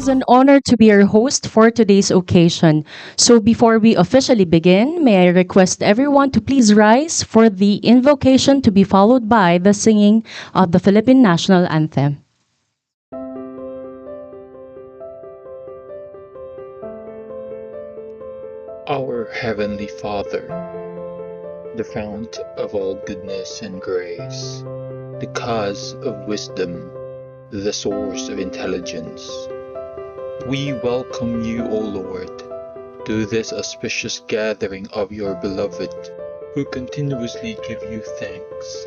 is an honor to be your host for today's occasion. So before we officially begin, may I request everyone to please rise for the invocation to be followed by the singing of the Philippine National Anthem. Our Heavenly Father, the fount of all goodness and grace, the cause of wisdom, the source of intelligence, we welcome you, O Lord, to this auspicious gathering of your beloved, who continuously give you thanks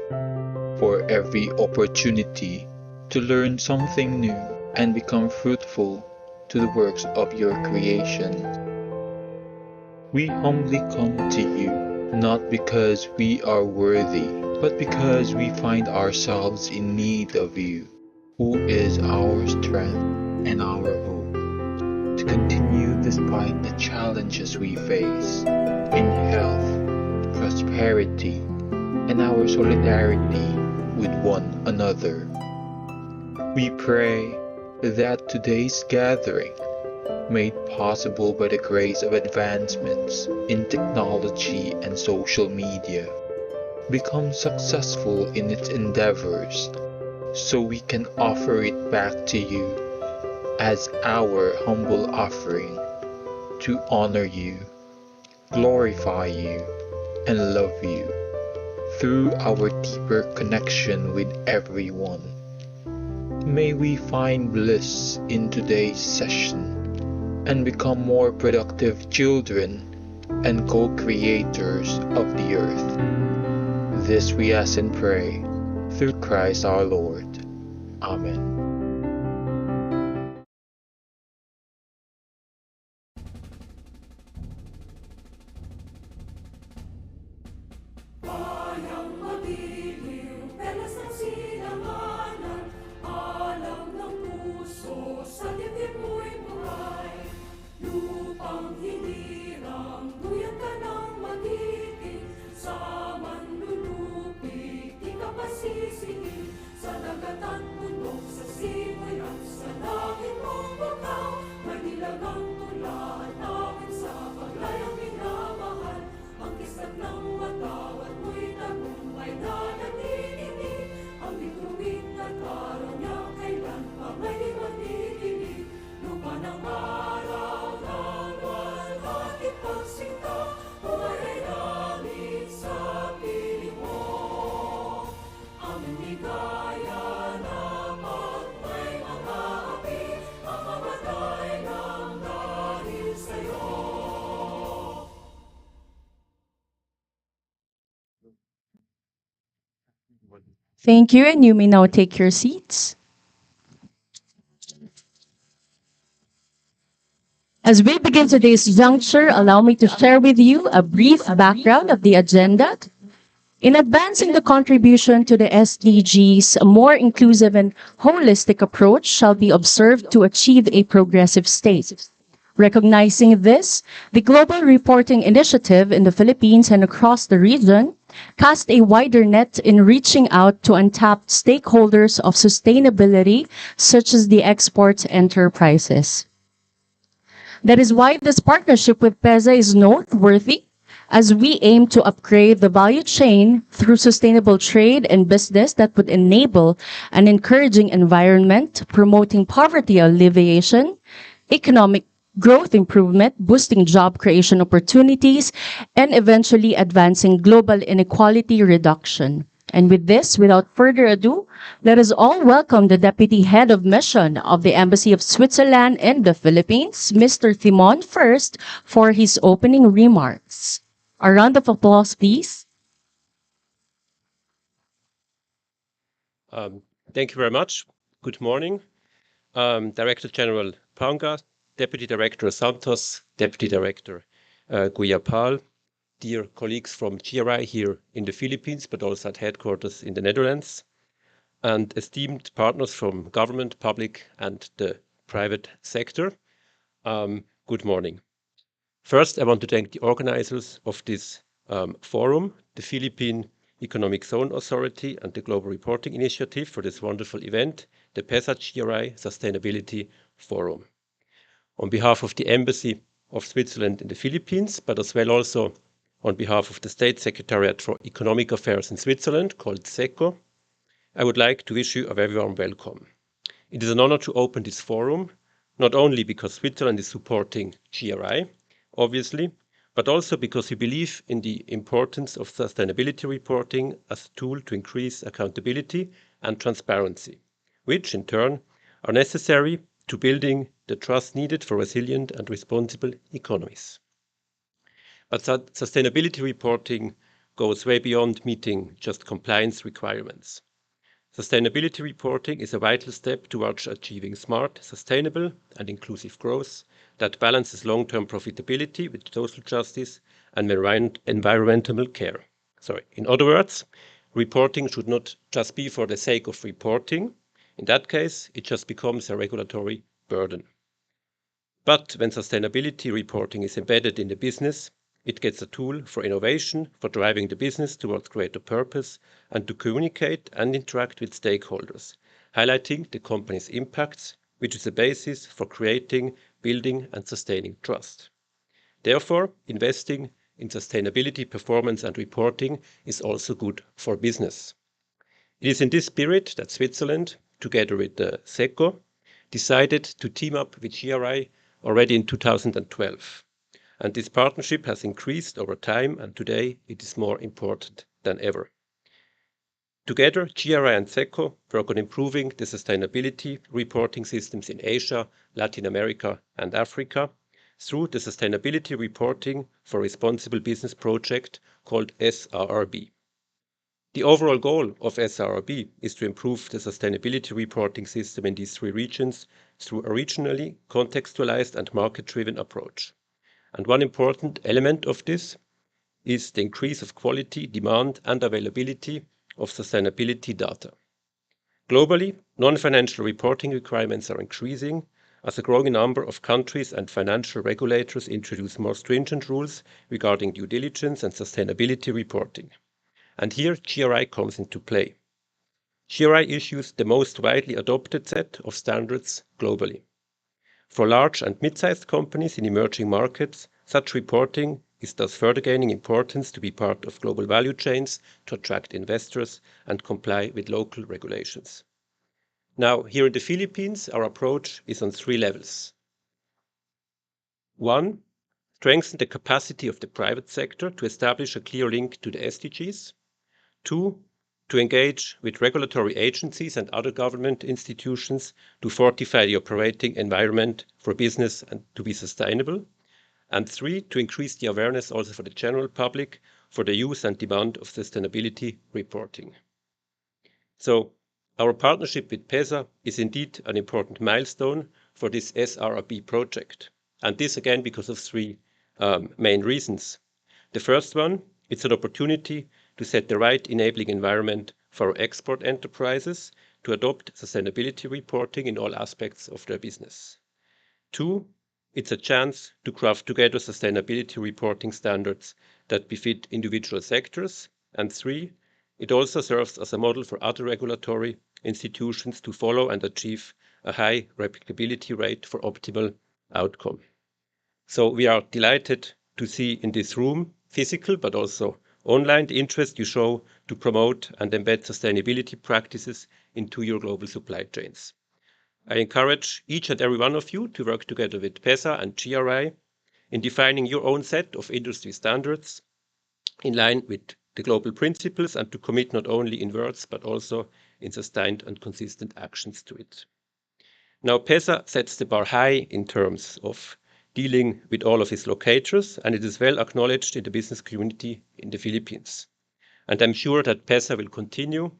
for every opportunity to learn something new and become fruitful to the works of your creation. We humbly come to you, not because we are worthy, but because we find ourselves in need of you, who is our strength and our hope, to continue despite the challenges we face in health, prosperity, and our solidarity with one another. We pray that today's gathering, made possible by the grace of advancements in technology and social media, becomes successful in its endeavors, so we can offer it back to you as our humble offering to honor you, glorify you, and love you through our deeper connection with everyone. May we find bliss in today's session and become more productive children and co-creators of the earth. This we ask and pray through Christ our Lord. Amen. Bayang madilim, pelas ng silanganan, alam ng puso, sa dibdib mo'y buhay. Lupang hinirang, duyan ka ng magiging, sa manlulupig, di ka pasisingin, sa dagat at bundok, sa simoy at sa langit mong bakaw, may nilagang tula at awit sa paglayang minamahal, ang kisat ng matawat mo'y tagumpay na nagtitinig, ang bituin at araw niya kailan pa may di madidinig, lupa ng araw ng walhati pagsinta, buhay ay langit sa piling mo. Aming ligaya na pag may mga api, mamamatay ng dahil sa'yo. Thank you, and you may now take your seats. As we begin today's juncture, allow me to share with you a brief background of the agenda. In advancing the contribution to the SDGs, a more inclusive and holistic approach shall be observed to achieve a progressive state. Recognizing this, the Global Reporting Initiative in the Philippines and across the region cast a wider net in reaching out to untapped stakeholders of sustainability, such as the export enterprises. That is why this partnership with PEZA is noteworthy, as we aim to upgrade the value chain through sustainable trade and business that would enable an encouraging environment, promoting poverty alleviation, economic growth improvement, boosting job creation opportunities, and eventually advancing global inequality reduction. And with this, without further ado, let us all welcome the Deputy Head of Mission of the Embassy of Switzerland in the Philippines, Mr. Timon, first for his opening remarks. A round of applause, please. Thank you very much. Good morning. Director General Panga, Deputy Director Santos, Deputy Director Guyapal, dear colleagues from GRI here in the Philippines, but also at headquarters in the Netherlands, and esteemed partners from government, public, and the private sector. Good morning. First, I want to thank the organizers of this forum, the Philippine Economic Zone Authority and the Global Reporting Initiative for this wonderful event, the PEZA GRI Sustainability Forum. on behalf of the Embassy of Switzerland in the Philippines, but as well also on behalf of the State Secretariat for Economic Affairs in Switzerland, called SECO, I would like to wish you a very warm welcome. It is an honor to open this forum, not only because Switzerland is supporting GRI, obviously, but also because we believe in the importance of sustainability reporting as a tool to increase accountability and transparency, which in turn are necessary to building the trust needed for resilient and responsible economies. But sustainability reporting goes way beyond meeting just compliance requirements. Sustainability reporting is a vital step towards achieving smart, sustainable, and inclusive growth that balances long-term profitability with social justice and environmental care. In other words, reporting should not just be for the sake of reporting. In that case, it just becomes a regulatory burden. But when sustainability reporting is embedded in the business, it gets a tool for innovation, for driving the business towards greater purpose, and to communicate and interact with stakeholders, highlighting the company's impacts, which is a basis for creating, building, and sustaining trust. Therefore, investing in sustainability performance and reporting is also good for business. It is in this spirit that Switzerland, together with the SECO, decided to team up with GRI already in 2012. And this partnership has increased over time, and today it is more important than ever. Together, GRI and SECO work on improving the sustainability reporting systems in Asia, Latin America, and Africa through the Sustainability Reporting for Responsible Business project called SRRB. The overall goal of SRRB is to improve the sustainability reporting system in these three regions through a regionally contextualized and market-driven approach. And one important element of this is the increase of quality, demand, and availability of sustainability data. Globally, non-financial reporting requirements are increasing as a growing number of countries and financial regulators introduce more stringent rules regarding due diligence and sustainability reporting. And here GRI comes into play. GRI issues the most widely adopted set of standards globally. For large and mid-sized companies in emerging markets, such reporting is thus further gaining importance to be part of global value chains, to attract investors, and comply with local regulations. Now, here in the Philippines, our approach is on three levels. One, strengthen the capacity of the private sector to establish a clear link to the SDGs. Two, to engage with regulatory agencies and other government institutions to fortify the operating environment for business and to be sustainable. And three, to increase the awareness also for the general public for the use and demand of sustainability reporting. So our partnership with PEZA is indeed an important milestone for this SRRB project. And this again because of three main reasons. The first one, it's an opportunity to set the right enabling environment for export enterprises to adopt sustainability reporting in all aspects of their business. Two, it's a chance to craft together sustainability reporting standards that befit individual sectors. And three, it also serves as a model for other regulatory institutions to follow and achieve a high replicability rate for optimal outcome. So we are delighted to see in this room, physical but also online, the interest you show to promote and embed sustainability practices into your global supply chains. I encourage each and every one of you to work together with PEZA and GRI in defining your own set of industry standards in line with the global principles and to commit not only in words but also in sustained and consistent actions to it. Now, PEZA sets the bar high in terms of dealing with all of its locators, and it is well acknowledged in the business community in the Philippines. And I'm sure that PEZA will continue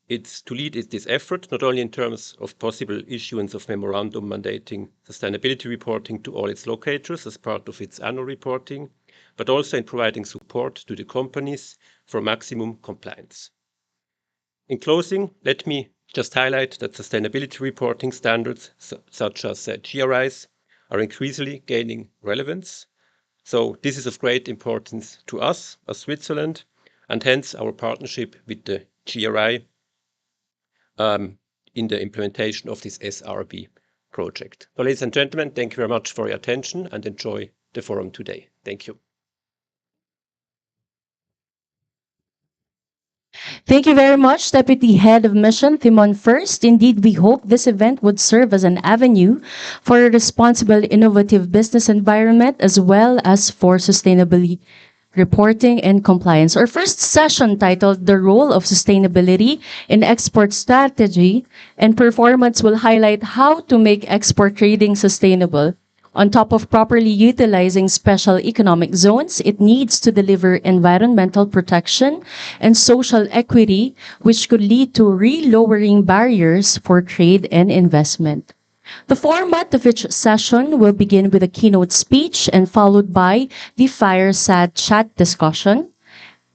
to lead this effort, not only in terms of possible issuance of memorandum mandating sustainability reporting to all its locators as part of its annual reporting, but also in providing support to the companies for maximum compliance. In closing, let me just highlight that sustainability reporting standards such as GRIs are increasingly gaining relevance. So this is of great importance to us as Switzerland, and hence our partnership with the GRI in the implementation of this SRB project. So, ladies and gentlemen, thank you very much for your attention and enjoy the forum today. Thank you. Thank you very much, Deputy Head of Mission Timon First. Indeed, we hope this event would serve as an avenue for a responsible, innovative business environment as well as for sustainability reporting and compliance. Our first session titled The Role of Sustainability in Export Strategy and Performance will highlight how to make export trading sustainable. On top of properly utilizing special economic zones, it needs to deliver environmental protection and social equity, which could lead to re-lowering barriers for trade and investment. The format of each session will begin with a keynote speech and followed by the fireside chat discussion.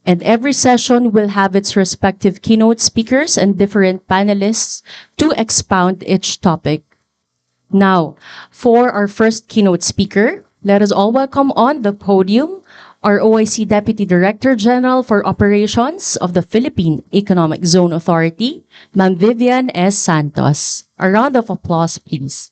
And every session will have its respective keynote speakers and different panelists to expound each topic. Now, for our first keynote speaker, let us all welcome on the podium our OIC Deputy Director General for Operations of the Philippine Economic Zone Authority, Ma'am Vivian S. Santos. A round of applause, please.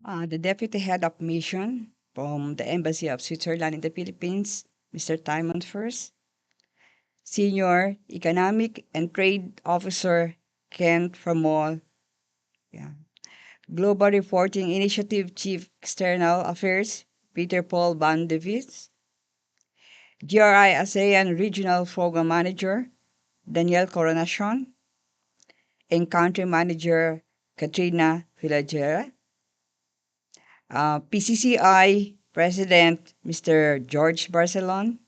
The Deputy Head of Mission from the Embassy of Switzerland in the Philippines, Mr. Timon First, Senior Economic and Trade Officer Kent Framol, yeah. Global Reporting Initiative Chief External Affairs Peter Paul Van de Vis, GRI ASEAN Regional Program Manager Daniel Coronacion, and Country Manager Katrina Villagera, PCCI President Mr. George Barcelon,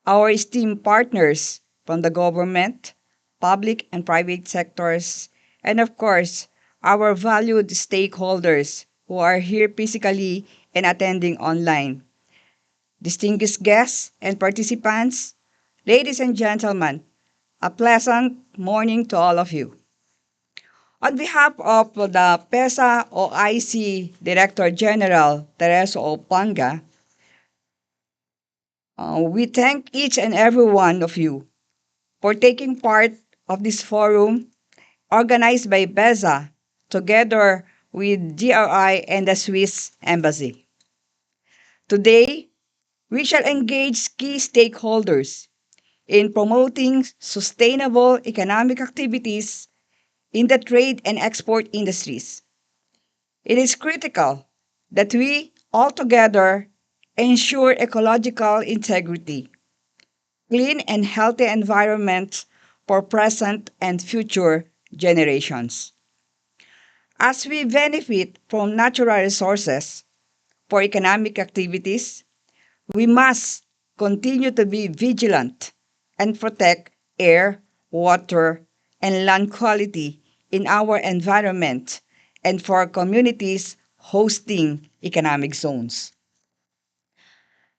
our esteemed partners from the government, public and private sectors, and of course, our valued stakeholders who are here physically and attending online. Distinguished guests and participants, ladies and gentlemen, a pleasant morning to all of you. On behalf of the PEZA OIC Director General Tereso Opanga, we thank each and every one of you for taking part of this forum organized by PEZA together with GRI and the Swiss Embassy. Today, we shall engage key stakeholders in promoting sustainable economic activities in the trade and export industries. It is critical that we all together ensure ecological integrity, clean and healthy environments for present and future generations. As we benefit from natural resources for economic activities, we must continue to be vigilant and protect air, water, and land quality in our environment and for communities hosting economic zones.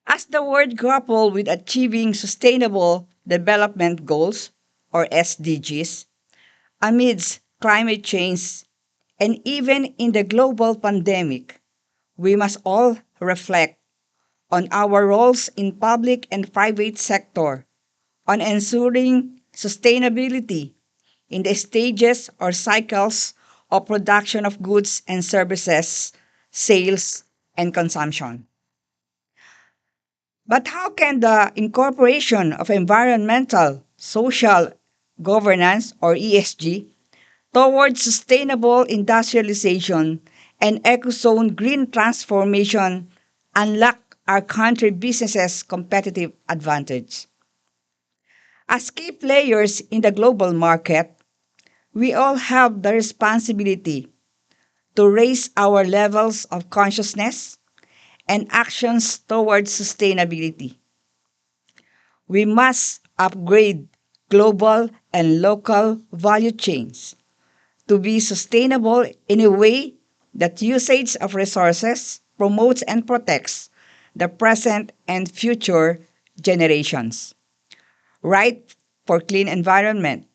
As the world grapple with achieving Sustainable Development Goals, or SDGs, amidst climate change and even in the global pandemic, we must all reflect on our roles in public and private sector on ensuring sustainability in the stages or cycles of production of goods and services, sales, and consumption. But how can the incorporation of environmental, social governance, or ESG, towards sustainable industrialization and ecozone green transformation unlock our country businesses' competitive advantage? As key players in the global market, we all have the responsibility to raise our levels of consciousness and actions towards sustainability. We must upgrade global and local value chains to be sustainable in a way that usage of resources, promotes and protects the present and future generations. Right for clean environment,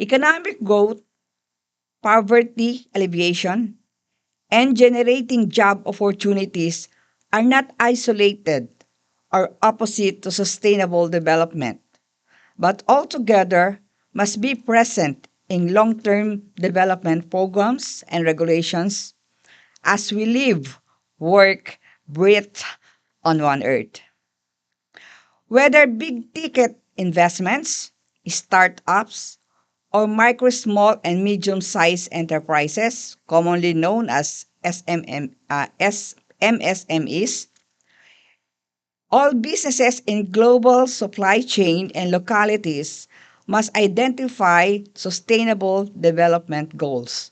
economic growth, poverty alleviation, and generating job opportunities are not isolated or opposite to sustainable development, but altogether must be present in long-term development programs and regulations as we live, work, breathe on one earth. Whether big ticket investments, startups, or micro, small, and medium sized enterprises, commonly known as MSMEs, all businesses in global supply chain and localities must identify sustainable development goals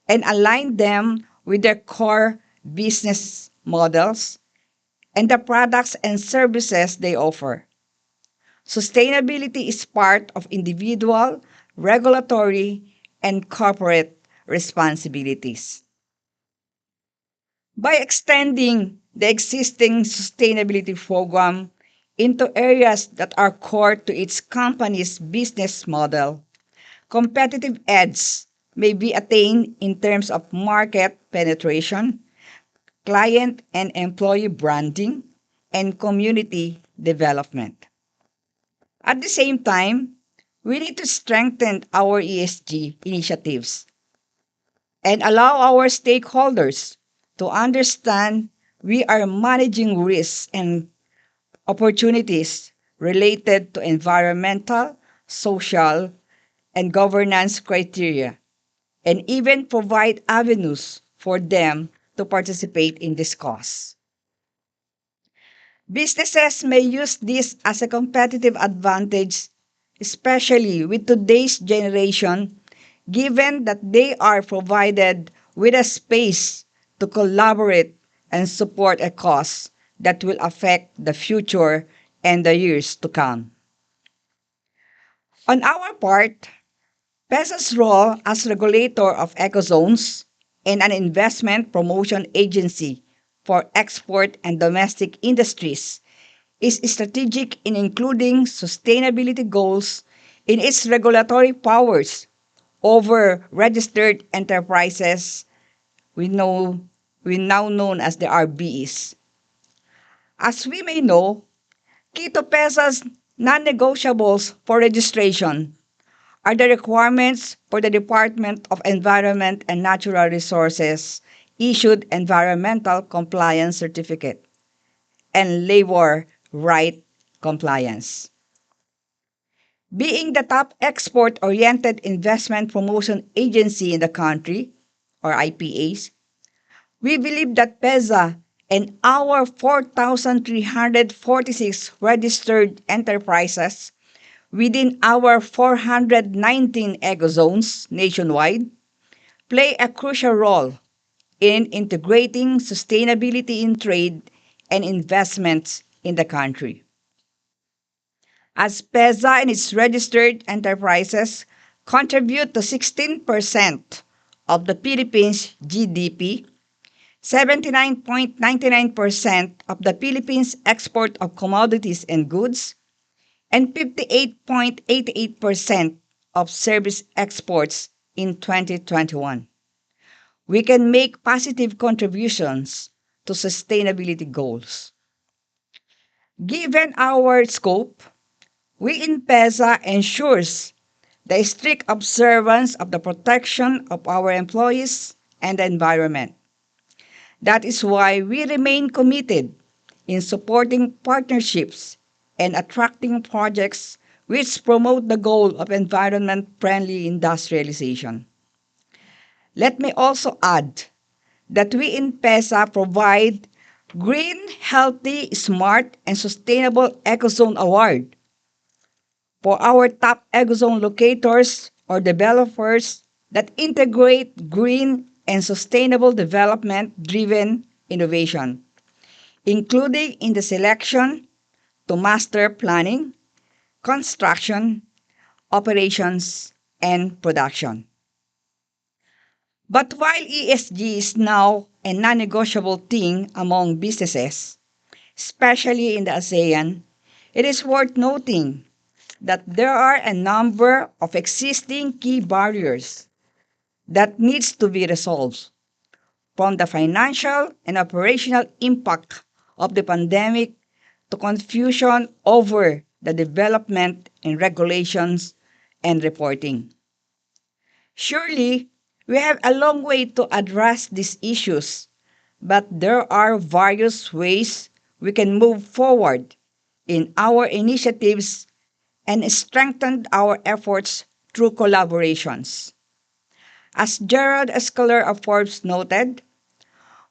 and align them with their core business models and the products and services they offer. Sustainability is part of individual, regulatory, and corporate responsibilities. By extending the existing sustainability program into areas that are core to its company's business model, competitive edge may be attained in terms of market penetration, client and employee branding, and community development. At the same time, we need to strengthen our ESG initiatives and allow our stakeholders to understand we are managing risks and opportunities related to environmental, social, and governance criteria, and even provide avenues for them to participate in this cause. Businesses may use this as a competitive advantage, especially with today's generation, given that they are provided with a space to collaborate and support a cause that will affect the future and the years to come. On our part, PEZA's role as regulator of ecozones and an investment promotion agency for export and domestic industries is strategic in including sustainability goals in its regulatory powers over registered enterprises we now known as the RBEs. As we may know, key to PEZA's non-negotiables for registration are the requirements for the Department of Environment and Natural Resources issued environmental compliance certificate and labor right compliance. Being the top export-oriented investment promotion agency in the country, or IPAs, we believe that PEZA and our 4,346 registered enterprises within our 419 ecozones nationwide play a crucial role in integrating sustainability in trade and investments in the country. As PEZA and its registered enterprises contribute to 16% of the Philippines' GDP, 79.99% of the Philippines' export of commodities and goods, and 58.88% of service exports in 2021. We can make positive contributions to sustainability goals. Given our scope, we in PEZA ensures the strict observance of the protection of our employees and the environment. That is why we remain committed in supporting partnerships and attracting projects which promote the goal of environment-friendly industrialization. Let me also add that we in PEZA provide Green, Healthy, Smart, and Sustainable Ecozone Award for our top ecozone locators or developers that integrate green and sustainable development-driven innovation, including in the selection to master planning, construction, operations, and production. But while ESG is now a non-negotiable thing among businesses, especially in the ASEAN, it is worth noting that there are a number of existing key barriers that needs to be resolved, from the financial and operational impact of the pandemic to confusion over the development in regulations and reporting. Surely, we have a long way to address these issues, but there are various ways we can move forward in our initiatives and strengthen our efforts through collaborations. As Gerald Escaler of Forbes noted,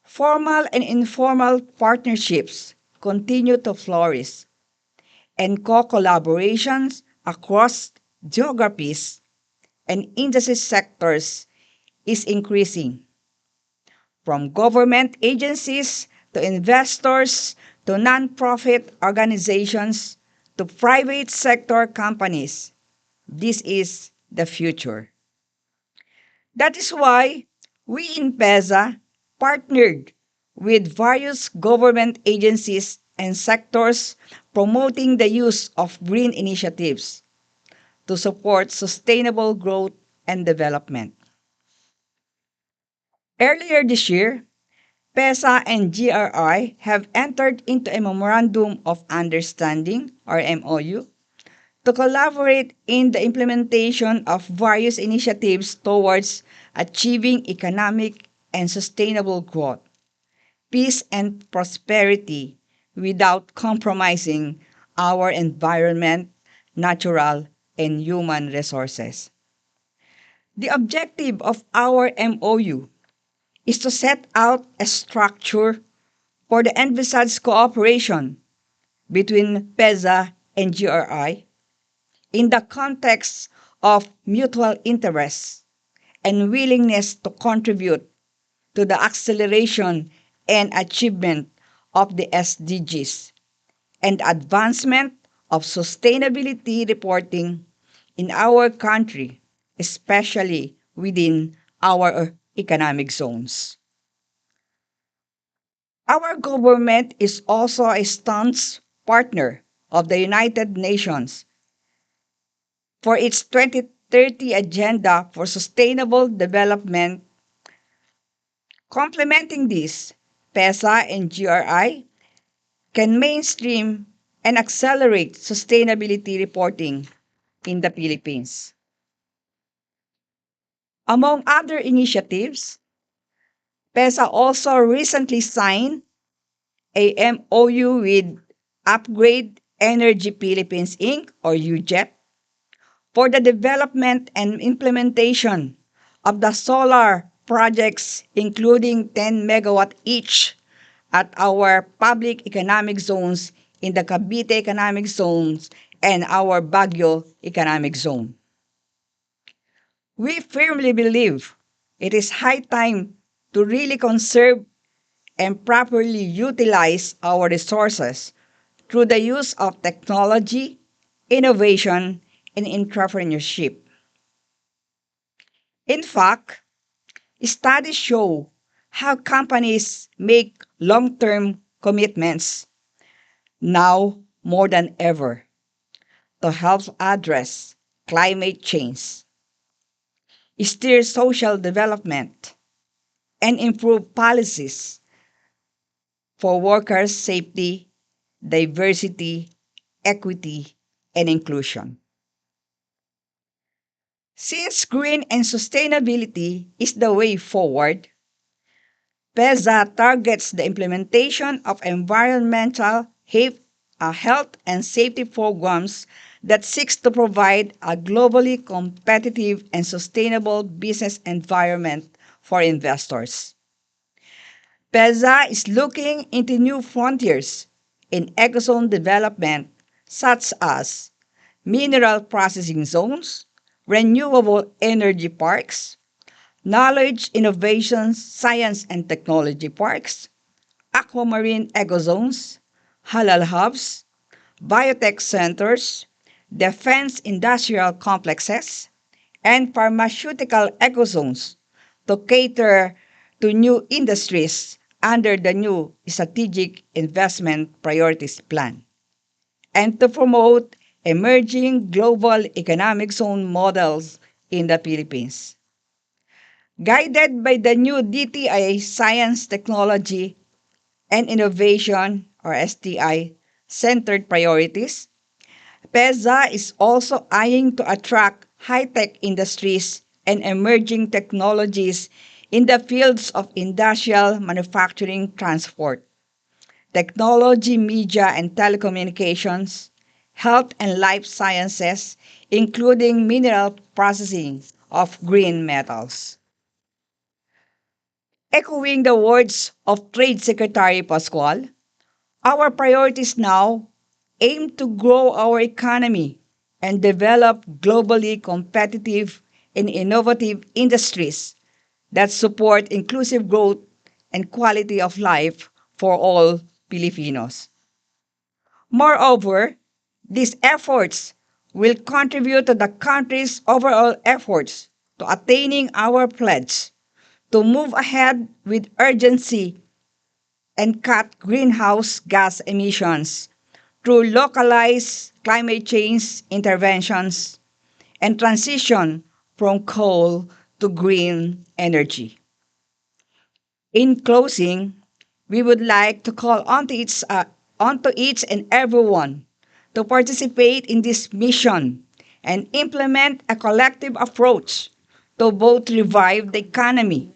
formal and informal partnerships continue to flourish, and co-collaborations across geographies and industry sectors is increasing, from government agencies to investors to nonprofit organizations to private sector companies. This is the future. That is why we in PEZA partnered with various government agencies and sectors promoting the use of green initiatives to support sustainable growth and development. Earlier this year, PESA and GRI have entered into a Memorandum of Understanding, or MOU, to collaborate in the implementation of various initiatives towards achieving economic and sustainable growth, peace and prosperity without compromising our environment, natural and human resources. The objective of our MOU is to set out a structure for the envisaged cooperation between PEZA and GRI in the context of mutual interests and willingness to contribute to the acceleration and achievement of the SDGs and advancement of sustainability reporting in our country, especially within our economic zones. Our government is also a staunch partner of the United Nations for its 2030 Agenda for Sustainable Development. Complementing this, PESA and GRI can mainstream and accelerate sustainability reporting in the Philippines. Among other initiatives, PESA also recently signed a MOU with Upgrade Energy Philippines Inc. or UJEP for the development and implementation of the solar projects including 10 megawatt each at our public economic zones in the Cavite economic zones and our Baguio economic zone. We firmly believe it is high time to really conserve and properly utilize our resources through the use of technology, innovation, and entrepreneurship. In fact, studies show how companies make long-term commitments now more than ever to help address climate change, steer social development, and improve policies for workers' safety, diversity, equity, and inclusion. Since green and sustainability is the way forward, PEZA targets the implementation of environmental health and safety programs that seeks to provide a globally competitive and sustainable business environment for investors. PEZA is looking into new frontiers in ecozone development such as mineral processing zones, renewable energy parks, knowledge, innovation, science and technology parks, aquamarine ecozones, halal hubs, biotech centers, defense industrial complexes, and pharmaceutical ecozones to cater to new industries under the new Strategic Investment Priorities Plan, and to promote emerging global economic zone models in the Philippines. Guided by the new DTI Science, Technology, and Innovation, or STI, centered priorities, PEZA is also eyeing to attract high-tech industries and emerging technologies in the fields of industrial manufacturing, transport, technology, media and telecommunications, health and life sciences, including mineral processing of green metals. Echoing the words of Trade Secretary Pascual, our priorities now aim to grow our economy and develop globally competitive and innovative industries that support inclusive growth and quality of life for all Filipinos. Moreover, these efforts will contribute to the country's overall efforts to attaining our pledge to move ahead with urgency and cut greenhouse gas emissions through localized climate change interventions and transition from coal to green energy. In closing, we would like to call on to each and everyone to participate in this mission and implement a collective approach to both revive the economy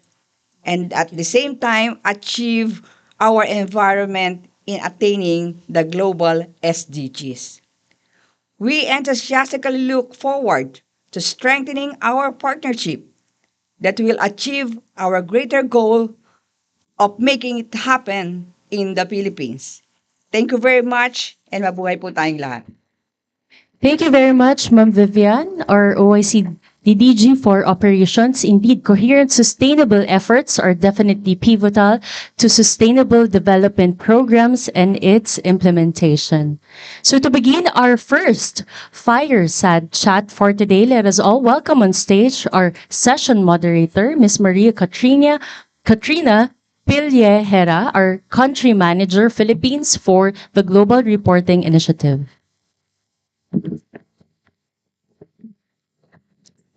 and at the same time achieve our environment in attaining the global SDGs. We enthusiastically look forward to strengthening our partnership that will achieve our greater goal of making it happen in the Philippines. Thank you very much and mabuhay po tayong lahat. Thank you very much, Ma'am Vivian, our OIC DDG for operations. Indeed, coherent, sustainable efforts are definitely pivotal to sustainable development programs and its implementation. So to begin our first fireside chat for today, let us all welcome on stage our session moderator, Ms. Maria Katrina Pillehera, our country manager, Philippines for the Global Reporting Initiative.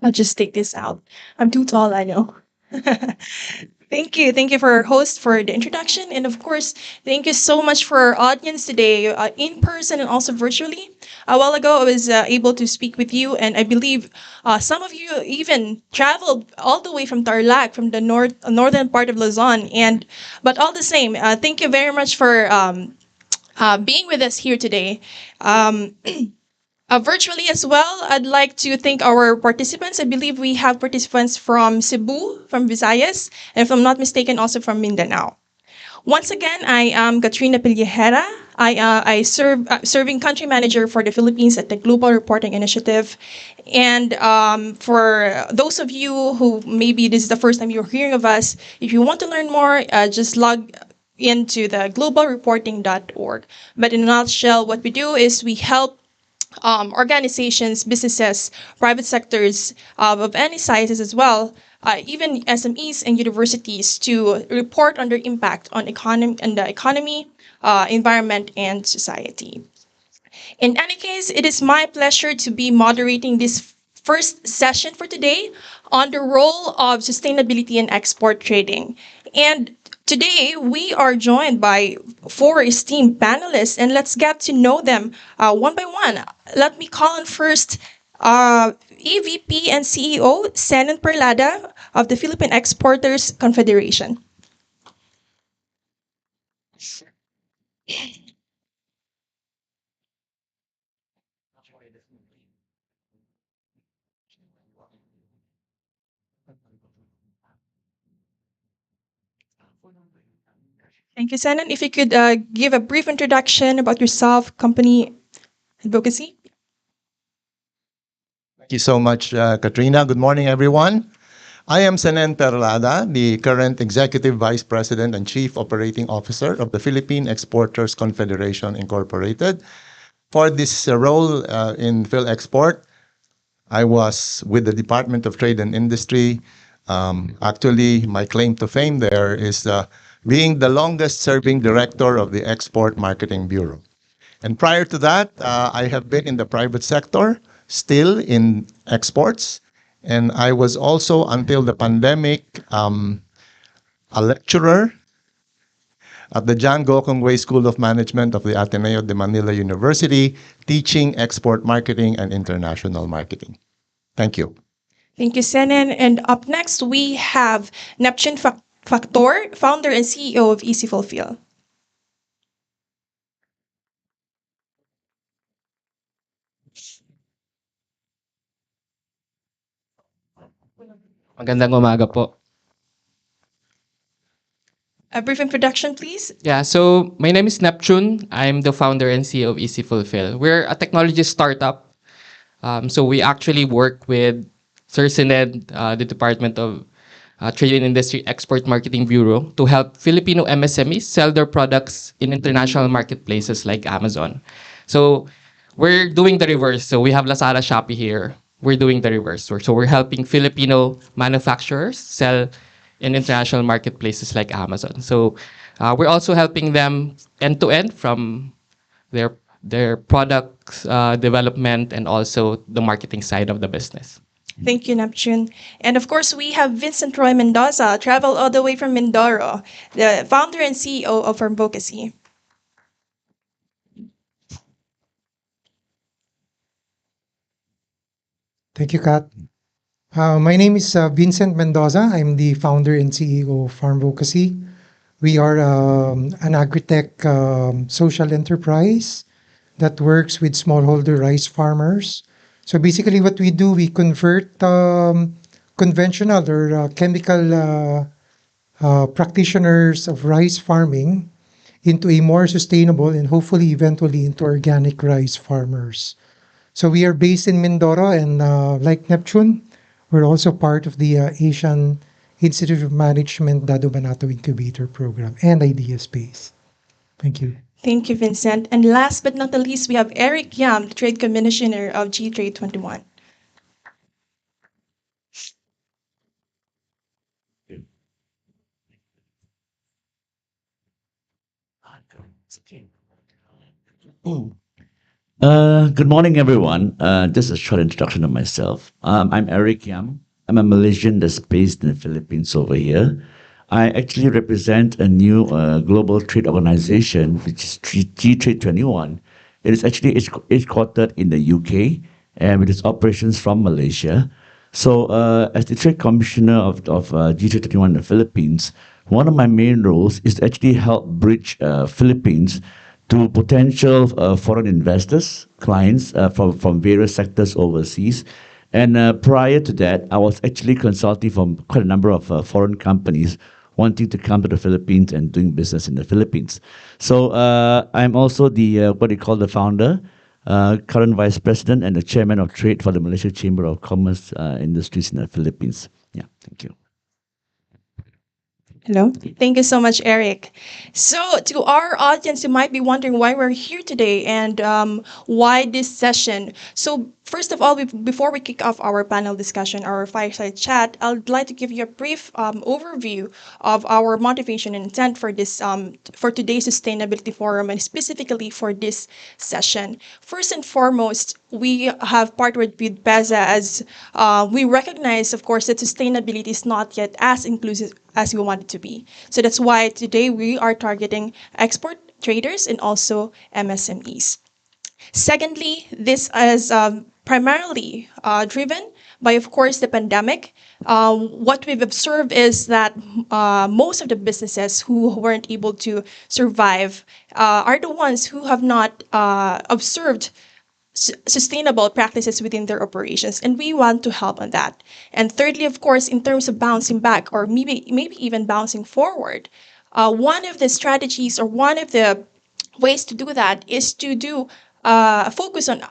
I'll just take this out. I'm too tall, I know. Thank you. Thank you for our host for the introduction. And of course, thank you so much for our audience today, in person and also virtually. A while ago, I was able to speak with you, and I believe some of you even traveled all the way from Tarlac, from the northern part of Luzon. But all the same, thank you very much for being with us here today. Virtually as well, I'd like to thank our participants. I believe we have participants from Cebu, from Visayas, and if I'm not mistaken, also from Mindanao. Once again, I am Katrina Pillehera. I serve serving country manager for the Philippines at the Global Reporting Initiative. And for those of you who maybe this is the first time you're hearing of us, if you want to learn more, just log into the globalreporting.org. But in a nutshell, what we do is we help organizations, businesses, private sectors of any sizes as well, even SMEs and universities, to report on their impact on the economy, environment, and society. In any case, it is my pleasure to be moderating this first session for today on the role of sustainability in export trading. And today, we are joined by four esteemed panelists, and let's get to know them one by one. Let me call on first EVP and CEO, Senan Perlada of the Philippine Exporters Confederation. Thank you, Senan. If you could give a brief introduction about yourself, company, advocacy. Thank you so much, Katrina. Good morning, everyone. I am Senen Perlada, the current Executive Vice President and Chief Operating Officer of the Philippine Exporters Confederation, Incorporated. For this role in PhilExport, I was with the Department of Trade and Industry Actually, my claim to fame there is being the longest serving director of the Export Marketing Bureau. And prior to that, I have been in the private sector, still in exports. And I was also, until the pandemic, a lecturer at the John Gokongwei School of Management of the Ateneo de Manila University, teaching export marketing and international marketing. Thank you. Thank you, Senen. And up next, we have Neptune Factor, founder and CEO of Easy Fulfill. Magandang umaga po. A brief introduction, please. Yeah, so my name is Neptune. I'm the founder and CEO of Easy Fulfill. We're a technology startup. So we actually work with CERCINED, the Department of Trade and Industry Export Marketing Bureau, to help Filipino MSMEs sell their products in international marketplaces like Amazon. So we're doing the reverse. So we have Lazada, Shopee here. We're doing the reverse. So we're helping Filipino manufacturers sell in international marketplaces like Amazon. So we're also helping them end to end from their products development and also the marketing side of the business. Thank you, Neptune. And of course, we have Vincent Roy Mendoza, travel all the way from Mindoro, the founder and CEO of Advocacy. Thank you, Kat. My name is Vincent Mendoza. I'm the founder and CEO of Farmvocacy. We are an agri-tech social enterprise that works with smallholder rice farmers. So basically what we do, we convert conventional or chemical practitioners of rice farming into a more sustainable and hopefully eventually into organic rice farmers. So we are based in Mindoro, and like Neptune, we're also part of the Asian Institute of Management Dado Banato Incubator Program and Idea Space. Thank you. Thank you, Vincent. And last but not the least, we have Eric Yam, the Trade Commissioner of G-Trade 21. Good morning, everyone. Just a short introduction of myself. I'm Eric Yam. I'm a Malaysian that's based in the Philippines over here. I actually represent a new global trade organization, which is G-Trade 21. It is actually headquartered in the UK and with its operations from Malaysia. So, as the Trade Commissioner of G-Trade 21 in the Philippines, one of my main roles is to actually help bridge Philippines to potential foreign investors, clients from various sectors overseas. And prior to that, I was actually consulting from quite a number of foreign companies wanting to come to the Philippines and doing business in the Philippines. So I'm also the what they call the founder, current vice president, and the chairman of trade for the Malaysia Chamber of Commerce Industries in the Philippines. Yeah, thank you. Hello. Thank you so much, Eric. So, to our audience, you might be wondering why we're here today and why this session. So, first of all, before we kick off our panel discussion, our fireside chat, I'd like to give you a brief overview of our motivation and intent for this for today's sustainability forum and specifically for this session. First and foremost, we have partnered with PEZA as we recognize, of course, that sustainability is not yet as inclusive as we want it to be. So that's why today we are targeting export traders and also MSMEs. Secondly, this is primarily driven by, of course, the pandemic. What we've observed is that most of the businesses who weren't able to survive are the ones who have not observed sustainable practices within their operations, and we want to help on that. And thirdly, of course, in terms of bouncing back or maybe even bouncing forward, one of the strategies or one of the ways to do that is to do focus on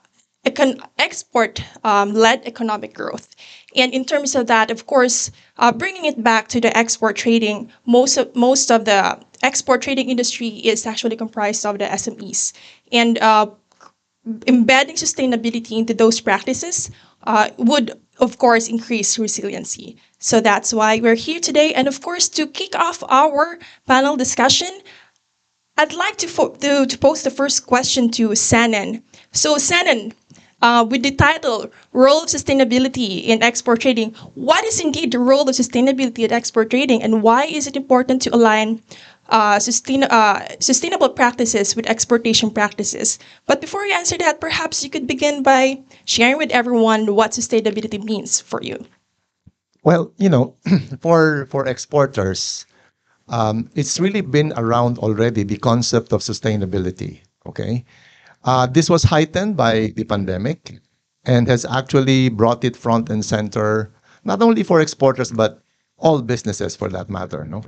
export-led economic growth. And in terms of that, of course, bringing it back to the export trading, most of the export trading industry is actually comprised of the SMEs. And embedding sustainability into those practices would of course, increase resiliency. So that's why we're here today. And of course, to kick off our panel discussion, I'd like to pose the first question to Sanan. So, Sanan, with the title Role of Sustainability in Export Trading, what is indeed the role of sustainability in export trading, and why is it important to align sustainable practices with exportation practices? But before you answer that, perhaps you could begin by sharing with everyone what sustainability means for you. Well, for exporters, it's really been around already, the concept of sustainability. Okay, this was heightened by the pandemic and has actually brought it front and center, not only for exporters but all businesses for that matter. No,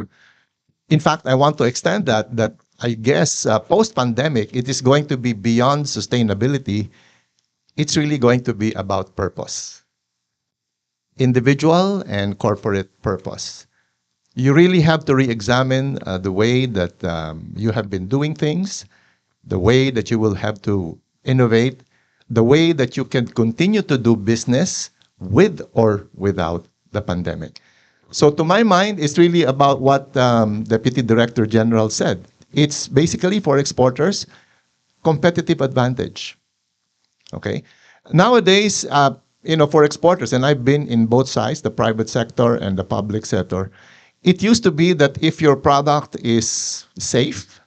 in fact, I want to extend that I guess post pandemic it is going to be beyond sustainability. It's really going to be about purpose, individual and corporate purpose. You really have to re-examine the way that you have been doing things, the way that you will have to innovate, the way that you can continue to do business with or without the pandemic. So to my mind, it's really about what Deputy Director General said. It's basically for exporters, competitive advantage. Okay. Nowadays, for exporters, and I've been in both sides, the private sector and the public sector, it used to be that if your product is safe,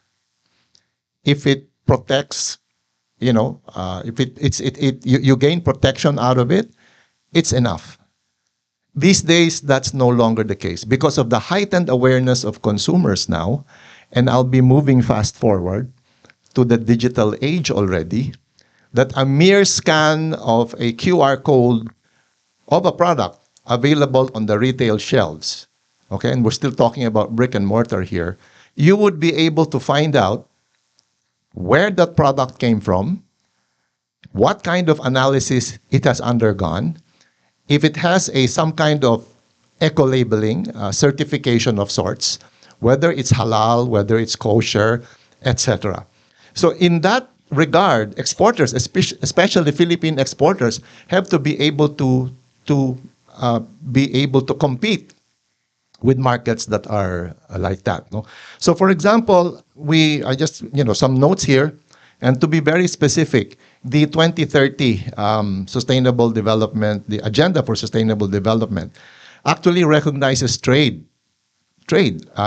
if it protects, if you gain protection out of it, it's enough. These days, that's no longer the case because of the heightened awareness of consumers now, and I'll be moving fast forward to the digital age already, that a mere scan of a QR code of a product available on the retail shelves, okay, and we're still talking about brick and mortar here, you would be able to find out where that product came from, what kind of analysis it has undergone, if it has some kind of eco-labeling, certification of sorts, whether it's halal, whether it's kosher, etc. So in that regard, exporters, especially Philippine exporters, have to be able to compete with markets that are like that. No? So for example, I just, some notes here, and to be very specific, the 2030 Sustainable Development, the Agenda for Sustainable Development, actually recognizes trade,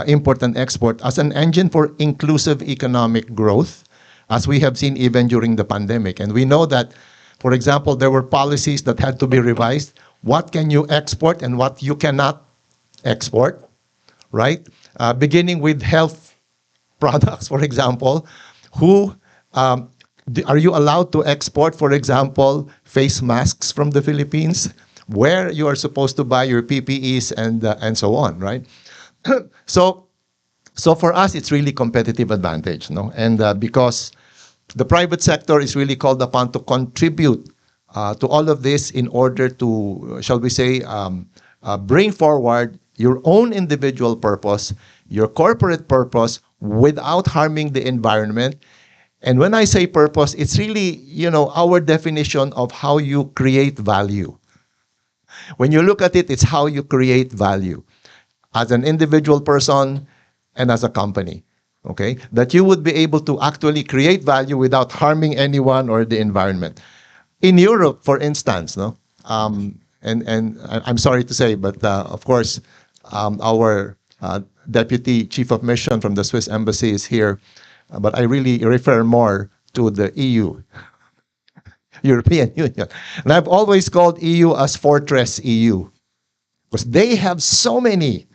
import and export, as an engine for inclusive economic growth, as we have seen even during the pandemic. And we know that, for example, there were policies that had to be revised. What can you export and what you cannot export, right? Beginning with health products, for example, are you allowed to export, for example, face masks from the Philippines? Where you are supposed to buy your PPEs and so on, right? So for us, it's really competitive advantage, no? And because the private sector is really called upon to contribute to all of this in order to, shall we say, bring forward your own individual purpose, your corporate purpose, without harming the environment. And when I say purpose, it's really, our definition of how you create value. When you look at it, it's how you create value as an individual person and as a company, okay? That you would be able to actually create value without harming anyone or the environment. In Europe, for instance, no, and I'm sorry to say, but of course, our Deputy Chief of Mission from the Swiss Embassy is here, but I really refer more to the EU, European Union. And I've always called EU as Fortress EU, because they have so many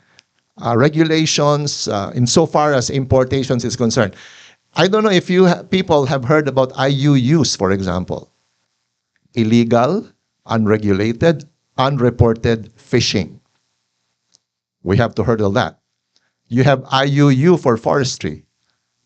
regulations insofar as importations is concerned. I don't know if people have heard about IUUs, for example. Illegal, unregulated, unreported fishing. We have to hurdle that. You have IUU for forestry.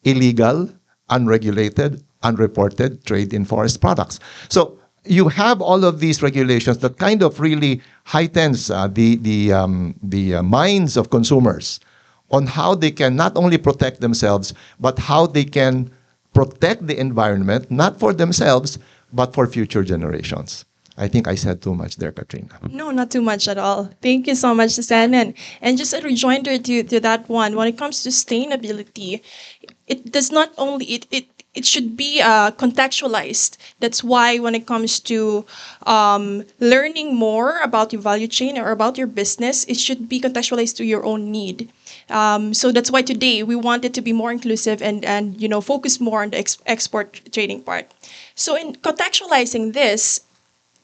Illegal, unregulated, unreported trade in forest products. So you have all of these regulations that kind of really heightens the minds of consumers on how they can not only protect themselves, but how they can protect the environment, not for themselves, but for future generations. I think I said too much there, Katrina. No, not too much at all. Thank you so much, Susan. And just a rejoinder to that one, when it comes to sustainability, it does not only, it should be contextualized. That's why when it comes to learning more about your value chain or about your business, it should be contextualized to your own need. So that's why today we wanted to be more inclusive and focus more on the export trading part. So in contextualizing this,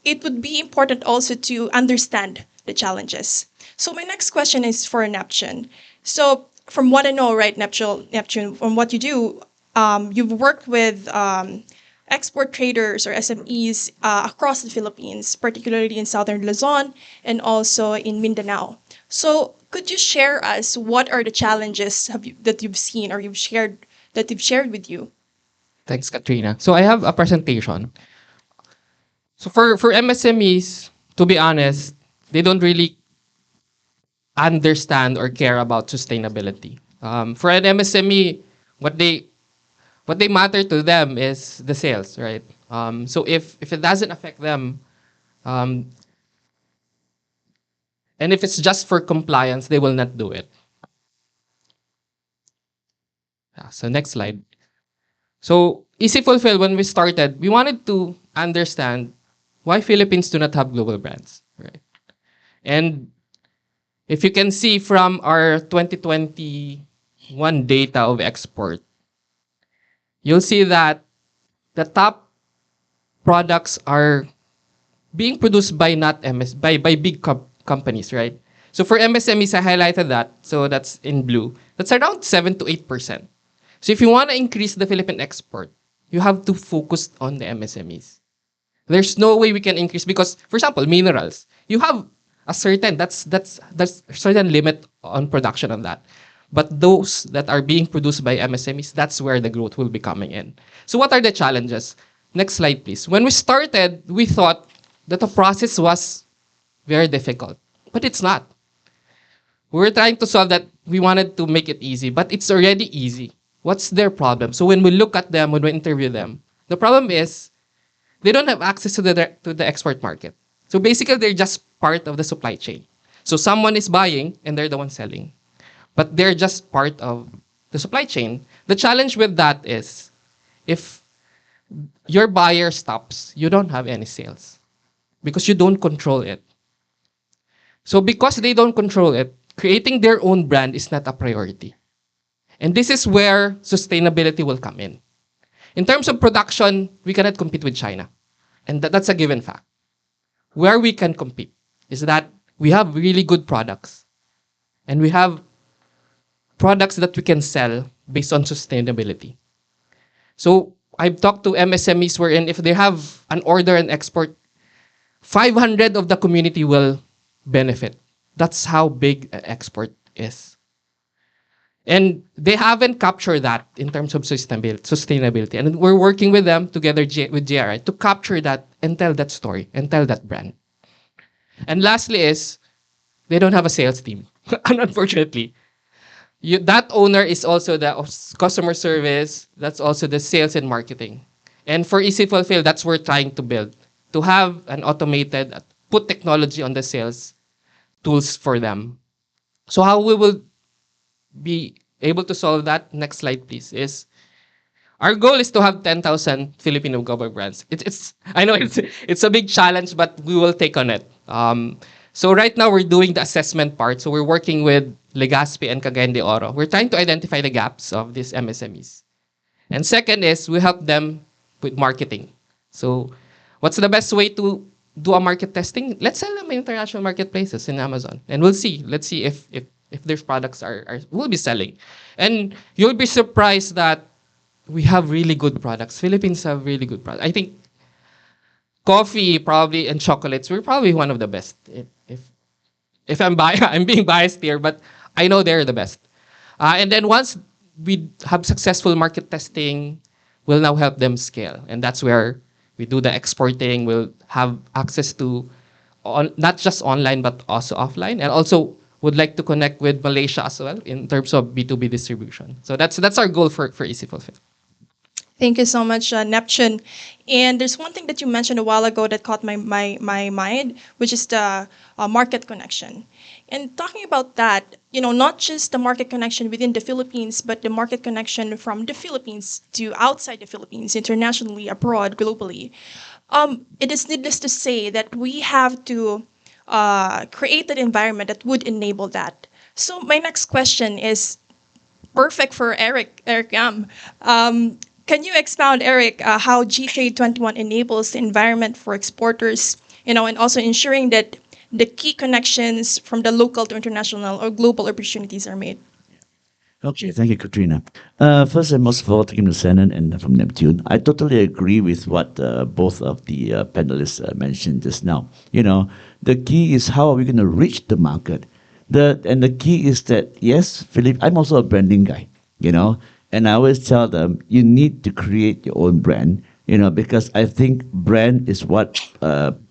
it would be important also to understand the challenges. So my next question is for Neptune. So from what I know, right, Neptune, from what you do, you've worked with export traders or SMEs across the Philippines, particularly in southern Luzon and also in Mindanao. So could you share us what are the challenges that you've seen or you've shared with you? Thanks, Katrina. So I have a presentation. So for MSMEs, to be honest, they don't really understand or care about sustainability. For an MSME, what they matter to them is the sales, right? So if it doesn't affect them, um, and if it's just for compliance, they will not do it. Yeah, so next slide. So Easy Fulfill, when we started, we wanted to understand why Philippines do not have global brands, right? And if you can see from our 2021 data of export, you'll see that the top products are being produced by not MS by big companies, right? So for MSMEs, I highlighted that. So that's in blue. That's around 7 to 8%. So if you want to increase the Philippine export, you have to focus on the MSMEs. There's no way we can increase because, for example, minerals. You have a certain that's a certain limit on production on that. But those that are being produced by MSMEs, that's where the growth will be coming in. So what are the challenges? Next slide, please. When we started, we thought that the process was very difficult, but it's not. We were trying to solve that. We wanted to make it easy, but it's already easy. What's their problem? So when we look at them, when we interview them, the problem is they don't have access to the export market. So basically, they're just part of the supply chain. So someone is buying and they're the one selling, but they're just part of the supply chain. The challenge with that is if your buyer stops, you don't have any sales because you don't control it. So because they don't control it, creating their own brand is not a priority. And this is where sustainability will come in. In terms of production, we cannot compete with China. And that's a given fact. Where we can compete is that we have really good products. And we have products that we can sell based on sustainability. So I've talked to MSMEs wherein if they have an order and export, 500 of the community will benefit. That's how big export is. And they haven't captured that in terms of sustainability. And we're working with them together with GRI to capture that and tell that story and tell that brand. And lastly is, they don't have a sales team. Unfortunately. That owner is also the customer service. That's also the sales and marketing. And for Easy Fulfill, that's what we're trying to build. To have an automated, put technology on the sales tools for them. So how we will be able to solve that, next slide please, is our goal is to have 10,000 Filipino global brands. I know it's a big challenge, but we will take on it. So right now we're doing the assessment part. So we're working with Legazpi and Cagayan de Oro. We're trying to identify the gaps of these MSMEs. And second is we help them with marketing. So what's the best way to do a market testing? Let's sell them in international marketplaces in Amazon. And we'll see. Let's see if their products will be selling. And you'll be surprised that we have really good products. Philippines have really good products. I think coffee probably and chocolates, we're probably one of the best. If I'm I'm being biased here, but I know they're the best. And then once we have successful market testing, we'll now help them scale. And that's where we do the exporting. We'll have access to not just online, but also offline. And also would like to connect with Malaysia as well in terms of B2B distribution. So that's our goal for Easy Fulfill. Thank you so much, Neptune. And there's one thing that you mentioned a while ago that caught my mind, which is the market connection. And talking about that, not just the market connection within the Philippines, but the market connection from the Philippines to outside the Philippines, internationally, abroad, globally. It is needless to say that we have to create an environment that would enable that. So my next question is perfect for Eric Yam. Can you expound, Eric, how G-Trade 21 enables the environment for exporters, and also ensuring that the key connections from the local to international or global opportunities are made? Okay, thank you, Katrina. First and most of all, thank you to Shannon and from Neptune. I totally agree with what both of the panelists mentioned just now. The key is how are we going to reach the market? The key is that, yes, Philip, I'm also a branding guy, and I always tell them you need to create your own brand, because I think brand is what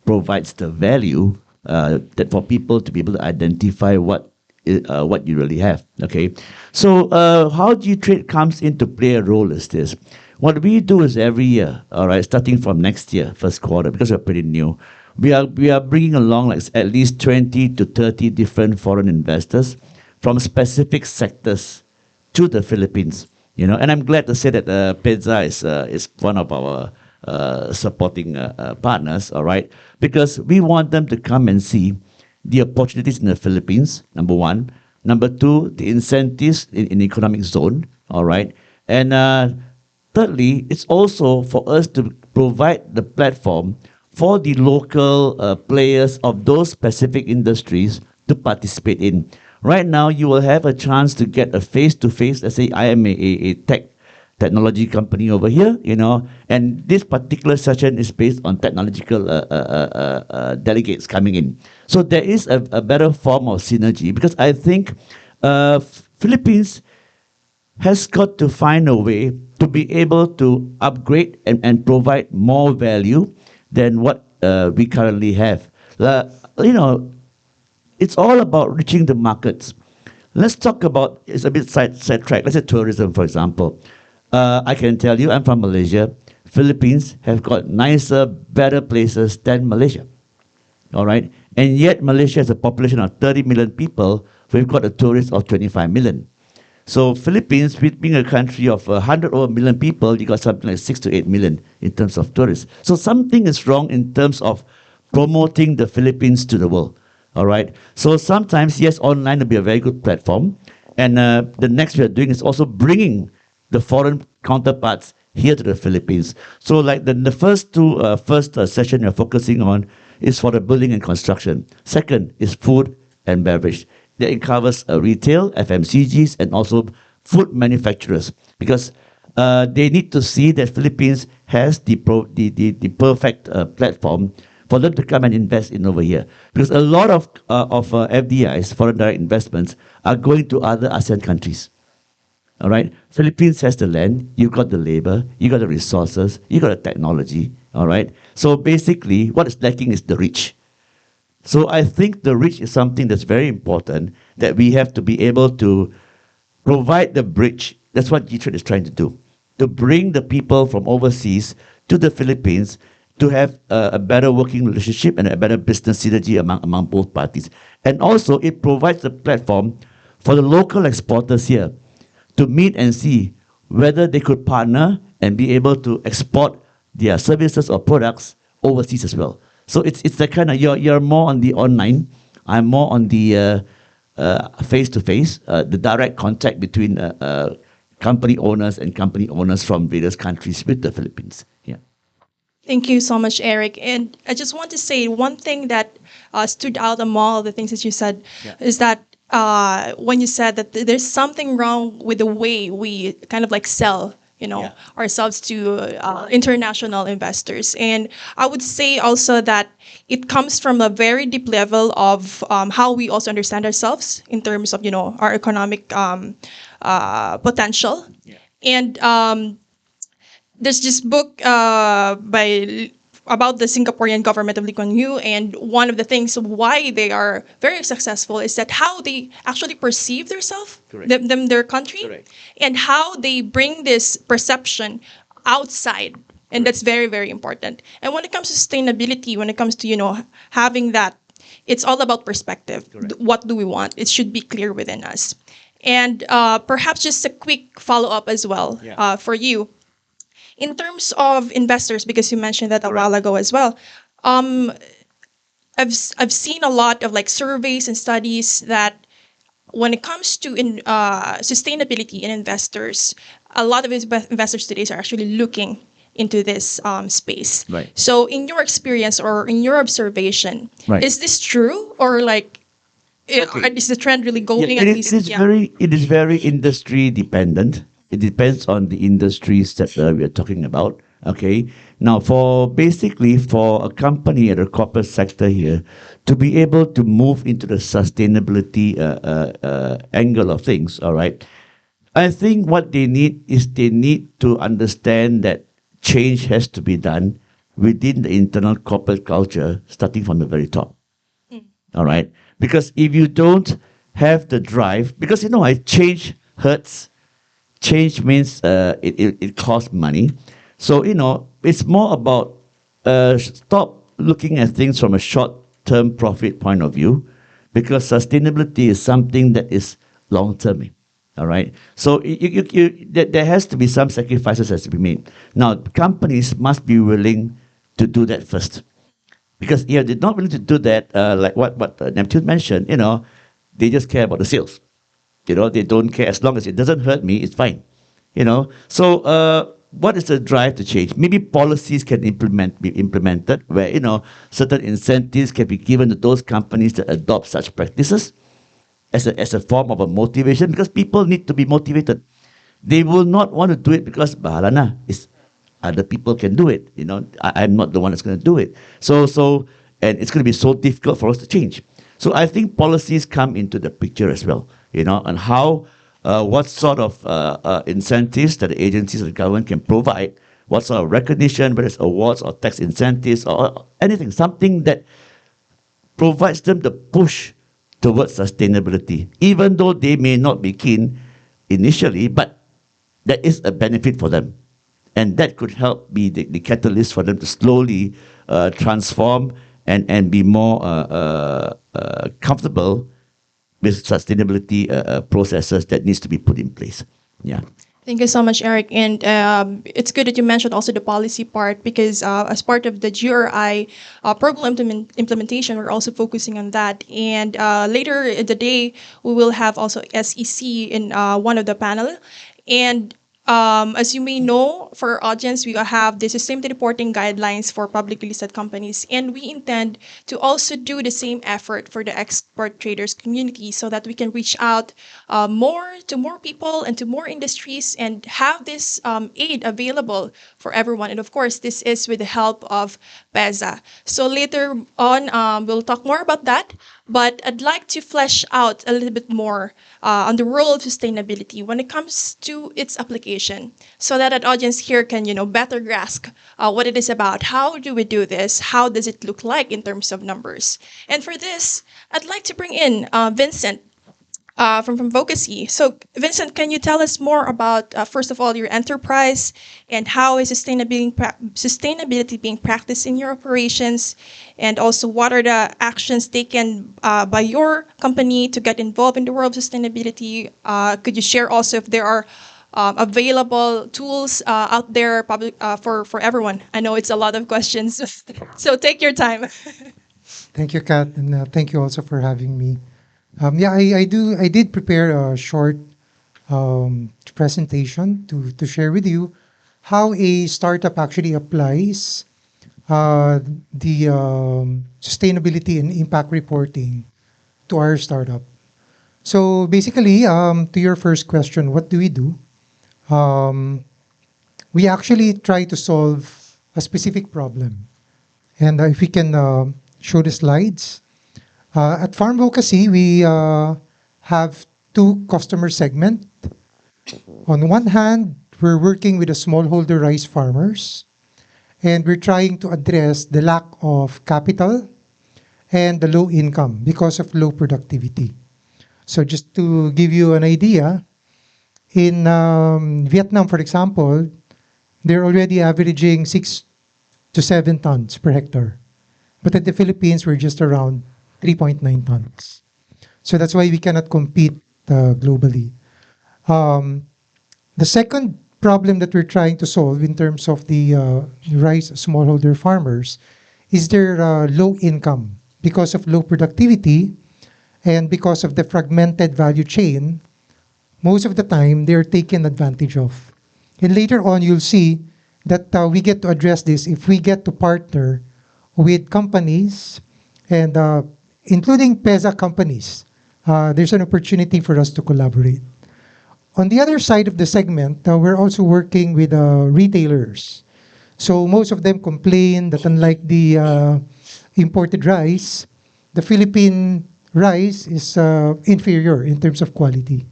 provides the value that for people to be able to identify what you really have. Okay, so how G-Trade comes into play a role is this. What we do is every year, all right, starting from next year, first quarter, because we're pretty new, we are bringing along like at least 20 to 30 different foreign investors from specific sectors to the Philippines. And I'm glad to say that PEZA is one of our supporting partners, all right, because we want them to come and see the opportunities in the Philippines, number one. Number two, the incentives in economic zone, all right. And thirdly, it's also for us to provide the platform for the local players of those specific industries to participate in. Right now, you will have a chance to get a face-to-face. Let's say I am a technology company over here, and this particular session is based on technological delegates coming in. So there is a better form of synergy because I think Philippines has got to find a way to be able to upgrade and provide more value than what we currently have. It's all about reaching the markets. Let's talk about, it's a bit sidetrack. Let's say tourism, for example. I can tell you, I'm from Malaysia. Philippines have got nicer, better places than Malaysia. All right? And yet Malaysia has a population of 30 million people. We've got a tourist of 25 million. So Philippines, being a country of 100 over million people, you got something like 6 to 8 million in terms of tourists. So something is wrong in terms of promoting the Philippines to the world. All right. So sometimes, yes, online will be a very good platform. And the next we are doing is also bringing the foreign counterparts here to the Philippines. So like the first two session you're focusing on is for the building and construction. Second is food and beverage. It covers retail, FMCGs, and also food manufacturers because they need to see that Philippines has the perfect platform for them to come and invest in over here. Because a lot of FDIs, foreign direct investments, are going to other ASEAN countries. All right? Philippines has the land, you've got the labor, you got the resources, you got the technology. All right? So basically, what is lacking is the reach. So I think the reach is something that's very important that we have to be able to provide the bridge. That's what G-Trade is trying to do, to bring the people from overseas to the Philippines to have a better working relationship and a better business synergy among both parties. And also, it provides a platform for the local exporters here to meet and see whether they could partner and be able to export their services or products overseas as well. So it's the kind of, you're more on the online, I'm more on the face-to-face, the direct contact between company owners and company owners from various countries with the Philippines. Yeah. Thank you so much, Eric. And I just want to say one thing that stood out among all the things that you said is that when you said that there's something wrong with the way we kind of like sell ourselves to international investors. And I would say also that it comes from a very deep level of how we also understand ourselves in terms of, our economic potential. And there's this book about the Singaporean government of Lee Kuan Yew, and one of the things why they are very successful is that how they actually perceive themselves, their country, and how they bring this perception outside, and that's very, very important. And when it comes to sustainability, when it comes to having that, it's all about perspective. What do we want? It should be clear within us. And perhaps just a quick follow up as well for you in terms of investors, because you mentioned that a while ago as well. Um, I've seen a lot of like surveys and studies that when it comes to sustainability and investors, a lot of investors today are actually looking into this space. Right. So, in your experience or in your observation, Right. is this true, or like is the trend really going? Yeah, At it least, is very industry dependent. It depends on the industries that we are talking about. Okay. Now, for a company at a corporate sector here to be able to move into the sustainability angle of things, all right, I think what they need is they need to understand that change has to be done within the internal corporate culture, starting from the very top. All right. Because if you don't have the drive, because change hurts. Change means it costs money. So, it's more about stop looking at things from a short term profit point of view, because sustainability is something that is long term. All right. So there has to be some sacrifices has to be made. Now, companies must be willing to do that first. Because if they're not willing to do that, like what Neptune mentioned, they just care about the sales. They don't care as long as it doesn't hurt me, it's fine. So what is the drive to change? Maybe policies can be implemented where certain incentives can be given to those companies that adopt such practices as a form of a motivation, because people need to be motivated. They will not want to do it because bahala na, it's other people can do it. I'm not the one that's going to do it. And it's going to be so difficult for us to change. So I think policies come into the picture as well, and how, what sort of incentives that the agencies of the government can provide, what sort of recognition, whether it's awards or tax incentives or anything, something that provides them the push towards sustainability, even though they may not be keen initially, but that is a benefit for them. And that could help be the catalyst for them to slowly transform and be more comfortable with sustainability processes that needs to be put in place. Yeah. Thank you so much, Eric. And it's good that you mentioned also the policy part, because as part of the GRI program implementation, we're also focusing on that. And later in the day, we will have also SEC in one of the panel. And as you may know, for our audience, we have the sustainability reporting guidelines for publicly listed companies, and we intend to also do the same effort for the export traders community so that we can reach out more people and to more industries and have this aid available for everyone. And of course, this is with the help of PEZA. So later on, we'll talk more about that. But I'd like to flesh out a little bit more on the role of sustainability when it comes to its application, so that an audience here can, better grasp what it is about. How do we do this? How does it look like in terms of numbers? And for this, I'd like to bring in Vincent from Vocacy. So, Vincent, can you tell us more about, first of all, your enterprise and how is sustainability being practiced in your operations? And also, what are the actions taken by your company to get involved in the world of sustainability? Could you share also if there are available tools out there for everyone? I know it's a lot of questions, so take your time. Thank you, Kat, and thank you also for having me. I did prepare a short presentation to share with you how a startup actually applies the sustainability and impact reporting to our startup. So basically, to your first question, what do? We actually try to solve a specific problem. And if we can show the slides. At Farm Vocacy, we have two customer segments. On one hand, we're working with the smallholder rice farmers, and we're trying to address the lack of capital and the low income because of low productivity. So just to give you an idea, in Vietnam, for example, they're already averaging 6 to 7 tons per hectare. But in the Philippines, we're just around 3.9 tons. So that's why we cannot compete globally. Um, the second problem that we're trying to solve in terms of the rice smallholder farmers is their low income because of low productivity and because of the fragmented value chain. Most of the time, they're taken advantage of. And later on, you'll see that we get to address this if we get to partner with companies and including PEZA companies. There's an opportunity for us to collaborate. On the other side of the segment, we're also working with retailers. So most of them complain that unlike the imported rice, the Philippine rice is inferior in terms of quality.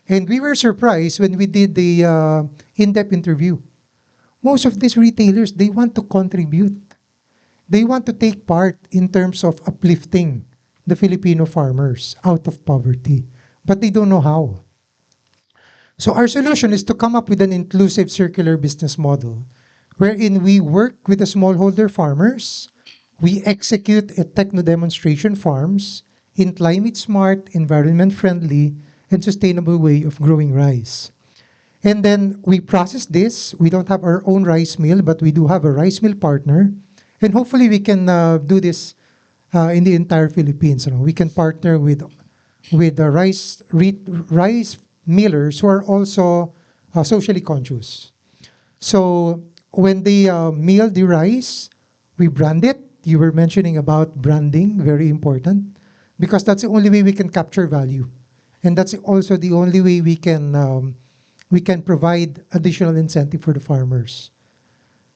And we were surprised when we did the in-depth interview. Most of these retailers, they want to contribute. They want to take part in terms of uplifting the Filipino farmers out of poverty, but they don't know how. So our solution is to come up with an inclusive circular business model wherein we work with the smallholder farmers, we execute a techno demonstration farms in climate smart, environment friendly, and sustainable way of growing rice. And then we process this. We don't have our own rice mill, but we do have a rice mill partner. And hopefully we can do this in the entire Philippines. We can partner with the rice millers who are also socially conscious. So when they mill the rice, we brand it. You were mentioning about branding, very important, because that's the only way we can capture value, and that's also the only way we can provide additional incentive for the farmers.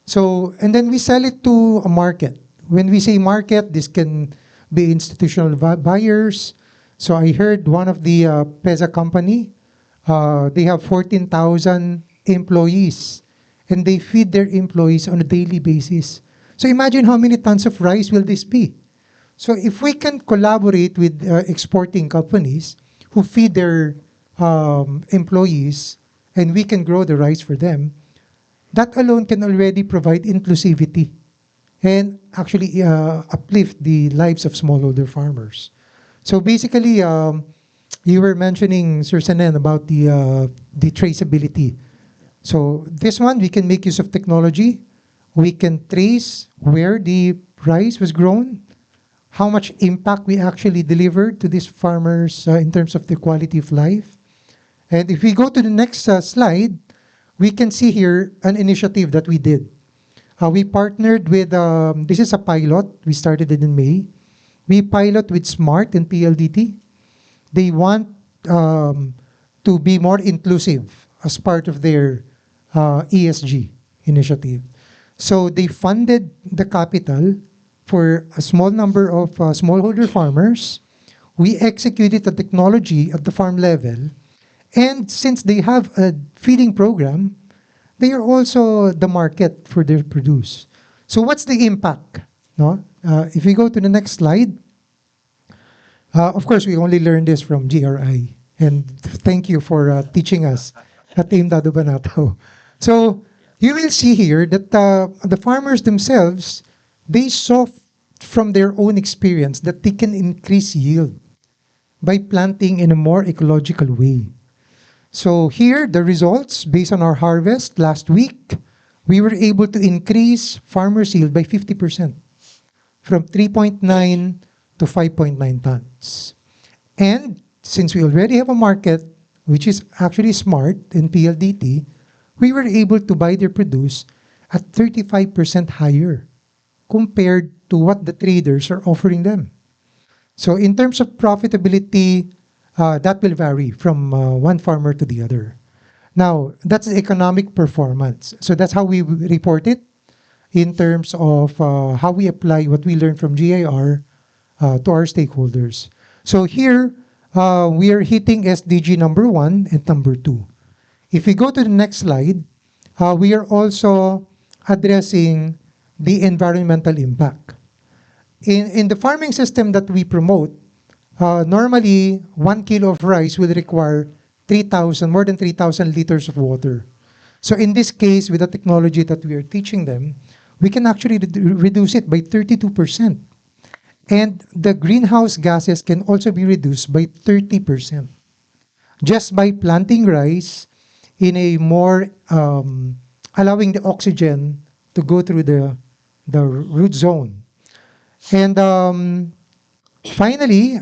So and then we sell it to a market. When we say market, this can be institutional buyers. So I heard one of the PEZA company, they have 14,000 employees, and they feed their employees on a daily basis. So imagine how many tons of rice will this be? So if we can collaborate with exporting companies who feed their employees, and we can grow the rice for them, that alone can already provide inclusivity and actually uplift the lives of smallholder farmers. So basically, you were mentioning, Sir Sanen, about the traceability. So this one, we can make use of technology. We can trace where the rice was grown, how much impact we actually delivered to these farmers in terms of the quality of life. And if we go to the next slide, we can see here an initiative that we did. We partnered with, this is a pilot, we started it in May. We pilot with SMART and PLDT. They want to be more inclusive as part of their ESG initiative. So they funded the capital for a small number of smallholder farmers. We executed the technology at the farm level. And since they have a feeding program, they are also the market for their produce. So what's the impact? No? If we go to the next slide, of course, we only learned this from GRI. And thank you for teaching us at Team Dado Banato. So you will see here that the farmers themselves, they saw from their own experience that they can increase yield by planting in a more ecological way. So here, the results based on our harvest last week, we were able to increase farmers' yield by 50% from 3.9 to 5.9 tons. And since we already have a market, which is actually SMART and PLDT, we were able to buy their produce at 35% higher compared to what the traders are offering them. So in terms of profitability, that will vary from one farmer to the other. Now, that's economic performance. So that's how we report it in terms of how we apply what we learned from GIR to our stakeholders. So here, we are hitting SDG number 1 and number 2. If we go to the next slide, we are also addressing the environmental impact. In the farming system that we promote, normally 1 kilo of rice will require more than 3,000 liters of water. So in this case, with the technology that we are teaching them, we can actually reduce it by 32%. And the greenhouse gases can also be reduced by 30% just by planting rice in a more allowing the oxygen to go through the root zone. And finally,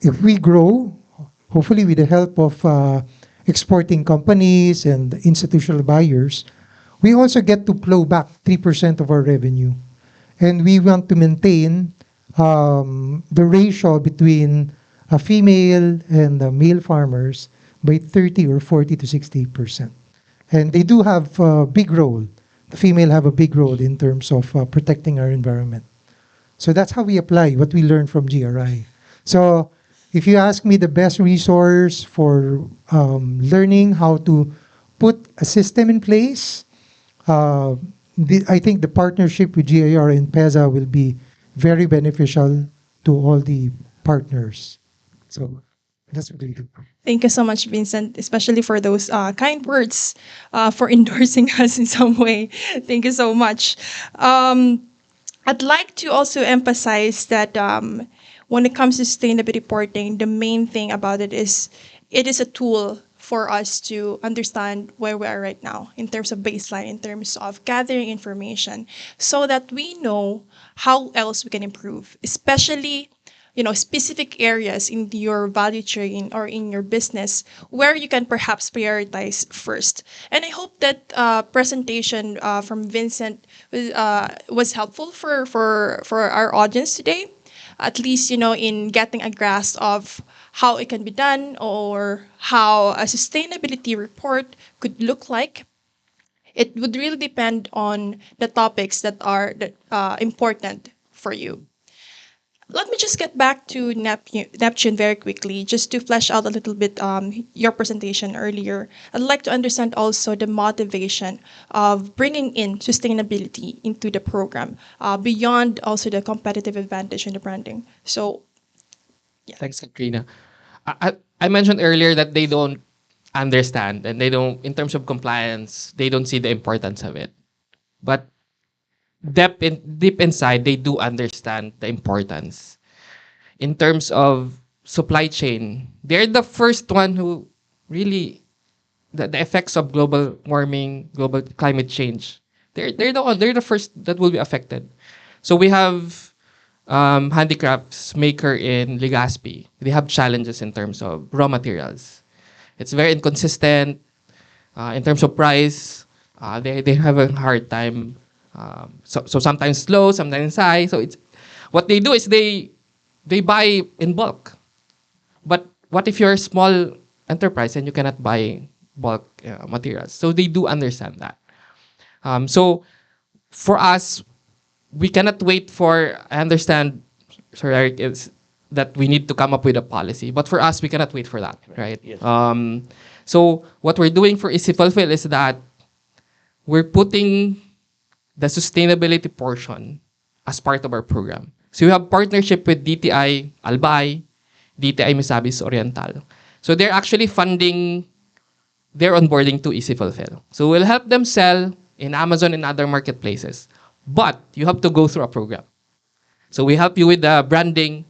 if we grow, hopefully with the help of exporting companies and institutional buyers, we also get to plow back 3% of our revenue. And we want to maintain the ratio between a female and male farmers by 30 or 40 to 60%. And they do have a big role. The female have a big role in terms of protecting our environment. So that's how we apply what we learned from GRI. So if you ask me the best resource for learning how to put a system in place, I think the partnership with GIR and PEZA will be very beneficial to all the partners. So that's what we do. Thank you so much, Vincent, especially for those kind words for endorsing us in some way. Thank you so much. I'd like to also emphasize that when it comes to sustainability reporting, the main thing about it is a tool for us to understand where we are right now in terms of baseline, in terms of gathering information, so that we know how else we can improve, especially specific areas in your value chain or in your business where you can perhaps prioritize first. And I hope that presentation from Vincent was helpful for our audience today, at least in getting a grasp of how it can be done or how a sustainability report could look like. It would really depend on the topics that are important for you. Let me just get back to Neptune very quickly, just to flesh out a little bit your presentation earlier. I'd like to understand also the motivation of bringing in sustainability into the program, beyond also the competitive advantage in the branding. So, yeah. Thanks, Katrina. I mentioned earlier that they don't understand and they don't, in terms of compliance, they don't see the importance of it. But deep inside, they do understand the importance. In terms of supply chain, they're the first one who really, the effects of global warming, global climate change, they're the first that will be affected. So we have handicrafts maker in Legazpi. They have challenges in terms of raw materials. It's very inconsistent in terms of price. They have a hard time. So sometimes low, sometimes high. So it's what they do is they buy in bulk. But what if you're a small enterprise and you cannot buy bulk materials? So they do understand that. So for us, we cannot wait for. I understand, Sir Eric, is that we need to come up with a policy. But for us, we cannot wait for that, right? Yes. So what we're doing for Easy Fulfill is that we're putting the sustainability portion as part of our program. So we have partnership with DTI Albay, DTI Misamis Oriental. So they're actually funding their onboarding to Easy Fulfill. So we'll help them sell in Amazon and other marketplaces. But you have to go through a program. So we help you with the branding.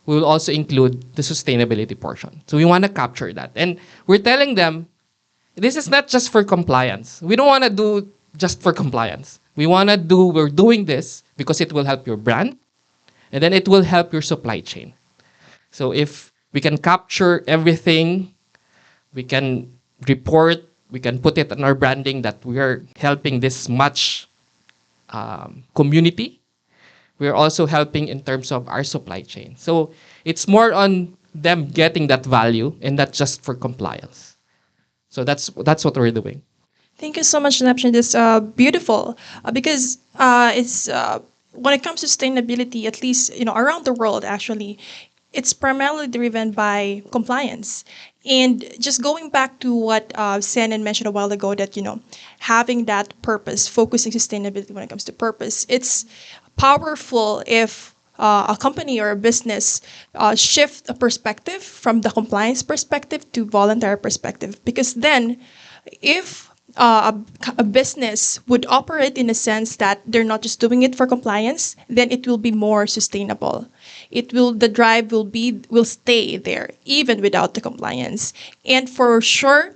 We will also include the sustainability portion. So we want to capture that. And we're telling them, this is not just for compliance. We don't want to do just for compliance. We're doing this because it will help your brand, and then it will help your supply chain. So if we can capture everything, we can report, we can put it on our branding that we are helping this much community. We're also helping in terms of our supply chain. So it's more on them getting that value and not just for compliance. So that's what we're doing. Thank you so much, Neptune. That's beautiful because it's when it comes to sustainability, at least around the world, actually, it's primarily driven by compliance. And just going back to what Senan mentioned a while ago, that having that purpose, focusing sustainability when it comes to purpose, it's powerful if a company or a business shift a perspective from the compliance perspective to voluntary perspective. Because then, if a business would operate in a sense that they're not just doing it for compliance, then it will be more sustainable. The drive will stay there even without the compliance. And for sure,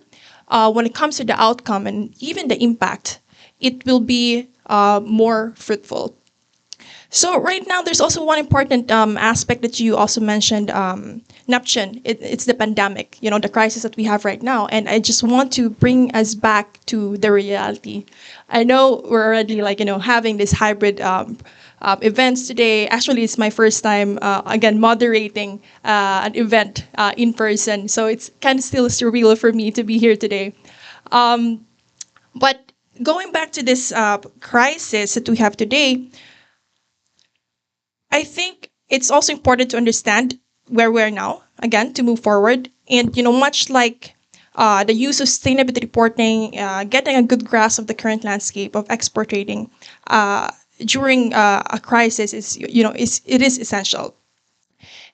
when it comes to the outcome and even the impact, it will be more fruitful. So right now, there's also one important aspect that you also mentioned, Neptune. It's the pandemic, the crisis that we have right now. And I just want to bring us back to the reality. I know we're already having this hybrid events today. Actually, it's my first time, again, moderating an event in person. So it's kind of still surreal for me to be here today. But going back to this crisis that we have today, I think it's also important to understand where we're now, again, to move forward. And, much like the use of sustainability reporting, getting a good grasp of the current landscape of export trading during a crisis it is essential.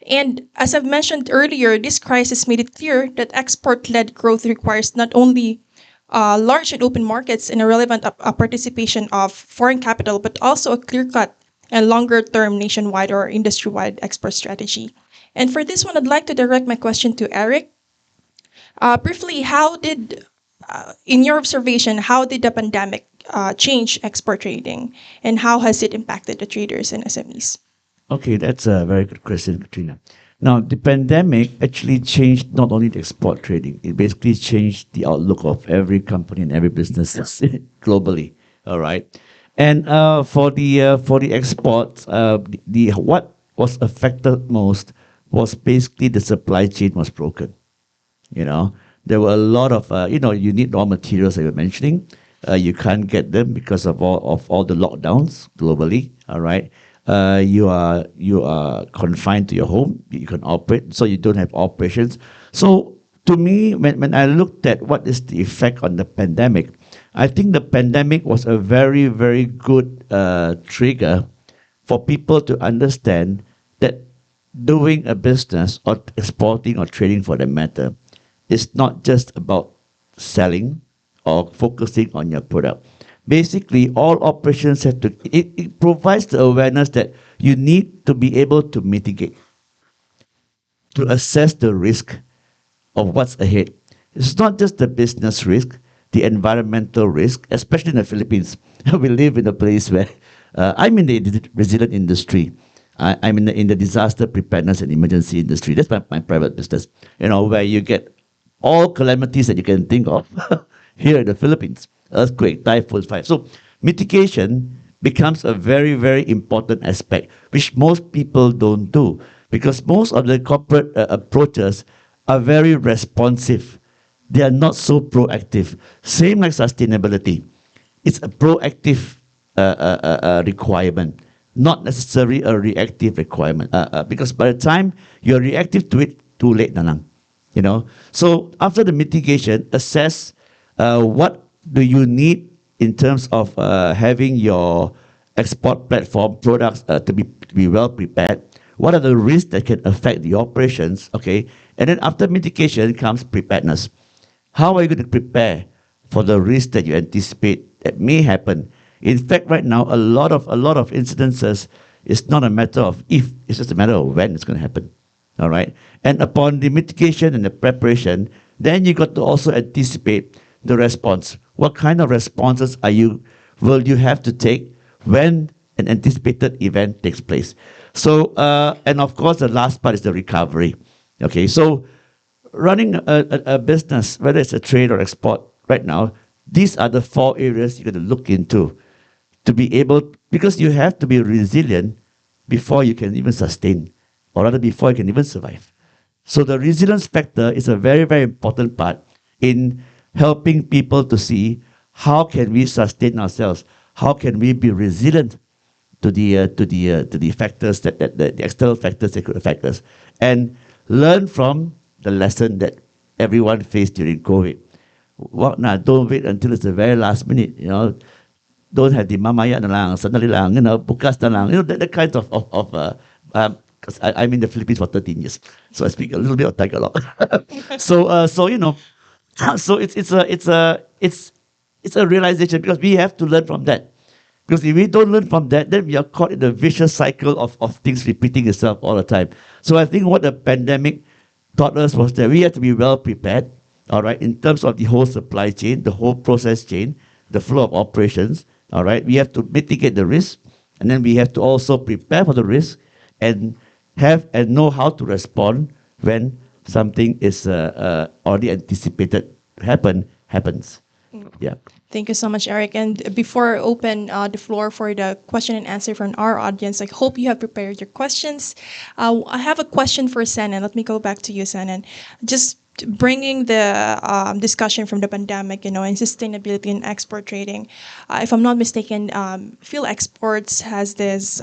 And as I've mentioned earlier, this crisis made it clear that export-led growth requires not only large and open markets and a relevant participation of foreign capital, but also a clear-cut and longer-term nationwide or industry-wide export strategy. And for this one, I'd like to direct my question to Eric. Briefly, in your observation, how did the pandemic change export trading, and how has it impacted the traders and SMEs? Okay, that's a very good question, Katrina. Now, the pandemic actually changed not only the export trading, it basically changed the outlook of every company and every business globally. All right. And for the exports, the what was affected most was basically the supply chain was broken. There were a lot of you need raw materials that you're mentioning. You can't get them because of all the lockdowns globally. All right. You are confined to your home. You can operate, so you don't have operations. So to me, when I looked at what is the effect on the pandemic, I think the pandemic was a very, very good trigger for people to understand that doing a business or exporting or trading for that matter is not just about selling or focusing on your product. Basically, all operations have to, it provides the awareness that you need to be able to mitigate, to assess the risk of what's ahead. It's not just the business risk, the environmental risk, especially in the Philippines. We live in a place where I'm in the resilient industry. I'm in the disaster preparedness and emergency industry. That's my private business, where you get all calamities that you can think of here in the Philippines. Earthquake, typhoons, fire. So mitigation becomes a very, very important aspect, which most people don't do, because most of the corporate approaches are very responsive. They are not so proactive. Same like sustainability. It's a proactive requirement, not necessarily a reactive requirement. Because by the time you're reactive to it, too late na lang. So after the mitigation, assess what do you need in terms of having your export platform products to be well prepared. What are the risks that can affect the operations? Okay, and then after mitigation comes preparedness. How are you going to prepare for the risk that you anticipate that may happen? In fact, right now, a lot of incidences is not a matter of if, it's just a matter of when it's going to happen. All right, and upon the mitigation and the preparation, then you got to also anticipate the response. What kind of responses will you have to take when an anticipated event takes place? So, and of course, the last part is the recovery. Okay, so running a business, whether it's a trade or export, right now, these are the 4 areas you're going to look into to be able, because you have to be resilient before you can even sustain, or rather before you can even survive. So the resilience factor is a very, very important part in helping people to see how can we sustain ourselves, how can we be resilient to the factors the external factors that could affect us, and learn from the lesson that everyone faced during COVID. Well, now don't wait until it's the very last minute. Don't have the mamaya na lang, sandali lang, bukas na lang. The kinds of because I'm in the Philippines for 13 years, so I speak a little bit of Tagalog. So It's a realization because we have to learn from that. Because if we don't learn from that, then we are caught in the vicious cycle of things repeating itself all the time. So I think what the pandemic taught us was that we have to be well prepared, all right, in terms of the whole supply chain, the whole process chain, the flow of operations, all right. We have to mitigate the risk, and then we have to also prepare for the risk and have and know how to respond when something is already anticipated to happens. Yeah. Thank you so much, Eric. And before I open the floor for the question and answer from our audience, I hope you have prepared your questions. I have a question for Senan. Let me go back to you, Senan. Just bringing the discussion from the pandemic, and sustainability in export trading. If I'm not mistaken, Phil Exports has this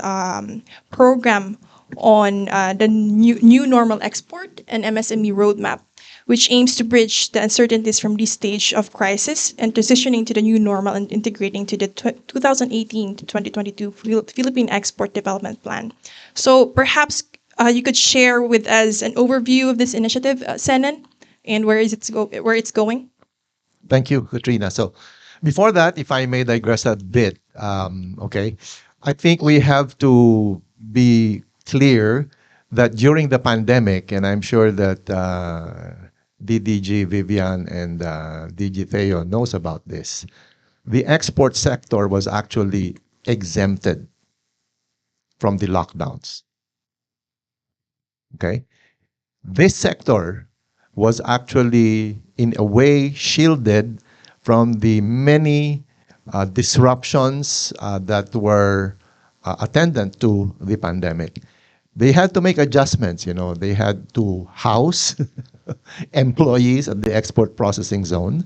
program on the new normal export and MSME roadmap, which aims to bridge the uncertainties from this stage of crisis and transitioning to the new normal and integrating to the 2018 to 2022 Philippine Export Development Plan. So perhaps you could share with us an overview of this initiative, Senan, and where it's going. Thank you, Katrina. So before that, if I may digress a bit, okay, I think we have to be clear that during the pandemic, and I'm sure that DDG Vivian and DG Theo knows about this, the export sector was actually exempted from the lockdowns. Okay? This sector was actually, in a way, shielded from the many disruptions that were attendant to the pandemic. They had to make adjustments, they had to house employees at the export processing zone.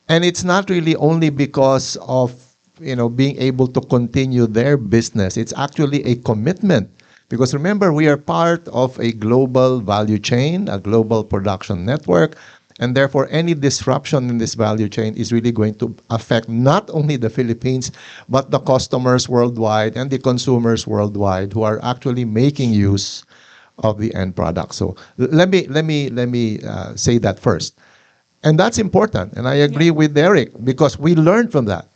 And it's not really only because of, being able to continue their business. It's actually a commitment. Because remember, we are part of a global value chain, a global production network, and therefore any disruption in this value chain is really going to affect not only the Philippines, but the customers worldwide and the consumers worldwide who are actually making use of the end product. So let me say that first. And that's important. And I agree with Eric because we learned from that.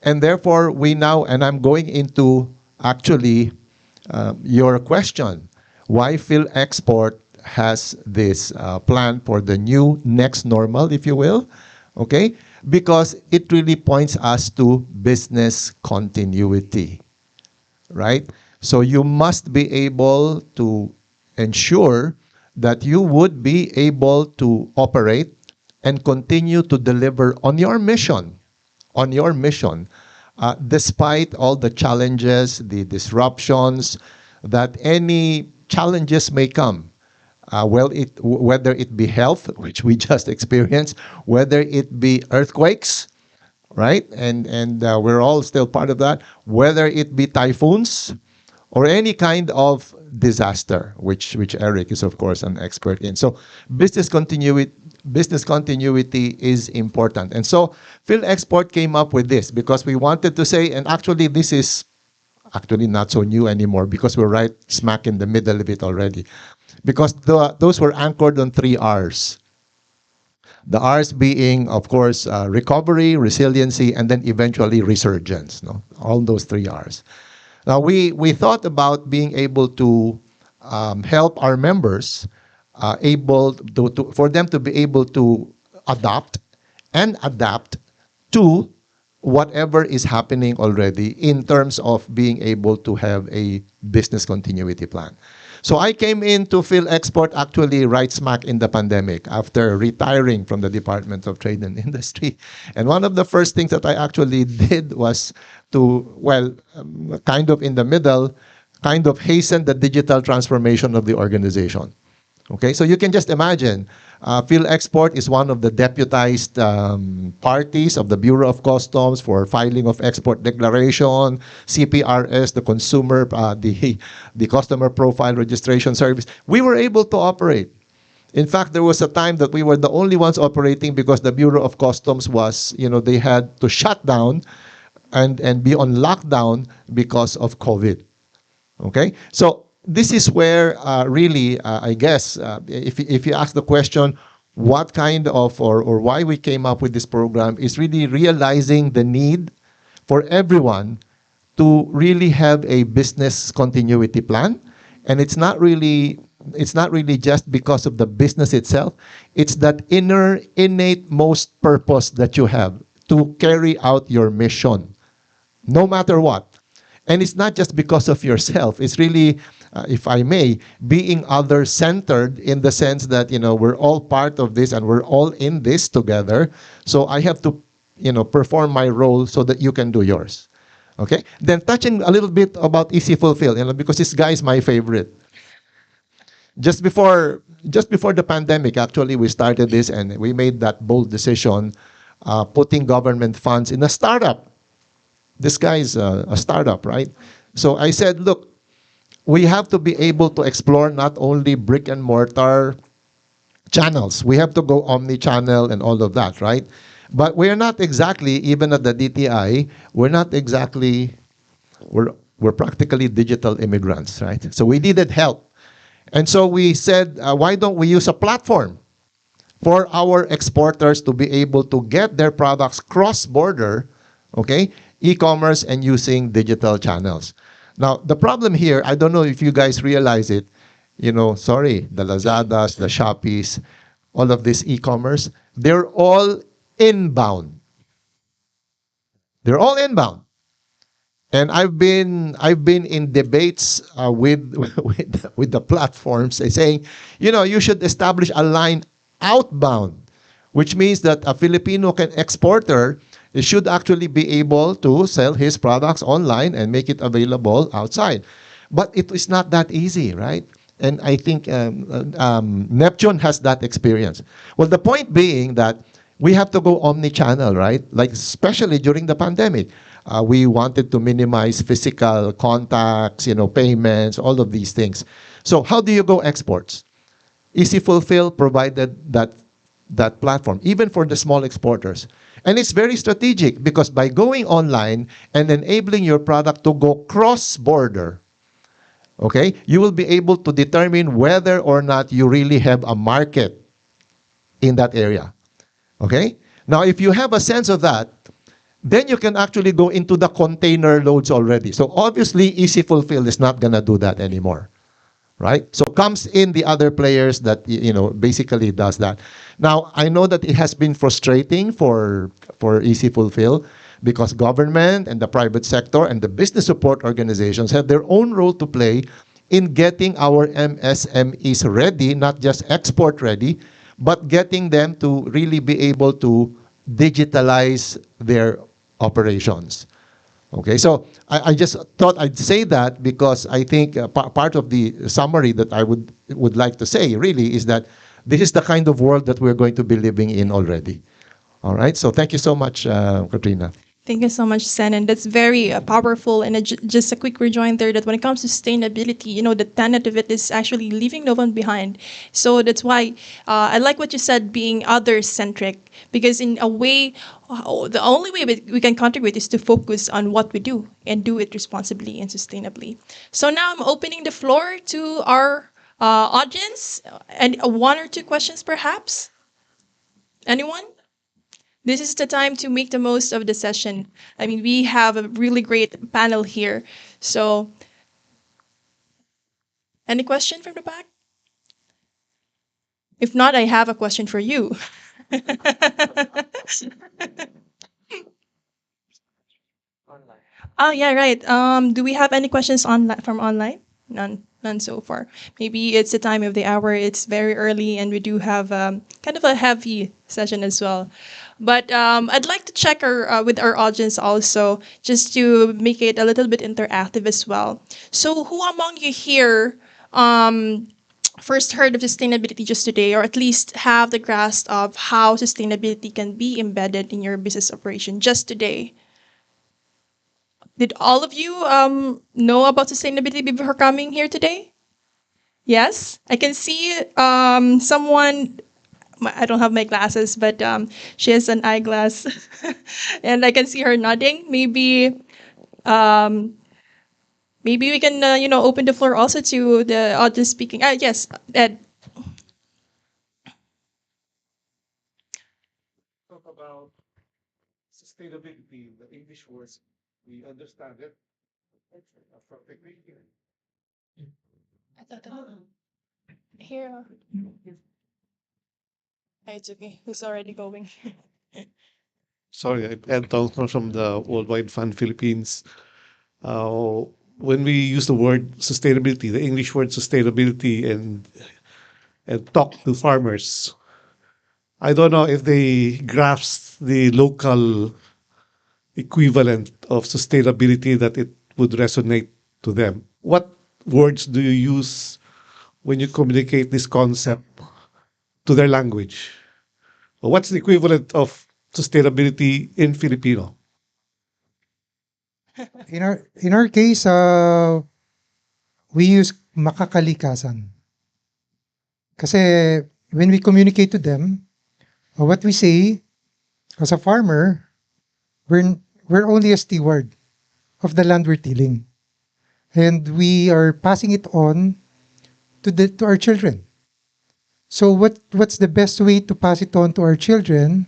And therefore we now, and I'm going into actually your question, why Phil Export has this plan for the new next normal, if you will, okay? Because it really points us to business continuity, right? So you must be able to ensure that you would be able to operate and continue to deliver on your mission, despite all the challenges, the disruptions, that any challenges may come. Whether it be health, which we just experienced, whether it be earthquakes, right? And we're all still part of that. Whether it be typhoons or any kind of disaster, which Eric is of course an expert in. So business continuity is important. And so Phil Export came up with this because we wanted to say, and actually this is actually not so new anymore because we're right smack in the middle of it already. Because those were anchored on 3 R's. The R's being, of course, recovery, resiliency, and then eventually resurgence. No? All those 3 R's. Now, we thought about being able to help our members, for them to be able to adopt and adapt to whatever is happening already in terms of being able to have a business continuity plan. So I came into Phil Export actually right smack in the pandemic after retiring from the Department of Trade and Industry. And one of the first things that I actually did was to, kind of in the middle, kind of hasten the digital transformation of the organization. Okay, so you can just imagine, Phil Export is one of the deputized parties of the Bureau of Customs for filing of export declaration, CPRS, the consumer, the customer profile registration service. We were able to operate. In fact, there was a time that we were the only ones operating because the Bureau of Customs was, they had to shut down and be on lockdown because of COVID. Okay, so this is where really, I guess, if you ask the question, what kind of or why we came up with this program is really realizing the need for everyone to really have a business continuity plan. And it's not really just because of the business itself. It's that innate most purpose that you have to carry out your mission, no matter what. And it's not just because of yourself. It's really, if I may, being other-centered in the sense that, we're all part of this and we're all in this together. So I have to, perform my role so that you can do yours. Okay? Then touching a little bit about Easy Fulfill, because this guy is my favorite. Just before the pandemic, actually, we started this and we made that bold decision, putting government funds in a startup. This guy is a startup, right? So I said, look, we have to be able to explore not only brick and mortar channels. We have to go omni-channel and all of that, right? But we're not exactly, even at the DTI, we're practically digital immigrants, right? So we needed help. And so we said, why don't we use a platform for our exporters to be able to get their products cross-border, okay, e-commerce and using digital channels. Now, the problem here, I don't know if you guys realize it, sorry, the Lazadas, the Shoppees, all of this e-commerce, they're all inbound. They're all inbound. And I've been in debates with with the platforms saying, you should establish a line outbound, which means that a Filipino exporter should actually be able to sell his products online and make it available outside. But it is not that easy, right? And I think Neptune has that experience. Well, the point being that we have to go omni-channel, right? Like especially during the pandemic, we wanted to minimize physical contacts, payments, all of these things. So how do you go exports? Easy Fulfill provided that platform, even for the small exporters. And it's very strategic because by going online and enabling your product to go cross-border, okay, you will be able to determine whether or not you really have a market in that area. Okay? Now, if you have a sense of that, then you can actually go into the container loads already. So obviously, Easy Fulfill is not going to do that anymore. Right? So comes in the other players that, basically does that. Now, I know that it has been frustrating for Easy Fulfill because government and the private sector and the business support organizations have their own role to play in getting our MSMEs ready, not just export ready, but getting them to really be able to digitalize their operations. Okay, so I just thought I'd say that because I think part of the summary that I would like to say really is that this is the kind of world that we're going to be living in already. All right, so thank you so much, Katrina. Thank you so much, Sen. And that's very powerful. And just a quick rejoinder that when it comes to sustainability, the tenet of it is actually leaving no one behind. So that's why I like what you said, being other-centric, because in a way, the only way we can contribute is to focus on what we do and do it responsibly and sustainably. So now I'm opening the floor to our audience, and one or two questions perhaps. Anyone? This is the time to make the most of the session. I mean, we have a really great panel here. So, any question from the back? If not, I have a question for you. Oh, yeah, right. Do we have any questions from online? None so far. Maybe it's the time of the hour. It's very early, and we do have kind of a heavy session as well. But I'd like to check with our audience also, just to make it a little bit interactive as well. So, who among you here first heard of sustainability just today, or at least have the grasp of how sustainability can be embedded in your business operation just today? Did all of you know about sustainability before coming here today? Yes, I can see someone. I don't have my glasses, but she has an eyeglass, and I can see her nodding. Um, maybe we can open the floor also to the audience speaking. Yes, Ed. talk about sustainability, the English words, we understand it perfectly. I thought here. It's okay. Who's already going? Sorry, I'm Ed Tongson from the Worldwide Fund Philippines. Uh, when we use the word sustainability, the English word sustainability, and talk to farmers, I don't know if they grasp the local equivalent of sustainability that it would resonate to them. What words do you use when you communicate this concept to their language? Or what's the equivalent of sustainability in Filipino? In our case, we use makakalikasan. Kasi when we communicate to them, what we say as a farmer, we're only a steward of the land we're tilling. And we are passing it on to our children. So what's the best way to pass it on to our children?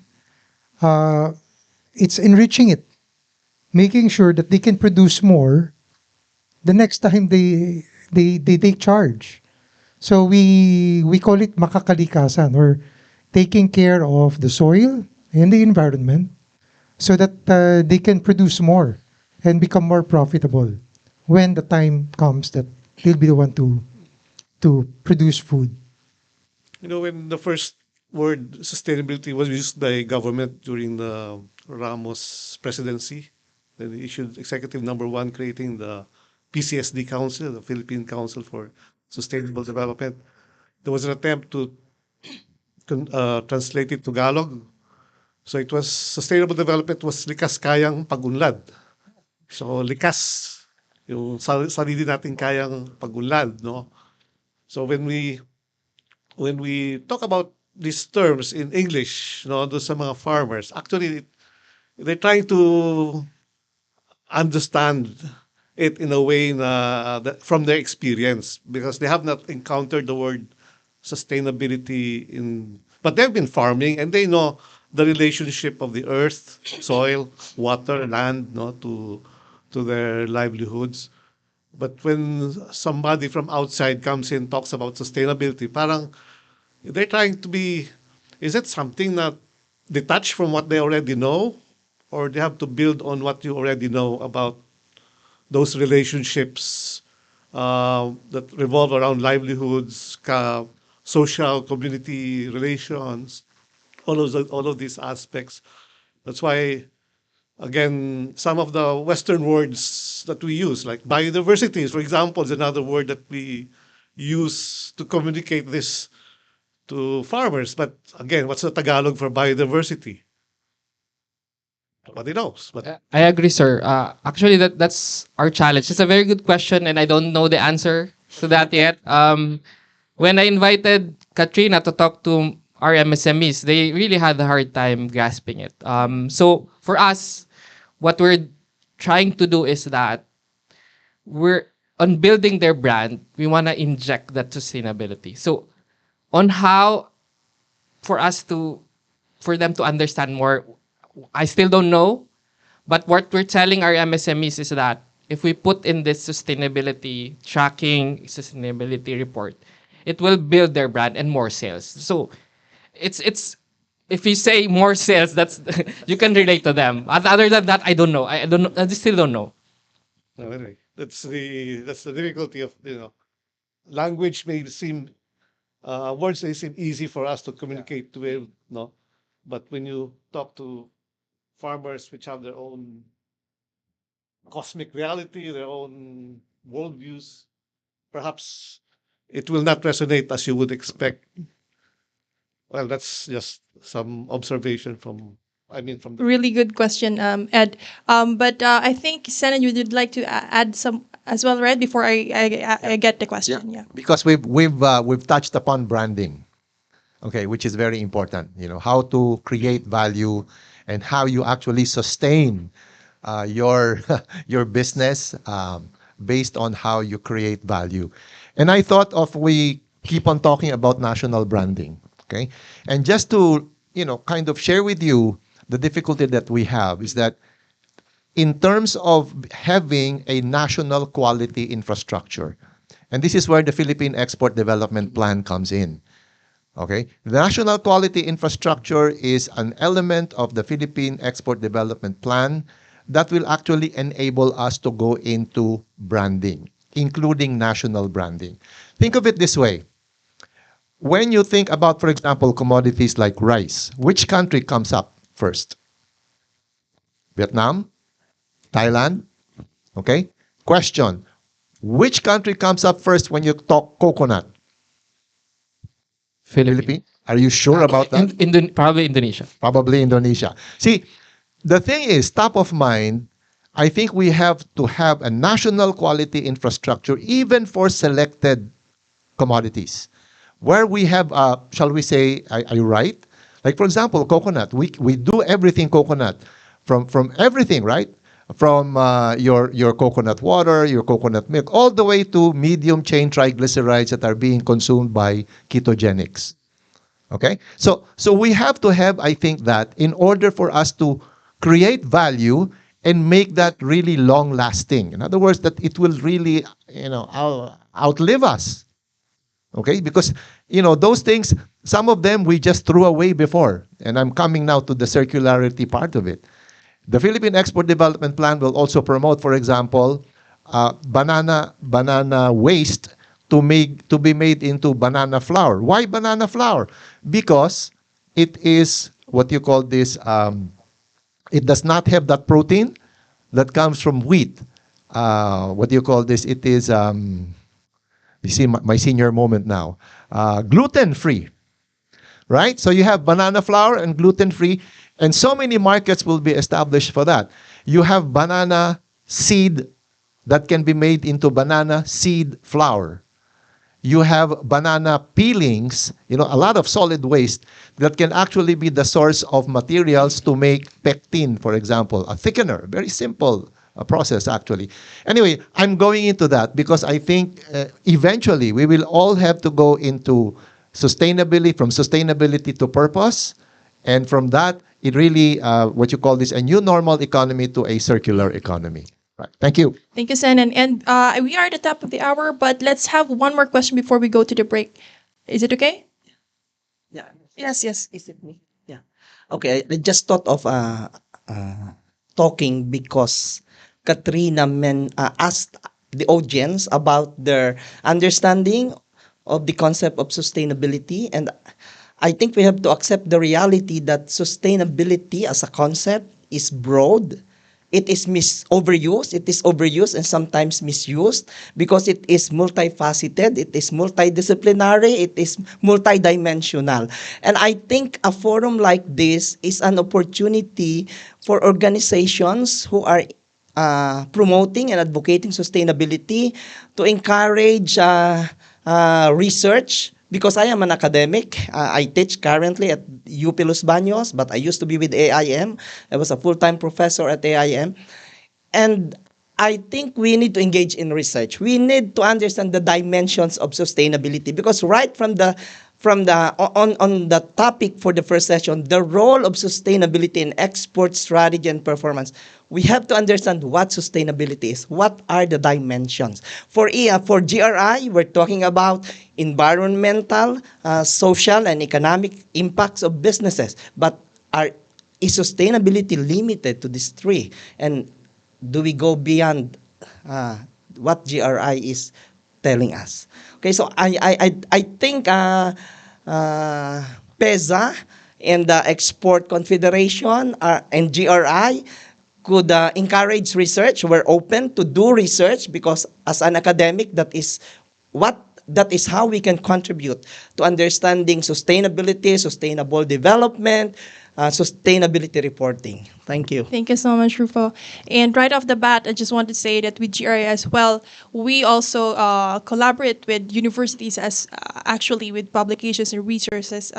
It's enriching it, making sure that they can produce more the next time they take charge. So we call it makakalikasan, or taking care of the soil and the environment so that they can produce more and become more profitable when the time comes that they'll be the one to produce food. You know, when the first word sustainability was used by government during the Ramos presidency, then they issued executive number one, creating the PCSD Council, the Philippine Council for Sustainable Development. There was an attempt to translate it to Tagalog. So it was sustainable development was likas kayang pagunlad. So likas, yung sarili natin kayang pagunlad, no? So when we talk about these terms in English, no, doon sa mga farmers, actually they're trying to understand it in a way na from their experience, because they have not encountered the word sustainability but they've been farming and they know the relationship of the earth, soil, water, land, no, to their livelihoods. But when somebody from outside comes in, talks about sustainability, parang they're trying to be, is it something that detached from what they already know? Or they have to build on what you already know about those relationships that revolve around livelihoods, social, community relations, all of these aspects. That's why, again, some of the Western words that we use, like biodiversity, for example, is another word that we use to communicate this to farmers. But again, what's the Tagalog for biodiversity? Nobody knows. But I agree, sir. Actually, that's our challenge. It's a very good question, and I don't know the answer to that yet. When I invited Katrina to talk to our MSMEs, they really had a hard time grasping it. So for us, what we're trying to do is that we're on building their brand. We want to inject that sustainability. So on how for them to understand more, I still don't know. But what we're telling our MSMEs is that if we put in this sustainability tracking, sustainability report, it will build their brand and more sales. So it's if you say more sales, that's you can relate to them. Other than that, I don't know. I don't know. I still don't know. no, anyway, that's the difficulty of, language may seem words may seem easy for us to communicate with, no, but when you talk to farmers which have their own cosmic reality, their own worldviews, perhaps it will not resonate as you would expect. Well, that's just some observation from Really good question, Ed. But I think, Senna, you would like to add some as well, right? Before I get the question. Yeah. Because we've touched upon branding, okay, which is very important. How to create value and how you actually sustain your your business based on how you create value. And I thought of we keep on talking about national branding, okay, and just to kind of share with you the difficulty that we have is that in terms of having a national quality infrastructure, and this is where the Philippine Export Development Plan comes in. Okay, the national quality infrastructure is an element of the Philippine Export Development Plan that will actually enable us to go into branding, including national branding. Think of it this way. When you think about, for example, commodities like rice, which country comes up first? Vietnam? Thailand? Okay. Question. Which country comes up first when you talk coconut? Philippines? Are you sure about that? Probably Indonesia. Probably Indonesia. See, the thing is, top of mind, I think we have to have a national quality infrastructure even for selected commodities. Where we have, shall we say, are you right? Like, for example, coconut. We do everything coconut. From everything, right? From your coconut water, your coconut milk, all the way to medium chain triglycerides that are being consumed by ketogenics. Okay? So we have to have, I think, that in order for us to create value and make that really long lasting. In other words, that it will really, outlive us. Okay? Because, those things, some of them we just threw away before. And I'm coming now to the circularity part of it. The Philippine Export Development Plan will also promote, for example, banana waste to be made into banana flour. Why banana flour? Because it is what you call this. It does not have that protein that comes from wheat. What do you call this? It is. You see my senior moment now. Gluten free, right? So you have banana flour and gluten free. And so many markets will be established for that. You have banana seed that can be made into banana seed flour. You have banana peelings, a lot of solid waste that can actually be the source of materials to make pectin, for example, a thickener. Very simple process, actually. Anyway, I'm going into that because I think eventually we will all have to go into sustainability, from sustainability to purpose. And from that, it really, what you call this, a new normal economy to a circular economy. Right. Thank you. Thank you, Sen. And we are at the top of the hour, but let's have one more question before we go to the break. Is it okay? Yeah. Yes, yes. Is it me? Yeah. Okay. I just thought of talking because Katrina asked the audience about their understanding of the concept of sustainability, and I think we have to accept the reality that sustainability as a concept is broad. It is overused and sometimes misused because it is multifaceted, it is multidisciplinary, it is multidimensional. And I think a forum like this is an opportunity for organizations who are promoting and advocating sustainability to encourage research. Because I am an academic, I teach currently at UP Los Baños, but I used to be with AIM. I was a full-time professor at AIM. And I think we need to engage in research. We need to understand the dimensions of sustainability because right from the on the topic for the first session, the role of sustainability in export strategy and performance, we have to understand what sustainability is. What are the dimensions? For GRI, we're talking about environmental, social, and economic impacts of businesses. But is sustainability limited to these three? And do we go beyond what GRI is telling us? Okay, so I think PEZA and the Export Confederation and GRI could encourage research. We're open to do research because as an academic, that is how we can contribute to understanding sustainability, sustainable development, sustainability reporting. Thank you. Thank you so much, Rufo. And right off the bat, I just want to say that with GRI as well, we also collaborate with universities actually with publications and resources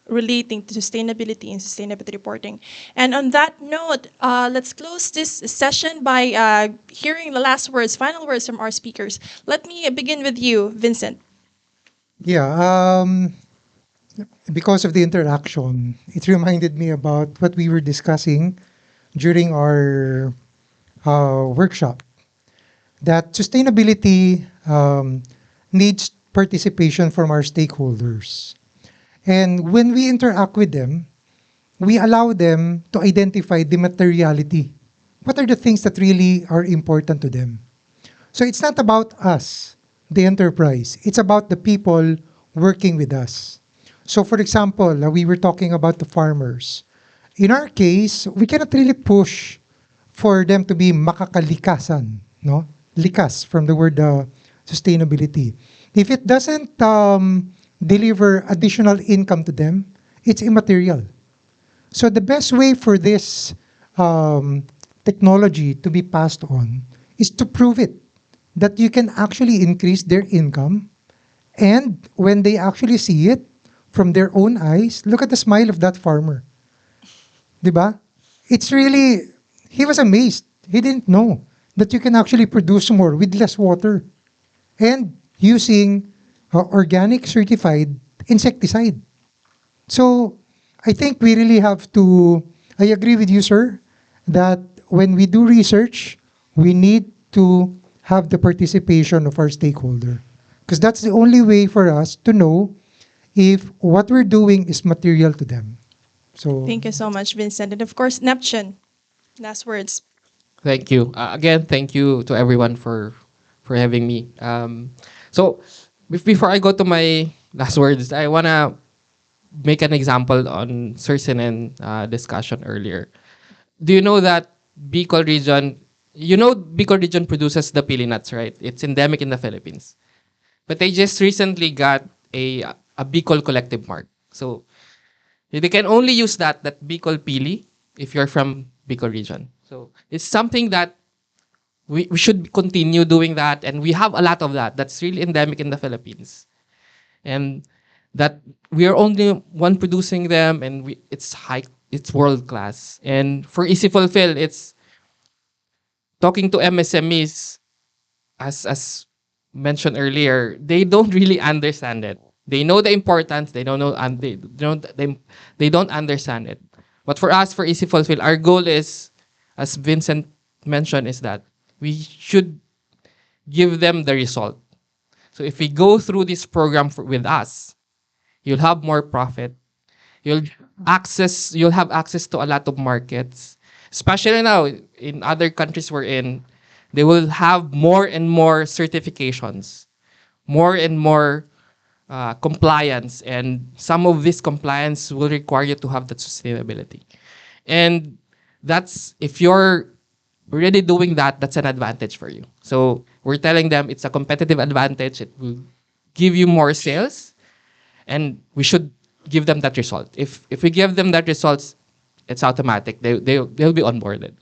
relating to sustainability and sustainability reporting. And on that note, let's close this session by hearing the final words from our speakers. Let me begin with you, Vincent. Yeah. because of the interaction, it reminded me about what we were discussing during our workshop, that sustainability needs participation from our stakeholders. And when we interact with them, we allow them to identify the materiality. What are the things that really are important to them? So it's not about us, the enterprise. It's about the people working with us. So for example, we were talking about the farmers. In our case, we cannot really push for them to be makakalikasan, no? Likas from the word sustainability. If it doesn't deliver additional income to them, it's immaterial. So the best way for this technology to be passed on is to prove it, that you can actually increase their income. And when they actually see it from their own eyes, look at the smile of that farmer. Diba? It's really, he was amazed. He didn't know that you can actually produce more with less water and using organic certified insecticide. So I think we really have to, I agree with you, sir, that when we do research, we need to have the participation of our stakeholder. Because that's the only way for us to know if what we're doing is material to them. So Thank you so much, Vincent. And of course, Neptune, last words. Thank you. Again, thank you to everyone for having me. So before I go to my last words, I wanna make an example on Sir discussion earlier. Do you know that Bicol region? You know Bicol region produces the pili nuts, right? It's endemic in the Philippines, but they just recently got a Bicol collective mark. So they can only use that Bicol pili if you're from Bicol region. So it's something that we should continue doing that, and we have a lot of that. That's really endemic in the Philippines, and that we are only one producing them, and it's world class. And for Easy Fulfill, it's talking to MSMEs, as mentioned earlier, they don't really understand it. They know the importance, they don't know, and they don't understand it. But for us, for Easy Fulfill, our goal is, as Vincent mentioned, is that we should give them the result. So if we go through this program with us, you'll have more profit. You'll have access to a lot of markets. Especially now in other countries we're in, they will have more and more certifications, more and more compliance, and some of this compliance will require you to have that sustainability. And that's, if you're already doing that, that's an advantage for you. So we're telling them it's a competitive advantage. It will give you more sales, and we should give them that result. If we give them that results, it's automatic. They'll be onboarded.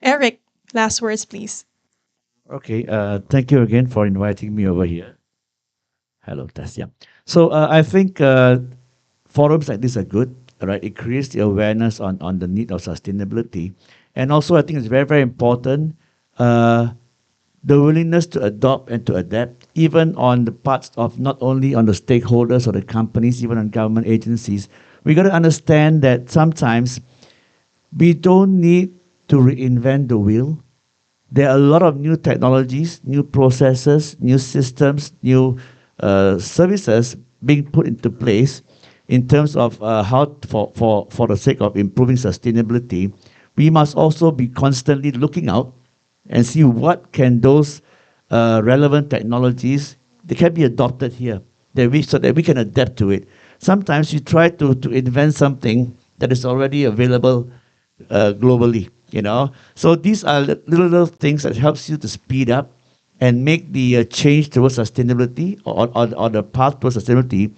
Eric, last words, please. Okay, thank you again for inviting me over here. Hello, Tassia. So I think forums like this are good, right? It creates the awareness on the need of sustainability. And also, I think it's very, very important the willingness to adopt and to adapt, even on the parts of not only on the stakeholders or the companies, even on government agencies. We got to understand that sometimes we don't need to reinvent the wheel. There are a lot of new technologies, new processes, new systems, new services being put into place in terms of how, for the sake of improving sustainability. We must also be constantly looking out and see what can those relevant technologies, they can be adopted here, so that we can adapt to it. Sometimes you try to invent something that is already available globally, you know. So these are little things that helps you to speed up and make the change towards sustainability or the path towards sustainability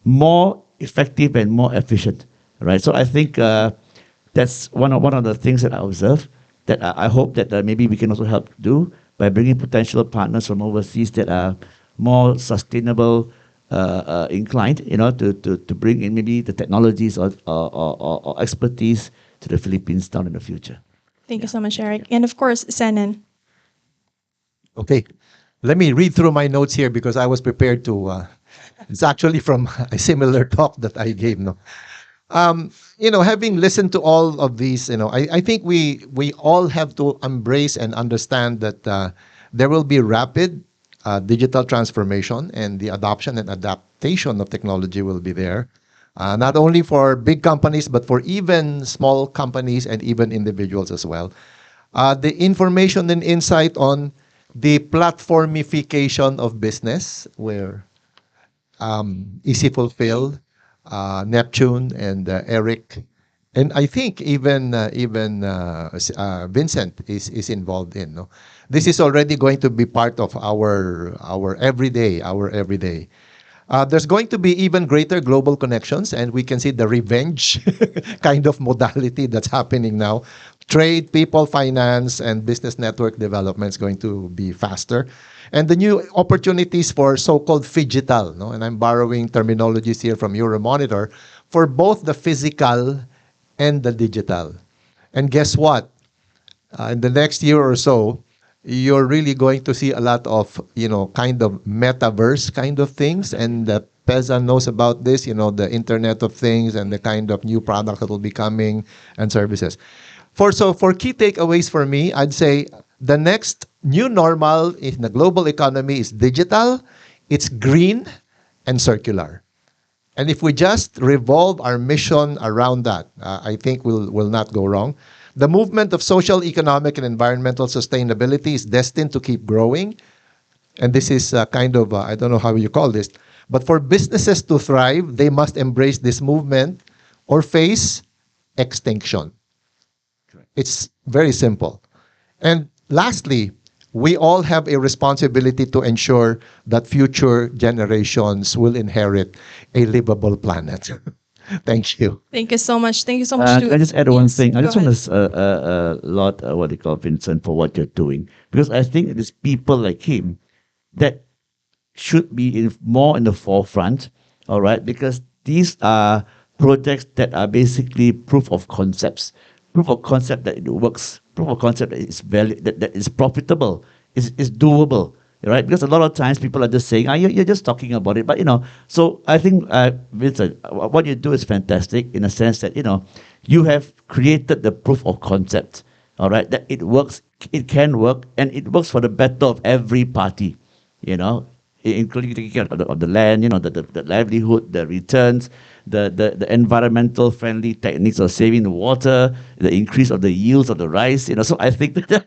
more effective and more efficient, right? So I think that's one of the things that I observe, that I hope that maybe we can also help do by bringing potential partners from overseas that are more sustainable inclined, you know, to bring in maybe the technologies or expertise to the Philippines down in the future. Thank you so much, Eric. And of course, Senan. Okay. Let me read through my notes here because I was prepared to. It's actually from a similar talk that I gave. No, having listened to all of these, I think we all have to embrace and understand that there will be rapid digital transformation, and the adoption and adaptation of technology will be there. Not only for big companies, but for even small companies and even individuals as well. The information and insight on the platformification of business, where Easy Fulfill, Neptune, and Eric, and I think even Vincent is involved in. No, this is already going to be part of our everyday, there's going to be even greater global connections, and we can see the revenge kind of modality that's happening now. Trade, people, finance, and business network development is going to be faster. And the new opportunities for so-called phygital, no? And I'm borrowing terminologies here from Euromonitor, for both the physical and the digital. And guess what? In the next year or so, you're really going to see a lot of, kind of metaverse kind of things. And the PEZA knows about this, the Internet of Things and the kind of new products that will be coming and services. For key takeaways for me, I'd say the next new normal in the global economy is digital, it's green, and circular. And if we just revolve our mission around that, I think we'll not go wrong. The movement of social, economic, and environmental sustainability is destined to keep growing. And this is I don't know how you call this, but for businesses to thrive, they must embrace this movement or face extinction. It's very simple. And lastly, we all have a responsibility to ensure that future generations will inherit a livable planet. Thank you. Thank you so much. Thank you so much. Can I just add one Yes, thing? I go just want ahead. to lot what do you call Vincent for what you're doing, because I think it is people like him that should be more in the forefront. All right, because these are projects that are basically proof of concepts, proof of concept that it works, proof of concept that is that is profitable, is doable. Right, because a lot of times people are just saying, you're just talking about it. But, so I think, Vincent, what you do is fantastic in a sense that, you have created the proof of concept, all right, that it works, it can work, and it works for the better of every party, you know, including taking care of the land, the livelihood, the returns, the environmental friendly techniques of saving the water, the increase of the yields of the rice, So I think that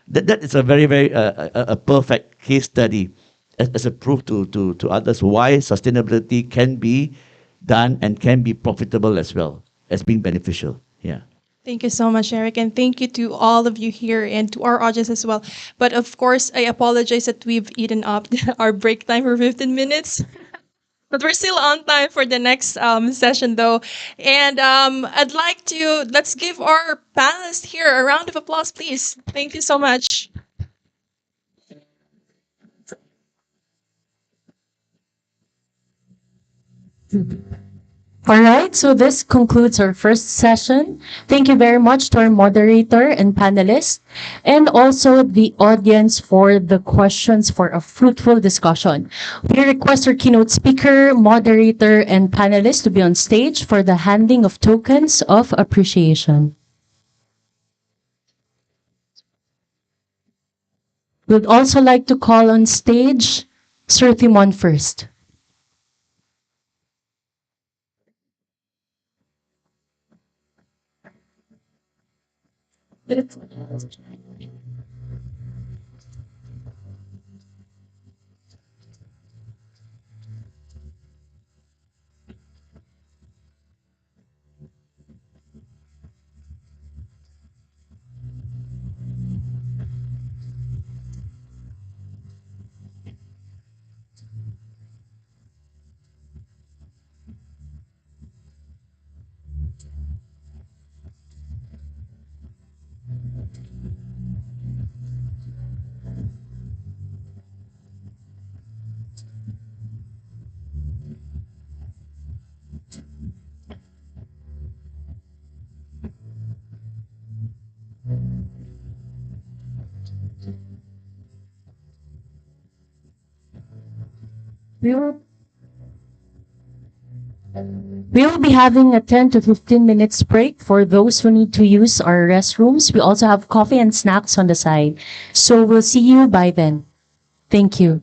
that is a very, very a perfect case study as a proof to others why sustainability can be done and can be profitable as well as being beneficial. Yeah. Thank you so much, Eric, and thank you to all of you here and to our audience as well. But of course, I apologize that we've eaten up our break time for 15 minutes. But we're still on time for the next session, though. And I'd like to let's give our panelists here a round of applause, please. Thank you so much. All right, so this concludes our first session. Thank you very much to our moderator and panelists, and also the audience for the questions for a fruitful discussion. We request our keynote speaker, moderator, and panelists to be on stage for the handing of tokens of appreciation. We'd also like to call on stage Sir Timon first. We will, we will be having a 10 to 15 minutes break for those who need to use our restrooms. We also have coffee and snacks on the side. So we'll see you by then. Thank you.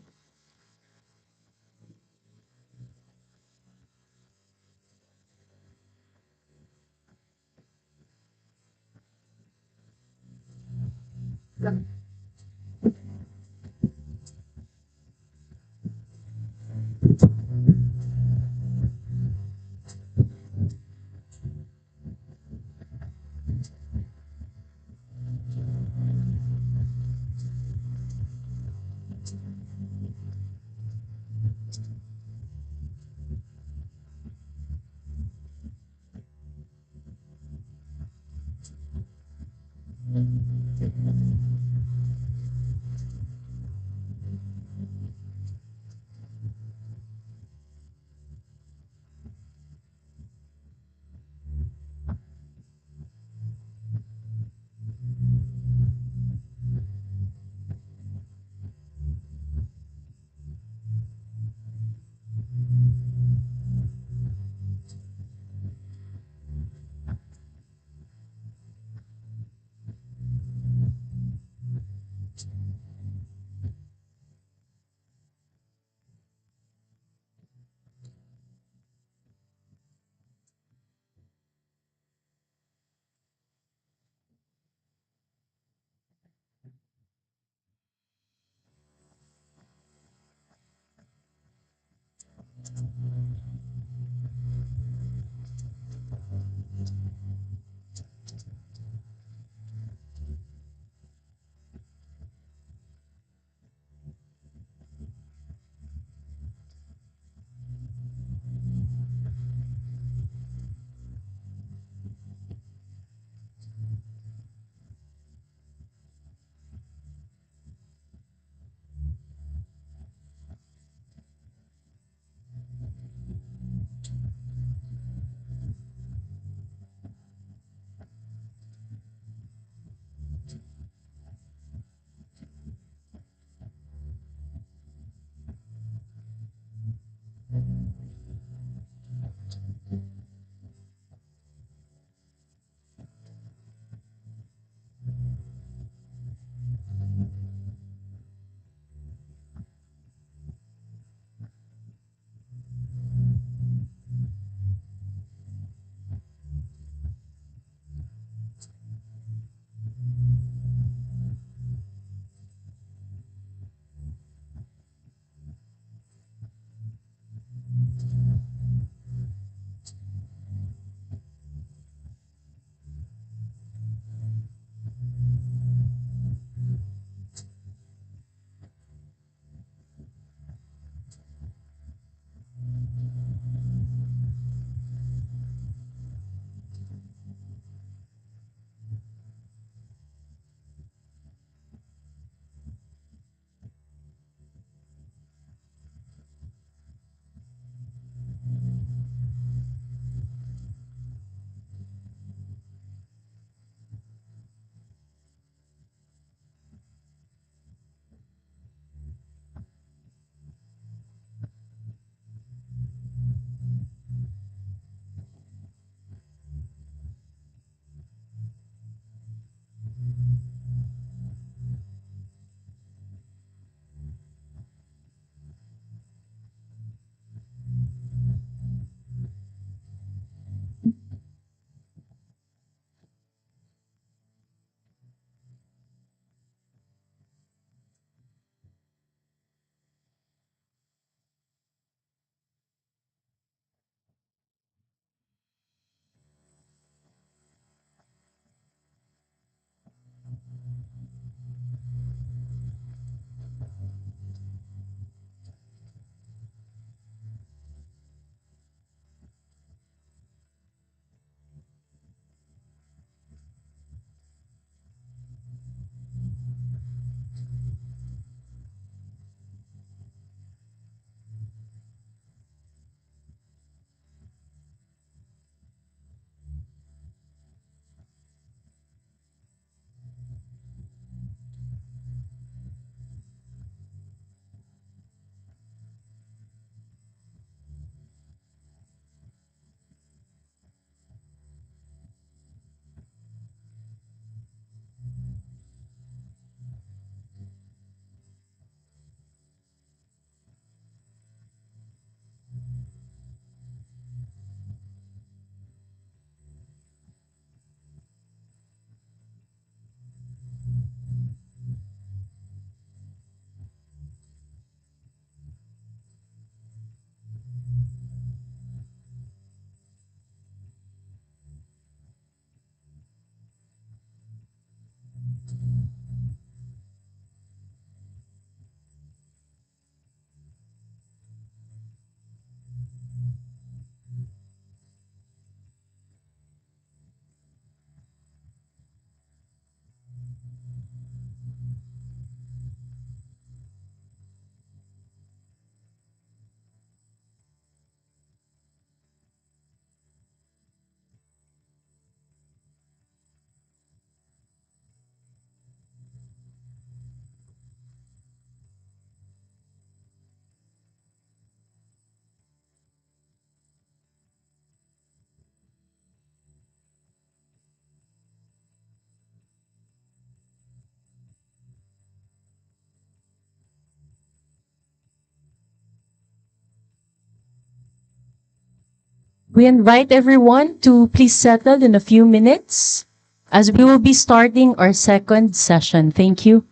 We invite everyone to please settle in a few minutes as we will be starting our second session. Thank you.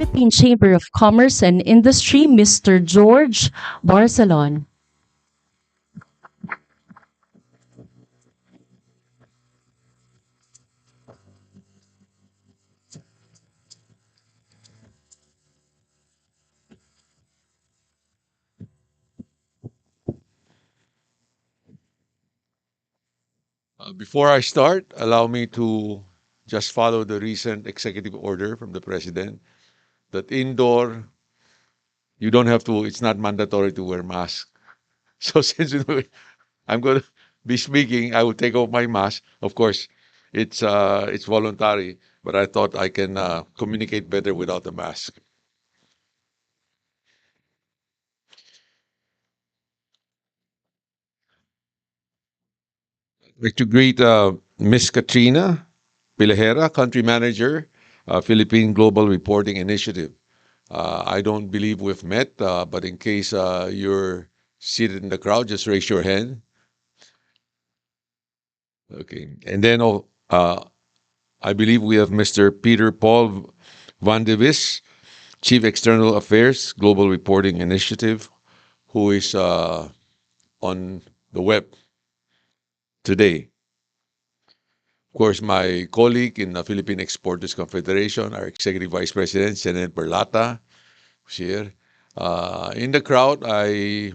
Philippine Chamber of Commerce and Industry, Mr. George Barcelon. Before I start, allow me to just follow the recent executive order from the president that indoor, you don't have to, it's not mandatory to wear mask. So since I'm going to be speaking, I will take off my mask. Of course, it's voluntary, but I thought I can communicate better without the mask. I'd like to greet Miss Katrina Pilajera, Country Manager, Philippine Global Reporting Initiative. I don't believe we've met, but in case you're seated in the crowd, just raise your hand. Okay. And then I believe we have Mr. Peter Paul Van de Vis, Chief External Affairs, Global Reporting Initiative, who is on the web today. Of course, my colleague in the Philippine Exporters Confederation, our Executive Vice President, Senator Perlata, who's here. In the crowd, I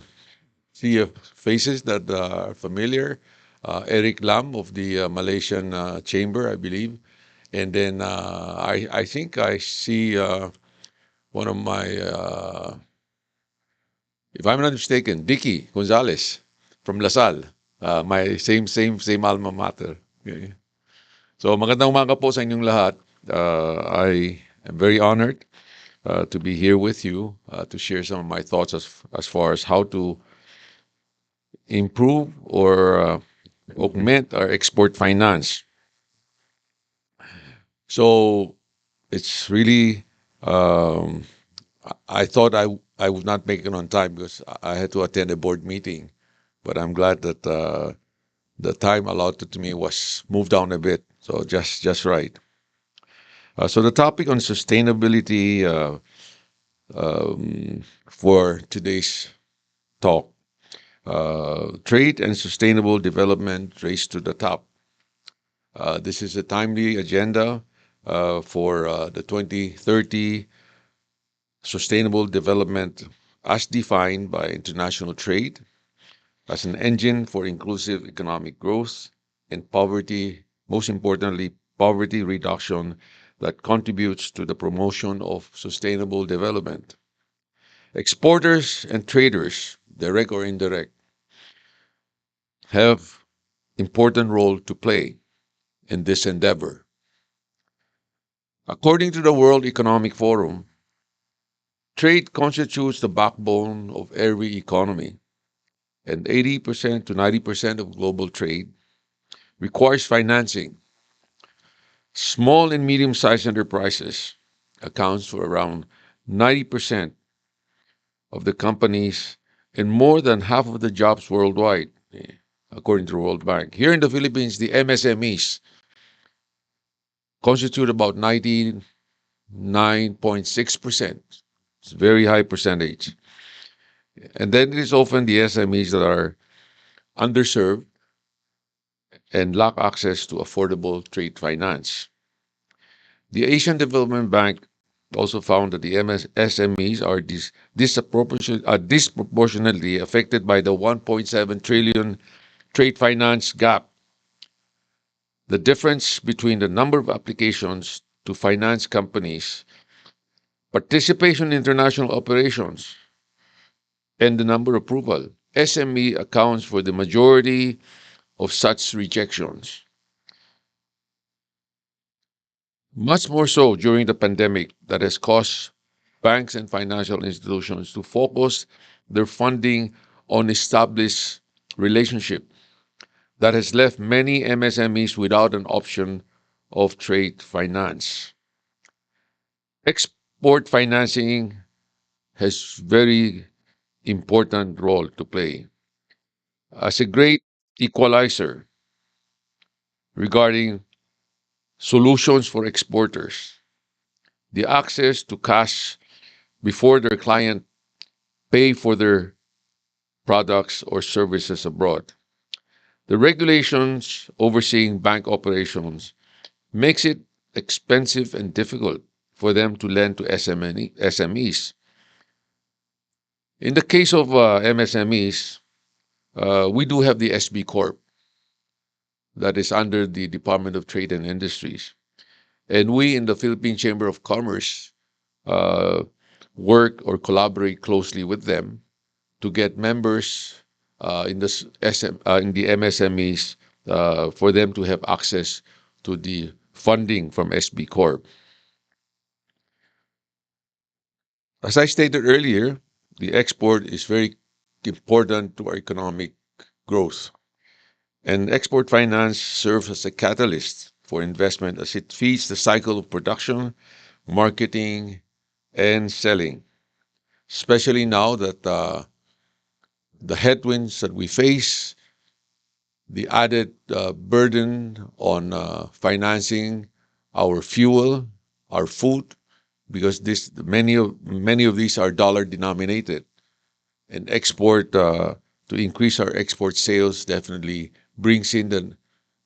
see faces that are familiar. Eric Lam of the Malaysian Chamber, I believe. And then I think I see one of my, if I'm not mistaken, Dicky Gonzalez from Lasal, my same alma mater. Okay. So magandang umaga po sa inyong lahat. I am very honored to be here with you to share some of my thoughts as far as how to improve or augment our export finance. So it's really, I thought I would not make it on time because I had to attend a board meeting, but I'm glad that the time allotted to me was moved down a bit, so just right. So the topic on sustainability for today's talk, trade and sustainable development race to the top. This is a timely agenda for the 2030 sustainable development as defined by international trade as an engine for inclusive economic growth and poverty, most importantly, poverty reduction that contributes to the promotion of sustainable development. Exporters and traders, direct or indirect, have important role to play in this endeavor. According to the World Economic Forum, trade constitutes the backbone of every economy, and 80% to 90% of global trade requires financing. Small and medium-sized enterprises accounts for around 90% of the companies and more than half of the jobs worldwide, according to the World Bank. Here in the Philippines, the MSMEs constitute about 99.6%. It's a very high percentage. And then it is often the SMEs that are underserved and lack access to affordable trade finance. The Asian Development Bank also found that the SMEs are disproportionately affected by the 1.7 trillion trade finance gap. The difference between the number of applications to finance companies, participation in international operations, and the number approval. SME accounts for the majority of such rejections. Much more so during the pandemic that has caused banks and financial institutions to focus their funding on established relationship that has left many MSMEs without an option of trade finance. Export financing has very important role to play as a great equalizer regarding solutions for exporters. the access to cash before their client pay for their products or services abroad. The regulations overseeing bank operations makes it expensive and difficult for them to lend to SMEs. In the case of MSMEs, we do have the SB Corp that is under the Department of Trade and Industries. And we in the Philippine Chamber of Commerce uh, work or collaborate closely with them to get members in the MSMEs for them to have access to the funding from SB Corp. As I stated earlier, the export is very important to our economic growth. And export finance serves as a catalyst for investment as it feeds the cycle of production, marketing, and selling. Especially now that the headwinds that we face, the added burden on financing our fuel, our food, because many of these are dollar denominated, and export to increase our export sales definitely brings in the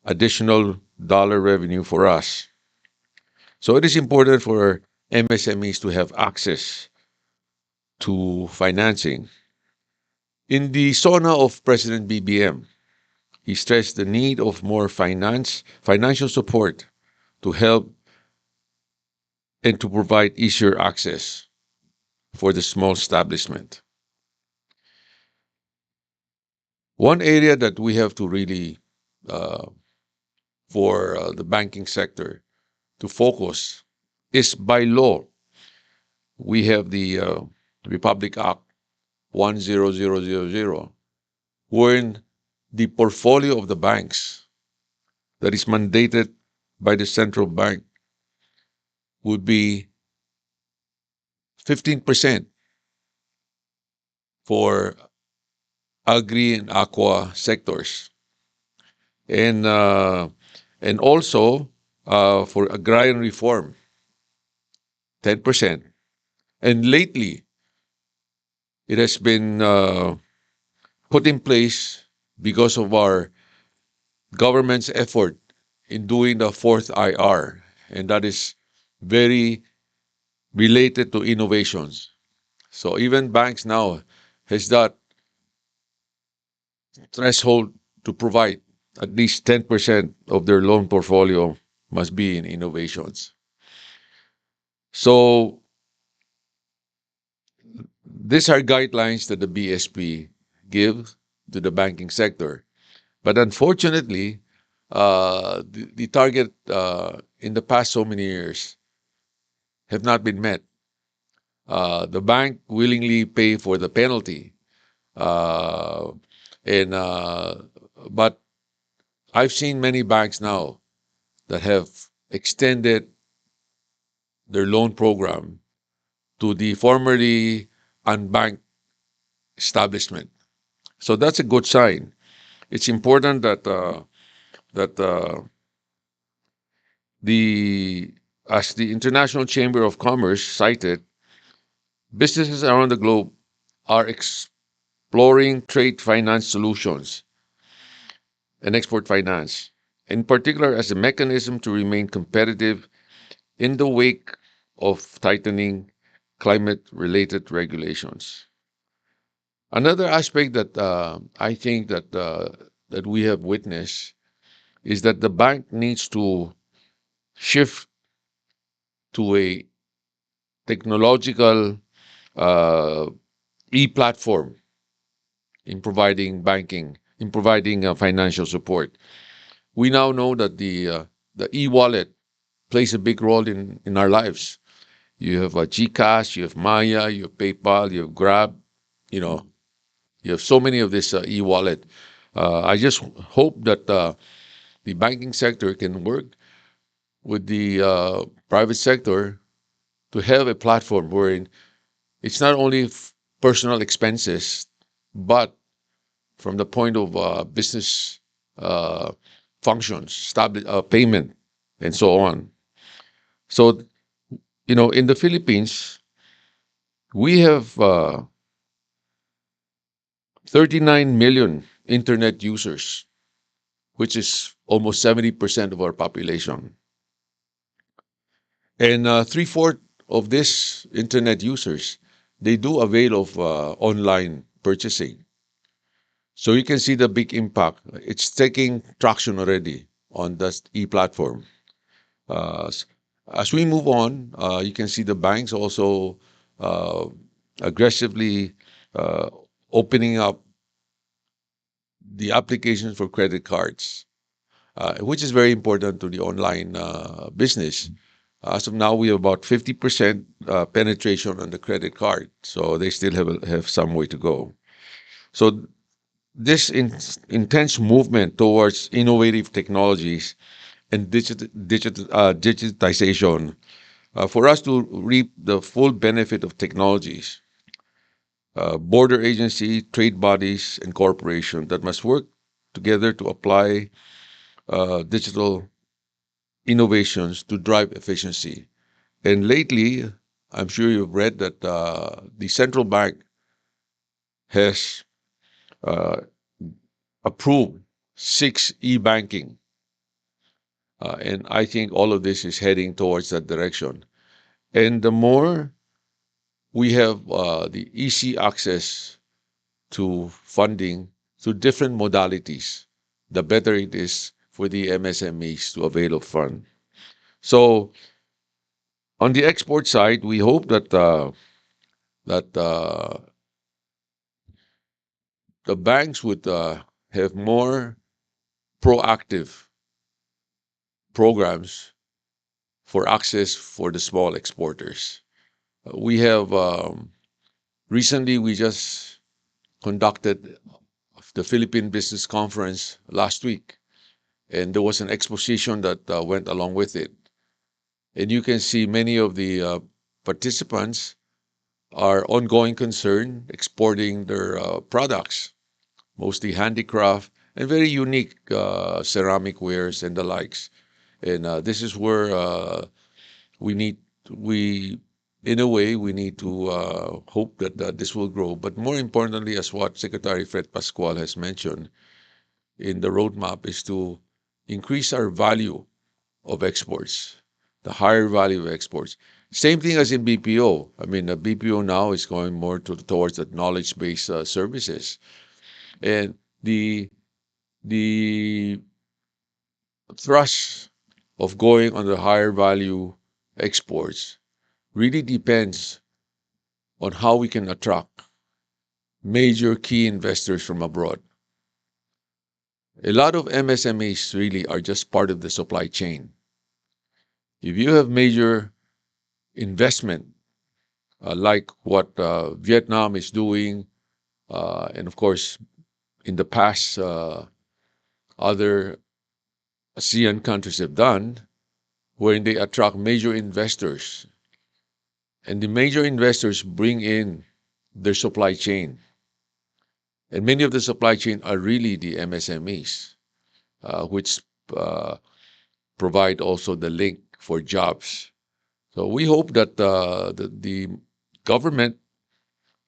additional dollar revenue for us. So it is important for MSMEs to have access to financing. In the SONA of President BBM, he stressed the need of more financial support to help and to provide easier access for the small establishment. One area that we have to really, for the banking sector, to focus is by law. We have the Republic Act 10000, wherein the portfolio of the banks that is mandated by the central bank would be 15% for agri and aqua sectors, and also for agrarian reform, 10%. And lately, it has been put in place because of our government's effort in doing the fourth IR, and that is very related to innovations. So even banks now has that threshold to provide at least 10% of their loan portfolio must be in innovations. So these are guidelines that the BSP give to the banking sector. But unfortunately, the target in the past so many years have not been met. The bank willingly pay for the penalty, uh, and but I've seen many banks now that have extended their loan program to the formerly unbanked establishment. So that's a good sign. It's important that that the as the International Chamber of Commerce cited, businesses around the globe are exploring trade finance solutions and export finance, in particular as a mechanism to remain competitive in the wake of tightening climate-related regulations. Another aspect that I think that we have witnessed is that the bank needs to shift to a technological uh, e-platform in providing banking, in providing financial support. We now know that the e-wallet plays a big role in our lives. You have GCash, you have Maya, you have PayPal, you have Grab, you know, you have so many of this e-wallet. I just hope that the banking sector can work with the private sector to have a platform wherein it's not only personal expenses, but from the point of business uh, functions, payment, and so on. So in the Philippines, we have 39 million internet users, which is almost 70% of our population. And three-fourths of these internet users, they do avail of online purchasing. So you can see the big impact. It's taking traction already on the e-platform. Uh, as we move on, you can see the banks also uh, aggressively uh, opening up the applications for credit cards, which is very important to the online business. As of now, we have about 50% penetration on the credit card, so they still have some way to go. So this intense movement towards innovative technologies and digitization, for us to reap the full benefit of technologies, border agency, trade bodies, and corporations that must work together to apply digital innovations to drive efficiency. And lately, I'm sure you've read that the central bank has uh, approved six e-banking. And I think all of this is heading towards that direction. And the more we have the easy access to funding through different modalities, the better it is for the MSMEs to avail of fund. So on the export side, we hope that the banks would have more proactive programs for access for the small exporters. We have recently we just conducted the Philippine Business Conference last week, and there was an exposition that went along with it. And you can see many of the participants are ongoing concern exporting their products, mostly handicraft and very unique ceramic wares and the likes. And this is where we need we in a way we need to hope that this will grow. But more importantly, as what Secretary Fred Pascual has mentioned in the roadmap, is to increase our value of exports, the higher value of exports. Same thing as in BPO. I mean, the BPO now is going more towards the knowledge-based services, and the thrust of going on the higher value exports really depends on how we can attract major key investors from abroad. A lot of MSMEs really are just part of the supply chain. If you have major investment, like what Vietnam is doing, and of course, in the past, other ASEAN countries have done, wherein they attract major investors, and the major investors bring in their supply chain. And many of the supply chain are really the MSMEs, which provide also the link for jobs. So we hope that the government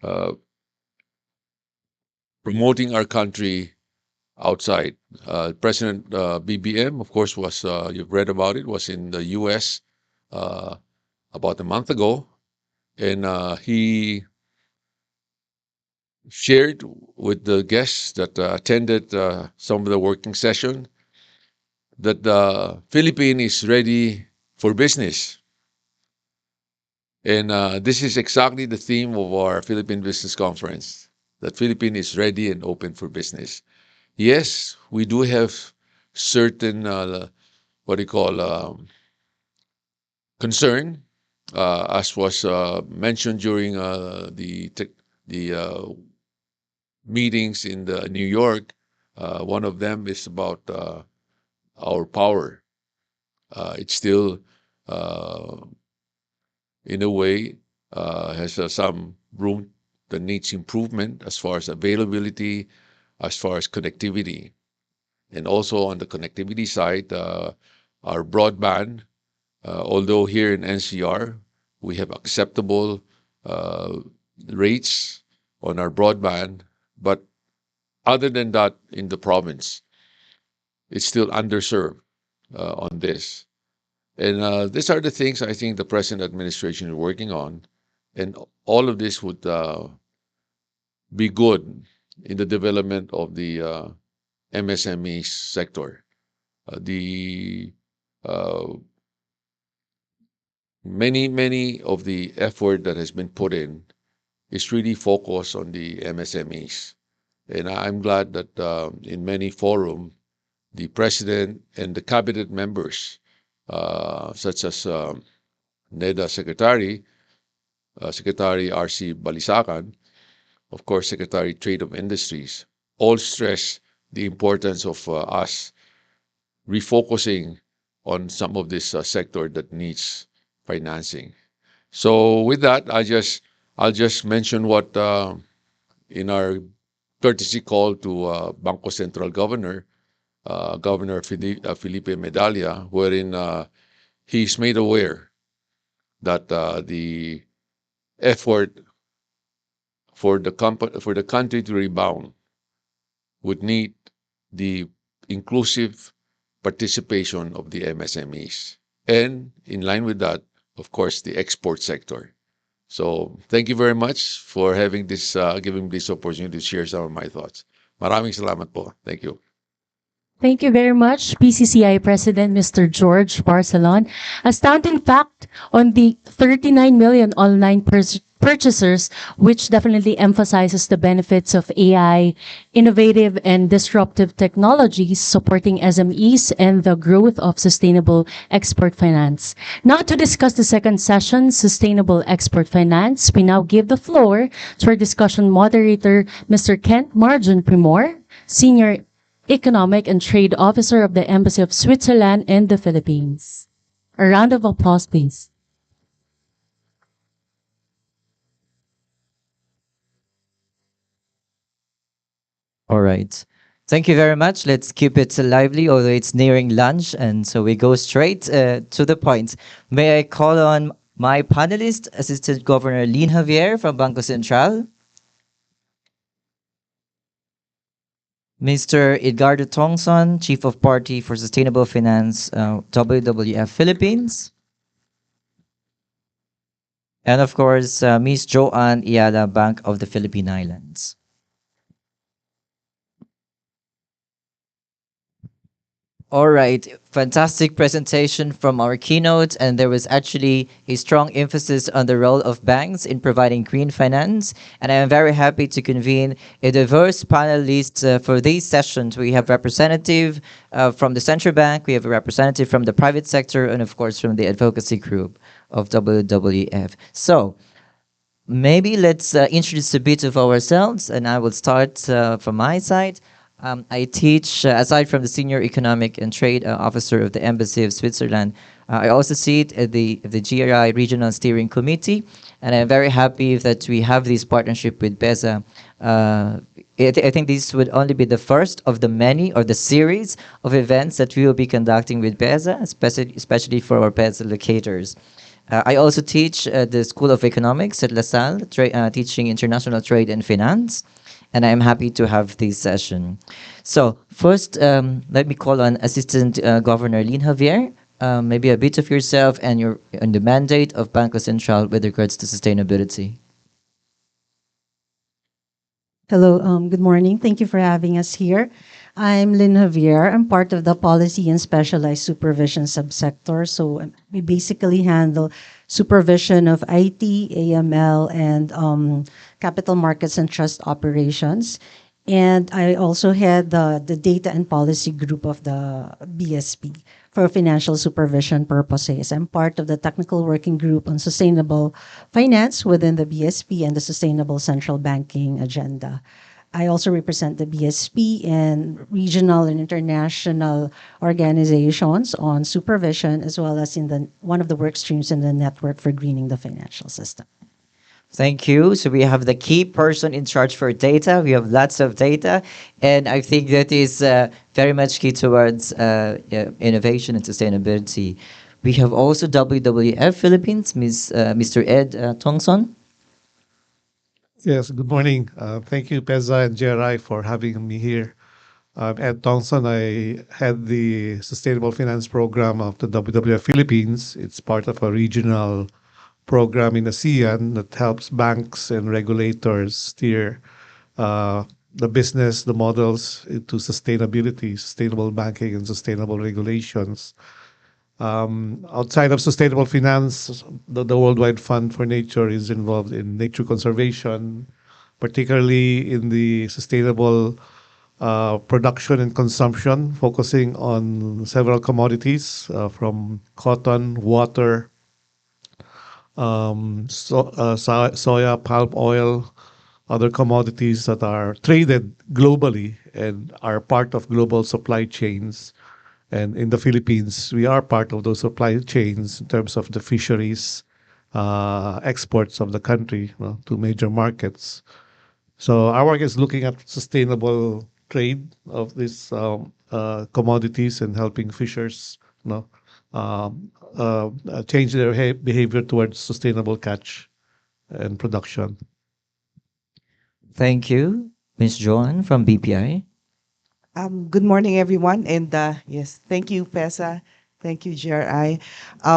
uh, promoting our country outside. President BBM, of course, was you've read about it, was in the U.S. Uh, about a month ago, and he shared with the guests that attended some of the working session that the Philippines is ready for business. And this is exactly the theme of our Philippine Business Conference, that Philippines is ready and open for business. Yes, we do have certain, what do you call, concern, as was mentioned during the meetings in New York. One of them is about our power. It's still, uh, in a way, has some room that needs improvement as far as availability, as far as connectivity. And also on the connectivity side, our broadband, although here in NCR, We have acceptable uh, rates on our broadband, but other than that, in the province, it's still underserved on this. And these are the things I think the present administration is working on, and all of this would be good in the development of the MSME sector. The many of the effort that has been put in is really focused on the MSMEs, and I'm glad that in many forum, the president and the cabinet members, such as NEDA Secretary R.C. Balisacan, of course, Secretary Trade of Industries, all stress the importance of us refocusing on some of this sector that needs financing. So with that, I'll just mention what in our courtesy call to Bangko Central Governor, Governor Felipe Medalla, wherein he's made aware that the effort for the country to rebound would need the inclusive participation of the MSMEs. And in line with that, of course, the export sector. So thank you very much for having this, giving me this opportunity to share some of my thoughts. Maraming salamat po. Thank you. Thank you very much, PCCI President Mr. George Barcelon. A stunning fact on the 39 million online purchasers, which definitely emphasizes the benefits of AI, innovative and disruptive technologies supporting SMEs and the growth of sustainable export finance. Now to discuss the second session, Sustainable Export Finance, we now give the floor to our discussion moderator, Mr. Kent Marjon Primor, Senior Economic and Trade Officer of the Embassy of Switzerland in the Philippines. A round of applause, please. All right. Thank you very much. Let's keep it lively, although it's nearing lunch, and so we go straight to the point. May I call on my panelist, Assistant Governor Lynn Javier from Bangko Sentral, Mr. Edgardo Tongson, Chief of Party for Sustainable Finance, WWF Philippines, and of course, Ms. Joanne Iala, Bank of the Philippine Islands. All right, fantastic presentation from our keynote, and there was actually a strong emphasis on the role of banks in providing green finance. And I am very happy to convene a diverse panel list for these sessions. We have representative from the central bank, we have a representative from the private sector, and of course from the advocacy group of WWF. So maybe let's introduce a bit of ourselves, and I will start from my side. I teach, aside from the Senior Economic and Trade Officer of the Embassy of Switzerland, I also sit at the GRI Regional Steering Committee, and I'm very happy that we have this partnership with PEZA. I think this would only be the first of the many or the series of events that we will be conducting with PEZA, especially for our PEZA locators. I also teach at the School of Economics at LaSalle, teaching international trade and finance. And I'm happy to have this session. So first, let me call on Assistant Governor Lynn Javier. Maybe a bit of yourself and the mandate of Banco Central with regards to sustainability. Hello, good morning. Thank you for having us here. I'm Lynn Javier. I'm part of the Policy and Specialized Supervision subsector. So we basically handle supervision of IT, AML, and capital markets and trust operations. And I also head the data and policy group of the BSP for financial supervision purposes. I'm part of the technical working group on sustainable finance within the BSP and the sustainable central banking agenda. I also represent the BSP in regional and international organizations on supervision, as well as in one of the work streams in the network for greening the financial system. Thank you. So we have the key person in charge for data. We have lots of data, and I think that is very much key towards innovation and sustainability. We have also WWF Philippines, Mr. Ed Tongson. Yes, good morning. Thank you, PEZA and GRI, for having me here. I'm Ed Thompson. I head the Sustainable Finance Program of the WWF Philippines. It's part of a regional program in ASEAN that helps banks and regulators steer the business, the models into sustainability, sustainable banking, and sustainable regulations. Outside of sustainable finance, the Worldwide Fund for Nature is involved in nature conservation, particularly in the sustainable production and consumption, focusing on several commodities from cotton, water, soya, palm oil, other commodities that are traded globally and are part of global supply chains. And in the Philippines, we are part of those supply chains in terms of the fisheries, exports of the country, to major markets. So our work is looking at sustainable trade of these commodities and helping fishers, change their behavior towards sustainable catch and production. Thank you, Ms. Joan from BPI. Good morning, everyone. And yes, thank you, PESA. Thank you, GRI,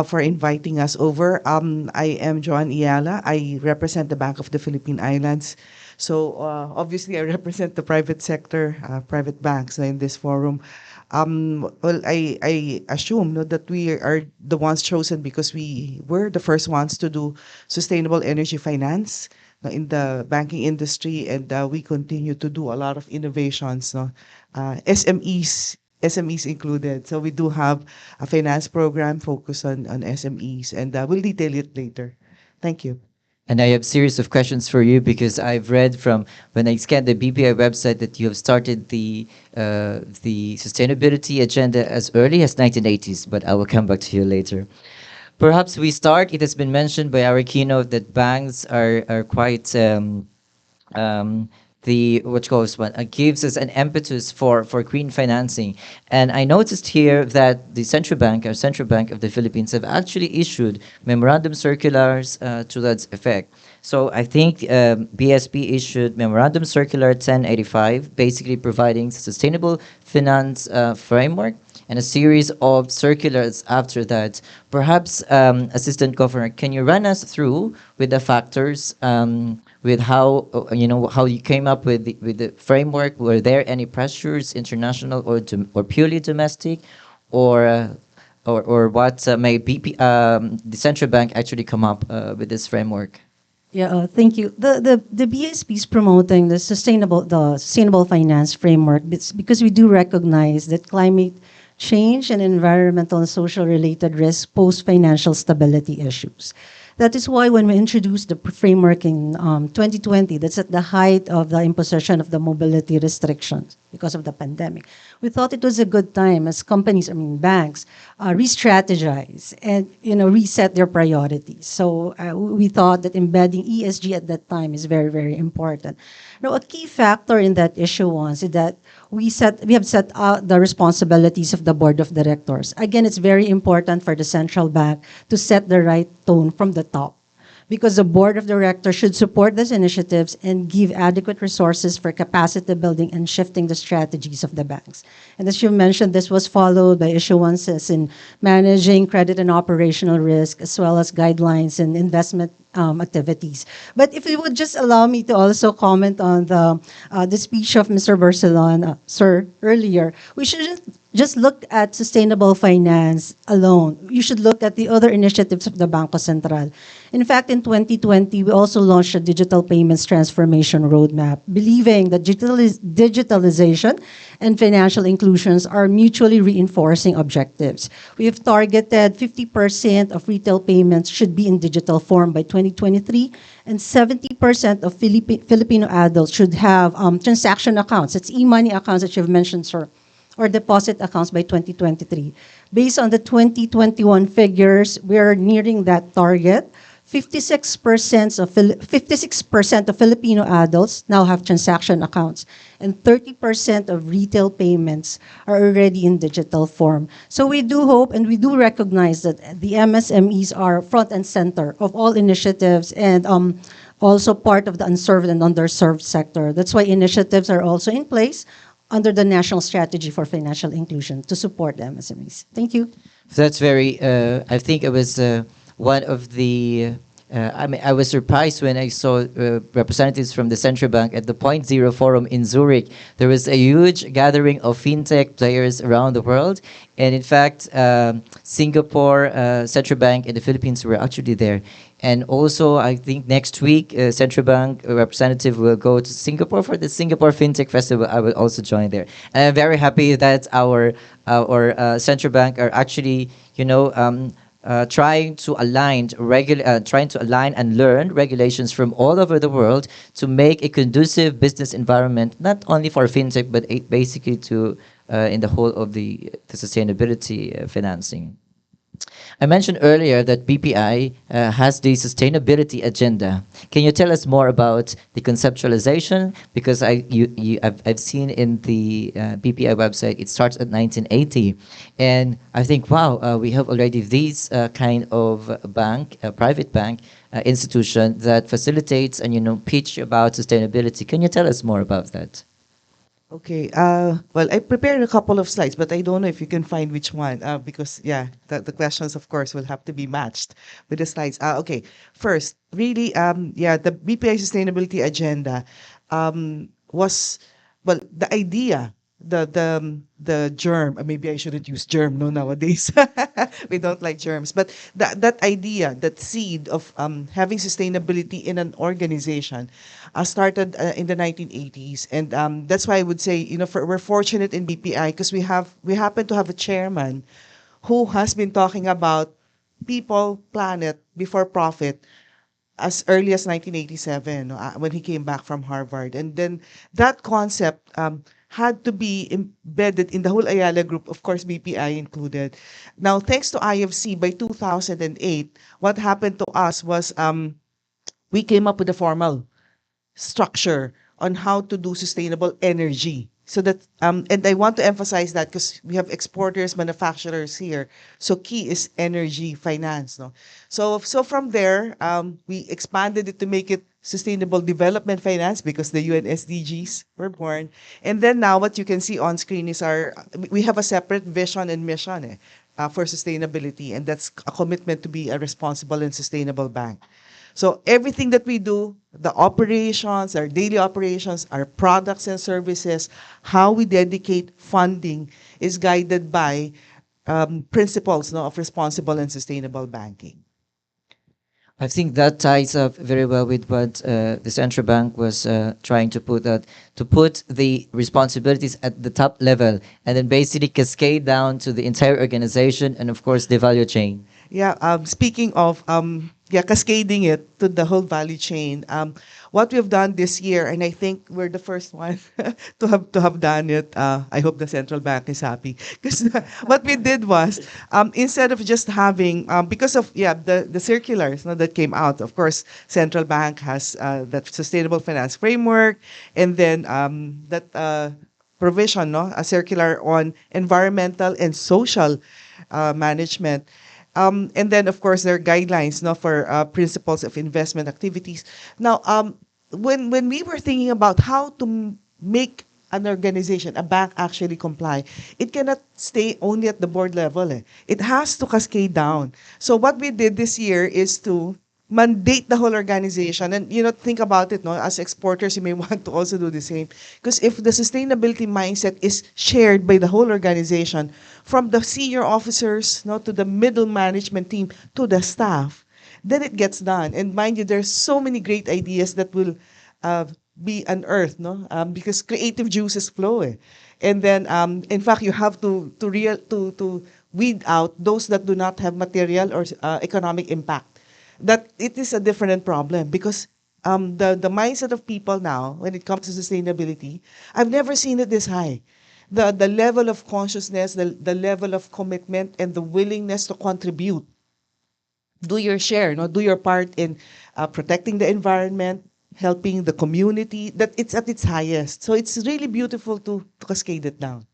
for inviting us over. I am Joan Iala. I represent the Bank of the Philippine Islands. So obviously, I represent the private sector, private banks in this forum. Well, I assume that we are the ones chosen because we were the first ones to do sustainable energy finance in the banking industry, and we continue to do a lot of innovations. No? SMEs included. So we do have a finance program focused on SMEs, and we'll detail it later. Thank you. And I have a series of questions for you because I've read from when I scanned the BPI website that you have started the sustainability agenda as early as 1980s, but I will come back to you later. Perhaps we start. It has been mentioned by our keynote that banks are quite the what calls one gives us an impetus for green financing. And I noticed here that the central bank, our central bank of the Philippines, have actually issued memorandum circulars to that effect. So I think BSP issued memorandum circular 1085, basically providing sustainable finance framework, and a series of circulars after that. Perhaps, Assistant Governor, can you run us through with the factors, with how how you came up with the framework? Were there any pressures, international or purely domestic, or what may the central bank actually come up with this framework? Yeah, thank you. The BSP is promoting the sustainable finance framework because we do recognize that climate change and environmental and social related risks pose financial stability issues. That is why when we introduced the framework in 2020, that's at the height of the imposition of the mobility restrictions because of the pandemic, we thought it was a good time as companies, banks, re-strategize and reset their priorities. So we thought that embedding ESG at that time is very, very important. Now, a key factor in that issuance is that we have set out the responsibilities of the board of directors. Again, it's very important for the central bank to set the right tone from the top, because the board of directors should support these initiatives and give adequate resources for capacity building and shifting the strategies of the banks. And as you mentioned, this was followed by issuances in managing credit and operational risk, as well as guidelines and investment activities. But if you would just allow me to also comment on the speech of Mr. Barcelona, sir, earlier, we shouldn't just look at sustainable finance alone. You should look at the other initiatives of the Bangko Sentral. In fact, in 2020, we also launched a digital payments transformation roadmap, believing that digitalization and financial inclusions are mutually reinforcing objectives. We have targeted 50% of retail payments should be in digital form by 2023, and 70% of Filipino adults should have transaction accounts. It's e-money accounts that you've mentioned, sir, or deposit accounts by 2023. Based on the 2021 figures, we are nearing that target. 56% of Filipino adults now have transaction accounts, and 30% of retail payments are already in digital form. So we do hope and we do recognize that the MSMEs are front and center of all initiatives and also part of the unserved and underserved sector. That's why initiatives are also in place under the National Strategy for Financial Inclusion to support the MSMEs. Thank you. That's very. I think it was one of the. I mean, I was surprised when I saw representatives from the central bank at the Point Zero Forum in Zurich. There was a huge gathering of fintech players around the world, and in fact, Singapore Central Bank and the Philippines were actually there. And also, I think next week, central bank representative will go to Singapore for the Singapore FinTech Festival. I will also join there, and I'm very happy that our central bank are actually, trying to align and learn regulations from all over the world to make a conducive business environment, not only for fintech but basically to in the whole of the sustainability financing. I mentioned earlier that BPI has the sustainability agenda. Can you tell us more about the conceptualization? Because I've seen in the BPI website it starts at 1980, and I think wow, we have already these kind of bank, private bank institution that facilitates and pitch about sustainability. Can you tell us more about that? Okay. Well, I prepared a couple of slides, but I don't know if you can find which one because, yeah, the questions, of course, will have to be matched with the slides. Okay. First, really, yeah, the BPI sustainability agenda was, well, the idea, the germ. Maybe I shouldn't use germ, no, nowadays. We don't like germs, but that idea, that seed of having sustainability in an organization started in the 1980s, and that's why I would say, we're fortunate in BPI because we happen to have a chairman who has been talking about people, planet before profit as early as 1987 when he came back from Harvard. And then that concept had to be embedded in the whole Ayala Group, of course, BPI included. Now, thanks to IFC, by 2008, what happened to us was we came up with a formal structure on how to do sustainable energy. So that, and I want to emphasize that because we have exporters, manufacturers here. So key is energy finance. No? So from there, we expanded it to make it sustainable development finance because the UN SDGs were born. And then now what you can see on screen is we have a separate vision and mission for sustainability. And that's a commitment to be a responsible and sustainable bank. So everything that we do, the operations, our daily operations, our products and services, how we dedicate funding is guided by principles of responsible and sustainable banking. I think that ties up very well with what the central bank was trying to put out, to put the responsibilities at the top level and then basically cascade down to the entire organization and, of course, the value chain. Yeah, speaking of cascading it to the whole value chain, what we've done this year, and I think we're the first one to have done it. I hope the central bank is happy because what we did was instead of just having because of the circulars that came out. Of course, central bank has that sustainable finance framework, and then that provision, a circular on environmental and social management. And then, of course, there are guidelines for principles of investment activities. Now, when we were thinking about how to make an organization, a bank, actually comply, it cannot stay only at the board level. It has to cascade down. So what we did this year is to mandate the whole organization. And, think about it, as exporters, you may want to also do the same. Because if the sustainability mindset is shared by the whole organization, from the senior officers to the middle management team to the staff, then it gets done. And mind you, there's so many great ideas that will be unearthed, because creative juices flow. And then, in fact, you have to weed out those that do not have material or economic impact. That it is a different problem because the mindset of people now, when it comes to sustainability, I've never seen it this high. The level of consciousness, the level of commitment, and the willingness to contribute do your share, no? Do your part in protecting the environment, helping the community, that it's at its highest. So it's really beautiful to cascade it down.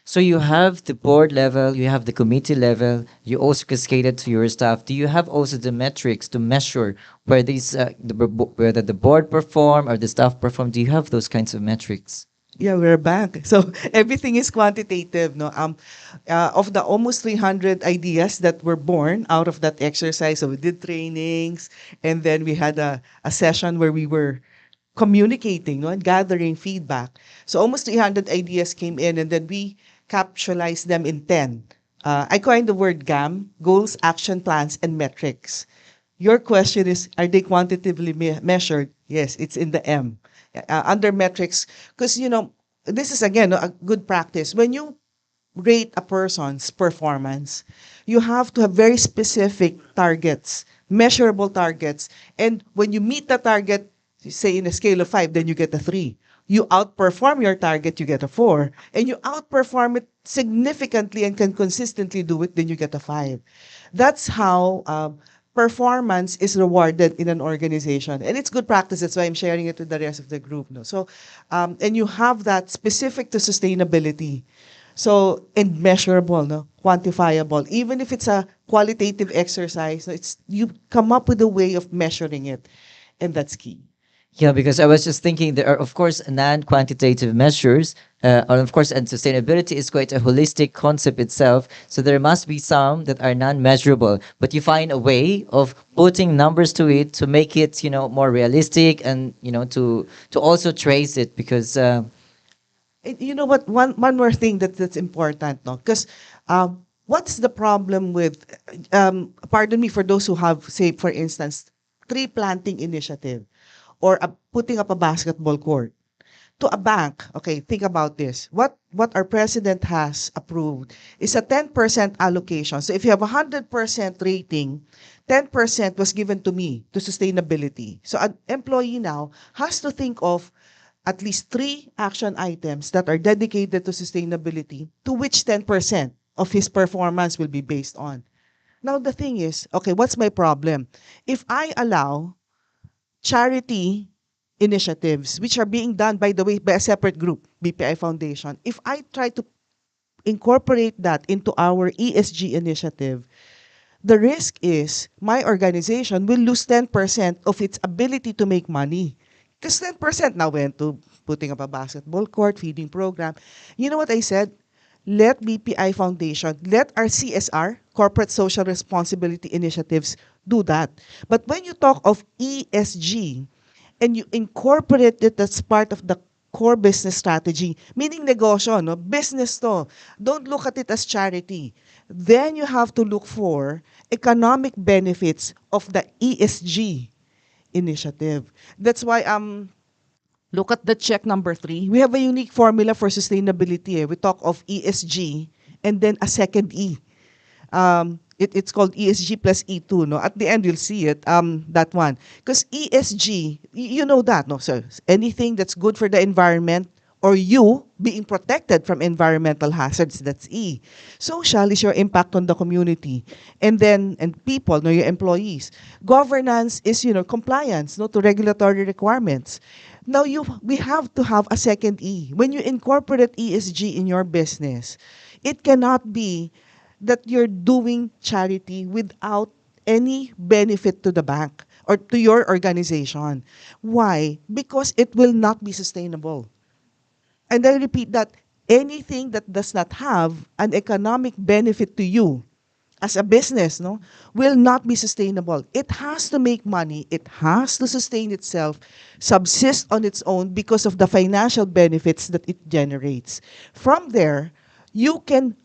So you have the board level, you have the committee level, you also cascade it to your staff. Do you have also the metrics to measure where whether the board perform or the staff perform? Do you have those kinds of metrics? Yeah, we're back. So everything is quantitative, no? Of the almost 300 ideas that were born out of that exercise, so we did trainings, and then we had a session where we were communicating, no, and gathering feedback. So almost 300 ideas came in, and then we capsulized them in 10. I coined the word GAM: goals, action plans, and metrics. Your question is, are they quantitatively measured? Yes, it's in the M. Under metrics, because, this is, again, a good practice. When you rate a person's performance, you have to have very specific targets, measurable targets. And when you meet the target, say in a scale of 5, then you get a 3. You outperform your target, you get a 4. And you outperform it significantly and can consistently do it, then you get a 5. That's how performance is rewarded in an organization. And it's good practice. That's why I'm sharing it with the rest of the group. No? So, and you have that specific to sustainability. So, and measurable, no? Quantifiable. Even if it's a qualitative exercise, no, it's you come up with a way of measuring it. And that's key. Yeah, because I was just thinking there are, of course, non-quantitative measures, and of course, and sustainability is quite a holistic concept itself. So there must be some that are non-measurable, but you find a way of putting numbers to it to make it, more realistic, and to also trace it because. You know what? One more thing that's important, no? Because what's the problem with, pardon me for those who have, say, for instance, tree planting initiative or putting up a basketball court. To a bank, okay, think about this. What our president has approved is a 10% allocation. So if you have a 100% rating, 10% was given to me to sustainability. So an employee now has to think of at least 3 action items that are dedicated to sustainability, to which 10% of his performance will be based on. Now, the thing is, okay, what's my problem? If I allow charity initiatives, which are being done, by the way, by a separate group, BPI Foundation, if I try to incorporate that into our ESG initiative, the risk is my organization will lose 10% of its ability to make money. Because 10% now went to putting up a basketball court, feeding program. You know what I said? Let BPI Foundation, let our CSR, corporate social responsibility initiatives, do that. But when you talk of ESG and you incorporate it as part of the core business strategy, meaning negosyo, no? Business to. Don't look at it as charity. Then you have to look for economic benefits of the ESG initiative. That's why look at the check number 3. We have a unique formula for sustainability. We talk of ESG and then a second E. It's called ESG plus E2. No, at the end you'll see it. That one, because ESG, you know that, no, sir. Anything that's good for the environment or you being protected from environmental hazards, that's E. Social is your impact on the community, and people, no, your employees. Governance is compliance, no, to regulatory requirements. Now we have to have a second E. When you incorporate ESG in your business, it cannot be that you're doing charity without any benefit to the bank or to your organization. Why? Because it will not be sustainable. And I repeat that anything that does not have an economic benefit to you as a business, no, will not be sustainable. It has to make money. It has to sustain itself, subsist on its own because of the financial benefits that it generates. From there, you can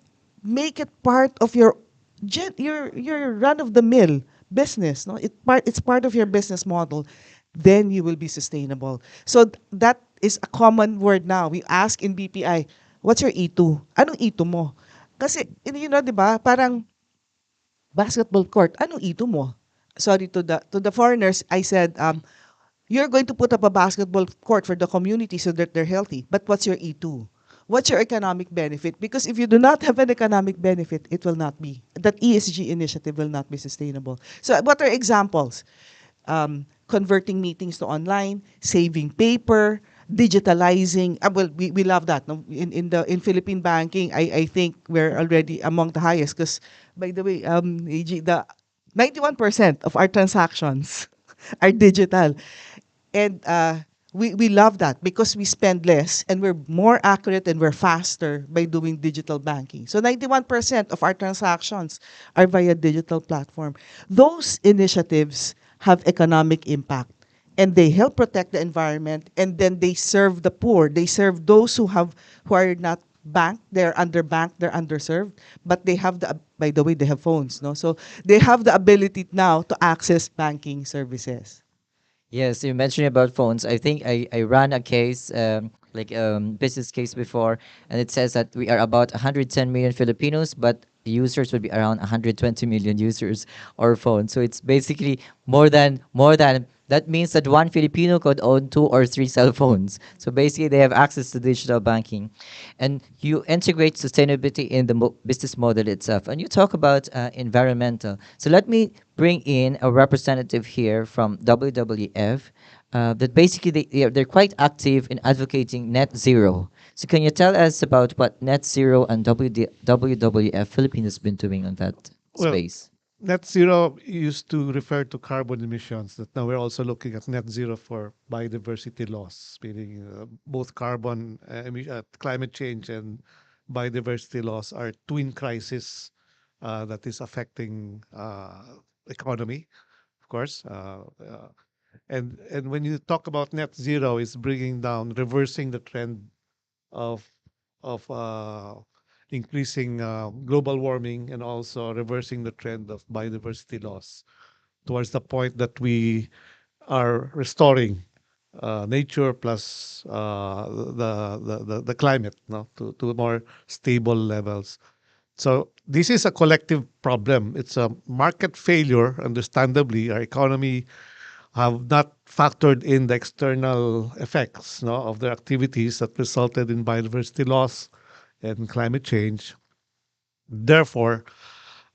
make it part of your run of the mill business. No, it's part of your business model. Then you will be sustainable. So that is a common word now. We ask in BPI, what's your E2? Anong E2 mo? Kasi, di ba, parang basketball court, anong E2 mo? Sorry to the foreigners, I said, you're going to put up a basketball court for the community so that they're healthy. But what's your E2? What's your economic benefit? Because if you do not have an economic benefit, it will not be, that ESG initiative will not be sustainable. So what are examples? Converting meetings to online, saving paper, digitalizing. Well, we love that. No? In Philippine banking, I think we're already among the highest. Because, by the way, AG, the 91% of our transactions are digital. And we love that because we spend less and we're more accurate and we're faster by doing digital banking. So 91% of our transactions are via digital platform. Those initiatives have economic impact and they help protect the environment, and then they serve the poor. They serve those who are not banked, they're underbanked, they're underserved, but they have the, by the way, they have phones, no? So they have the ability now to access banking services. Yes, you mentioned about phones. I think I ran a case, like business case before, and it says that we are about 110 million Filipinos, but users would be around 120 million users or phones. So it's basically more than that means that one Filipino could own two or three cell phones. So basically, they have access to digital banking, and you integrate sustainability in the business model itself. And you talk about environmental. So let me bring in a representative here from WWF. That basically they're quite active in advocating net zero. So can you tell us about what net zero and WWF Philippines has been doing on that Well, space? net zero used to refer to carbon emissions. That now we're also looking at net zero for biodiversity loss, meaning both climate change and biodiversity loss are twin crises that is affecting economy, of course. And when you talk about net zero, it's bringing down, reversing the trend of of increasing global warming and also reversing the trend of biodiversity loss towards the point that we are restoring nature plus the climate, no, to more stable levels. So this is a collective problem. It's a market failure. Understandably, our economy have not factored in the external effects, no, of their activities that resulted in biodiversity loss and climate change. Therefore,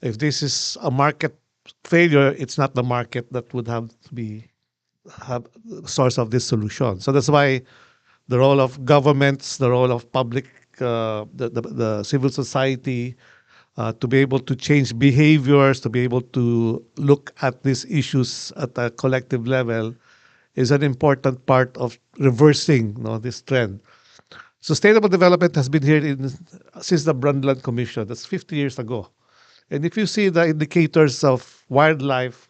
if this is a market failure, it's not the market that would have to be have source of this solution. So that's why the role of governments, the role of public, the civil society, to be able to change behaviors, to be able to look at these issues at a collective level, is an important part of reversing, this trend. Sustainable development has been here since the Brundtland Commission. That's 50 years ago. And if you see the indicators of wildlife,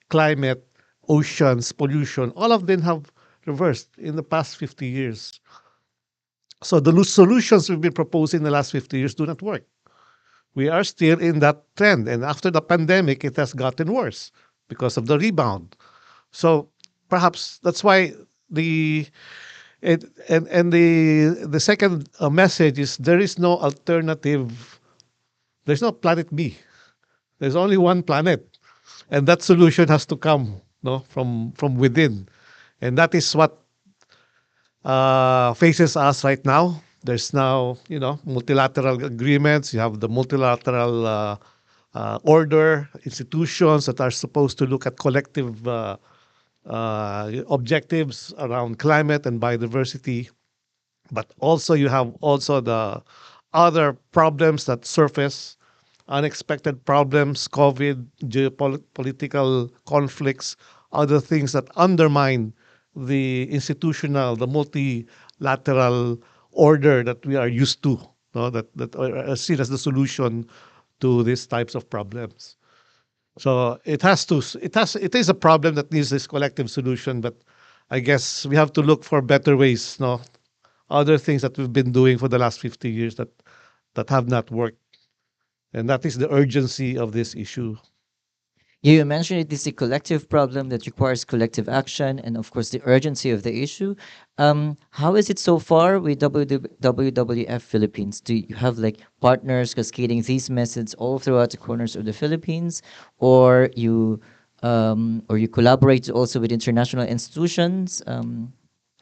climate, oceans, pollution, all of them have reversed in the past 50 years. So the solutions we've been proposing in the last 50 years do not work. We are still in that trend. And after the pandemic, it has gotten worse because of the rebound. So perhaps that's why the second message is there is no alternative. There's no planet B. There's only one planet, and that solution has to come, no, from within, and that is what faces us right now. There's now, multilateral agreements. You have the multilateral order institutions that are supposed to look at collective objectives around climate and biodiversity. But also you have also the other problems that surface, unexpected problems, COVID, geopolitical conflicts, other things that undermine the institutional, the multilateral order that we are used to, no? that are seen as the solution to these types of problems. So it is a problem that needs this collective solution, but I guess we have to look for better ways, no? Other things that we've been doing for the last 50 years that have not worked. And that is the urgency of this issue. You mentioned it is a collective problem that requires collective action and, of course, the urgency of the issue. How is it so far with WWF Philippines? Do you have like partners cascading these methods all throughout the corners of the Philippines, or you collaborate also with international institutions?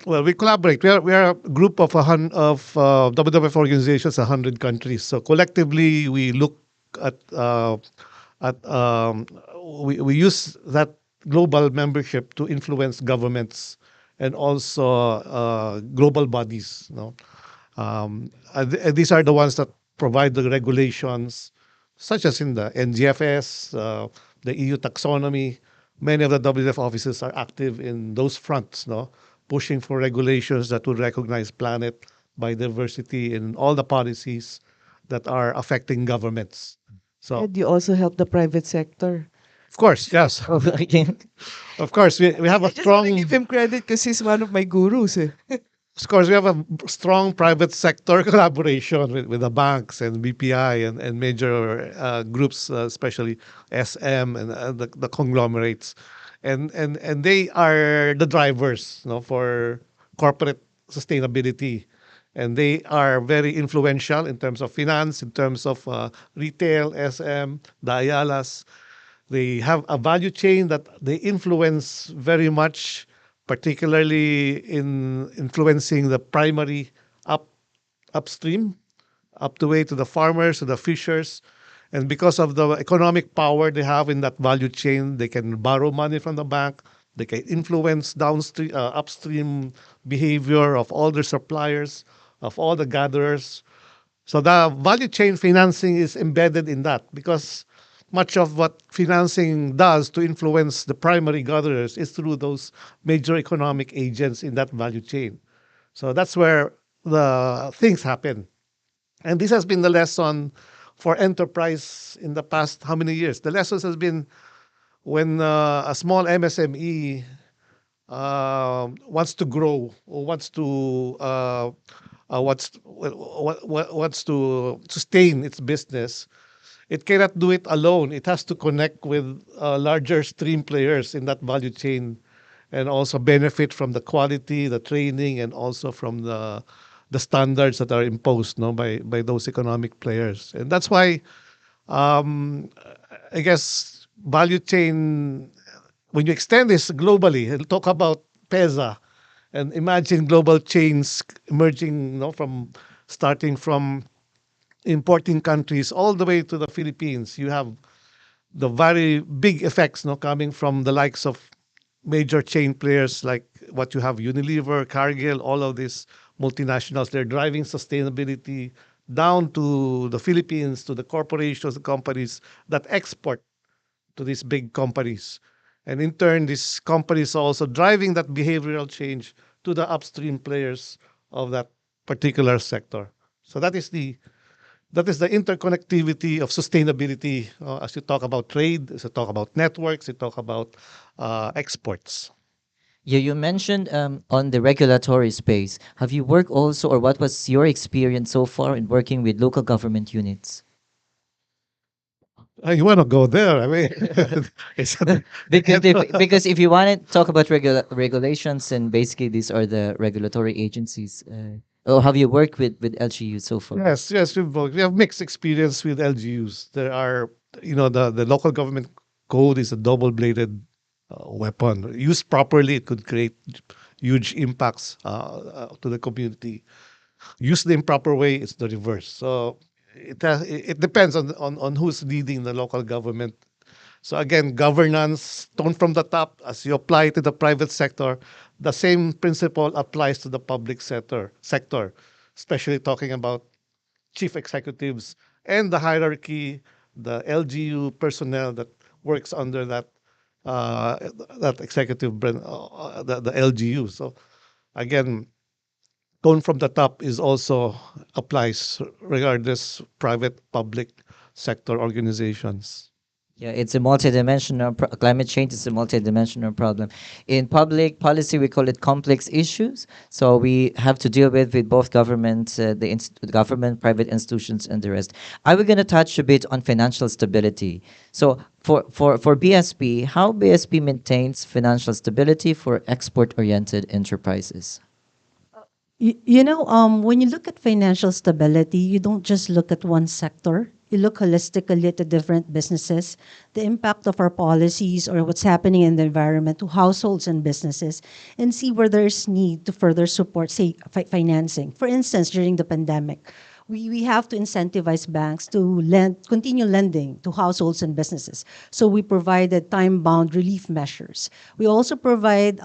Well, we collaborate. We are a group of WWF organizations, 100 countries. So collectively, we look at we use that global membership to influence governments and also global bodies. And these are the ones that provide the regulations, such as in the NGFS, the EU taxonomy. Many of the WWF offices are active in those fronts, no, pushing for regulations that would recognize planet biodiversity in all the policies that are affecting governments. So, And you also help the private sector. of course, yes. Of course, we have a I just want to strong. give him credit because he's one of my gurus. Eh. Of course, we have a strong private sector collaboration with the banks and BPI and major groups, especially SM and the conglomerates, and they are the drivers, for corporate sustainability, and they are very influential in terms of finance, in terms of retail, SM, the Ayalas. They have a value chain that they influence very much, particularly in influencing the primary up upstream, up the way to the farmers, to the fishers. And because of the economic power they have in that value chain, they can borrow money from the bank. They can influence downstream, upstream behavior of all their suppliers, of all the gatherers. So the value chain financing is embedded in that because much of what financing does to influence the primary gatherers is through those major economic agents in that value chain. So that's where the things happen. And this has been the lesson for enterprise in the past how many years? The lessons has been when a small MSME wants to grow or wants to sustain its business, it cannot do it alone. It has to connect with larger stream players in that value chain and also benefit from the quality, the training, and also from the standards that are imposed, by those economic players. And that's why um, I guess value chain, when you extend this globally, and talk about PEZA, and imagine global chains emerging, from starting from importing countries all the way to the Philippines. You have the very big effects, coming from the likes of major chain players like what you have Unilever, Cargill, all of these multinationals. They're driving sustainability down to the Philippines, to the corporations, the companies that export to these big companies. And in turn, these companies are also driving that behavioral change to the upstream players of that particular sector. So that is the interconnectivity of sustainability. As you talk about trade, as you talk about networks, you talk about exports. Yeah, you mentioned on the regulatory space. Have you worked also, or what was your experience so far in working with local government units? You want to go there? I mean, it's Because if you want to talk about regulations, and basically these are the regulatory agencies. Or have you worked with LGU so far? yes, we have mixed experience with LGUs. There are, the local government code is a double-bladed weapon. Used properly, it could create huge impacts to the community. Used the improper way, it's the reverse. So it depends on who's leading the local government. So again, governance, tone from the top, as you apply to the private sector, the same principle applies to the public sector, especially talking about chief executives and the hierarchy, the LGU personnel that works under uh, that executive brand, the LGU. So again, tone from the top is also applies regardless private public sector organizations. Yeah, it's a multidimensional climate change is a multidimensional problem. In public policy, we call it complex issues. So we have to deal with both government, the government, private institutions, and the rest. I was going to touch a bit on financial stability. So for BSP, how BSP maintains financial stability for export-oriented enterprises? When you look at financial stability, you don't just look at one sector. you look holistically at the different businesses, the impact of our policies or what's happening in the environment to households and businesses, and see where there's need to further support, say, financing. For instance, during the pandemic, we have to incentivize banks to continue lending to households and businesses. So we provided time-bound relief measures. We also provide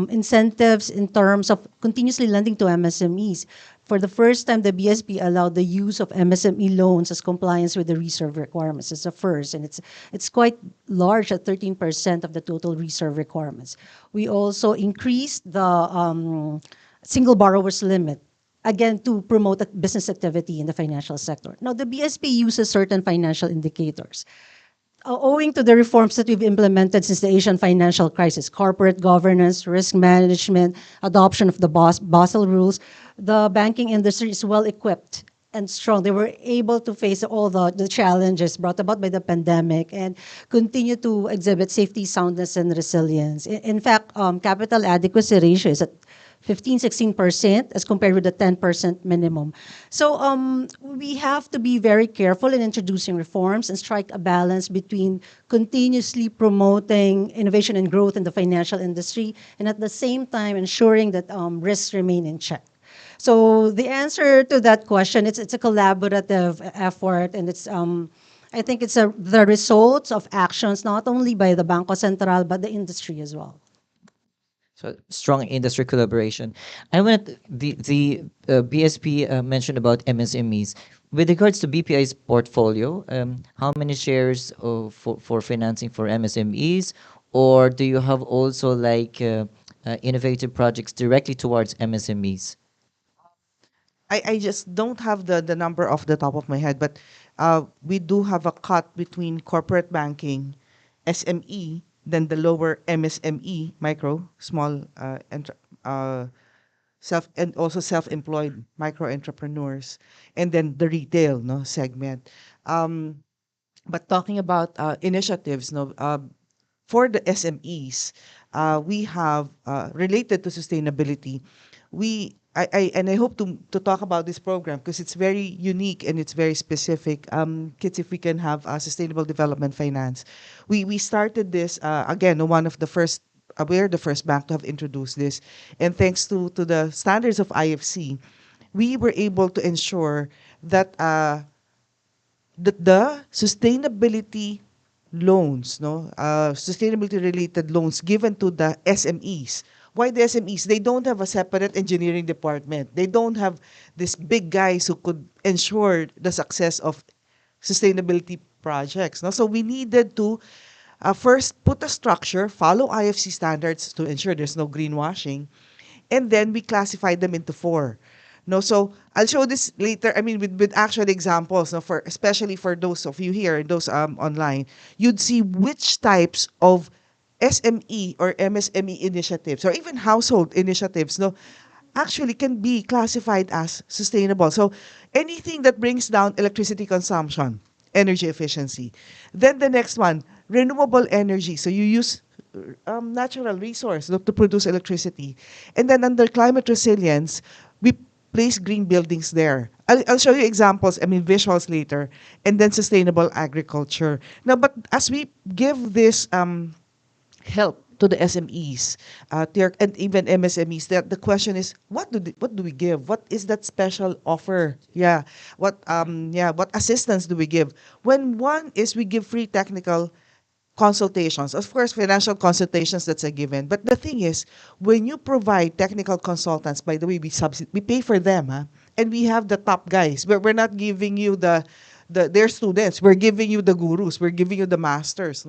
incentives in terms of continuously lending to MSMEs. For the first time, the BSP allowed the use of MSME loans as compliance with the reserve requirements. It's a first, and it's quite large at 13% of the total reserve requirements. We also increased the single borrowers limit, again, to promote business activity in the financial sector. Now, the BSP uses certain financial indicators. Owing to the reforms that we've implemented since the Asian financial crisis, corporate governance, risk management, adoption of the Basel rules, the banking industry is well equipped and strong. They were able to face all the challenges brought about by the pandemic and continue to exhibit safety, soundness, and resilience. In fact, capital adequacy ratio is at 15-16% as compared with the 10% minimum. So we have to be very careful in introducing reforms and strike a balance between continuously promoting innovation and growth in the financial industry and at the same time ensuring that risks remain in check. So the answer to that question, it's a collaborative effort, and I think it's the results of actions not only by the Bangko Sentral but the industry as well. So strong industry collaboration. I want the BSP mentioned about MSMEs. With regards to BPI's portfolio, how many shares for financing for MSMEs, or do you have also like innovative projects directly towards MSMEs? I just don't have the number off the top of my head, but we do have a cut between corporate banking, SME, then the lower MSME, micro, small, and also self-employed micro entrepreneurs, and then the retail segment. But talking about initiatives, for the SMEs, we have related to sustainability. I hope to talk about this program because it's very unique and it's very specific. Kids, if we can have sustainable development finance, we started this again. One of the first, we're the first bank to have introduced this, and thanks to the standards of IFC, we were able to ensure that the sustainability loans, sustainability related loans given to the SMEs. Why the SMEs? They don't have a separate engineering department. They don't have these big guys who could ensure the success of sustainability projects. So we needed to first put a structure, follow IFC standards to ensure there's no greenwashing, and then we classified them into four. So I'll show this later. I mean, with actual examples. For especially for those of you here and those online, you'd see which types of SME or MSME initiatives or even household initiatives actually can be classified as sustainable. So anything that brings down electricity consumption, energy efficiency. Then the next one, renewable energy. So you use natural resource to produce electricity. And then under climate resilience, we place green buildings there. I'll show you examples, visuals later. And then sustainable agriculture. Now, but as we give this help to the SMEs, and even MSMEs, the question is, what do we give? What is that special offer? What assistance do we give? When one is we give free technical consultations. Of course, financial consultations, that's a given. But the thing is, when you provide technical consultants, by the way, we pay for them, and we have the top guys. We're not giving you their students. We're giving you the gurus. We're giving you the masters.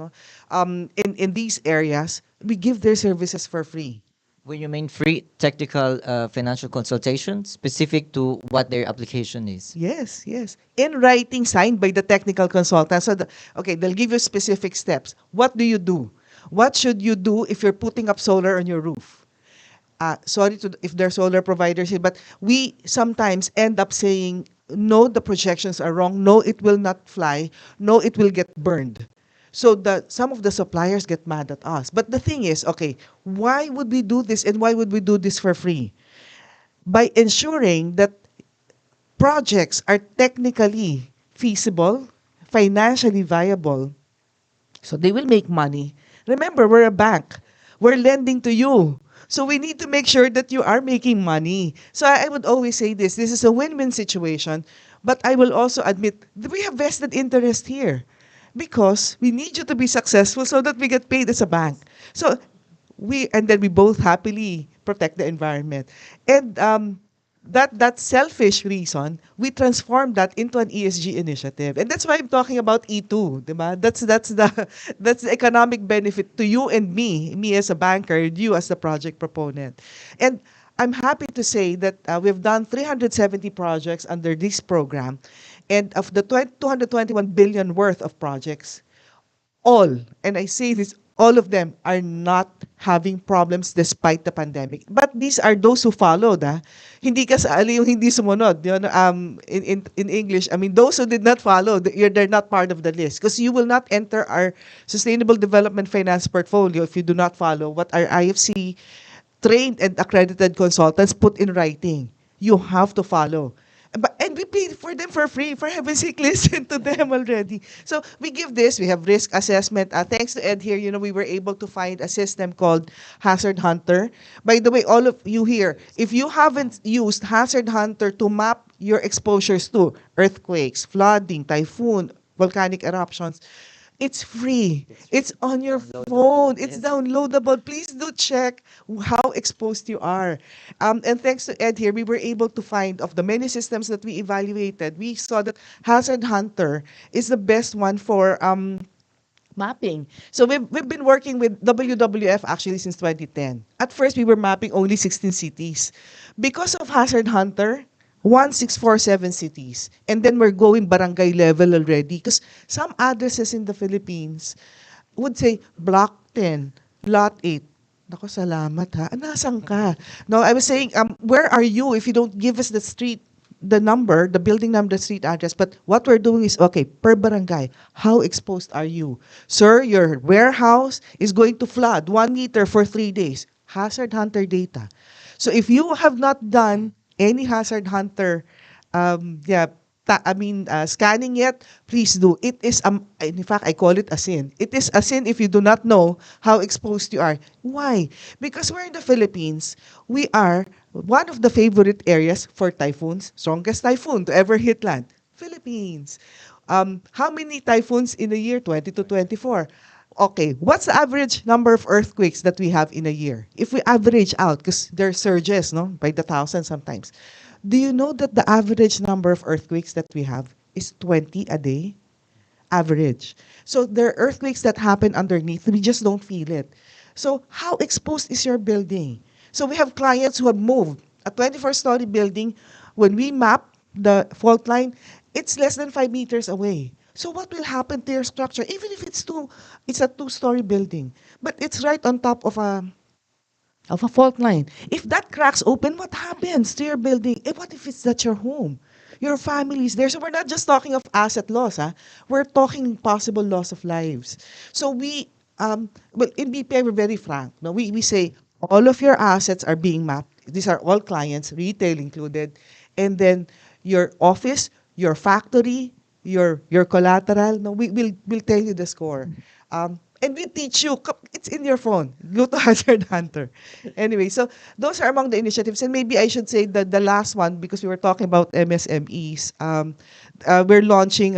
In these areas, we give their services for free. When you mean free technical financial consultation, specific to what their application is. Yes. In writing, signed by the technical consultant. So, they'll give you specific steps. What do you do? What should you do if you're putting up solar on your roof? Sorry if there are solar providers here, but we sometimes end up saying, no, the projections are wrong. No, it will not fly. No, it will get burned. So some of the suppliers get mad at us. But the thing is, why would we do this and why would we do this for free? By ensuring that projects are technically feasible, financially viable. So they will make money. Remember, we're a bank. We're lending to you. So we need to make sure that you are making money. So I would always say this is a win-win situation, but I will also admit that we have vested interest here because we need you to be successful so that we get paid as a bank. So we both happily protect the environment. And that selfish reason, we transform that into an ESG initiative. And that's why I'm talking about E2, diba? That's the economic benefit to you and me as a banker, you as the project proponent. And I'm happy to say that we've done 370 projects under this program. And of the 221 billion worth of projects, all, and I say this, all of them are not having problems despite the pandemic. But these are those who followed. Hindi kasali yung hindi sumunod. Yun, in English, I mean, those who did not follow, they're not part of the list. Because you will not enter our Sustainable Development Finance portfolio if you do not follow what our IFC trained and accredited consultants put in writing. You have to follow. And we paid for them for free. For heaven's sake, listen to them already. So we give this. We have risk assessment. Thanks to Ed here, we were able to find a system called Hazard Hunter. By the way, all of you here, if you haven't used Hazard Hunter to map your exposures to earthquakes, flooding, typhoon, volcanic eruptions, it's free. It's on your phone. It's downloadable. Please do check how exposed you are. And thanks to Ed here, we were able to find, of the many systems that we evaluated, we saw that Hazard Hunter is the best one for mapping. So we've been working with WWF actually since 2010. At first, we were mapping only 16 cities. Because of Hazard Hunter, 1647 cities. And then we're going barangay level already. Because some addresses in the Philippines would say, Block 10, Lot 8. Nako, salamat ha. Nasaan ka? No, I was saying, where are you if you don't give us the street, the number, the building number, the street address? But what we're doing is, okay, per barangay, how exposed are you? Sir, your warehouse is going to flood 1 meter for 3 days. Hazard Hunter data. So if you have not done any Hazard Hunter, scanning yet, please do. It is, in fact, I call it a sin. It is a sin if you do not know how exposed you are. Why? Because we're in the Philippines. We are one of the favorite areas for typhoons. Strongest typhoon to ever hit land. Philippines. How many typhoons in a year? 20 to 24. Okay, what's the average number of earthquakes that we have in a year? If we average out, because there are surges, no, by the thousand sometimes. Do you know that the average number of earthquakes that we have is 20 a day? Average. So there are earthquakes that happen underneath. We just don't feel it. So how exposed is your building? So we have clients who have moved a 24-story building. When we map the fault line, it's less than 5 meters away. So what will happen to your structure? Even if it's a 2-story building, but it's right on top of a fault line. If that cracks open, what happens to your building? What if it's at your home? Your family is there. So we're not just talking of asset loss. We're talking possible loss of lives. So we, in BPI, we're very frank. No? We say all of your assets are being mapped. These are all clients, retail included. And then your office, your factory, your collateral. No, we'll tell you the score. And we teach you. It's in your phone. Go to Hazard Hunter. Anyway, so those are among the initiatives. And maybe I should say that the last one, because we were talking about MSMEs, we're launching.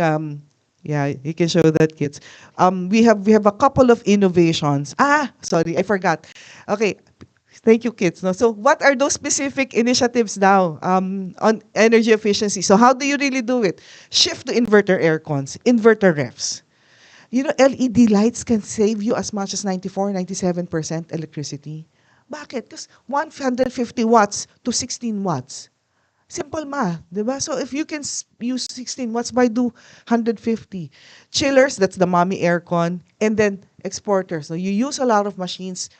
Yeah, you can show that, kids. We have a couple of innovations. Sorry, I forgot. Okay. Thank you, kids. No? So what are those specific initiatives now on energy efficiency? So how do you really do it? Shift to inverter air cons, inverter refs. LED lights can save you as much as 94, 97% electricity. Bakit? Because 150 watts to 16 watts. Simple math, di ba? So if you can use 16 watts, why do 150? Chillers, that's the mommy aircon. And then exporters. So you use a lot of machines.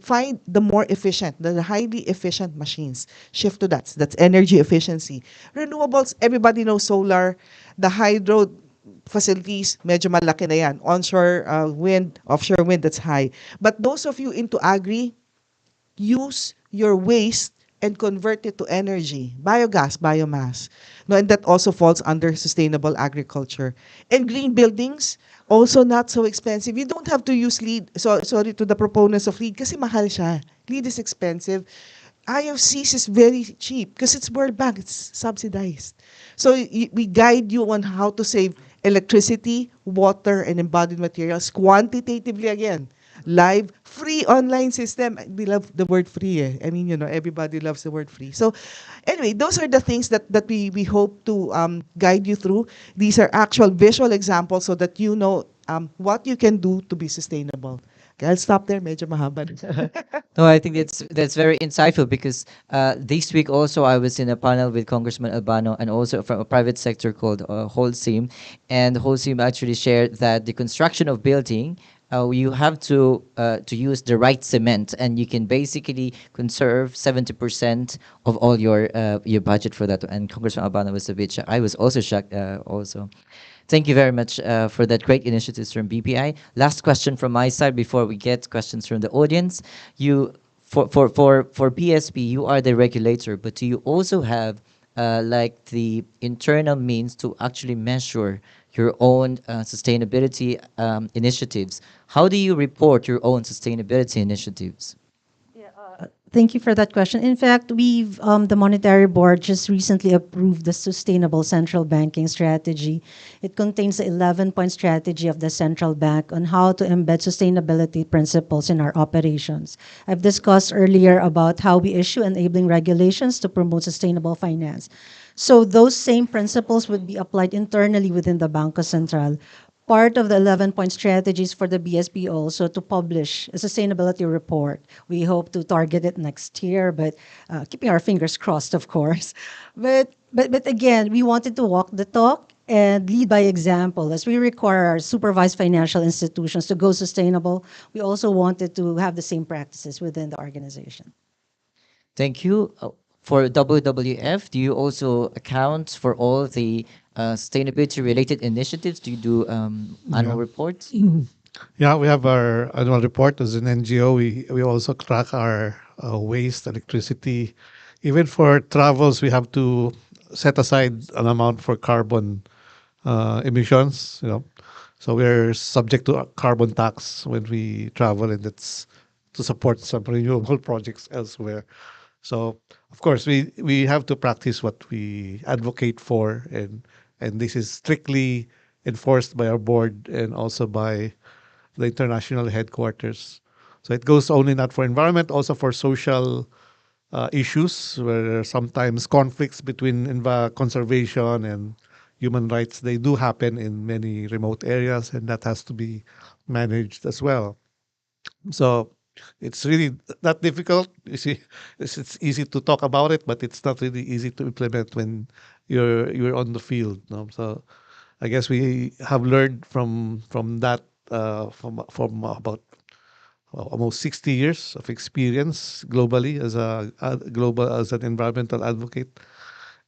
Find the more efficient, the highly efficient machines. Shift to that. That's energy efficiency. Renewables, everybody knows solar. The hydro facilities, medyo malaki na yan. Onshore wind, offshore wind, that's high. But those of you into agri, use your waste and convert it to energy, biogas, biomass. No, and that also falls under sustainable agriculture. And green buildings, also not so expensive. You don't have to use LEED. So, sorry to the proponents of LEED kasi mahal siya. LEED is expensive. IFCs is very cheap because it's World Bank, it's subsidized. So we guide you on how to save electricity, water, and embodied materials quantitatively again. Live, free online system. We love the word free. Eh. I mean, everybody loves the word free. So anyway, those are the things that we hope to guide you through. These are actual visual examples so that you know what you can do to be sustainable. Okay, I'll stop there. Medyo mahaba na. No, I think that's very insightful because this week also I was in a panel with Congressman Albano and also from a private sector called Holcim, and Holcim actually shared that the construction of building. You have to use the right cement, and you can basically conserve 70% of all your budget for that. And Congressman Albano was a bit shocked. I was also shocked. Also, thank you very much for that great initiatives from BPI. Last question from my side before we get questions from the audience. You, for PSP, you are the regulator, but do you also have like the internal means to actually measure your own sustainability initiatives? How do you report your own sustainability initiatives? Thank you for that question. In fact, the Monetary Board just recently approved the Sustainable Central Banking Strategy. It contains the 11-point strategy of the central bank on how to embed sustainability principles in our operations. I've discussed earlier about how we issue enabling regulations to promote sustainable finance. So those same principles would be applied internally within the Banco Central. Part of the 11-point strategies for the BSP also to publish a sustainability report. We hope to target it next year, but keeping our fingers crossed, of course. But again, we wanted to walk the talk and lead by example. As we require our supervised financial institutions to go sustainable, we also wanted to have the same practices within the organization. Thank you. For WWF, do you also account for all the sustainability-related initiatives? Do you do annual reports? Yeah, we have our annual report as an NGO. We also track our waste, electricity. Even for travels, we have to set aside an amount for carbon emissions. So we're subject to a carbon tax when we travel, and that's to support some renewable projects elsewhere. So of course we have to practice what we advocate for, and this is strictly enforced by our board and also by the international headquarters. So it goes only not for environment, also for social issues where sometimes conflicts between conservation and human rights, they do happen in many remote areas, and that has to be managed as well. So it's really not difficult. You see, it's easy to talk about it, but it's not really easy to implement when you're on the field. No? So I guess we have learned from that from about almost 60 years of experience globally as as an environmental advocate,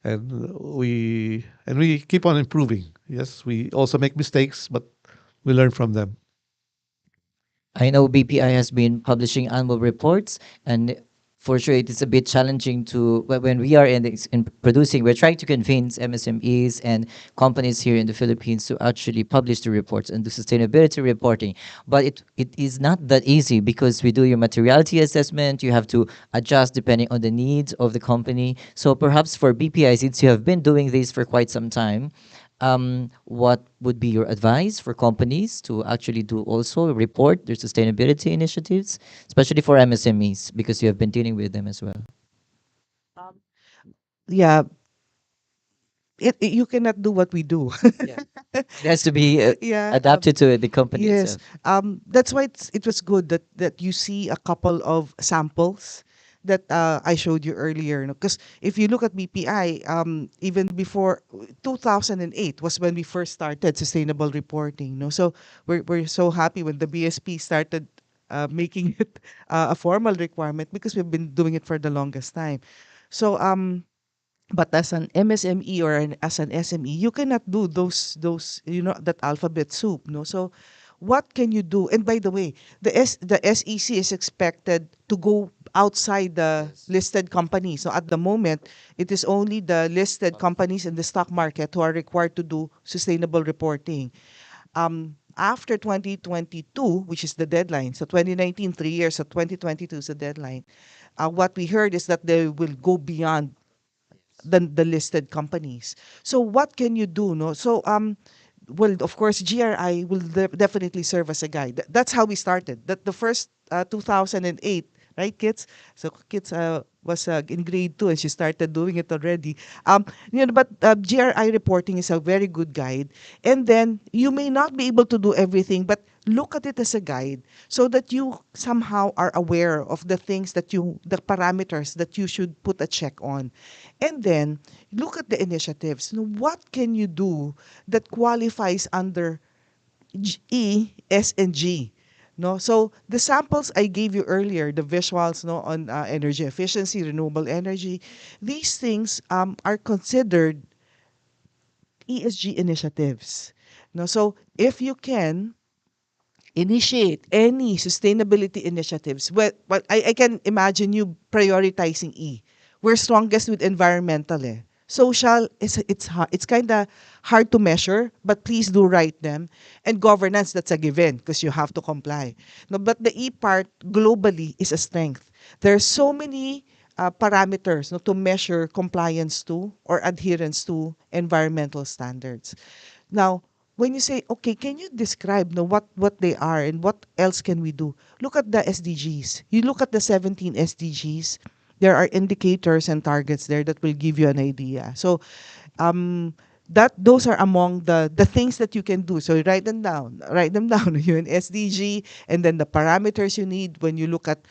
and we keep on improving. Yes, we also make mistakes, but we learn from them. I know BPI has been publishing annual reports, and for sure it is a bit challenging to when we are in producing. We're trying to convince MSMEs and companies here in the Philippines to actually publish the reports and do sustainability reporting. But it is not that easy because we do your materiality assessment. You have to adjust depending on the needs of the company. So perhaps for BPI, since you have been doing this for quite some time, what would be your advice for companies to actually do also report their sustainability initiatives, especially for MSMEs, because you have been dealing with them as well? Yeah, you cannot do what we do. Yeah. It has to be Yeah. adapted to the company Yes. itself. That's why it was good that you see a couple of samples that I showed you earlier. Because if you look at BPI, even before 2008 was when we first started sustainable reporting. No, so we're so happy when the BSP started making it a formal requirement because we've been doing it for the longest time. So but as an MSME or as an SME, you cannot do those that alphabet soup. No, so what can you do? And by the way, the SEC is expected to go outside the listed companies. So at the moment, it is only the listed companies in the stock market who are required to do sustainable reporting. After 2022, which is the deadline, so 2019, 3 years, so 2022 is the deadline. What we heard is that they will go beyond the listed companies. So what can you do? No, so well, of course, GRI will definitely serve as a guide. That's how we started. That the first 2008, right, kids? So kids was in grade 2 and she started doing it already. But GRI reporting is a very good guide. And then you may not be able to do everything, but look at it as a guide so that you somehow are aware of the things the parameters that you should put a check on. And then look at the initiatives. What can you do that qualifies under E, S, and G? No, so the samples I gave you earlier, the visuals, no, on energy efficiency, renewable energy, these things are considered ESG initiatives. No, so if you can initiate any sustainability initiatives, well I can imagine you prioritizing E. We're strongest with environmental. Social is it's kind of hard to measure, but please do write them. And governance, that's a given because you have to comply. No, but the E part globally is a strength. There are so many parameters, no, to measure compliance to or adherence to environmental standards. Now, when you say, okay, can you describe, no, what they are and what else can we do? Look at the SDGs. You look at the 17 SDGs. There are indicators and targets there that will give you an idea. So that those are among the things that you can do. So you write them down. Write them down. You're an SDG, and then the parameters you need when you look at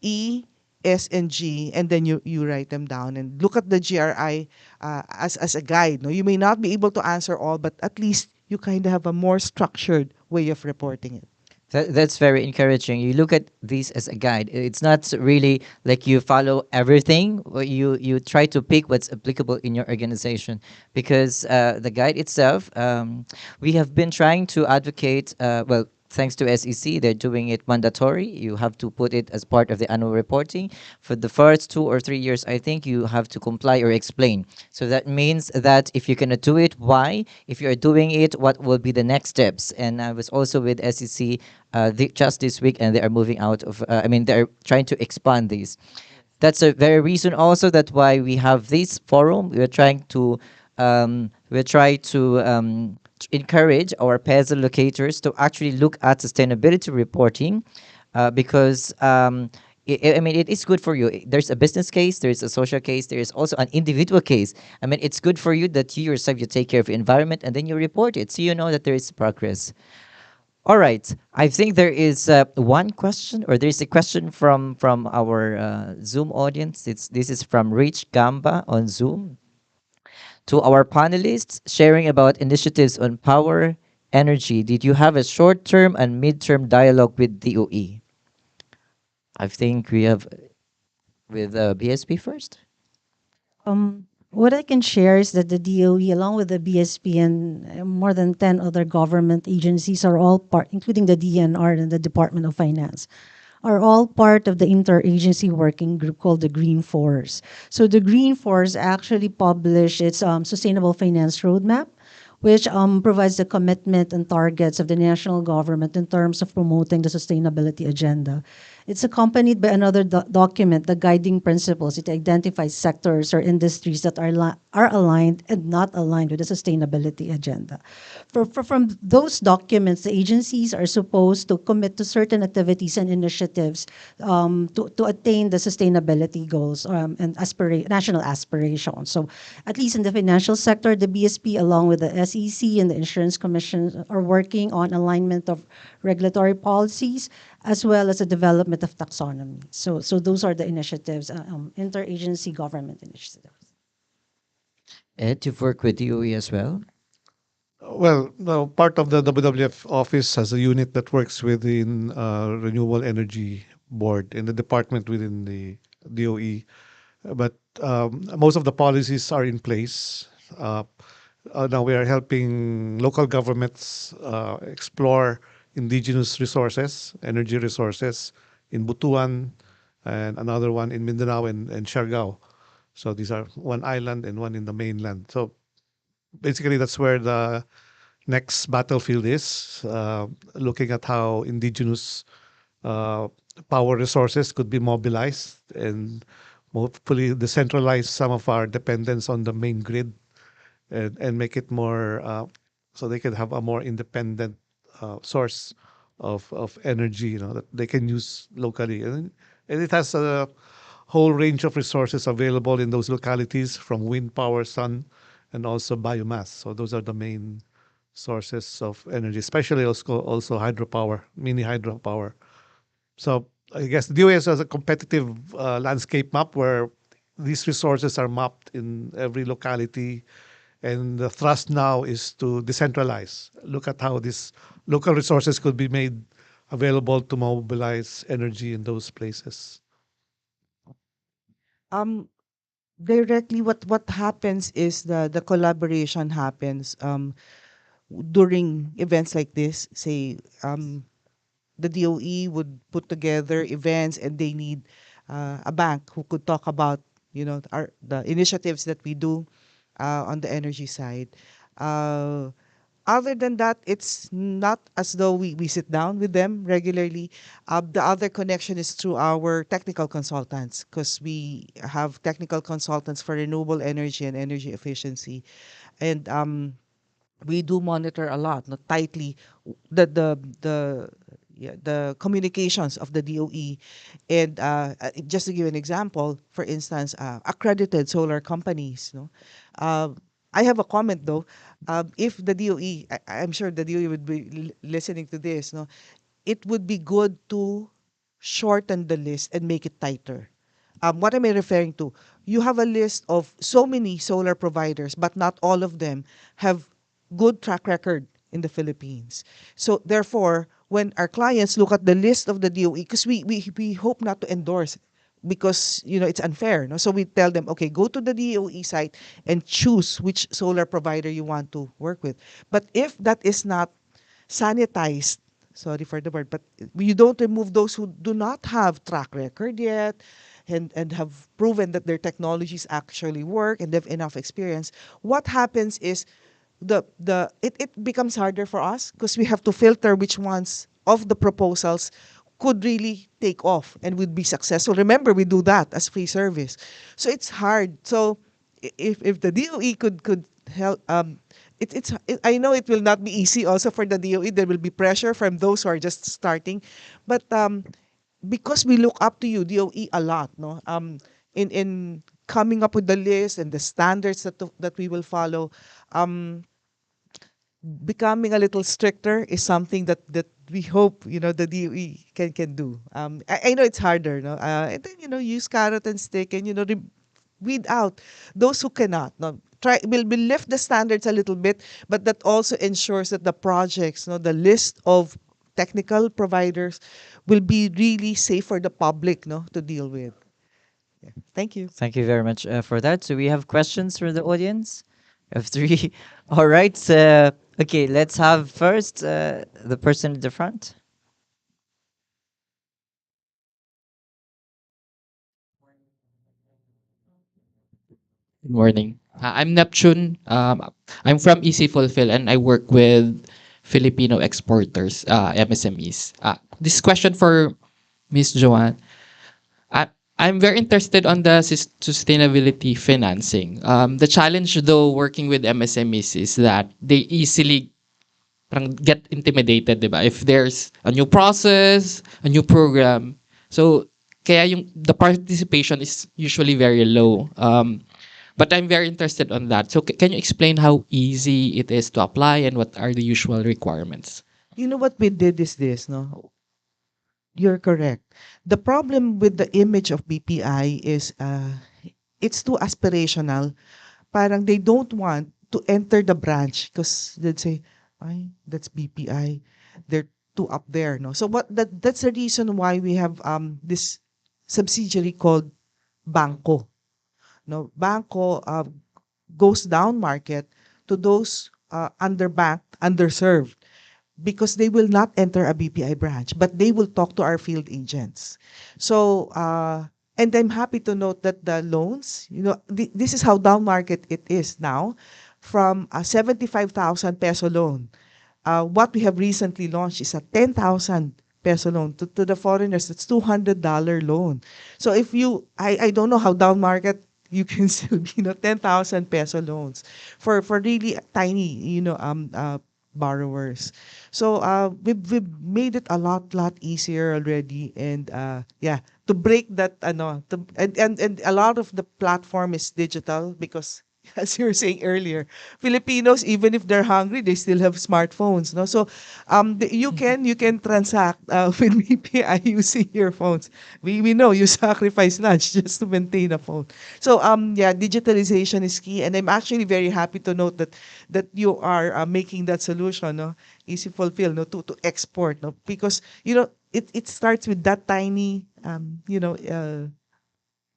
E, S, and G, and then you write them down and look at the GRI as a guide. No, you may not be able to answer all, but at least you kind of have a more structured way of reporting it. That's very encouraging. You look at these as a guide. It's not really like you follow everything. Or you try to pick what's applicable in your organization, because the guide itself, we have been trying to advocate. Well, thanks to SEC, they're doing it mandatory. You have to put it as part of the annual reporting. For the first 2 or 3 years, I think you have to comply or explain. So that means that if you're going to do it, why? If you're doing it, what will be the next steps? And I was also with SEC just this week, and they are moving out of, they're trying to expand these. That's a very reason also that why we have this forum. We're trying to encourage our PEZA locators to actually look at sustainability reporting, because it is good for you. There's a business case, there's a social case, there's also an individual case. It's good for you that you yourself, you take care of the environment and then you report it, so you know that there is progress. All right, I think there is one question, or there is a question from our Zoom audience. This is from Rich Gamba on Zoom. To our panelists sharing about initiatives on power, energy, did you have a short-term and mid-term dialogue with DOE? I think we have with BSP first. What I can share is that the DOE, along with the BSP and more than 10 other government agencies, are all part, including the DNR and the Department of Finance, are all part of the interagency working group called the Green Force. So the Green Force actually published its Sustainable Finance Roadmap, which provides the commitment and targets of the national government in terms of promoting the sustainability agenda. It's accompanied by another document, the Guiding Principles. It identifies sectors or industries that are aligned and not aligned with the sustainability agenda. From those documents, the agencies are supposed to commit to certain activities and initiatives to attain the sustainability goals and national aspirations. So at least in the financial sector, the BSP, along with the SEC and the Insurance Commission, are working on alignment of regulatory policies as well as the development of taxonomy. So those are the initiatives, interagency government initiatives. Ed, you've worked with DOE as well? Well, no, part of the WWF office has a unit that works within Renewable Energy Board in the department within the DOE. But most of the policies are in place. Now we are helping local governments explore indigenous resources, energy resources in Butuan, and another one in Mindanao and Siargao. So these are one island and one in the mainland. So basically, that's where the next battlefield is, looking at how indigenous uh, power resources could be mobilized and hopefully decentralize some of our dependence on the main grid, and make it more so they can have a more independent source of energy, that they can use locally. And it has a whole range of resources available in those localities, from wind power, sun, and also biomass. So those are the main sources of energy, especially also hydropower, mini hydropower. So I guess the DOS has a competitive landscape map where these resources are mapped in every locality, and the thrust now is to decentralize. Look at how these local resources could be made available to mobilize energy in those places. Um, Directly, what happens is the collaboration happens during events like this. Say, the DOE would put together events, and they need a bank who could talk about the initiatives that we do on the energy side. Uh, Other than that, it's not as though we sit down with them regularly. The other connection is through our technical consultants, because we have technical consultants for renewable energy and energy efficiency. And we do monitor a lot, not tightly, the the communications of the DOE. And just to give an example, for instance, accredited solar companies. No, I have a comment though. If the DOE, I'm sure the DOE would be listening to this. No, it would be good to shorten the list and make it tighter. What am I referring to? You have a list of so many solar providers, but not all of them have good track record in the Philippines. So therefore, when our clients look at the list of the DOE, because we hope not to endorse, because it's unfair. No? So we tell them, okay, go to the DOE site and choose which solar provider you want to work with. But if that is not sanitized, sorry for the word, but you don't remove those who do not have track record yet, and have proven that their technologies actually work and they have enough experience. What happens is it becomes harder for us, because we have to filter which ones of the proposals could really take off and would be successful. Remember, we do that as free service. So it's hard. So if the DOE could help, I know it will not be easy also for the DOE. There will be pressure from those who are just starting. But because we look up to you, DOE, a lot, no? In coming up with the list and the standards that we will follow, becoming a little stricter is something that we hope the DOE can do. I know it's harder, no? And then use carrot and stick, and weed out those who cannot. No, we'll lift the standards a little bit, but that also ensures that the projects, no, the list of technical providers will be really safe for the public, no, to deal with. Yeah. Thank you. Thank you very much for that. So we have questions from the audience. We have three. All right. Okay, let's have first the person at the front. Good morning. I'm Neptune. I'm from Easy Fulfill and I work with Filipino exporters, MSMEs. This question for Miss Joanne. I, I'm very interested on the sustainability financing. The challenge though working with MSMEs is that they easily parang get intimidated, di ba? If there's a new process, a new program. So kaya the participation is usually very low. But I'm very interested on that. So can you explain how easy it is to apply and what are the usual requirements? You know what we did is this, no? You're correct. The problem with the image of BPI is it's too aspirational. Parang they don't want to enter the branch, because they'd say, "Ay, that's BPI. They're too up there." No, so that's the reason why we have this subsidiary called Banco. No, Banco goes down market to those underbanked, underserved. because they will not enter a BPI branch, but they will talk to our field agents. So, and I'm happy to note that the loans, this is how down market it is now, from a 75,000 peso loan. What we have recently launched is a 10,000 peso loan to the foreigners. It's $200 loan. So if I don't know how down market you can still be, 10,000 peso loans for really tiny, borrowers. So we've made it a lot easier already, and yeah, to break that and a lot of the platform is digital because as you were saying earlier, Filipinos, even if they're hungry, they still have smartphones, no? So you can transact with BPI using your phones. We know you sacrifice lunch just to maintain a phone. So yeah, digitalization is key, and I'm actually very happy to note that you are making that solution, no, easy fulfill, no, to export, no, because it starts with that tiny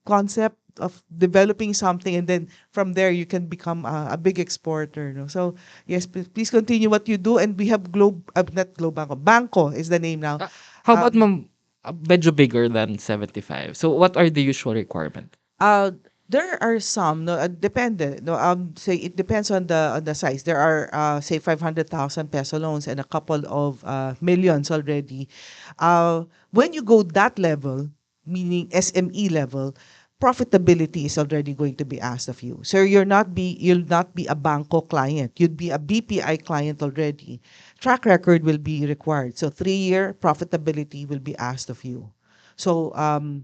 concept of developing something, and then from there you can become a big exporter, no? So yes, please continue what you do, and we have not Globanco, Banco is the name now. How about ma'am, medyo bigger than 75? So what are the usual requirement? There are some, no, depende, no, say it depends on the size. There are say 500,000 peso loans and a couple of millions already. When you go that level, meaning SME level, profitability is already going to be asked of you. So you'll not be a Banco client. You'd be a BPI client already. Track record will be required. So 3-year profitability will be asked of you. So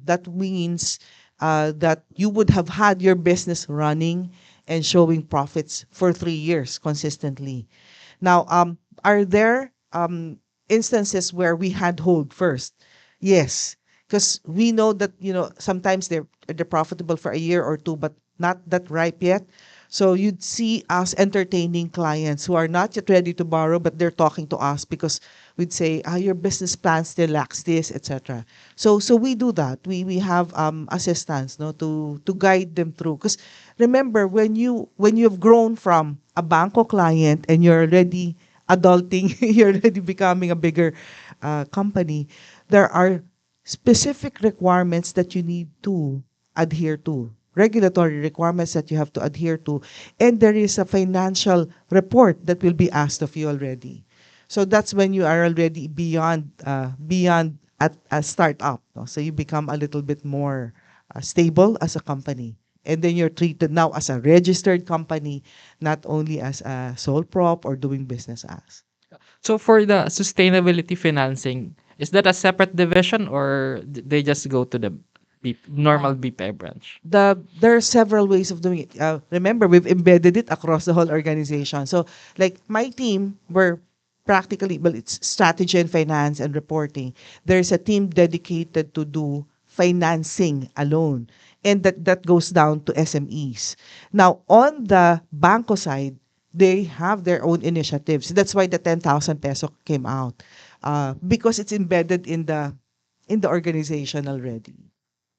that means that you would have had your business running and showing profits for 3 years consistently. Now, are there instances where we handhold first? Yes, because we know that sometimes they're profitable for a year or two, but not that ripe yet. So you'd see us entertaining clients who are not yet ready to borrow, but they're talking to us because we'd say, your business plan still lacks this, etc. So we do that. We have assistants, no, to guide them through. Because remember, when you've grown from a Banco client and you're already adulting, you're already becoming a bigger company, there are specific requirements that you need to adhere to, regulatory requirements that you have to adhere to, and there is a financial report that will be asked of you already. So that's when you are already beyond at a startup. No? So you become a little bit more stable as a company. And then you're treated now as a registered company, not only as a sole prop or doing business as. So for the sustainability financing, is that a separate division or they just go to the normal BPI branch? There are several ways of doing it. Remember, we've embedded it across the whole organization. So, like my team, we're practically, well, it's strategy and finance and reporting. There's a team dedicated to do financing alone, and that goes down to SMEs. Now, on the Banco side, they have their own initiatives. That's why the 10,000 peso came out, because it's embedded in the organization already.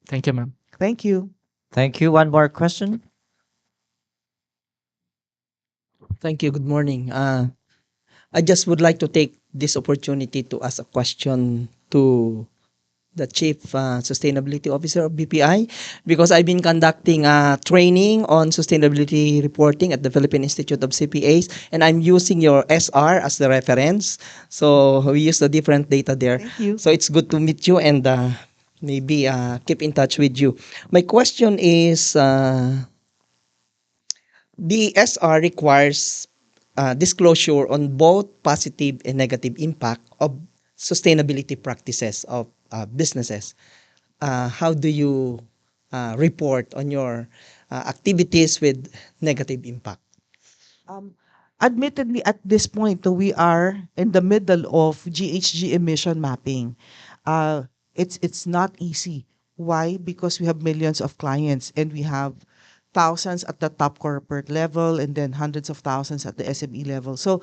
Thank you, ma'am. Thank you. Thank you. One more question. Thank you. Good morning. I just would like to take this opportunity to ask a question to the Chief Sustainability Officer of BPI, because I've been conducting training on sustainability reporting at the Philippine Institute of CPAs, and I'm using your SR as the reference. So we use the different data there. Thank you. So it's good to meet you and maybe keep in touch with you. My question is, the SR requires disclosure on both positive and negative impact of sustainability practices of businesses. How do you report on your activities with negative impact? Admittedly, at this point, we are in the middle of GHG emission mapping. It's not easy. Why? Because we have millions of clients and we have thousands at the top corporate level and then hundreds of thousands at the SME level. So,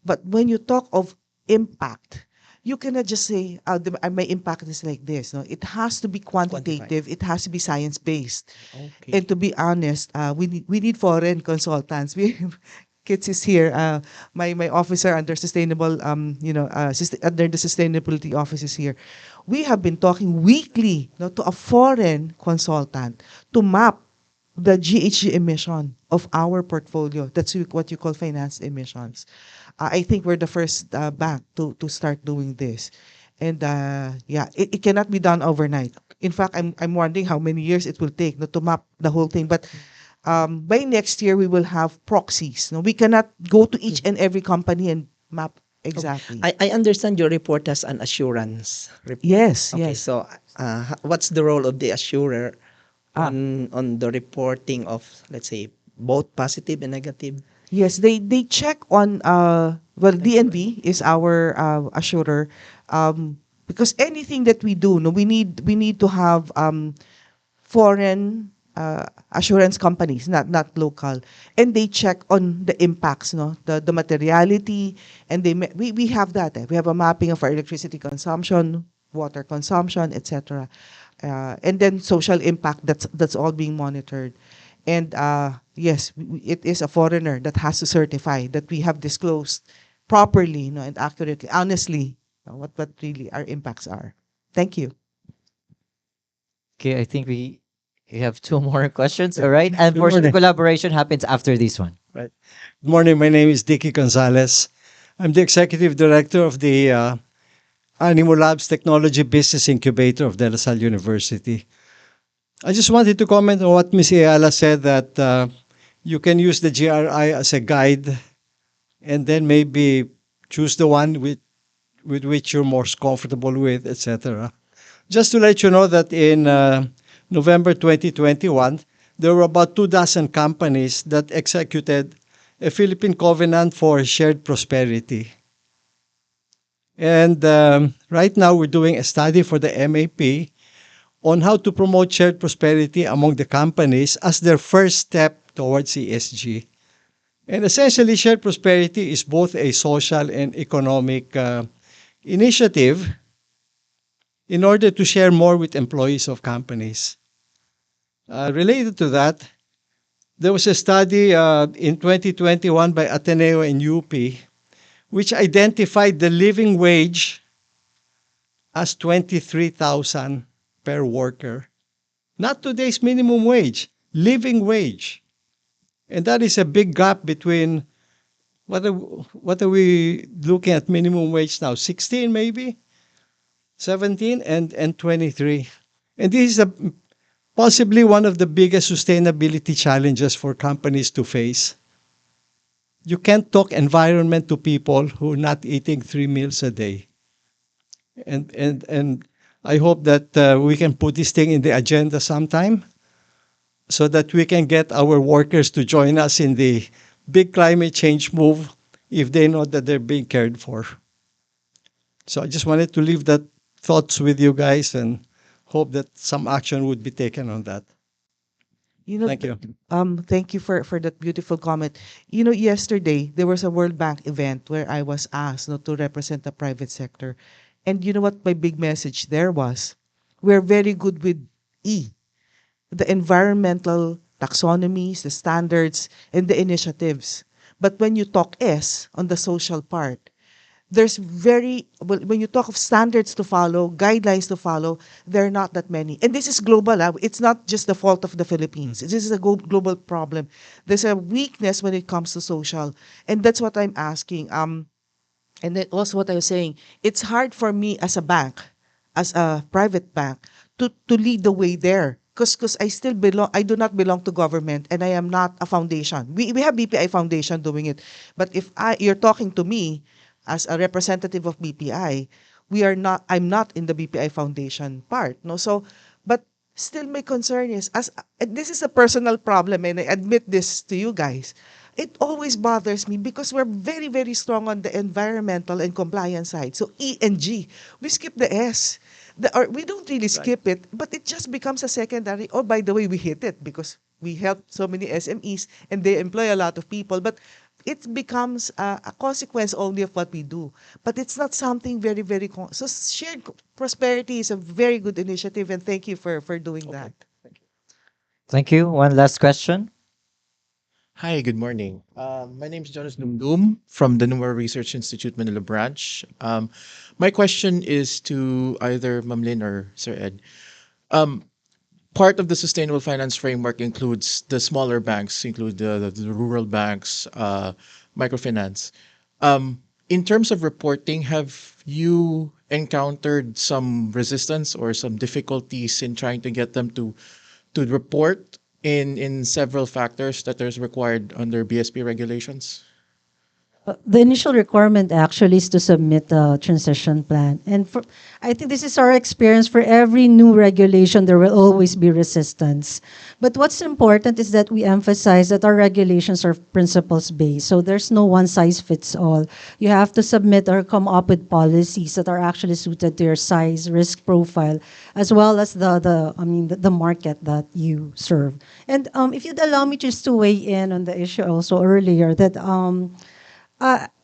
but when you talk of impact, you cannot just say, my impact is like this. No, it has to be quantitative. It has to be science based. Okay. And to be honest, we need foreign consultants. Kits is here. My officer under sustainable, under the sustainability office is here. We have been talking weekly, to a foreign consultant to map the GHG emission of our portfolio. That's what you call finance emissions. I think we're the first bank to start doing this. And yeah, it cannot be done overnight. In fact, I'm wondering how many years it will take, to map the whole thing. But by next year, we will have proxies. No, we cannot go to each and every company and map exactly. I understand your report as an assurance report. Yes, Okay, yes. so what's the role of the assurer Ah. on the reporting of, let's say, both positive and negative? Yes, they check on DNB is our assurer, because anything that we do, no, we need to have foreign assurance companies, not local, and they check on the impacts, no, the materiality, and we have that. We have a mapping of our electricity consumption, water consumption, etc. And then social impact. That's all being monitored. And yes, it is a foreigner that has to certify that we have disclosed properly, and accurately, honestly, what really our impacts are. Thank you. Okay, I think we have two more questions. All right. And Good for sure, morning. collaboration happens after this one. Right. Good morning. My name is Dicky Gonzalez. I'm the executive director of the Animo Labs Technology Business Incubator of De La Salle University. I just wanted to comment on what Ms. Ayala said, that you can use the GRI as a guide and then maybe choose the one with which you're most comfortable with, etc. Just to let you know that in November 2021, there were about 24 companies that executed a Philippine Covenant for Shared Prosperity. And right now, we're doing a study for the MAP on how to promote shared prosperity among the companies as their first step towards ESG. And essentially, shared prosperity is both a social and economic initiative in order to share more with employees of companies. Related to that, there was a study in 2021 by Ateneo and UP, which identified the living wage as 23,000 per worker. Not today's minimum wage, living wage. And that is a big gap between what are we looking at minimum wage now? 16 maybe? 17 and 23. And this is possibly one of the biggest sustainability challenges for companies to face. You can't talk environment to people who are not eating 3 meals a day. And I hope that we can put this thing in the agenda sometime so that we can get our workers to join us in the big climate change move if they know that they're being cared for. So I just wanted to leave that thoughts with you guys and hope that some action would be taken on that. Thank you. Thank you for that beautiful comment. Yesterday there was a World Bank event where I was asked, to represent the private sector, and you know what my big message there was? We're very good with E, the environmental taxonomies, the standards, and the initiatives. But when you talk S on the social part, when you talk of standards to follow, guidelines to follow, there are not that many. And this is global. It's not just the fault of the Philippines. This is a global problem. There's a weakness when it comes to social. And that's what I'm asking. And that was what I was saying. It's hard for me as a bank, as a private bank, to lead the way there. Because I do not belong to government, and I am not a foundation. We have BPI Foundation doing it. But if you're talking to me as a representative of BPI, I'm not in the BPI Foundation part. No, so, but still my concern is, and this is a personal problem, and I admit this to you guys, it always bothers me because we're very, very strong on the environmental and compliance side. So E and G, we skip the S. Or we don't really skip it, but it just becomes a secondary. Oh, by the way, we hit it because we help so many SMEs and they employ a lot of people. But it becomes a consequence only of what we do. But it's not something very, very... So shared prosperity is a very good initiative, and thank you for doing that. Thank you. One last question. Hi, good morning. My name is Jonas Numdum from the Numero Research Institute, Manila branch. My question is to either Ma'am Lynn or Sir Ed. Um, Part of the sustainable finance framework includes the smaller banks, include the rural banks, microfinance. In terms of reporting, have you encountered some resistance or some difficulties in trying to get them to report in several factors that is required under BSP regulations? The initial requirement actually is to submit a transition plan. And I think this is our experience for every new regulation, there will always be resistance. But what's important is that we emphasize that our regulations are principles based. So there's no one size fits all. You have to submit or come up with policies that are actually suited to your size, risk profile, as well as the market that you serve. And if you'd allow me just to weigh in on the issue also earlier, that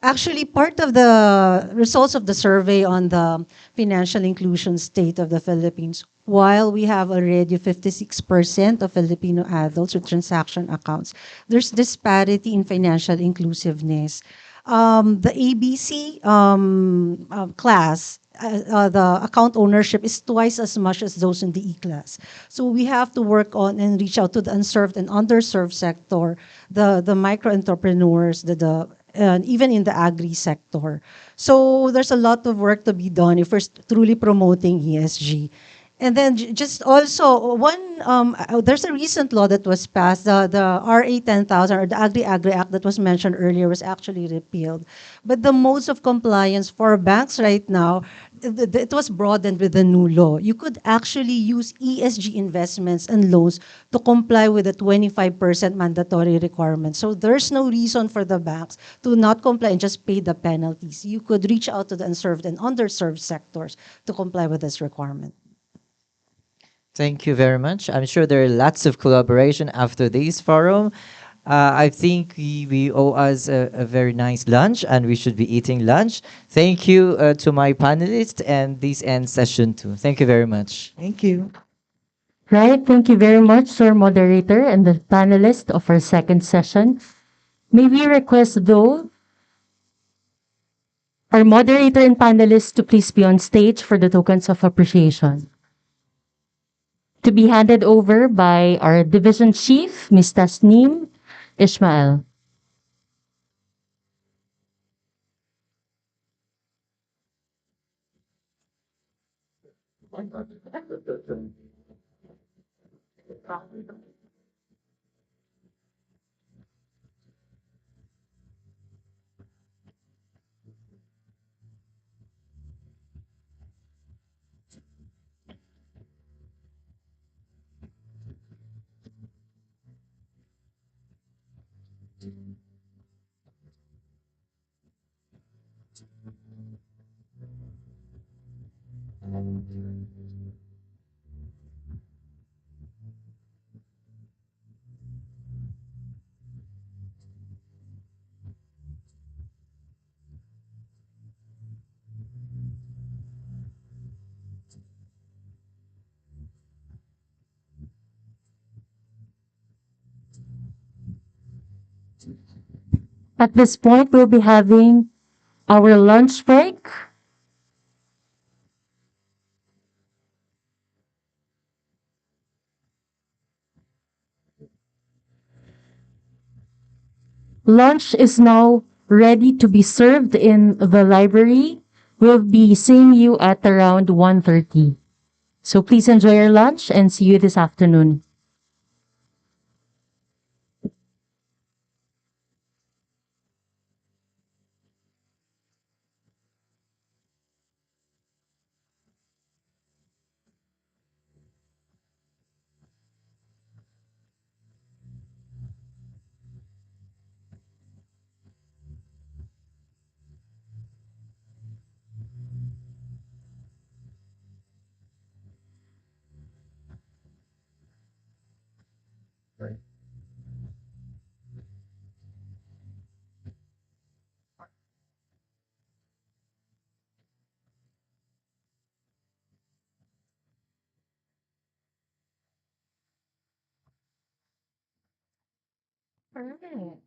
actually, part of the results of the survey on the financial inclusion state of the Philippines, while we have already 56% of Filipino adults with transaction accounts, there's disparity in financial inclusiveness. The ABC class, the account ownership is twice as much as those in the E-class. So we have to work on and reach out to the unserved and underserved sector, the micro entrepreneurs, and even in the agri sector. So there's a lot of work to be done if we're truly promoting ESG. And then just also there's a recent law that was passed, the RA 10,000 or the Agri Act that was mentioned earlier was actually repealed. But the modes of compliance for banks right now, it was broadened with the new law. You could actually use ESG investments and loans to comply with the 25% mandatory requirement. So there's no reason for the banks to not comply and just pay the penalties. You could reach out to the unserved and underserved sectors to comply with this requirement. Thank you very much. I'm sure there are lots of collaboration after this forum. I think we owe us a very nice lunch and we should be eating lunch. Thank you to my panelists and this ends session two. Thank you very much. Thank you. Right, thank you very much, Sir Moderator and the panelists of our second session. May we request, though, our moderator and panelists to please be on stage for the tokens of appreciation. To be handed over by our Division Chief, Ms. Tasneem Ishmael. At this point, we'll be having our lunch break. Lunch is now ready to be served in the library. We'll be seeing you at around 1:30. So please enjoy your lunch and see you this afternoon. Perfect.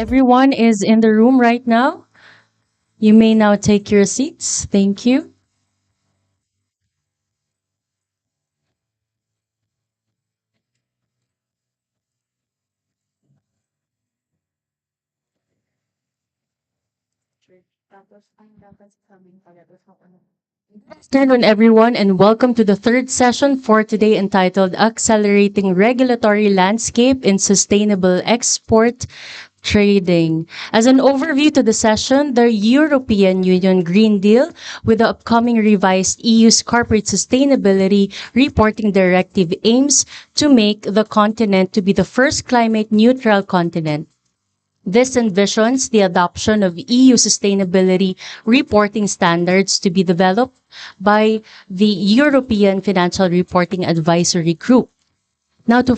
Everyone is in the room right now. You may now take your seats. Thank you. Good afternoon, everyone, and welcome to the third session for today entitled Accelerating Regulatory Landscape in Sustainable Export Trading. As an overview to the session, the European Union Green Deal with the upcoming revised EU's Corporate Sustainability Reporting Directive aims to make the continent to be the first climate neutral continent. This envisions the adoption of EU sustainability reporting standards to be developed by the European Financial Reporting Advisory Group. Now, to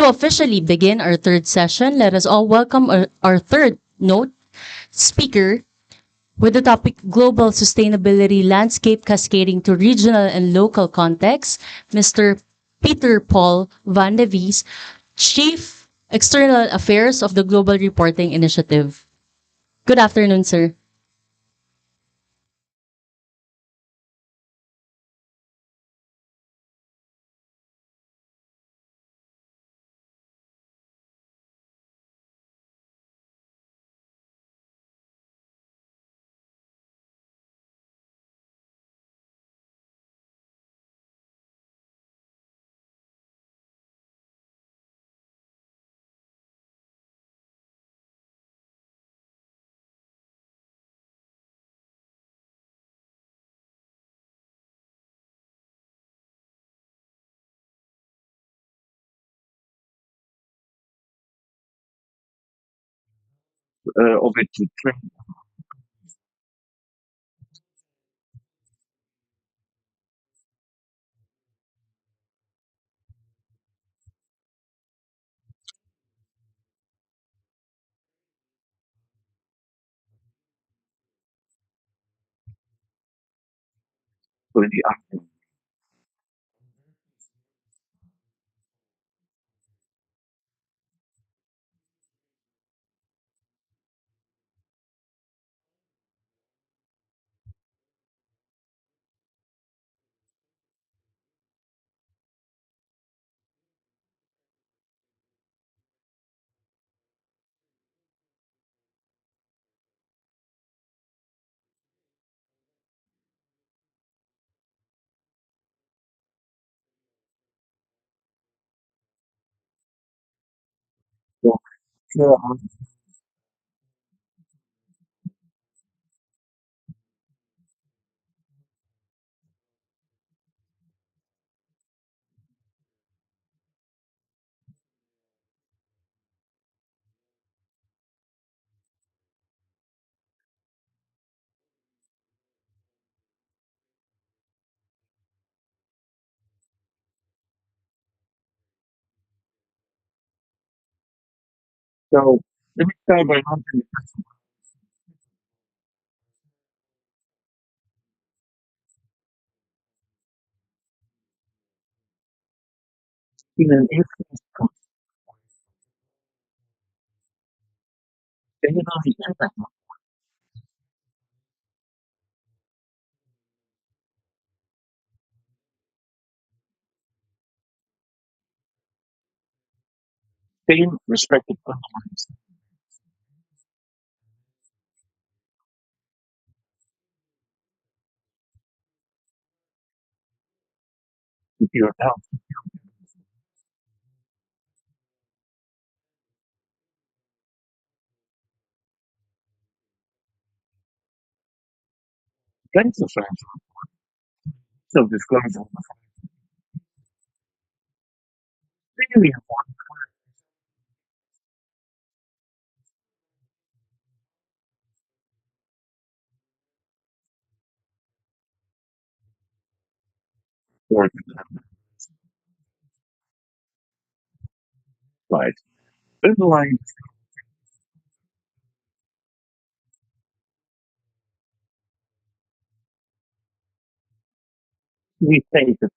officially begin our third session, let us all welcome our third note speaker with the topic Global Sustainability Landscape Cascading to Regional and Local Contexts, Mr. Peter Paul Van de Vries, Chief External Affairs of the Global Reporting Initiative. Good afternoon, sir. Of it to train for the action. So, so so let me start by answering the question. In an instance of sustainability impact, same respective underlines if you're out against the financial self-disclosure. Really important for the slide. Underlying, we say that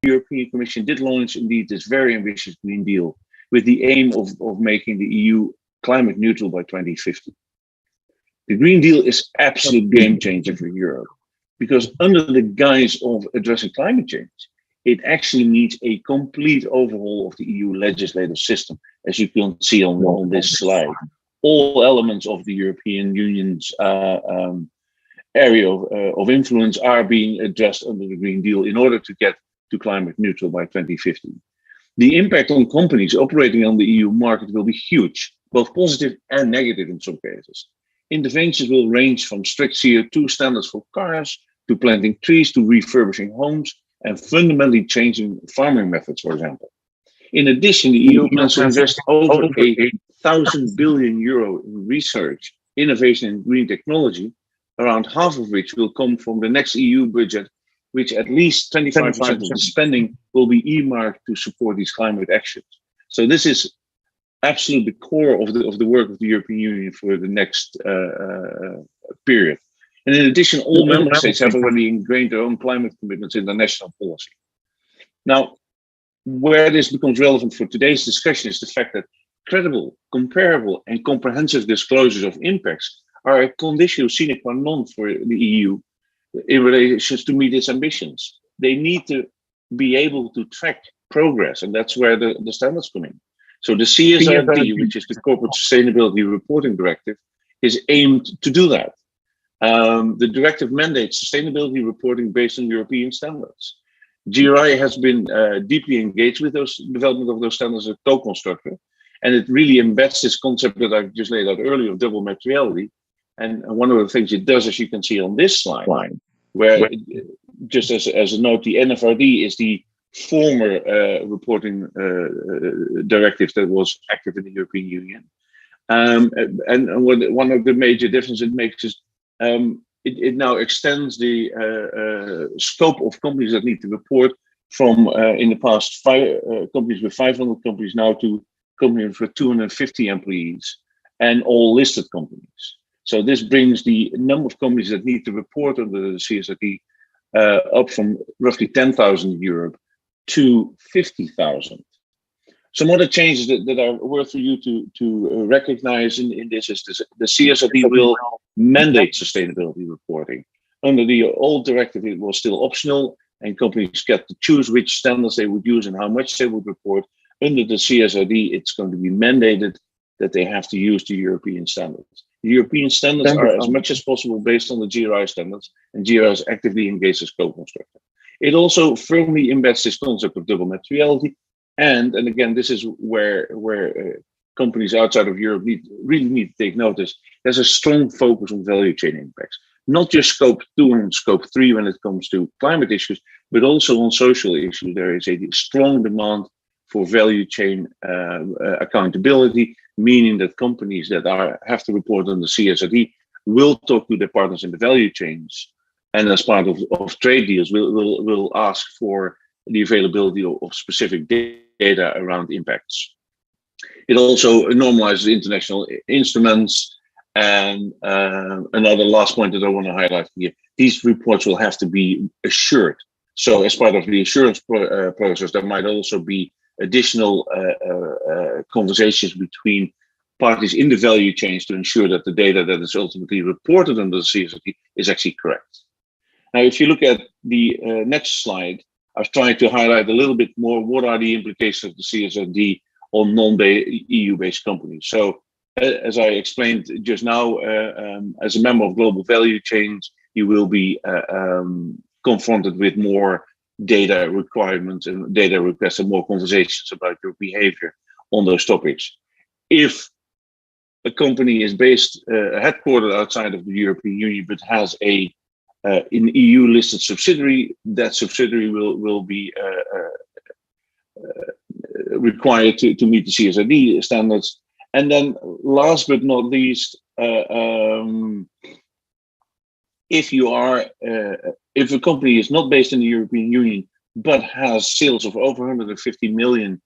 European Commission did launch indeed this very ambitious Green Deal with the aim of making the EU climate neutral by 2050. The Green Deal is absolute game changer for Europe. because under the guise of addressing climate change, it actually needs a complete overhaul of the EU legislative system, as you can see on this slide. All elements of the European Union's area of influence are being addressed under the Green Deal in order to get to climate neutral by 2050. The impact on companies operating on the EU market will be huge, both positive and negative in some cases. Interventions will range from strict CO2 standards for cars, to planting trees, to refurbishing homes, and fundamentally changing farming methods, for example. In addition, the EU plans to invest over €1,000 billion in research, innovation, and green technology, around half of which will come from the next EU budget, which at least 25% of the spending will be earmarked to support these climate actions. So this is absolutely the core of the work of the European Union for the next period. And in addition, all member states have already ingrained their own climate commitments in their national policy. Now, where this becomes relevant for today's discussion is the fact that credible, comparable, and comprehensive disclosures of impacts are a condition sine qua non for the EU in relation to meet its ambitions. They need to be able to track progress, and that's where the standards come in. So the CSRD, which is the Corporate Sustainability Reporting Directive, is aimed to do that. The directive mandates sustainability reporting based on European standards. GRI has been deeply engaged with those development of those standards as a co-constructor, and it really embeds this concept that I've just laid out earlier of double materiality. And one of the things it does, as you can see on this slide, where just as a note, the NFRD is the former reporting directive that was active in the European Union. And one of the major differences it makes is it now extends the scope of companies that need to report from in the past companies with 500 companies now to companies with 250 employees and all listed companies. So this brings the number of companies that need to report under the CSRD up from roughly 10,000 in Europe to 50,000. Some other changes that are worth for you to recognize in this is the CSRD will mandate sustainability reporting. Under the old directive, it was still optional, and companies get to choose which standards they would use and how much they would report. Under the CSRD, it's going to be mandated that they have to use the European standards. The European standards are as much as possible based on the GRI standards, and GRI is actively engaged as co-constructor. It also firmly embeds this concept of double materiality, and again, this is where companies outside of Europe really need to take notice. There's a strong focus on value chain impacts, not just scope 2 and scope 3 when it comes to climate issues, but also on social issues. There is a strong demand for value chain accountability, meaning that companies that have to report on the CSRD will talk to their partners in the value chains, and as part of trade deals, will ask for the availability of specific data around impacts. It also normalizes international instruments. And another last point that I want to highlight here, these reports will have to be assured. So as part of the assurance process, there might also be additional conversations between parties in the value chains to ensure that the data that is ultimately reported under the CSRD is actually correct. Now, if you look at the next slide, I've tried to highlight a little bit more what are the implications of the CSRD on non-EU-based companies. So as I explained just now, as a member of global value chains, you will be confronted with more data requirements and data requests and more conversations about your behavior on those topics. If a company is based, headquartered outside of the European Union, but has an EU listed subsidiary, that subsidiary will be required to meet the CSRD standards. And then last but not least, if a company is not based in the European Union, but has sales of over 150 million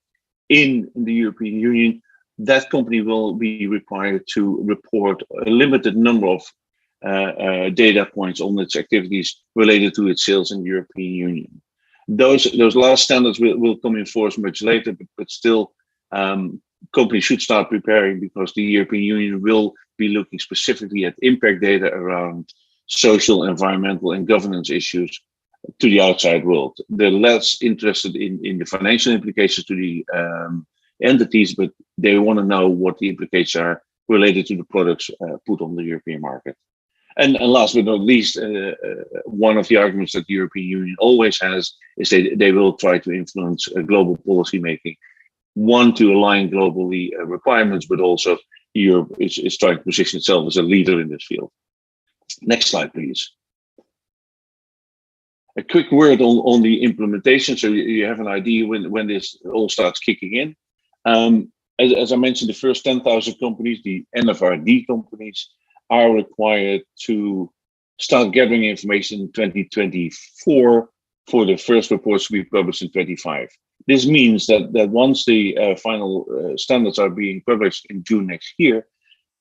in the European Union, that company will be required to report a limited number of data points on its activities related to its sales in the European Union. Those last standards will come in force much later, but still companies should start preparing, because the European Union will be looking specifically at impact data around social, environmental, and governance issues to the outside world. They're less interested in the financial implications to the entities, but they want to know what the implications are related to the products put on the European market. And last but not least, one of the arguments that the European Union always has is they will try to influence global policy making. One, to align globally requirements, but also Europe is trying to position itself as a leader in this field. Next slide, please. A quick word on the implementation, so you have an idea when this all starts kicking in. As I mentioned, the first 10,000 companies, the NFRD companies, are required to start gathering information in 2024 for the first reports to be published in 25. This means that once the final standards are being published in June next year,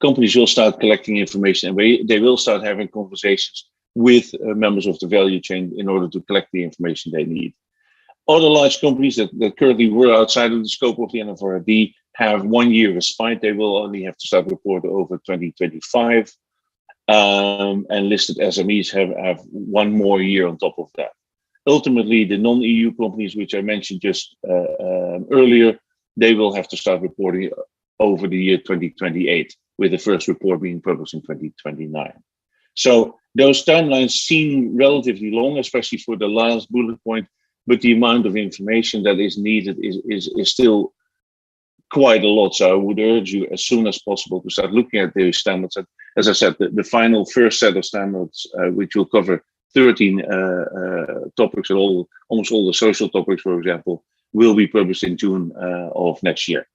companies will start collecting information and they will start having conversations with members of the value chain in order to collect the information they need. Other large companies that currently were outside of the scope of the NFRD have 1 year respite. They will only have to start report over 2025. And listed SMEs have 1 more year on top of that. Ultimately, the non-EU companies, which I mentioned just earlier, they will have to start reporting over the year 2028, with the first report being published in 2029. So those timelines seem relatively long, especially for the last bullet point, but the amount of information that is needed is still quite a lot. So I would urge you as soon as possible to start looking at those standards. And as I said, the final first set of standards, which will cover 13 topics, and almost all the social topics, for example, will be published in June of next year.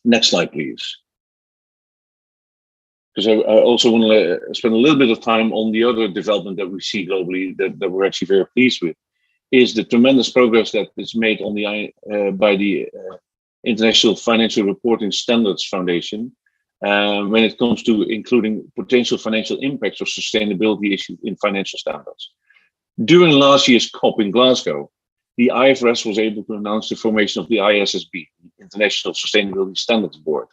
Next slide, please. Because I also want to spend a little bit of time on the other development that we see globally that we're actually very pleased with, is the tremendous progress that is made on by the International Financial Reporting Standards Foundation when it comes to including potential financial impacts of sustainability issues in financial standards. During last year's COP in Glasgow, the IFRS was able to announce the formation of the ISSB, the International Sustainability Standards Board,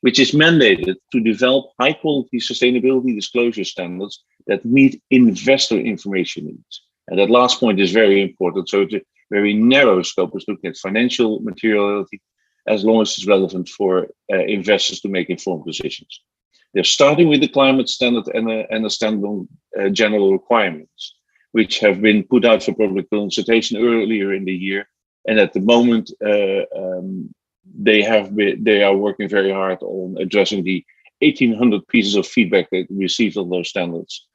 which is mandated to develop high-quality sustainability disclosure standards that meet investor information needs. And that last point is very important. So it's a very narrow scope, is looking at financial materiality, as long as it's relevant for investors to make informed decisions. They're starting with the climate standard and the standard on general requirements, which have been put out for public consultation earlier in the year. And at the moment, they are working very hard on addressing the 1,800 pieces of feedback they received on those standards.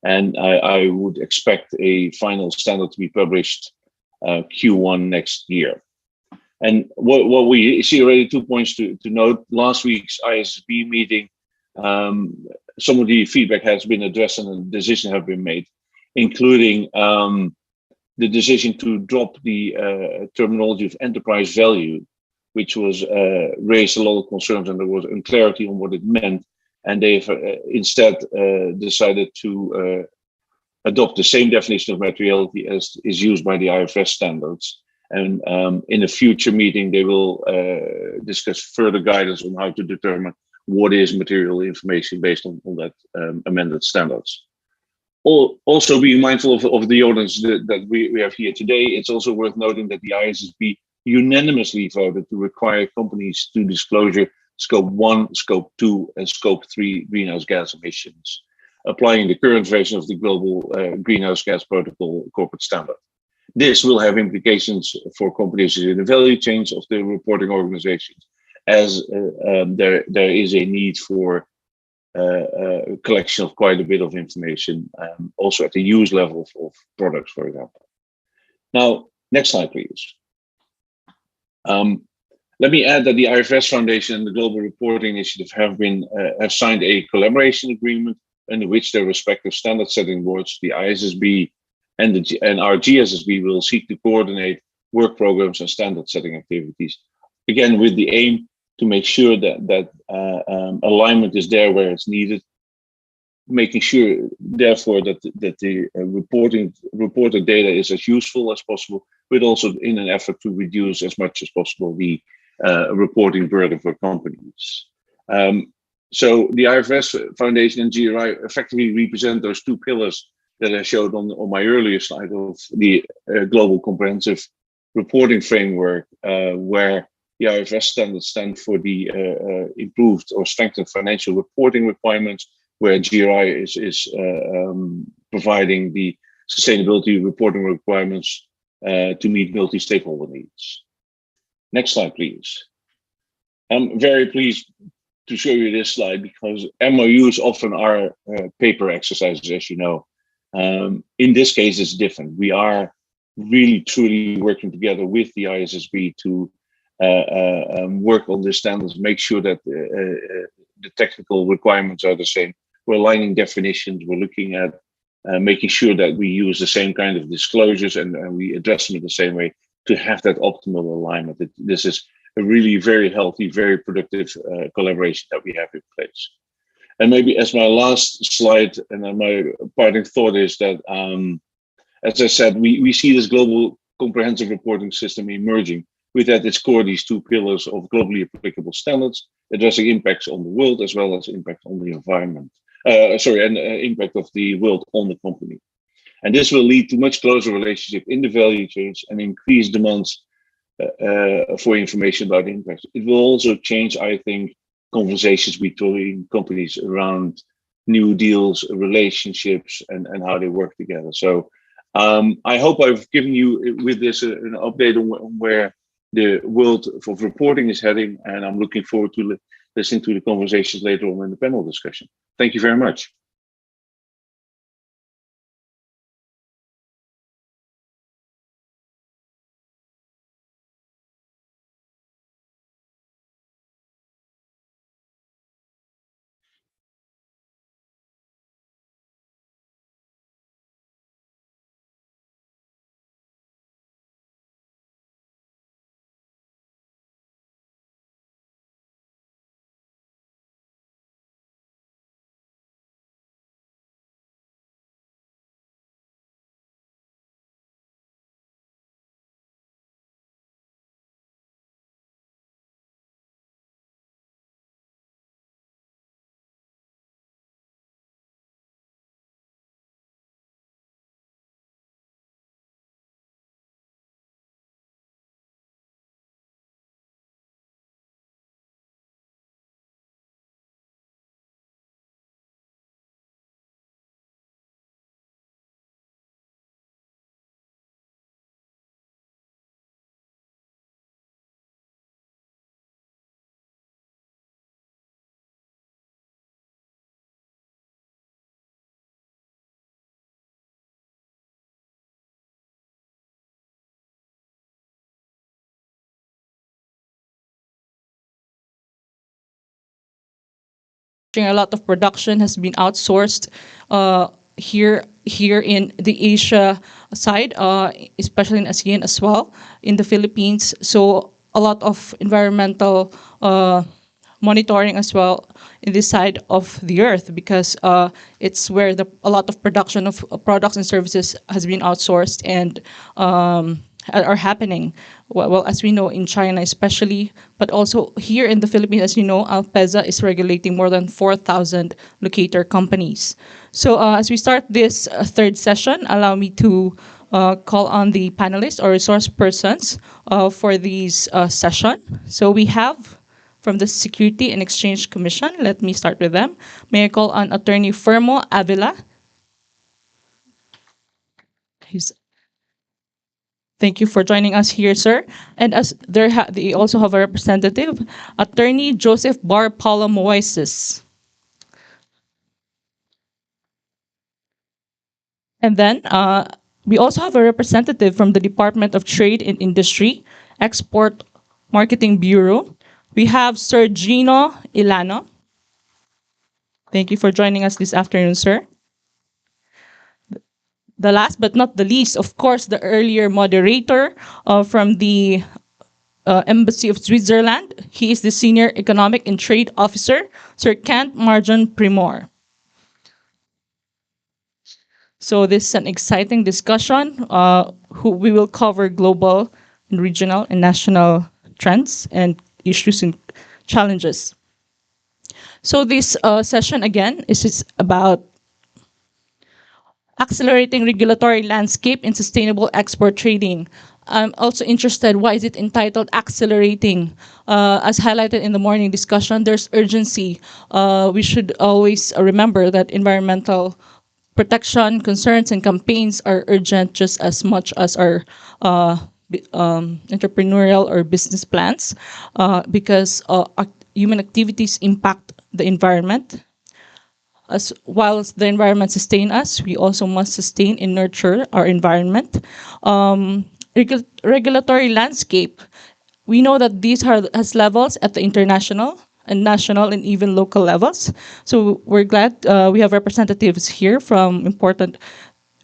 And I would expect a final standard to be published Q1 next year. And what we see already, 2 points to note. Last week's ISSB meeting, some of the feedback has been addressed and decisions have been made, including the decision to drop the terminology of enterprise value, which was raised a lot of concerns and there was unclarity on what it meant. And they've instead decided to adopt the same definition of materiality as is used by the IFRS standards. And in a future meeting, they will discuss further guidance on how to determine what is material information based on that amended standards. Also being mindful of the audience that we have here today, it's also worth noting that the ISSB unanimously voted to require companies to disclosure Scope 1, Scope 2, and Scope 3 greenhouse gas emissions, applying the current version of the Global Greenhouse Gas Protocol corporate standard. This will have implications for companies in the value chains of the reporting organizations, as there is a need for collection of quite a bit of information, also at the use level of products, for example. Now, next slide, please. Let me add that the IFRS Foundation and the Global Reporting Initiative have signed a collaboration agreement under which their respective standard setting boards, the ISSB and our GSSB, will seek to coordinate work programs and standard setting activities. Again, with the aim to make sure that alignment is there where it's needed, making sure, therefore, that the reported data is as useful as possible, but also in an effort to reduce as much as possible the reporting burden for companies. So the IFRS Foundation and GRI effectively represent those two pillars that I showed on my earlier slide of the global comprehensive reporting framework, where the IFRS standards stand for the improved or strengthened financial reporting requirements, where GRI is providing the sustainability reporting requirements to meet multi-stakeholder needs. Next slide, please. I'm very pleased to show you this slide because MOUs often are paper exercises, as you know. In this case, it's different. We are really truly working together with the ISSB to work on the standards, make sure that the technical requirements are the same. We're aligning definitions. We're looking at making sure that we use the same kind of disclosures and we address them in the same way to have that optimal alignment. This is a really very healthy, very productive collaboration that we have in place. And maybe as my last slide and my parting thought is that, as I said, we see this global comprehensive reporting system emerging with at its core these two pillars of globally applicable standards, addressing impacts on the world as well as impact on the environment. And impact of the world on the company. And this will lead to much closer relationship in the value chains and increased demands for information about impact. It will also change, I think, conversations between companies around new deals, relationships, and how they work together. So I hope I've given you with this an update on where the world of reporting is heading, and I'm looking forward to listening to the conversations later on in the panel discussion. Thank you very much. A lot of production has been outsourced here in the Asia side, especially in ASEAN as well, in the Philippines. So a lot of environmental monitoring as well in this side of the earth because it's where a lot of production of products and services has been outsourced and are happening. Well, as we know in China especially, but also here in the Philippines, as you know, PEZA is regulating more than 4,000 locator companies. So as we start this third session, allow me to call on the panelists or resource persons for this session. So we have from the Security and Exchange Commission, let me start with them. May I call on Attorney Fermo Avila? Thank you for joining us here, sir. And as they also have a representative, Attorney Joseph Bar Paula Moises. And then we also have a representative from the Department of Trade and Industry, Export Marketing Bureau. We have Sir Gino Ilano. Thank you for joining us this afternoon, sir. The last but not the least, of course, the earlier moderator from the Embassy of Switzerland. He is the Senior Economic and Trade Officer, Sir Kent Marjon Primor. So this is an exciting discussion. We will cover global and regional and national trends and issues and challenges. So this session again is about accelerating regulatory landscape in sustainable export trading. I'm also interested, why is it entitled accelerating? As highlighted in the morning discussion, there's urgency. We should always remember that environmental protection concerns and campaigns are urgent just as much as our entrepreneurial or business plans, because human activities impact the environment. As whilst the environment sustain us, we also must sustain and nurture our environment. Regulatory landscape. We know that these has levels at the international and national and even local levels. So we're glad we have representatives here from important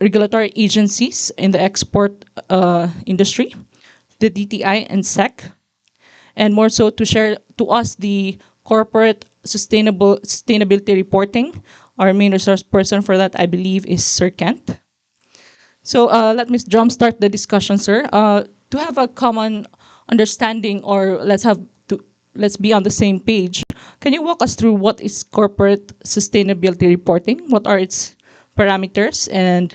regulatory agencies in the export industry, the DTI and SEC, and more so to share to us the corporate sustainability reporting. Our main resource person for that, I believe, is Sir Kent. So let me jumpstart the discussion, sir. To have a common understanding, or let's be on the same page. Can you walk us through what is corporate sustainability reporting? What are its parameters? And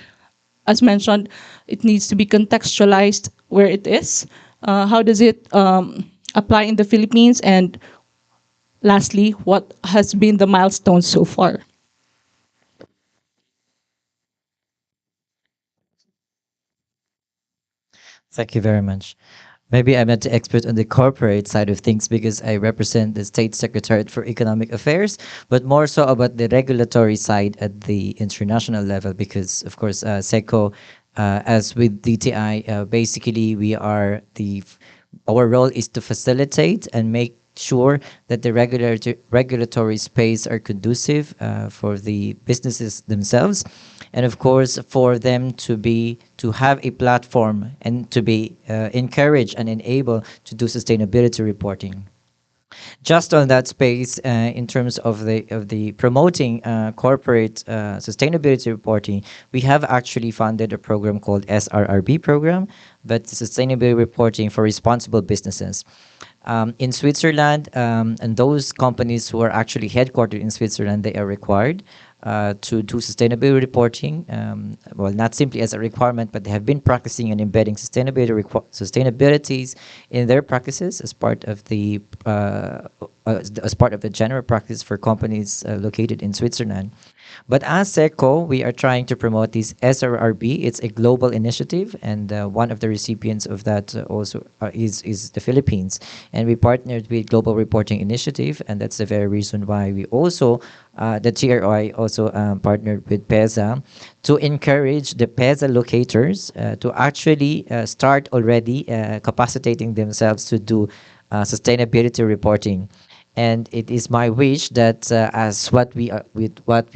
as mentioned, it needs to be contextualized where it is. How does it apply in the Philippines? And lastly, what has been the milestone so far? Thank you very much. Maybe I'm not the expert on the corporate side of things because I represent the State Secretariat for Economic Affairs, but more so about the regulatory side at the international level because, of course, SECO, as with DTI, basically our role is to facilitate and make sure that the regulatory space are conducive for the businesses themselves, and of course for them to have a platform and to be encouraged and enabled to do sustainability reporting. Just on that space, in terms of the promoting corporate sustainability reporting, we have actually funded a program called SRRB program, but sustainability reporting for responsible businesses. In Switzerland, and those companies who are actually headquartered in Switzerland, they are required to do sustainability reporting. Well, not simply as a requirement, but they have been practicing and embedding sustainabilities in their practices as part of the general practice for companies located in Switzerland. But as SECO, we are trying to promote this SRRB. It's a global initiative, and one of the recipients of that also is the Philippines. And we partnered with Global Reporting Initiative, and that's the very reason why we also, the GRI also partnered with PEZA to encourage the PEZA locators to actually start already capacitating themselves to do sustainability reporting. And it is my wish that as what we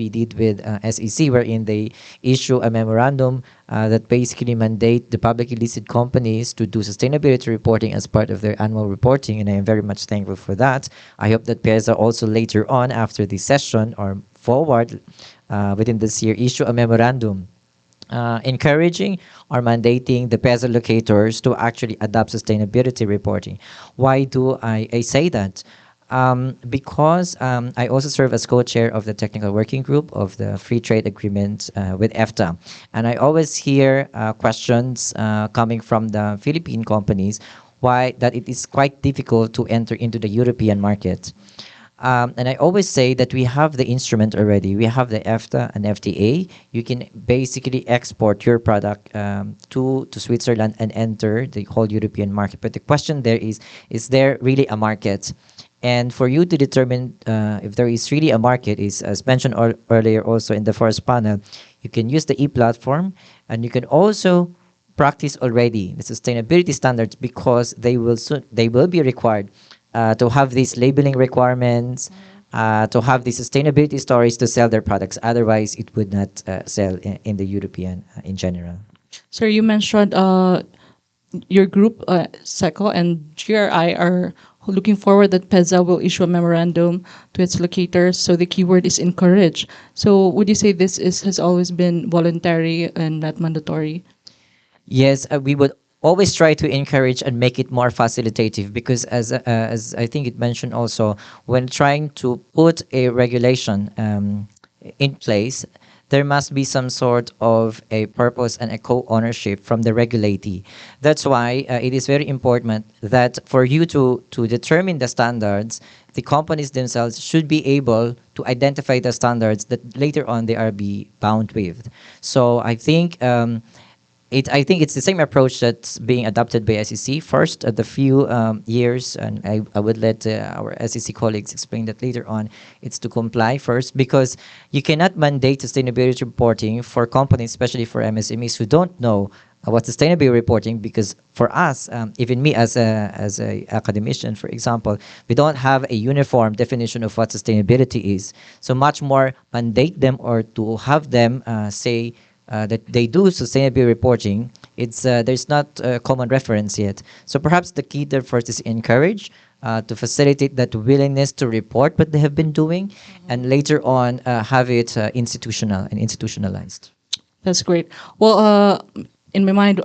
did with SEC, wherein they issue a memorandum that basically mandate the publicly listed companies to do sustainability reporting as part of their annual reporting, and I am very much thankful for that. I hope that PEZA also later on after this session or forward within this year issue a memorandum encouraging or mandating the PEZA locators to actually adopt sustainability reporting. Why do I say that? Because I also serve as co-chair of the technical working group of the free trade agreement with EFTA. And I always hear questions coming from the Philippine companies why that it is quite difficult to enter into the European market. And I always say that we have the instrument already. We have the EFTA and FTA. You can basically export your product to Switzerland and enter the whole European market. But the question there is there really a market? And for you to determine if there is really a market is, as mentioned earlier also in the first panel, you can use the e-platform, and you can also practice already the sustainability standards because they will be required to have these labeling requirements, to have the sustainability stories to sell their products. Otherwise, it would not sell in the European in general. Sir, you mentioned your group, SECO and GRI, are looking forward that PEZA will issue a memorandum to its locators. So the keyword is encourage. So would you say this has always been voluntary and not mandatory? Yes, we would always try to encourage and make it more facilitative, because as I think it mentioned also, when trying to put a regulation in place, there must be some sort of a purpose and a co-ownership from the regulatee. That's why it is very important that for you to determine the standards, the companies themselves should be able to identify the standards that later on they are be bound with. So I think it's the same approach that's being adopted by SEC. First, the few years, and I would let our SEC colleagues explain that later on, it's to comply first, because you cannot mandate sustainability reporting for companies, especially for MSMEs who don't know what sustainability reporting, because for us, even me as a academician, for example, we don't have a uniform definition of what sustainability is. So much more mandate them or to have them say that they do sustainability reporting, it's there's not a common reference yet. So perhaps the key there first is encourage to facilitate that willingness to report what they have been doing, and later on have it institutional and institutionalized. That's great. Well, in my mind,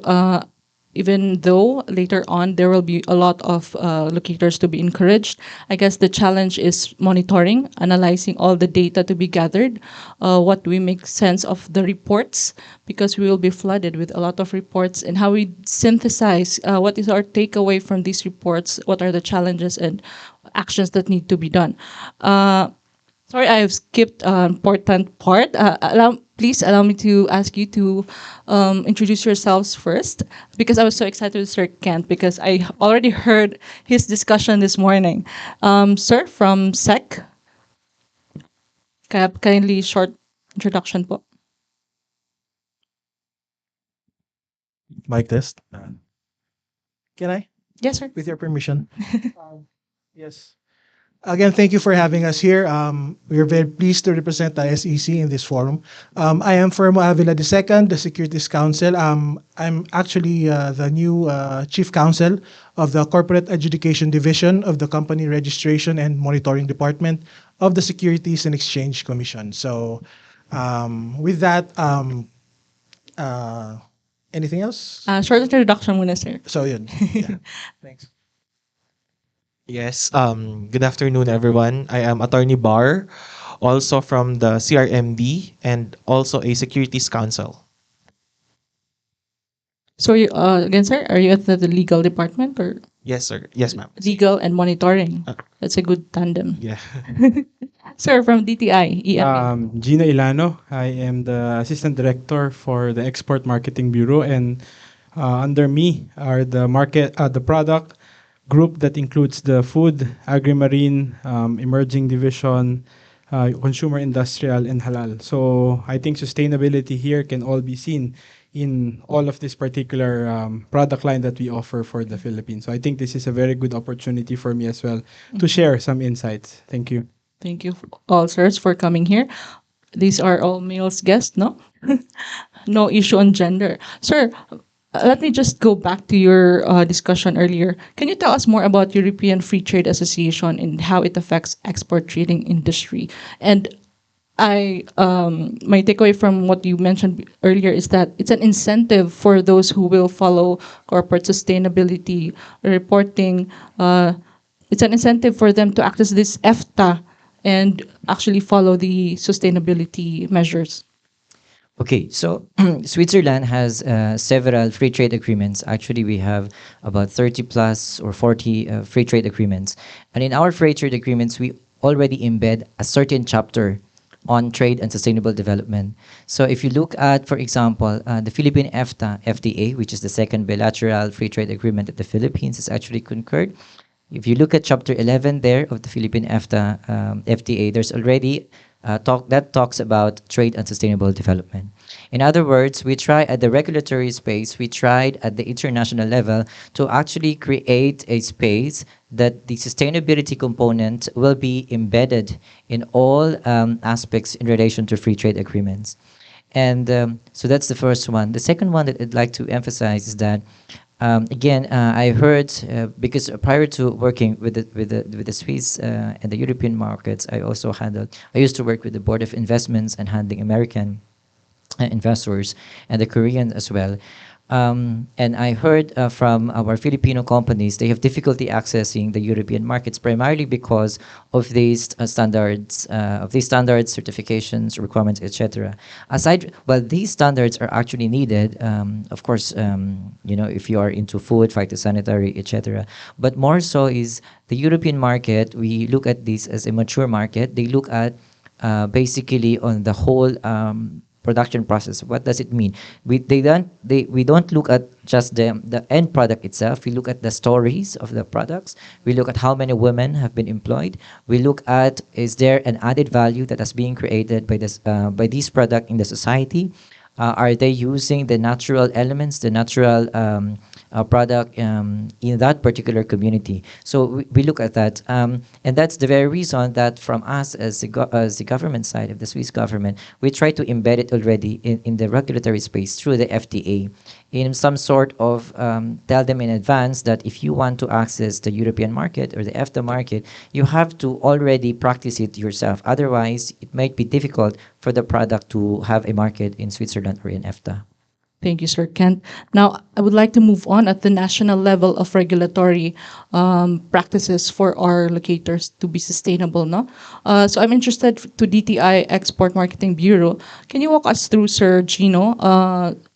even though later on there will be a lot of locators to be encouraged, I guess the challenge is monitoring, analyzing all the data to be gathered, what we make sense of the reports, because we will be flooded with a lot of reports, and how we synthesize what is our takeaway from these reports, what are the challenges and actions that need to be done. Sorry, I have skipped an important part. Please allow me to ask you to introduce yourselves first, because I was so excited with Sir Kent, because I already heard his discussion this morning. Sir, from SEC, kindly short introduction po. Mic test. Can I? Yes, sir. With your permission. Yes. Again, thank you for having us here. We are very pleased to represent the SEC in this forum. I am Fermo Avila II, the Securities Counsel. I'm actually the new Chief Counsel of the Corporate Adjudication Division of the Company Registration and Monitoring Department of the Securities and Exchange Commission. So with that, anything else? Short introduction muna, sir. So yun. Yeah. Thanks. Yes, good afternoon, everyone. I am Attorney Barr, also from the CRMD and also a Securities Counsel. So, again, sir, are you at the legal department or? Yes, sir. Yes, ma'am. Legal and monitoring. That's a good tandem. Yeah. Sir, from DTI, EFA. Gina Ilano. I am the Assistant Director for the Export Marketing Bureau, and under me are the product group that includes the food, agri-marine, emerging division, consumer industrial, and halal. So I think sustainability here can all be seen in all of this particular product line that we offer for the Philippines. So I think this is a very good opportunity for me as well to share some insights. Thank you. Thank you all, sirs, for coming here. These are all males guests, no? No issue on gender. Sir, let me just go back to your discussion earlier. Can you tell us more about European Free Trade Association and how it affects export trading industry? And my takeaway from what you mentioned earlier is that it's an incentive for those who will follow corporate sustainability reporting. It's an incentive for them to access this EFTA and actually follow the sustainability measures. Okay, so Switzerland has several free trade agreements. Actually, we have about 30 plus or 40 free trade agreements. And in our free trade agreements, we already embed a certain chapter on trade and sustainable development. So if you look at, for example, the Philippine EFTA, FTA, which is the second bilateral free trade agreement that the Philippines has actually concurred, if you look at Chapter 11 there of the Philippine EFTA FTA, there's already that talks about trade and sustainable development. In other words, we try at the regulatory space, we tried at the international level to actually create a space that the sustainability component will be embedded in all aspects in relation to free trade agreements. And so that's the first one. The second one that I'd like to emphasize is that again, I heard because prior to working with the Swiss and the European markets, I used to work with the Board of Investments and handling American investors and the Korean as well. And I heard from our Filipino companies, they have difficulty accessing the European markets primarily because of these standards, certifications, requirements, etc. Well, these standards are actually needed, of course, if you are into food, phytosanitary, etc. But more so is the European market. We look at this as a mature market. They look at basically on the whole production process. What does it mean? We don't look at just the end product itself. We look at the stories of the products. We look at how many women have been employed. We look at, is there an added value that is being created by this product in the society? Are they using the natural elements, the natural product in that particular community? So we look at that, and that's the very reason that from us as the government side of the Swiss government, we try to embed it already in the regulatory space through the FTA, in some sort of tell them in advance that if you want to access the European market or the EFTA market, you have to already practice it yourself. Otherwise, it might be difficult for the product to have a market in Switzerland or in EFTA. Thank you, Sir Kent. Now, I would like to move on at the national level of regulatory practices for our locators to be sustainable. No, so I'm interested to DTI Export Marketing Bureau. Can you walk us through, Sir Gino?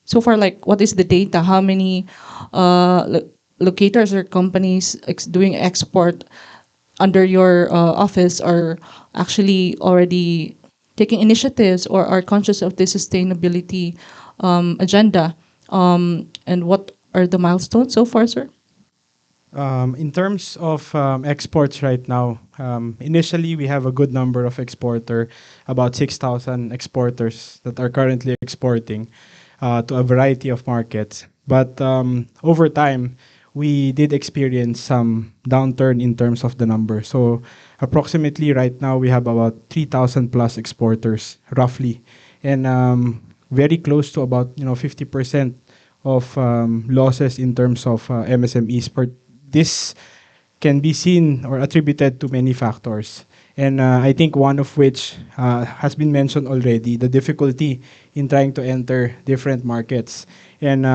So far, like, what is the data? How many locators or companies doing export under your office are actually already taking initiatives or are conscious of the sustainability agenda? And what are the milestones so far, sir? In terms of exports right now, initially we have a good number of exporter, about 6,000 exporters that are currently exporting to a variety of markets. But over time, we did experience some downturn in terms of the number. So approximately right now, we have about 3,000 plus exporters, roughly. And very close to about 50% of losses in terms of MSMEs. This can be seen or attributed to many factors. And I think one of which has been mentioned already, the difficulty in trying to enter different markets. And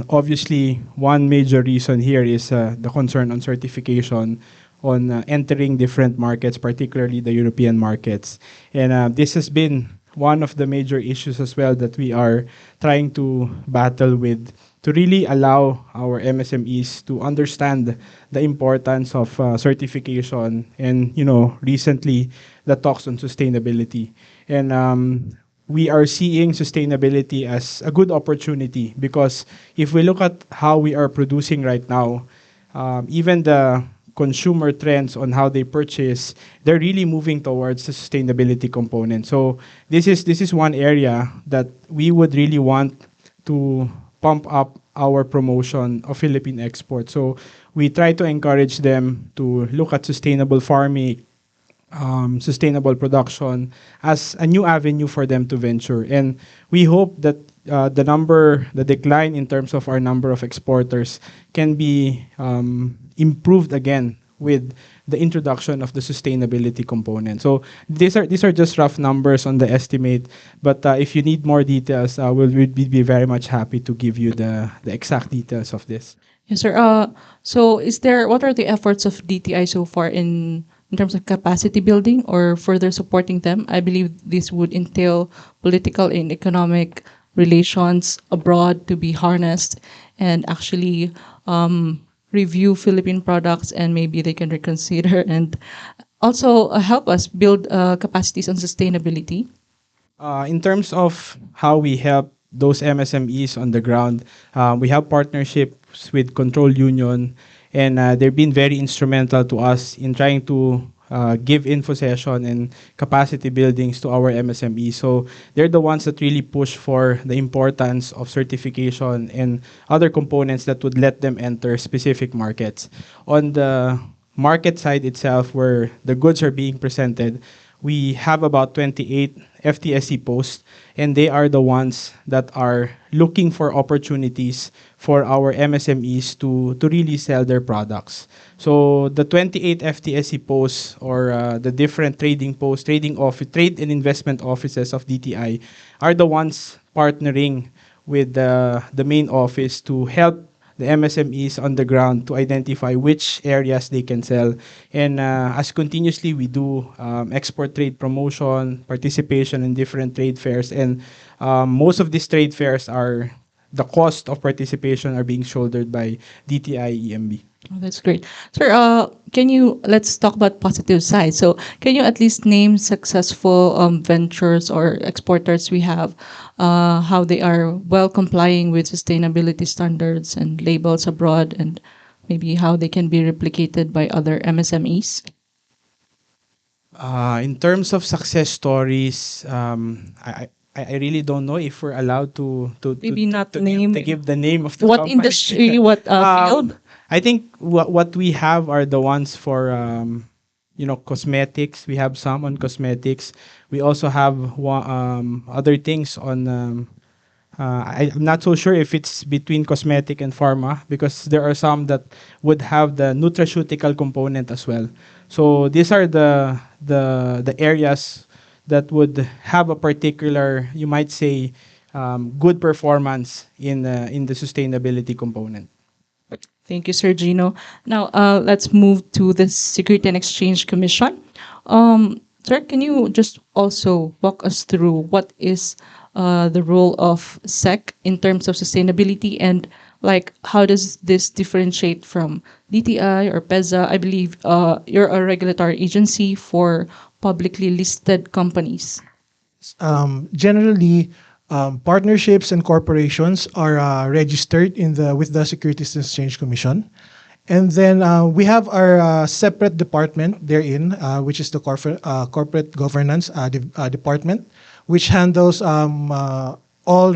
obviously, one major reason here is the concern on certification, on entering different markets, particularly the European markets. And this has been one of the major issues as well that we are trying to battle with, to really allow our MSMEs to understand the importance of certification and, recently the talks on sustainability. And we are seeing sustainability as a good opportunity because if we look at how we are producing right now, even the consumer trends on how they purchase, they're really moving towards the sustainability component. So this is one area that we would really want to pump up our promotion of Philippine export. So we try to encourage them to look at sustainable farming, sustainable production as a new avenue for them to venture. And we hope that the decline in terms of our number of exporters can be improved again with the introduction of the sustainability component. So these are just rough numbers on the estimate, but if you need more details, we'd be very much happy to give you the exact details of this. Yes, sir. So what are the efforts of DTI so far in terms of capacity building or further supporting them? I believe this would entail political and economic relations abroad to be harnessed and actually review Philippine products, and maybe they can reconsider and also help us build capacities on sustainability. In terms of how we help those MSMEs on the ground, we have partnerships with Control Union, and they've been very instrumental to us in trying to give info session and capacity buildings to our MSMEs. So they're the ones that really push for the importance of certification and other components that would let them enter specific markets. On the market side itself, where the goods are being presented, we have about 28 FTSE posts, and they are the ones that are looking for opportunities for our MSMEs to really sell their products. So the 28 FTSE posts, or the different trading posts, trade and investment offices of DTI, are the ones partnering with the main office to help the MSMEs on the ground to identify which areas they can sell. And as continuously we do export trade promotion, participation in different trade fairs, and most of these trade fairs are the cost of participation are being shouldered by DTI EMB. Oh, that's great. Sir, let's talk about positive side. So can you at least name successful ventures or exporters we have, how they are well complying with sustainability standards and labels abroad, and maybe how they can be replicated by other MSMEs? In terms of success stories, I really don't know if we're allowed to Maybe not name to give the name of the what company. industry, what field? I think what we have are the ones for cosmetics. We have some on cosmetics. We also have other things on. I'm not so sure if it's between cosmetic and pharma because there are some that would have the nutraceutical component as well. So these are the areas that would have a particular, you might say, good performance in the sustainability component. Thank you, Sir Gino. Now, let's move to the Security and Exchange Commission. Sir, can you just also walk us through what is the role of SEC in terms of sustainability, and like how does this differentiate from DTI or PEZA? I believe you're a regulatory agency for publicly listed companies. Generally, partnerships and corporations are registered with the Securities and Exchange Commission. And then we have our separate department therein, which is the corporate governance department, which handles all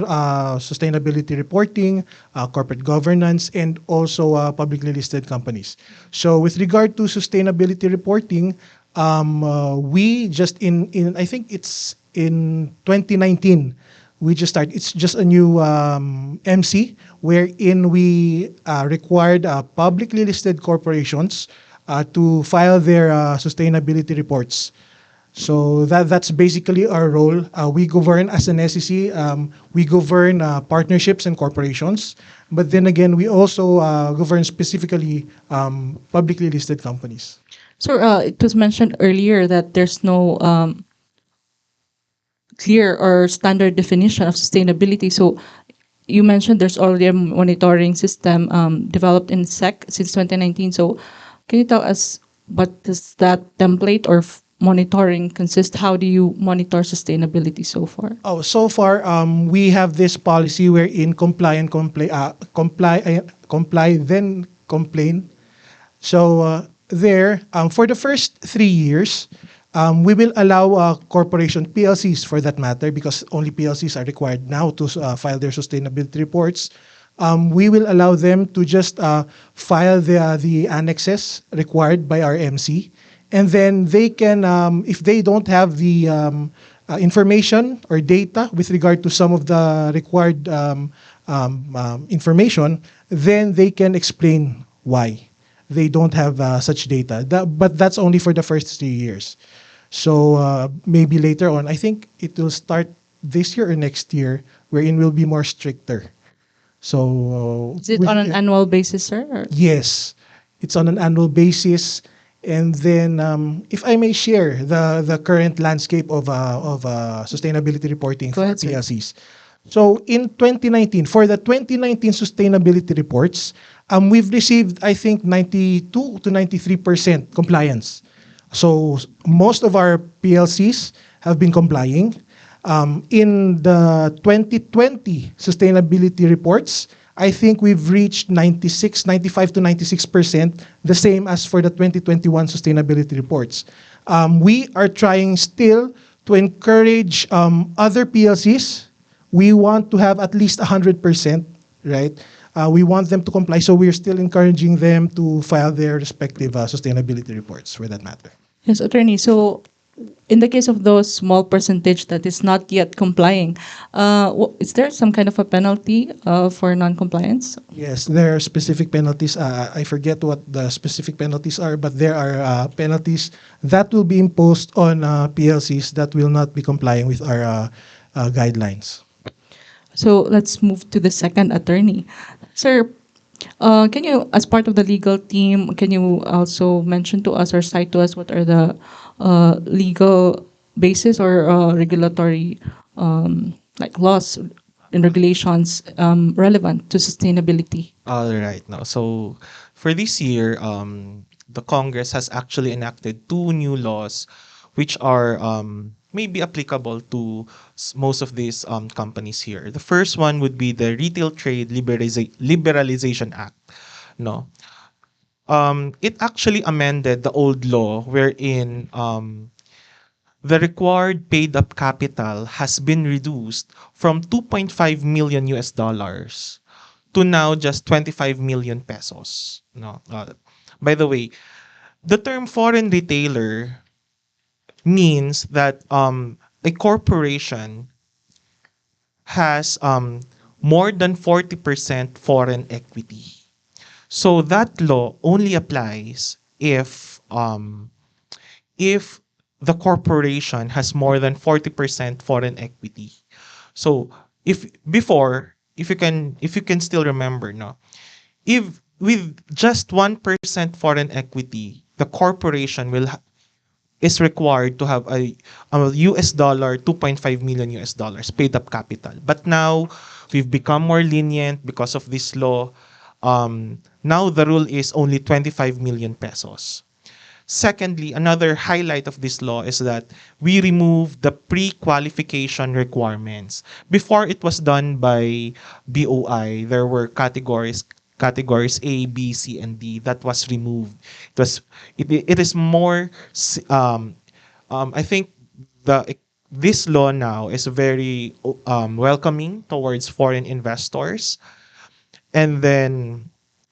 sustainability reporting, corporate governance, and also publicly listed companies. So with regard to sustainability reporting, we just in I think it's in 2019, we just started. It's just a new MC wherein we required publicly listed corporations to file their sustainability reports. So that's basically our role. We govern as an SEC. We govern partnerships and corporations, but then again, we also govern specifically publicly listed companies. So it was mentioned earlier that there's no clear or standard definition of sustainability. So you mentioned there's already a monitoring system developed in SEC since 2019. So can you tell us what does that template or monitoring consist? How do you monitor sustainability so far? Oh, so far we have this policy wherein comply then complain. So there for the first 3 years. We will allow corporation PLCs for that matter because only PLCs are required now to file their sustainability reports. We will allow them to just file the annexes required by our MC, and then they can, if they don't have the information or data with regard to some of the required information, then they can explain why they don't have such data. But that's only for the first 3 years. So maybe later on, I think it will start this year or next year, wherein we'll be more stricter. So is it on an annual basis, sir? Or? Yes, it's on an annual basis. And then, if I may share the current landscape of sustainability reporting for PLCs. So in 2019, for the 2019 sustainability reports, we've received, I think, 92 to 93% compliance. So most of our PLCs have been complying. In the 2020 sustainability reports, I think we've reached 95 to 96%, the same as for the 2021 sustainability reports. We are trying still to encourage other PLCs. We want to have at least 100%, right? We want them to comply, so we're still encouraging them to file their respective sustainability reports for that matter. Yes, attorney. So in the case of those small percentage that is not yet complying, is there some kind of a penalty for non-compliance? Yes, there are specific penalties. I forget what the specific penalties are, but there are penalties that will be imposed on PLCs that will not be complying with our guidelines. So let's move to the second attorney. Sir, can you, as part of the legal team, can you also mention to us or cite to us what are the legal basis or regulatory like laws and regulations relevant to sustainability? All right, now, so for this year, the Congress has actually enacted two new laws, which are maybe applicable to most of these companies here. The first one would be the Retail Trade Liberalization Act. No, it actually amended the old law wherein the required paid up capital has been reduced from 2.5 million US dollars to now just 25 million pesos. No. By the way, the term foreign retailer means that a corporation has more than 40% foreign equity. So that law only applies if the corporation has more than 40% foreign equity. So if before, if you can still remember, no, if with just 1% foreign equity, the corporation is required to have a US dollar 2.5 million US dollars paid up capital. But now we've become more lenient because of this law. Now the rule is only 25 million pesos. Secondly, another highlight of this law is that we remove the pre-qualification requirements. Before it was done by BOI, there were categories A, B, C, and D that was removed. It is more I think this law now is very welcoming towards foreign investors. And then,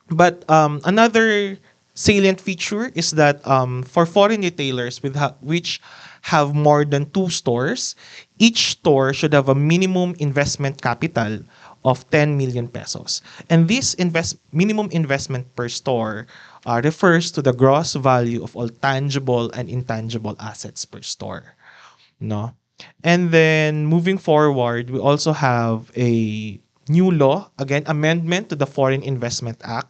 but another salient feature is that for foreign retailers which have more than two stores, each store should have a minimum investment capital of 10 million pesos. And this minimum investment per store refers to the gross value of all tangible and intangible assets per store. No? And then moving forward, we also have a new law, again, amendment to the Foreign Investment Act.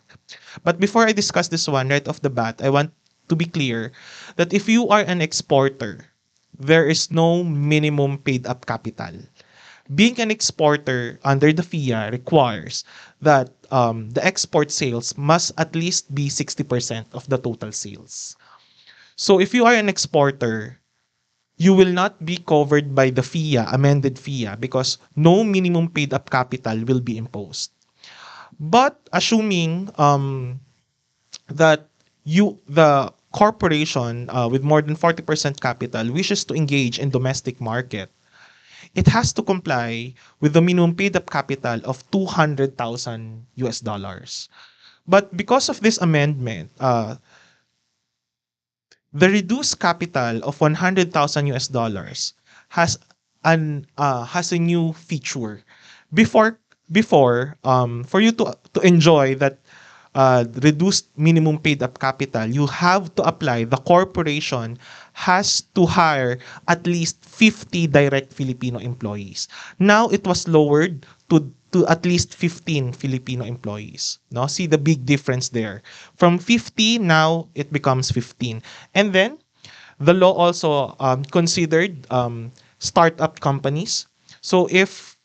But before I discuss this one right off the bat, I want to be clear that if you are an exporter, there is no minimum paid up capital. Being an exporter under the FIA requires that the export sales must at least be 60% of the total sales. So if you are an exporter, you will not be covered by the FIA, amended FIA, because no minimum paid up capital will be imposed. But assuming that the corporation with more than 40% capital wishes to engage in domestic market, it has to comply with the minimum paid up capital of 200,000 US dollars. But because of this amendment, the reduced capital of 100,000 US dollars has a new feature. Before, for you to enjoy that reduced minimum paid up capital, you have to apply. The corporation has to hire at least 50 direct Filipino employees. Now it was lowered to at least 15 Filipino employees. No, see the big difference there. From 50 now it becomes 15. And then the law also considered startup companies. So if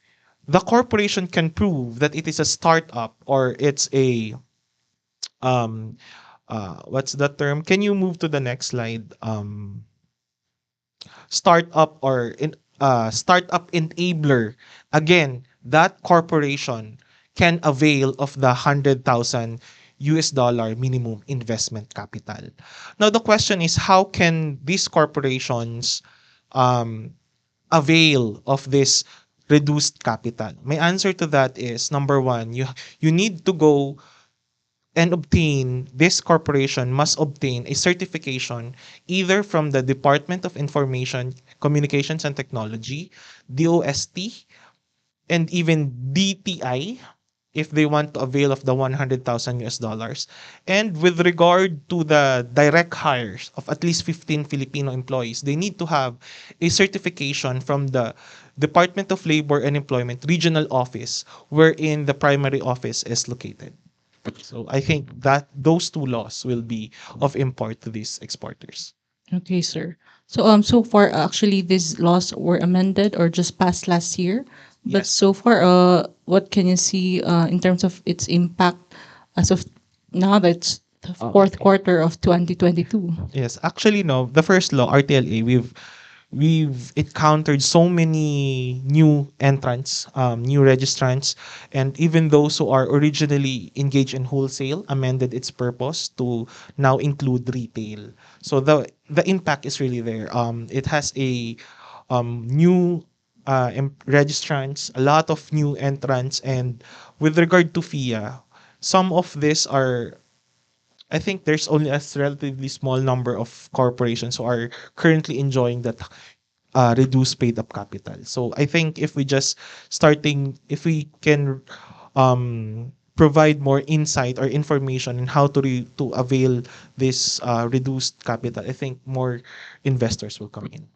the corporation can prove that it is a startup or it's a what's the term? Can you move to the next slide? Startup or startup enabler. Again, that corporation can avail of the 100,000 US dollar minimum investment capital. Now the question is, how can these corporations avail of this reduced capital? My answer to that is, number one, you need to go and obtain, this corporation must obtain a certification either from the Department of Information, Communications and Technology, DOST, and even DTI, if they want to avail of the 100,000 US dollars. And with regard to the direct hires of at least 15 Filipino employees, they need to have a certification from the Department of Labor and Employment Regional Office, wherein the primary office is located. So I think that those two laws will be of import to these exporters. Okay, sir. So so far actually these laws were amended or just passed last year. But so far, what can you see in terms of its impact as of now that it's the fourth quarter of 2022? Yes, actually, no. The first law, RTLA, we've encountered so many new entrants, new registrants, and even those who are originally engaged in wholesale amended its purpose to now include retail. So the impact is really there. It has a new registrants, a lot of new entrants, and with regard to FIA, some of this are, I think there's only a relatively small number of corporations who are currently enjoying that reduced paid up capital. So I think if we can provide more insight or information on how to avail this reduced capital, I think more investors will come in.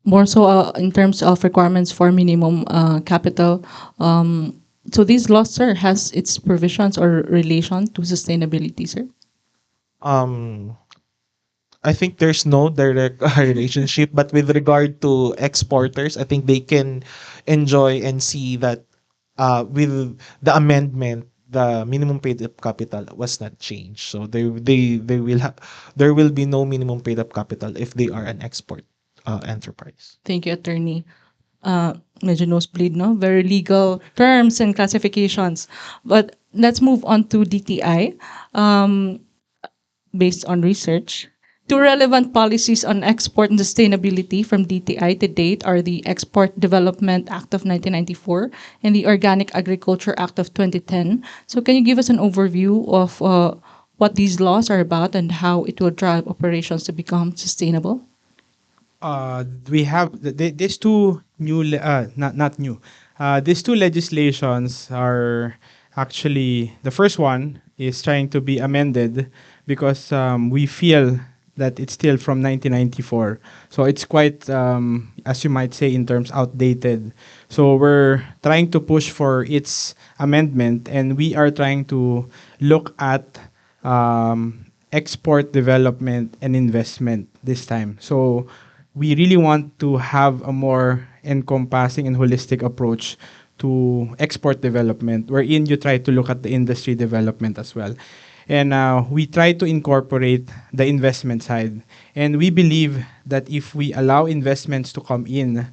More so in terms of requirements for minimum capital. So these laws, sir, has its provisions or relation to sustainability, sir? Um, I think there's no direct relationship, but with regard to exporters, I think they can enjoy and see that with the amendment, the minimum paid up capital was not changed. So they will have there will be no minimum paid up capital if they are an export enterprise. Thank you, attorney. Medyo nosebleed, no? Very legal terms and classifications. But let's move on to DTI. Based on research, two relevant policies on export and sustainability from DTI to date are the Export Development Act of 1994 and the Organic Agriculture Act of 2010. So can you give us an overview of what these laws are about and how it will drive operations to become sustainable? We have these two new not new these two legislations are actually the first one is trying to be amended because we feel that it's still from 1994, so it's quite as you might say in terms outdated, so we're trying to push for its amendment, and we are trying to look at export development and investment this time. So we really want to have a more encompassing and holistic approach to export development, wherein you try to look at the industry development as well. And we try to incorporate the investment side. And we believe that if we allow investments to come in,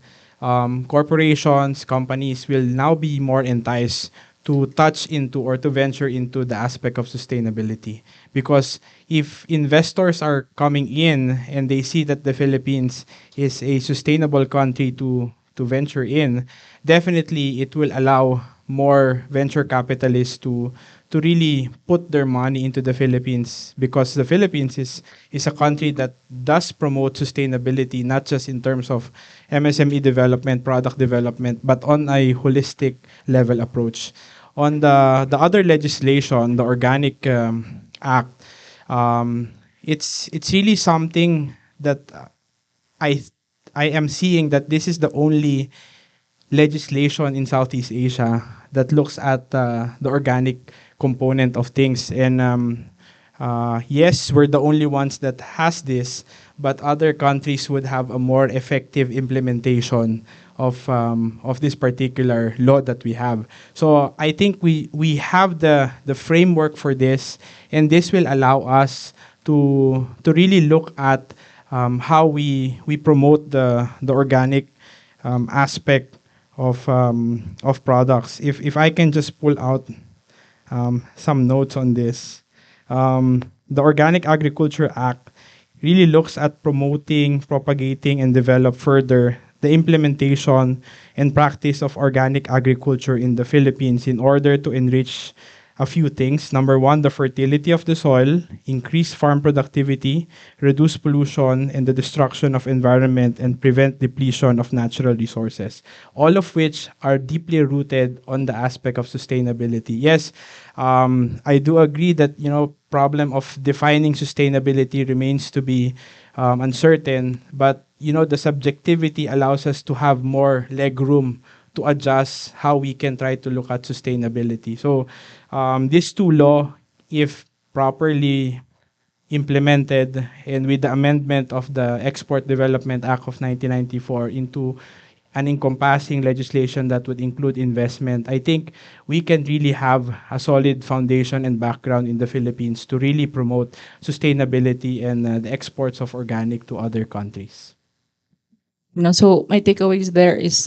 corporations, companies will now be more enticed to touch into or to venture into the aspect of sustainability. Because if investors are coming in and they see that the Philippines is a sustainable country to venture in, definitely it will allow more venture capitalists to really put their money into the Philippines, because the Philippines is a country that does promote sustainability, not just in terms of MSME development, product development, but on a holistic level approach. On the other legislation, the Organic Act, it's really something that I I am seeing that this is the only legislation in Southeast Asia that looks at the organic component of things. And yes, we're the only ones that has this, but other countries would have a more effective implementation of this particular law that we have. So I think we have the framework for this, and this will allow us to really look at how we promote the organic aspect of products. If I can just pull out some notes on this. The Organic Agriculture Act really looks at promoting, propagating, and develop further the implementation and practice of organic agriculture in the Philippines in order to enrich a few things. Number one, the fertility of the soil, increase farm productivity, reduce pollution and the destruction of environment, and prevent depletion of natural resources. All of which are deeply rooted on the aspect of sustainability. Yes, I do agree that problem of defining sustainability remains to be uncertain, but the subjectivity allows us to have more leg room to adjust how we can try to look at sustainability. So this two law, if properly implemented and with the amendment of the Export Development Act of 1994 into an encompassing legislation that would include investment, I think we can really have a solid foundation and background in the Philippines to really promote sustainability and the exports of organic to other countries. So my takeaways there is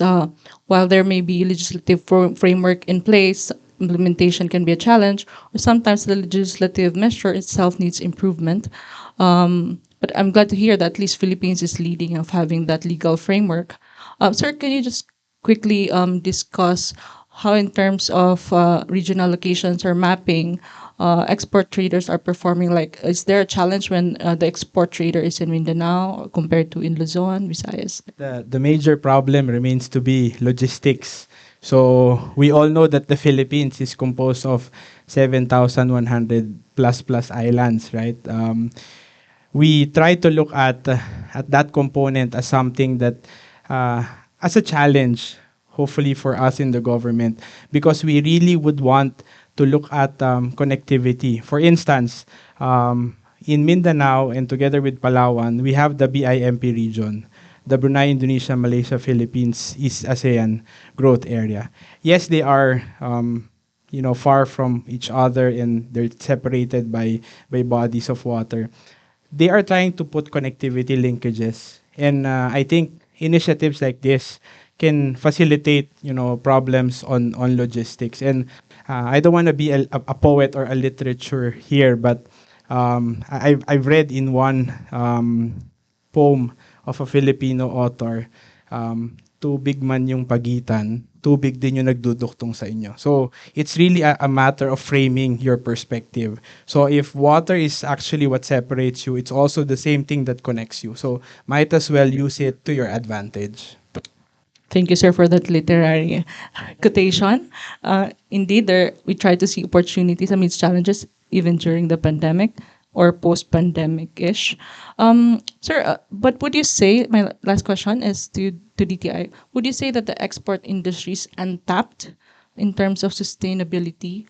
while there may be legislative framework in place, implementation can be a challenge, or sometimes the legislative measure itself needs improvement. But I'm glad to hear that at least Philippines is leading of having that legal framework. Sir, can you just quickly discuss how in terms of regional locations or mapping, export traders are performing? Like, is there a challenge when the export trader is in Mindanao compared to in Luzon, Visayas? The major problem remains to be logistics. So we all know that the Philippines is composed of 7,100 plus islands, right? We try to look at that component as something that as a challenge, hopefully for us in the government, because we really would want to look at connectivity. For instance, in Mindanao and together with Palawan, we have the BIMP region, the Brunei, Indonesia, Malaysia, Philippines, East ASEAN growth area. Yes, they are far from each other and they're separated by bodies of water. They are trying to put connectivity linkages, and I think initiatives like this can facilitate problems on logistics. And I don't want to be a poet or a literature here, but I've read in one poem of a Filipino author, tubig man yung pagitan, tubig din yung nagduduktong sa inyo. So it's really a matter of framing your perspective. So if water is actually what separates you, it's also the same thing that connects you. So might as well use it to your advantage. Thank you, sir, for that literary quotation. Indeed, we try to see opportunities amidst challenges, even during the pandemic or post-pandemic-ish. Sir, but would you say, my last question is to DTI, would you say that the export industry is untapped in terms of sustainability,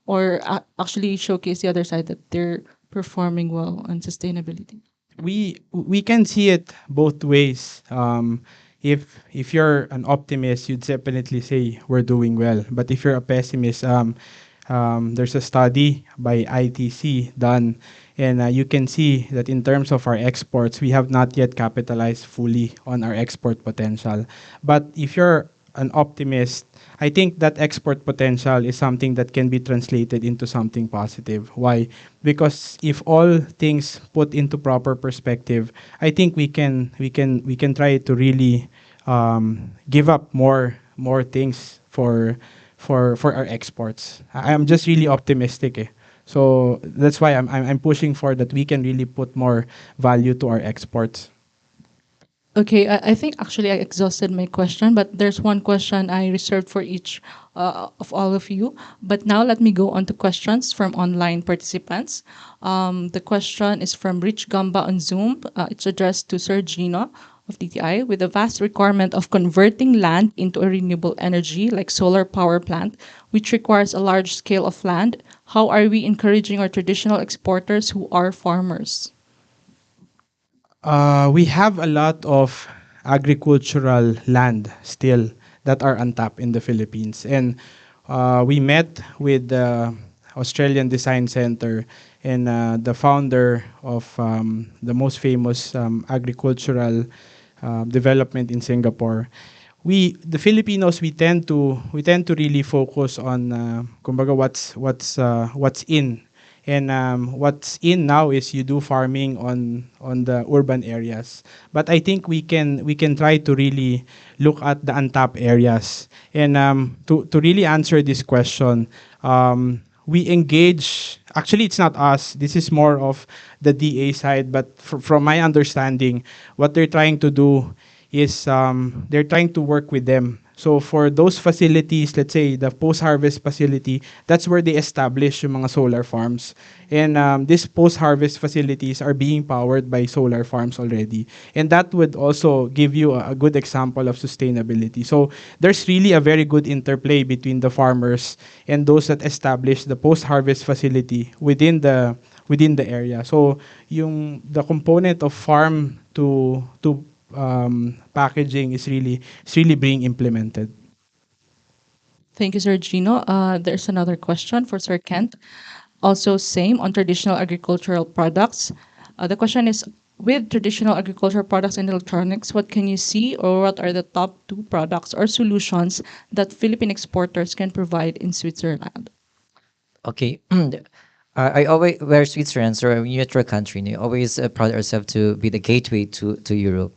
or actually showcase the other side that they're performing well on sustainability? We can see it both ways. If you're an optimist, you'd definitely say we're doing well. But if you're a pessimist, there's a study by ITC done, and you can see that in terms of our exports, we have not yet capitalized fully on our export potential. But if you're an optimist, I think that export potential is something that can be translated into something positive. Why? Because if all things put into proper perspective, I think we can try to really give up more things for our exports. I'm just really optimistic. So that's why I'm pushing for that we can really put more value to our exports. Okay, I think actually I exhausted my question, but there's one question I reserved for each of all of you. But now let me go on to questions from online participants. The question is from Rich Gamba on Zoom. It's addressed to Sir Gino of DTI. With a vast requirement of converting land into a renewable energy like solar power plant, which requires a large scale of land, how are we encouraging our traditional exporters who are farmers? We have a lot of agricultural land still that are untapped in the Philippines. And we met with the Australian Design Center and the founder of the most famous agricultural development in Singapore. The Filipinos, we tend to really focus on kumbaga what's in. And what's in now is you do farming on the urban areas. But I think we can try to really look at the untapped areas. And to really answer this question, we engage. Actually, it's not us. This is more of the DA side. But from my understanding, what they're trying to do is they're trying to work with them. So for those facilities, let's say the post-harvest facility, that's where they establish yung mga solar farms. And these post-harvest facilities are being powered by solar farms already. And that would also give you a good example of sustainability. So there's really a very good interplay between the farmers and those that establish the post-harvest facility within the area. So the component of farm to packaging is really being implemented. Thank you, Sir Gino. There's another question for Sir Kent. Also, same on traditional agricultural products. The question is, with traditional agricultural products and electronics, what can you see or what are the top two products or solutions that Philippine exporters can provide in Switzerland? Okay. I always, we're Switzerland, so a neutral country, and we always proud ourselves to be the gateway to Europe.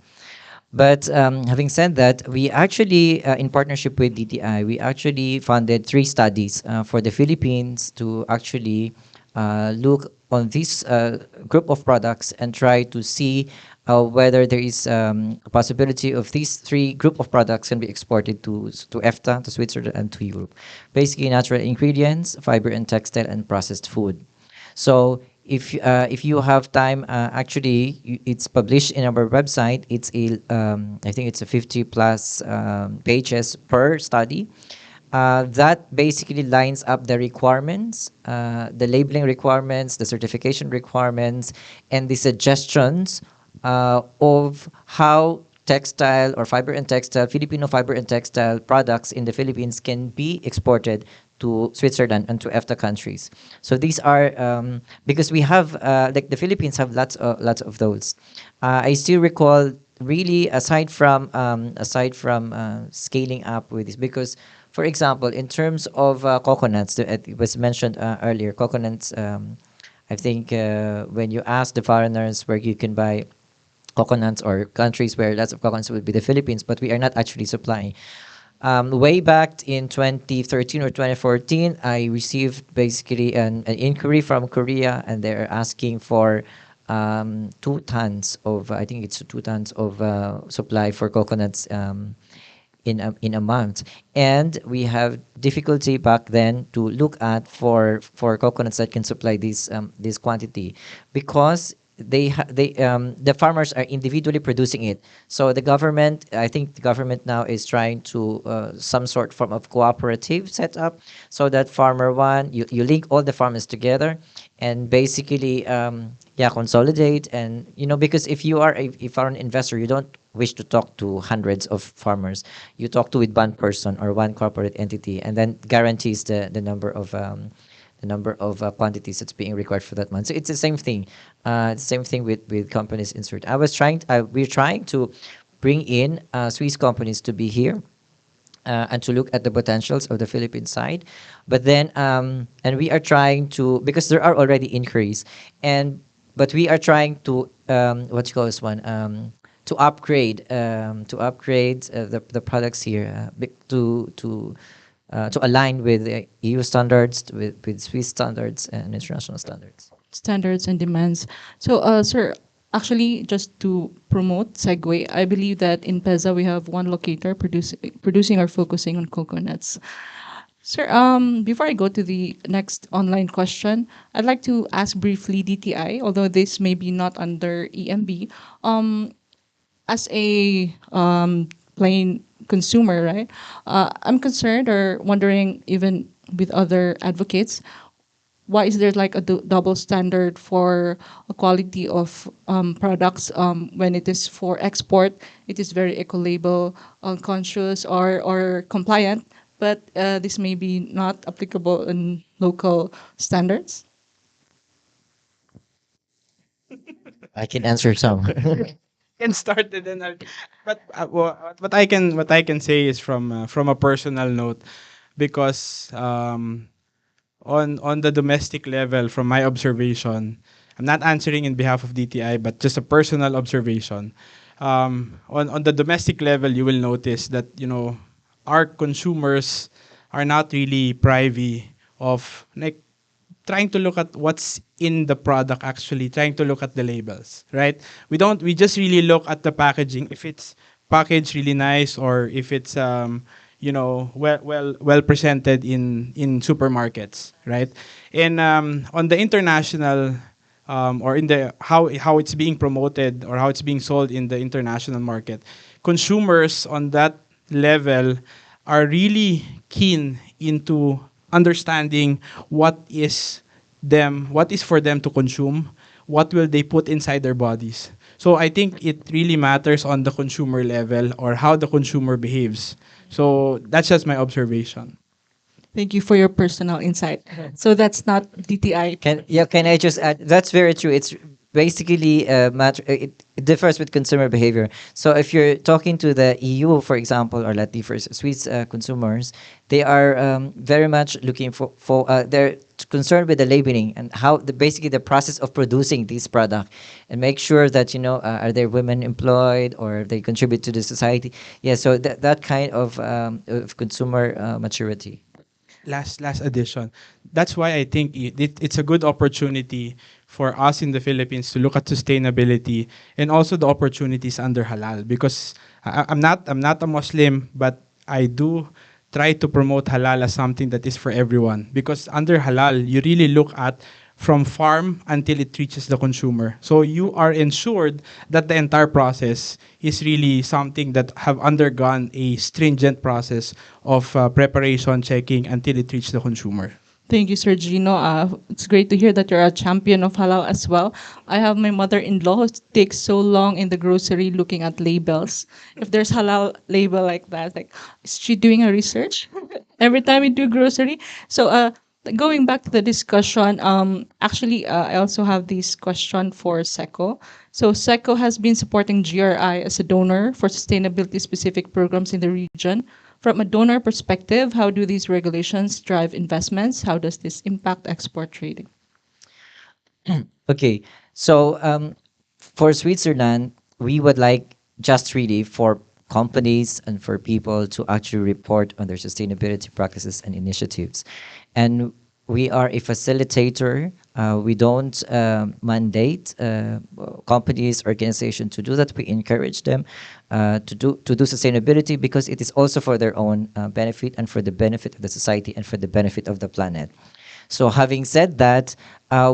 But having said that, we actually, in partnership with DTI, we actually funded 3 studies for the Philippines to actually look on this group of products and try to see whether there is a possibility of these 3 group of products can be exported to EFTA, to Switzerland, and to Europe. Basically, natural ingredients, fiber and textile, and processed food. So if you have time, actually, it's published in our website. It's I think it's a 50 plus pages per study. That basically lines up the requirements, the labeling requirements, the certification requirements, and the suggestions of how textile or fiber and textile, Filipino fiber and textile products in the Philippines can be exported to Switzerland and to EFTA countries. So these are because we have like the Philippines have lots of those. I still recall really aside from scaling up with this because. For example, in terms of coconuts, it was mentioned earlier, coconuts, I think when you ask the foreigners where you can buy coconuts or countries where lots of coconuts would be the Philippines, but we are not actually supplying. Way back in 2013 or 2014, I received basically an inquiry from Korea, and they're asking for 2 tons of, I think it's 2 tons of supply for coconuts in a month, and we have difficulty back then to look at for coconuts that can supply this quantity because the farmers are individually producing it. So the government, I think the government now is trying to some sort form of cooperative setup so that farmer one, you link all the farmers together and basically consolidate. And because if you are a foreign investor, you don't wish to talk to hundreds of farmers. You talk to with one person or one corporate entity, and then guarantees the number of quantities that's being required for that month. So it's the same thing. Same thing with companies in Sweden. We're trying to bring in Swiss companies to be here and to look at the potentials of the Philippine side. But then, and we are trying to, because there are already inquiries, but we are trying to, what you call this one, to upgrade the products here to align with the EU standards, with Swiss standards and international standards. Standards and demands. So, sir, actually, just to promote segue, I believe that in PEZA we have one locator producing or focusing on coconuts. Sir, before I go to the next online question, I'd like to ask briefly DTI, although this may be not under EMB. As a plain consumer, right? I'm concerned or wondering, even with other advocates, why is there like a double standard for a quality of products when it is for export? It is very eco-label conscious or compliant, but this may be not applicable in local standards. I can answer some. Can start and then but what I can say is from a personal note, because on the domestic level, from my observation, I'm not answering in behalf of DTI, but just a personal observation. On the domestic level, you will notice that our consumers are not really privy of, like, trying to look at what's in the product actually, trying to look at the labels, right? We just really look at the packaging, if it's packaged really nice or if it's well presented in supermarkets, right? And on the international or in the how it's being promoted or how it's being sold in the international market, consumers on that level are really keen into understanding what is for them to consume, what will they put inside their bodies. So I think it really matters on the consumer level or how the consumer behaves. So that's just my observation. Thank you for your personal insight. So that's not DTI. Can I just add? That's very true. It's basically matter. It differs with consumer behavior. So if you're talking to the EU, for example, or let's say for Swiss consumers, they are very much looking they're concerned with the labeling and how basically the process of producing this product, and make sure that are there women employed or they contribute to the society. Yeah. So that kind of consumer maturity. Last addition. That's why I think it's a good opportunity for us in the Philippines to look at sustainability and also the opportunities under halal, because I'm not a Muslim, but I do try to promote halal as something that is for everyone, because under halal you really look at from farm until it reaches the consumer. So you are ensured that the entire process is really something that have undergone a stringent process of preparation, checking until it reaches the consumer. Thank you, Sir Gino. It's great to hear that you're a champion of halal as well. I have my mother-in-law who takes so long in the grocery looking at labels. If there's halal label like that, like, is she doing her research every time we do grocery? So, going back to the discussion, actually, I also have this question for SECO. So, SECO has been supporting GRI as a donor for sustainability-specific programs in the region. From a donor perspective, how do these regulations drive investments? How does this impact export trading? Okay, so for Switzerland, we would like just really for companies and for people to actually report on their sustainability practices and initiatives. And we are a facilitator. We don't mandate companies, organizations to do that. We encourage them to do sustainability because it is also for their own benefit and for the benefit of the society and for the benefit of the planet. So having said that,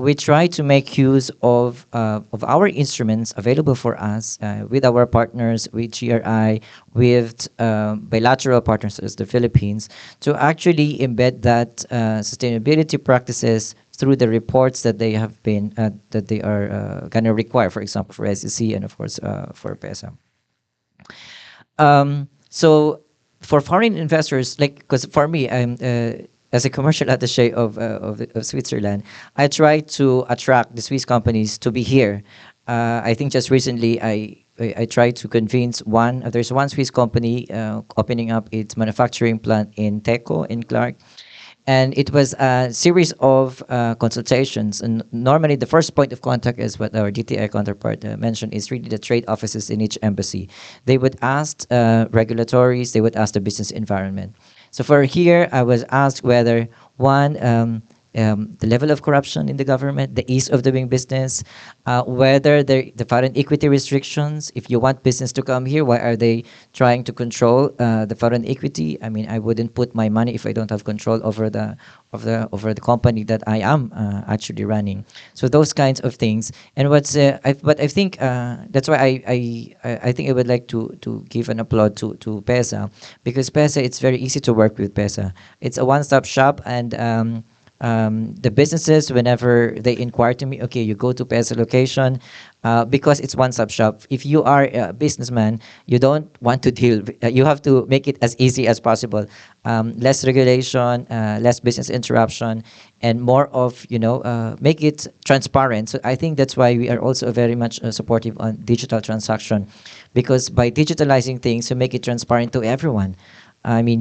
we try to make use of our instruments available for us with our partners, with GRI, with bilateral partners as the Philippines, to actually embed that sustainability practices through the reports that they have been that they are going to require, for example, for SEC and of course for PEZA. So for foreign investors, like because for me, I'm as a commercial attaché of Switzerland, I try to attract the Swiss companies to be here. I think just recently I tried to convince one. There's one Swiss company opening up its manufacturing plant in Teco in Clark. And it was a series of consultations. And normally, the first point of contact is what our DTI counterpart mentioned is really the trade offices in each embassy. They would ask regulatories, they would ask the business environment. So for here, I was asked whether one, the level of corruption in the government, the ease of doing business, whether the foreign equity restrictions. If you want business to come here, why are they trying to control the foreign equity? I mean, I wouldn't put my money if I don't have control over the company that I am actually running. So those kinds of things. And but I think that's why I think I would like to give an applaud to PEZA, because PEZA, it's very easy to work with PEZA. It's a one-stop shop, and the businesses, whenever they inquire to me, okay, you go to PEZA location, because it's one-stop shop. If you are a businessman, you don't want to deal, you have to make it as easy as possible. Less regulation, less business interruption, and more of, make it transparent. So I think that's why we are also very much supportive on digital transaction, because by digitalizing things, you make it transparent to everyone. I mean,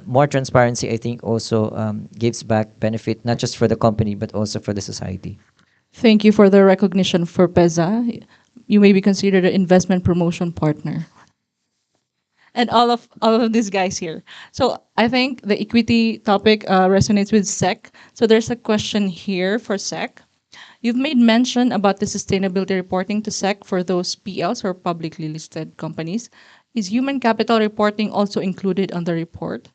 more transparency, I think, also gives back benefit, not just for the company, but also for the society. Thank you for the recognition for PEZA. You may be considered an investment promotion partner. and all of these guys here. So I think the equity topic resonates with SEC. So there's a question here for SEC. You've made mention about the sustainability reporting to SEC for those PLs or publicly listed companies. Is human capital reporting also included on the report?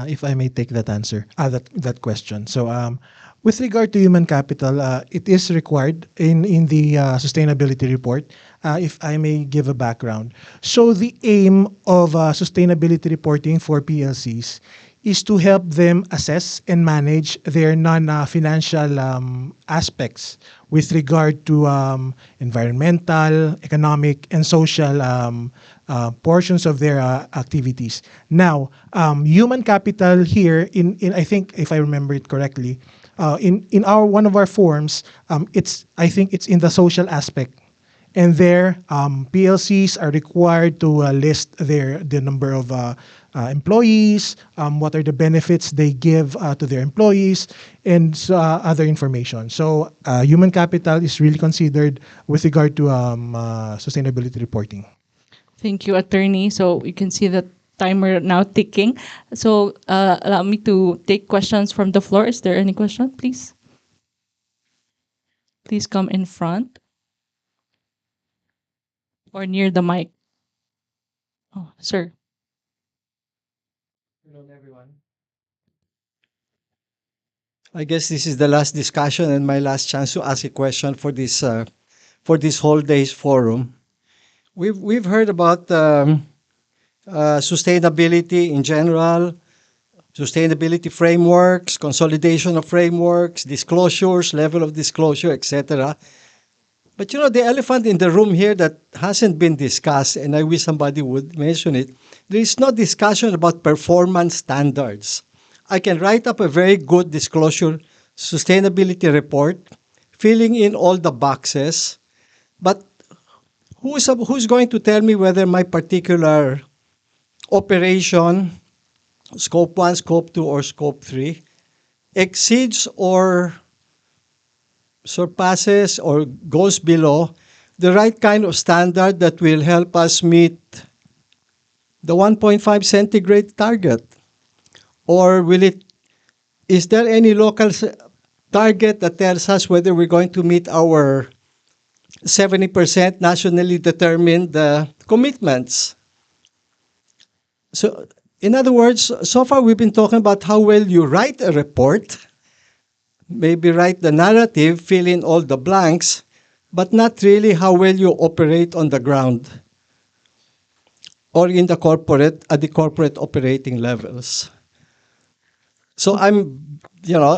If I may take that answer, that question. So, with regard to human capital, it is required in the sustainability report. If I may give a background, so the aim of sustainability reporting for PLCs is to help them assess and manage their non-financial aspects with regard to environmental, economic, and social portions of their activities. Now, human capital here, in I think if I remember it correctly, in our one of our forms, it's I think it's in the social aspect. And there, PLCs are required to list the number of employees, what are the benefits they give to their employees, and other information. So human capital is really considered with regard to sustainability reporting. Thank you, attorney. So you can see the timer now ticking. So allow me to take questions from the floor. Is there any question, please? Please come in front or near the mic. Oh, sir. I guess this is the last discussion and my last chance to ask a question for this whole day's forum. We've heard about sustainability in general, sustainability frameworks, consolidation of frameworks, disclosures, level of disclosure, etc. But you know, the elephant in the room here that hasn't been discussed, and I wish somebody would mention it, there is no discussion about performance standards. I can write up a very good disclosure sustainability report, filling in all the boxes, but who's going to tell me whether my particular operation, scope 1, scope 2, or scope 3, exceeds or surpasses or goes below the right kind of standard that will help us meet the 1.5 centigrade target? Or is there any local target that tells us whether we're going to meet our 70% nationally determined commitments? So, in other words, so far we've been talking about how well you write a report, maybe write the narrative, fill in all the blanks, but not really how well you operate on the ground or in the corporate, at the corporate operating levels. So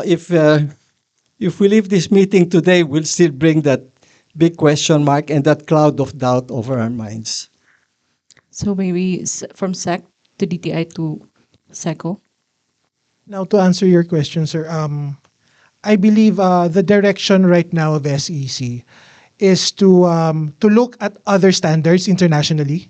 if we leave this meeting today, we'll still bring that big question mark and that cloud of doubt over our minds. So maybe from SEC to DTI to SECO. Now, to answer your question, sir, I believe the direction right now of SEC is to look at other standards internationally,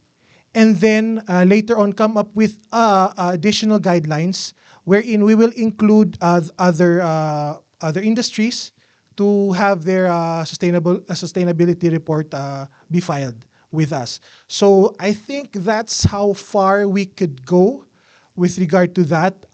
and then later on come up with additional guidelines wherein we will include other industries to have their sustainability report be filed with us. So I think that's how far we could go with regard to that.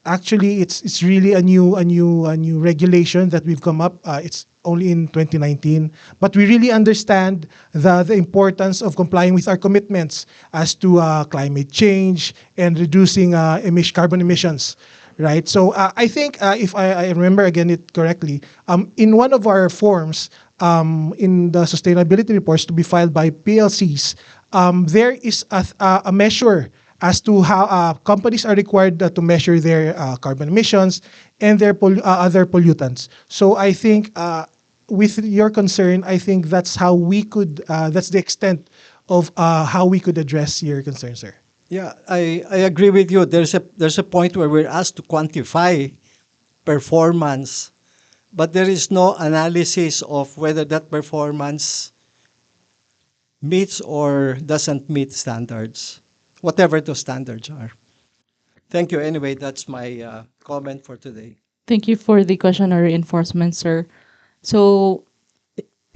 Actually, it's really a new regulation that we've come up. It's only in 2019, but we really understand the importance of complying with our commitments as to climate change and reducing carbon emissions. Right. So I think if I remember again it correctly, in one of our forms, in the sustainability reports to be filed by PLCs, there is a measure as to how companies are required to measure their carbon emissions and their other pollutants. So I think with your concern, I think that's how we could, that's the extent of how we could address your concern, sir. Yeah, I agree with you. There's a point where we're asked to quantify performance, but there is no analysis of whether that performance meets or doesn't meet standards, whatever those standards are. Thank you. Anyway, that's my comment for today. Thank you for the question or reinforcement, sir. So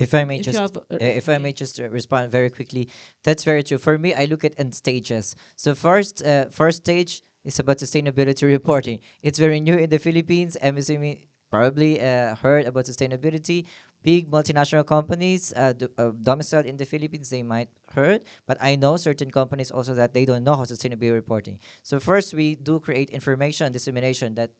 If I may If you just, have, respond very quickly, that's very true. For me, I look at in stages. So first stage is about sustainability reporting. It's very new in the Philippines. MSME probably heard about sustainability. Big multinational companies domiciled in the Philippines, they might heard, but I know certain companies also that they don't know how sustainability reporting. So first, we do create information dissemination that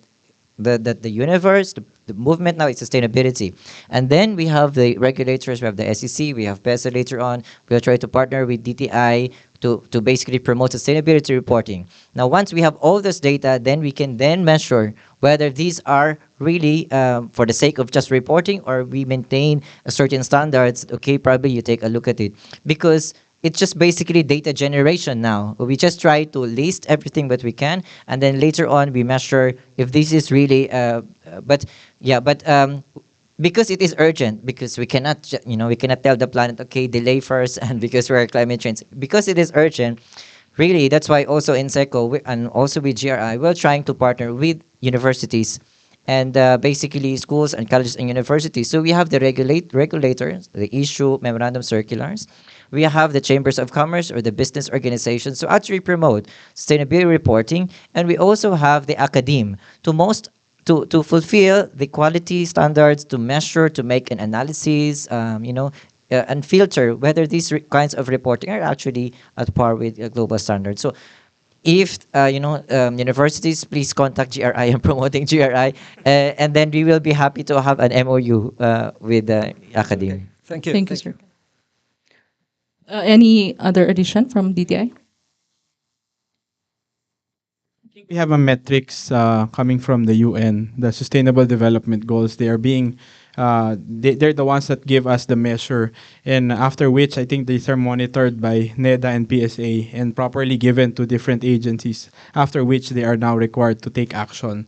the universe, the movement now is sustainability. And then we have the regulators, we have the SEC, we have PEZA later on. We'll try to partner with DTI to basically promote sustainability reporting. Now, once we have all this data, then we can then measure whether these are really for the sake of just reporting or we maintain a certain standards. Okay, probably you take a look at it because it's just basically data generation now. We just try to list everything that we can, and then later on we measure if this is really. But yeah, but because it is urgent, because we cannot, we cannot tell the planet, okay, delay first, and because we're climate change, because it is urgent. Really, that's why also in SECO and also with GRI, we're trying to partner with universities and basically schools and colleges and universities. So we have the regulators, the issue memorandum circulars. We have the chambers of commerce or the business organizations to actually promote sustainability reporting, and we also have the academe to fulfill the quality standards, to measure, to make an analysis, and filter whether these kinds of reporting are actually at par with global standards. So if universities, please contact GRI. I'm promoting GRI, and then we will be happy to have an MOU with the academe. Thank you. Thank you, sir. Any other addition from DTI? We have a metrics coming from the UN, the Sustainable Development Goals. They are being, they're the ones that give us the measure, and after which I think these are monitored by NEDA and PSA and properly given to different agencies. After which they are now required to take action,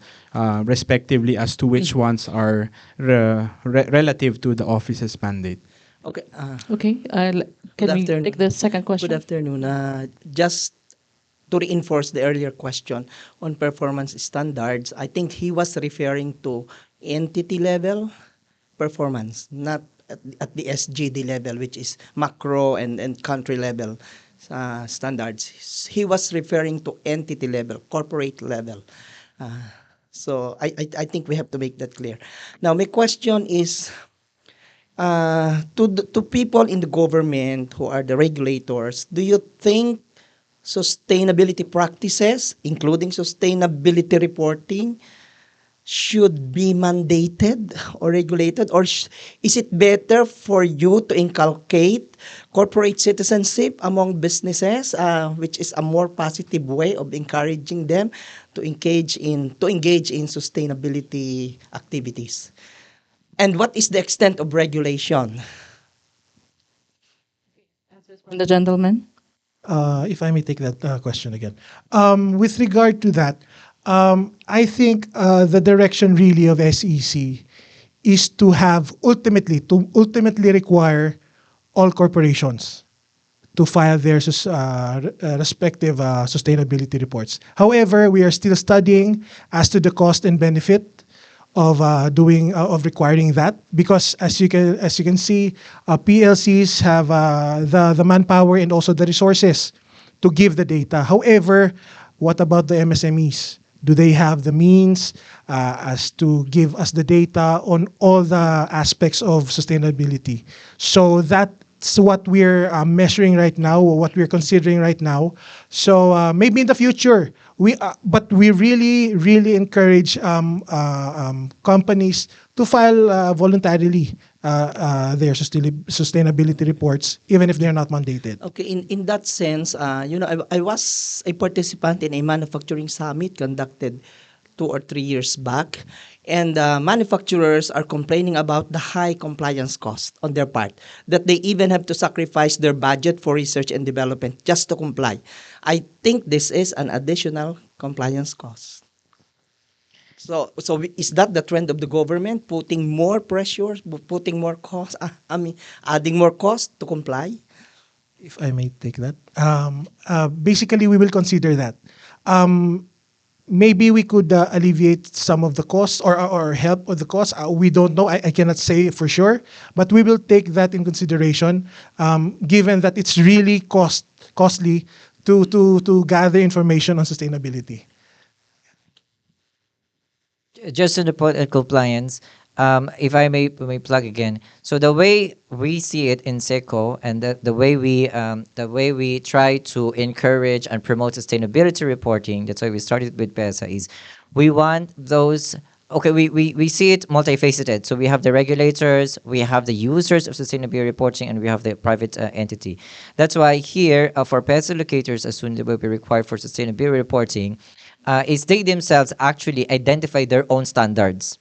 respectively as to which ones are relative to the office's mandate. Okay. Okay. Can we afternoon. take the second question? Good afternoon. Just to reinforce the earlier question on performance standards, I think he was referring to entity level performance, not at the SGD level, which is macro and country level standards. He was referring to entity level, corporate level. So I think we have to make that clear. Now, my question is, to people in the government who are the regulators, do you think sustainability practices, including sustainability reporting, should be mandated or regulated, or is it better for you to inculcate corporate citizenship among businesses, which is a more positive way of encouraging them to engage in sustainability activities? And what is the extent of regulation? From the gentleman. If I may take that question again. With regard to that, I think the direction really of SEC is to ultimately require all corporations to file their respective sustainability reports. However, we are still studying as to the cost and benefit of requiring that, because as you can see, PLCs have the manpower and also the resources to give the data. However, what about the MSMEs? Do they have the means as to give us the data on all the aspects of sustainability? So that's what we're measuring right now, or what we're considering right now. So maybe in the future, but we really encourage companies to file voluntarily their sustainability reports, even if they're not mandated. Okay, in that sense, I was a participant in a manufacturing summit conducted 2 or 3 years back, and manufacturers are complaining about the high compliance cost on their part, that they even have to sacrifice their budget for research and development just to comply. I think this is an additional compliance cost. So is that the trend of the government, putting more pressure, putting more cost, adding more cost to comply? If I may take that. Basically, we will consider that. maybe we could alleviate some of the costs or help with the costs. We don't know. I cannot say for sure, but we will take that in consideration, given that it's really costly to gather information on sustainability. Just on the point of compliance, if I may plug again. So the way we see it in SECO and the way we try to encourage and promote sustainability reporting, that's why we started with PEZA, is we want those. Okay, we see it multifaceted. So we have the regulators, we have the users of sustainability reporting, and we have the private entity. That's why here for PEZA locators, as soon as they will be required for sustainability reporting, is they themselves actually identify their own standards.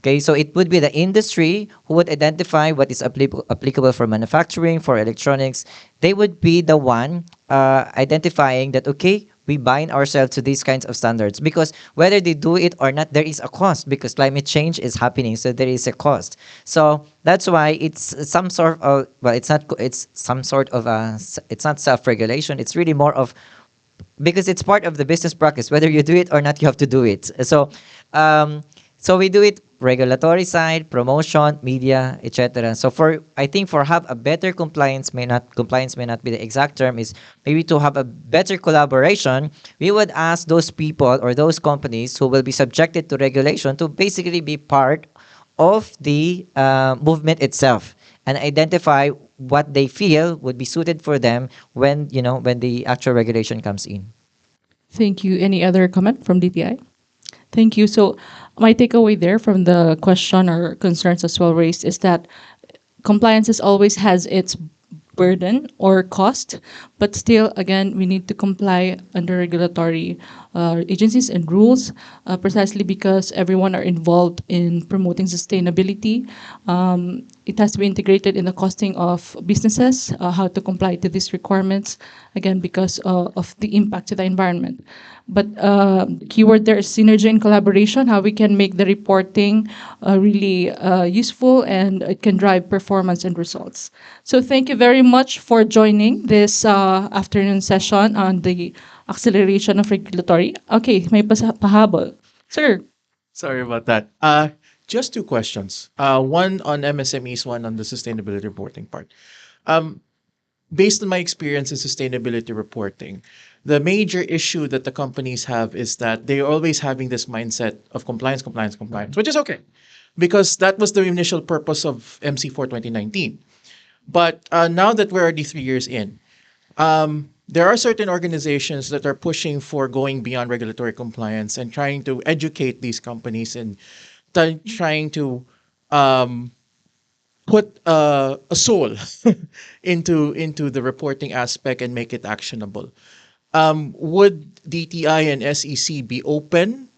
Okay, so it would be the industry who would identify what is applicable for manufacturing, for electronics. They would be the one identifying that, okay, we bind ourselves to these kinds of standards, because whether they do it or not, there is a cost, because climate change is happening, so there is a cost. So that's why it's some sort of, well, it's some sort of it's not self-regulation. It's really more of, because it's part of the business practice. Whether you do it or not, you have to do it. So we do it regulatory side, promotion, media, etc. So I think for have a better compliance may not be the exact term, is maybe to have a better collaboration. We would ask those people or those companies who will be subjected to regulation to basically be part of the movement itself and identify what they feel would be suited for them when the actual regulation comes in. Thank you. Any other comment from DTI? Thank you. So my takeaway there from the question or concerns as well raised is that compliance always has its burden or cost, but still, again, we need to comply under regulatory agencies and rules, precisely because everyone are involved in promoting sustainability. It has to be integrated in the costing of businesses, how to comply to these requirements, again, because of the impact to the environment. But keyword there is synergy and collaboration, how we can make the reporting really useful and it can drive performance and results. So thank you very much for joining this afternoon session on the acceleration of regulatory. Okay, may pahabol. Sir. Sorry about that. Just two questions. One on MSMEs, one on the sustainability reporting part. Um, Based on my experience in sustainability reporting, the major issue that the companies have is that they're always having this mindset of compliance, compliance, compliance, which is okay, because that was the initial purpose of MC4 2019. But now that we're already 3 years in, there are certain organizations that are pushing for going beyond regulatory compliance and trying to educate these companies and trying to um, put a soul into the reporting aspect and make it actionable. Would DTI and SEC be open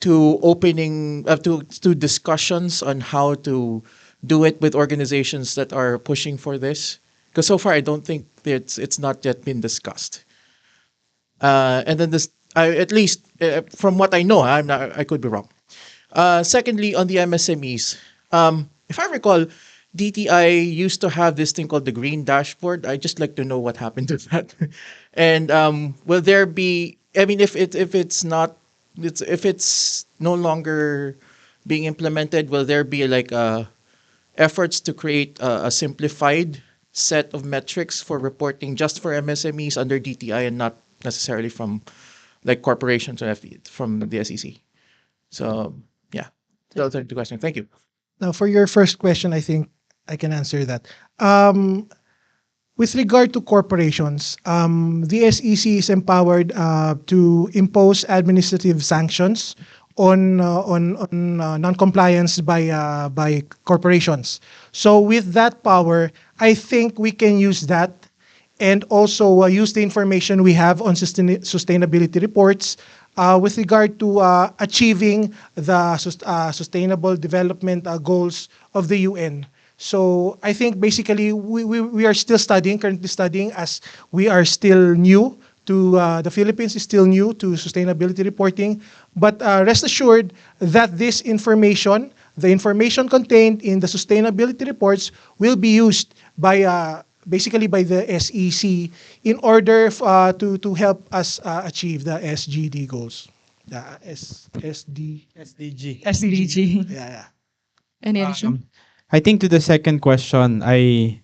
to opening to discussions on how to do it with organizations that are pushing for this? Because so far, I don't think it's not yet been discussed. And then this, at least from what I know, I could be wrong. Secondly, on the MSMEs, if I recall, DTI used to have this thing called the green dashboard. I just like to know what happened to that. And will there be? I mean, if it's not, if it's no longer being implemented, will there be like efforts to create a simplified set of metrics for reporting just for MSMEs under DTI and not necessarily from like corporations or from the SEC? So yeah, those are the questions. Thank you. Now, for your first question, I think I can answer that. With regard to corporations, the SEC is empowered to impose administrative sanctions on non-compliance by corporations. So with that power, I think we can use that and also use the information we have on sustainability reports with regard to achieving the sustainable development goals of the UN. So I think basically we are still studying, currently studying, as we are still new to the Philippines is still new to sustainability reporting. But rest assured that this information, the information contained in the sustainability reports, will be used by basically by the SEC in order to help us achieve the SGD goals. SDG. SDG. Yeah. Any addition? I think to the second question, I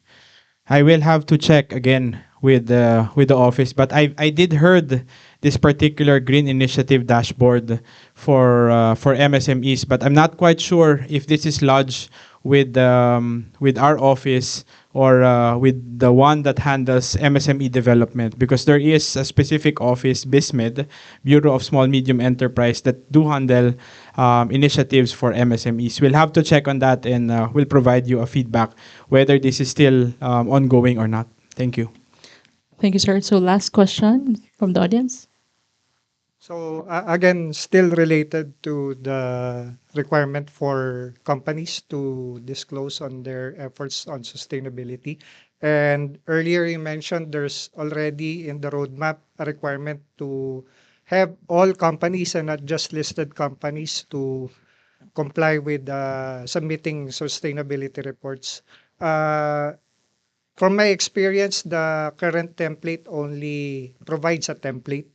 will have to check again with the office. But I did heard this particular green initiative dashboard for MSMEs, but I'm not quite sure if this is lodged with our office or with the one that handles MSME development, because there is a specific office, BISMED, Bureau of Small Medium Enterprise, that do handle initiatives for MSMEs. We'll have to check on that, and we'll provide you a feedback whether this is still ongoing or not. Thank you. Thank you, sir. So last question from the audience. So again, still related to the requirement for companies to disclose on their efforts on sustainability. And earlier you mentioned there's already in the roadmap a requirement to have all companies and not just listed companies to comply with submitting sustainability reports. From my experience, the current template only provides a template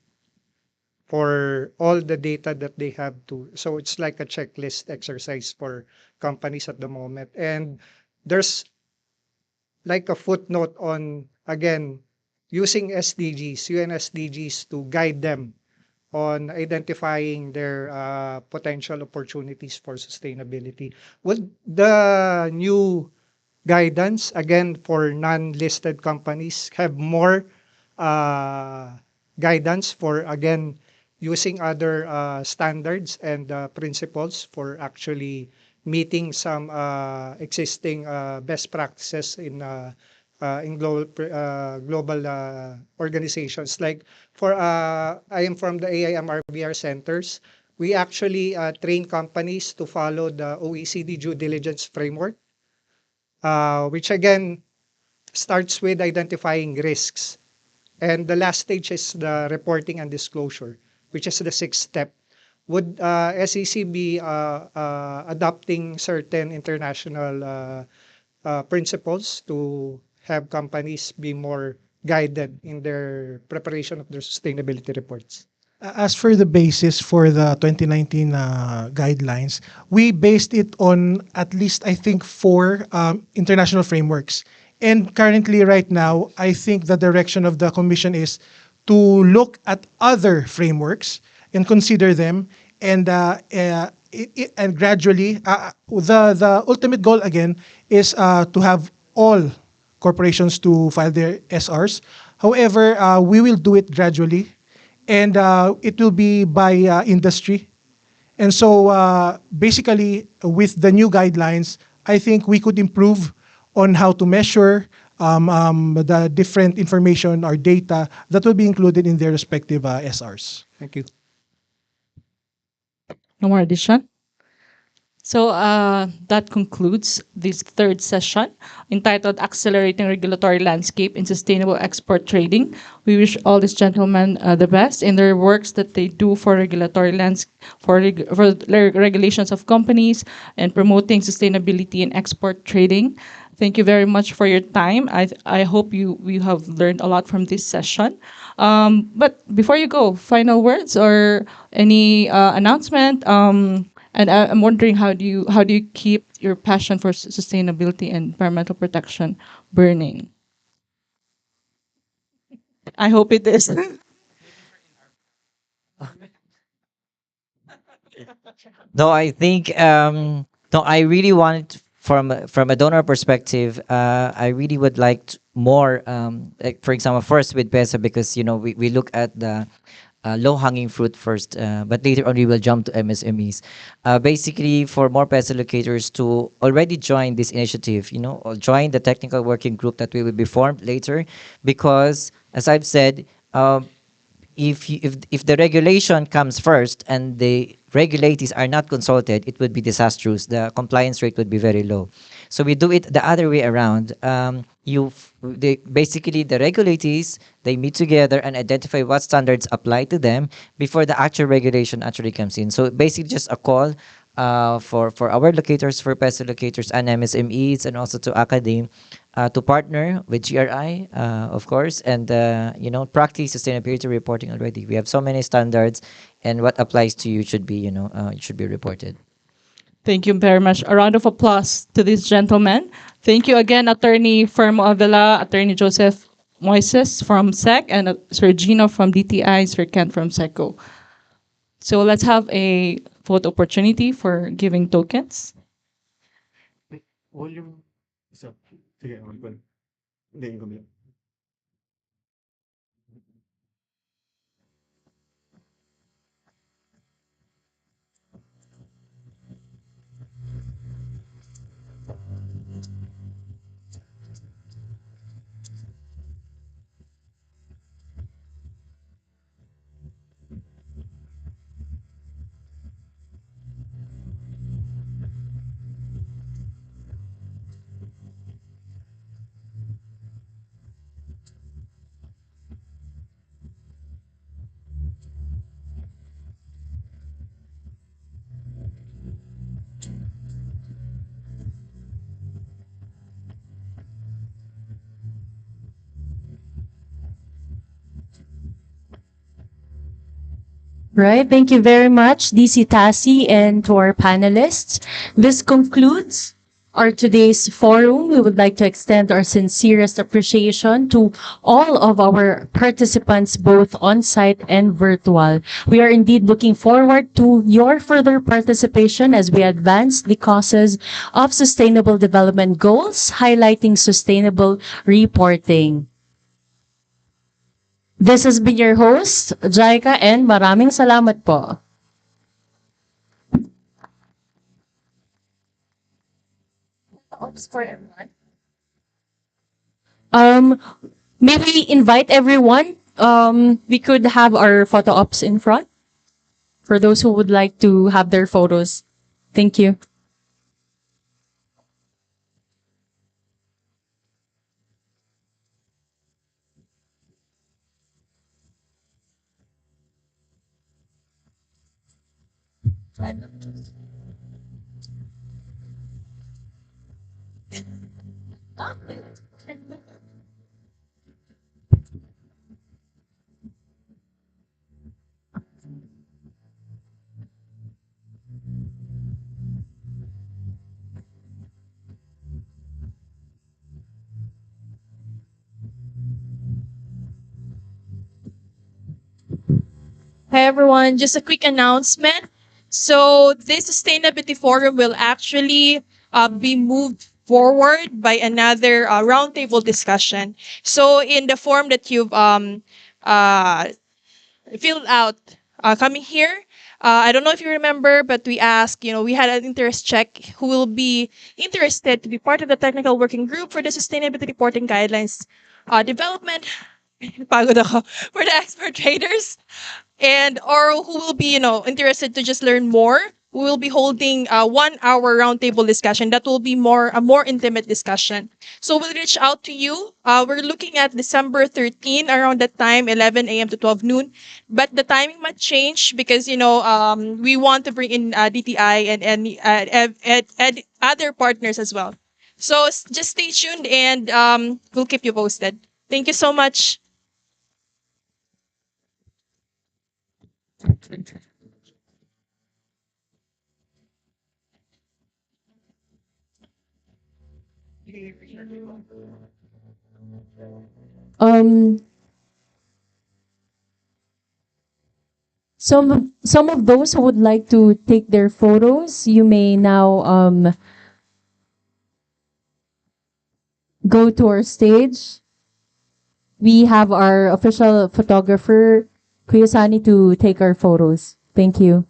for all the data that they have to. So it's like a checklist exercise for companies at the moment. And there's like a footnote on, again, using SDGs, UN SDGs to guide them on identifying their potential opportunities for sustainability. Would the new guidance, again, for non-listed companies have more guidance for, again, using other standards and principles for actually meeting some existing best practices in global organizations. Like for I am from the AIMRBR centers. We actually train companies to follow the OECD due diligence framework, which again starts with identifying risks. And the last stage is the reporting and disclosure, which is the sixth step. Would SEC be adopting certain international principles to have companies be more guided in their preparation of their sustainability reports? As for the basis for the 2019 guidelines, we based it on at least, I think, four international frameworks. And currently, right now, I think the direction of the Commission is to look at other frameworks and consider them, and and gradually, the ultimate goal again is to have all corporations to file their SRs. However, we will do it gradually, and it will be by industry. And so basically, with the new guidelines, I think we could improve on how to measure the different information or data that will be included in their respective SRs. Thank you. No more addition? So that concludes this third session entitled Accelerating Regulatory Landscape in Sustainable Export Trading. We wish all these gentlemen the best in their works that they do for regulatory regulations of companies and promoting sustainability in export trading. Thank you very much for your time. I hope you have learned a lot from this session. But before you go, final words or any announcement? And I'm wondering, how do you keep your passion for sustainability and environmental protection burning? I hope it is. No, I think no, I really wanted from a donor perspective. I really would like more. Like for example, first with PEZA, because we look at the low hanging fruit first, but later on we will jump to MSMEs. Basically, for more PEZA locators to already join this initiative, or join the technical working group that we will be formed later, because as I've said. If the regulation comes first and the regulators are not consulted, it would be disastrous. The compliance rate would be very low. So we do it the other way around. Basically, the regulators, they meet together and identify what standards apply to them before the actual regulation actually comes in. So basically, just a call for our locators, for PEZA locators and MSMEs, and also to academe, to partner with GRI, of course, and practice sustainability reporting already. We have so many standards, and what applies to you should be, it should be reported. Thank you very much. A round of applause to this gentleman. Thank you again, Attorney Fermo Avila, Attorney Joseph Moises from SEC, and Sir Gino from DTI, Sir Ken from SECO. So let's have a vote opportunity for giving tokens. Right. Thank you very much, DC Tasi, and to our panelists. This concludes our today's forum. We would like to extend our sincerest appreciation to all of our participants, both on-site and virtual. We are indeed looking forward to your further participation as we advance the causes of sustainable development goals, highlighting sustainable reporting. This has been your host, Jaika, and maraming salamat po. For everyone. Um, may we invite everyone? We could have our photo ops in front for those who would like to have their photos. Thank you. Hi everyone, just a quick announcement. So this sustainability forum will actually be moved forward by another roundtable discussion. So in the form that you've uh, filled out coming here, I don't know if you remember, but we asked, we had an interest check who will be interested to be part of the technical working group for the sustainability reporting guidelines development. Pagod ako. For the expert traders and or who will be interested to just learn more. We will be holding a 1 hour roundtable discussion that will be a more intimate discussion. So we'll reach out to you. We're looking at December 13 around that time, 11 a.m. to 12 noon. But the timing might change because we want to bring in DTI and other partners as well. So just stay tuned and we'll keep you posted. Thank you so much. Um, some of those who would like to take their photos, you may now go to our stage. We have our official photographer, Kuyasani, to take our photos. Thank you.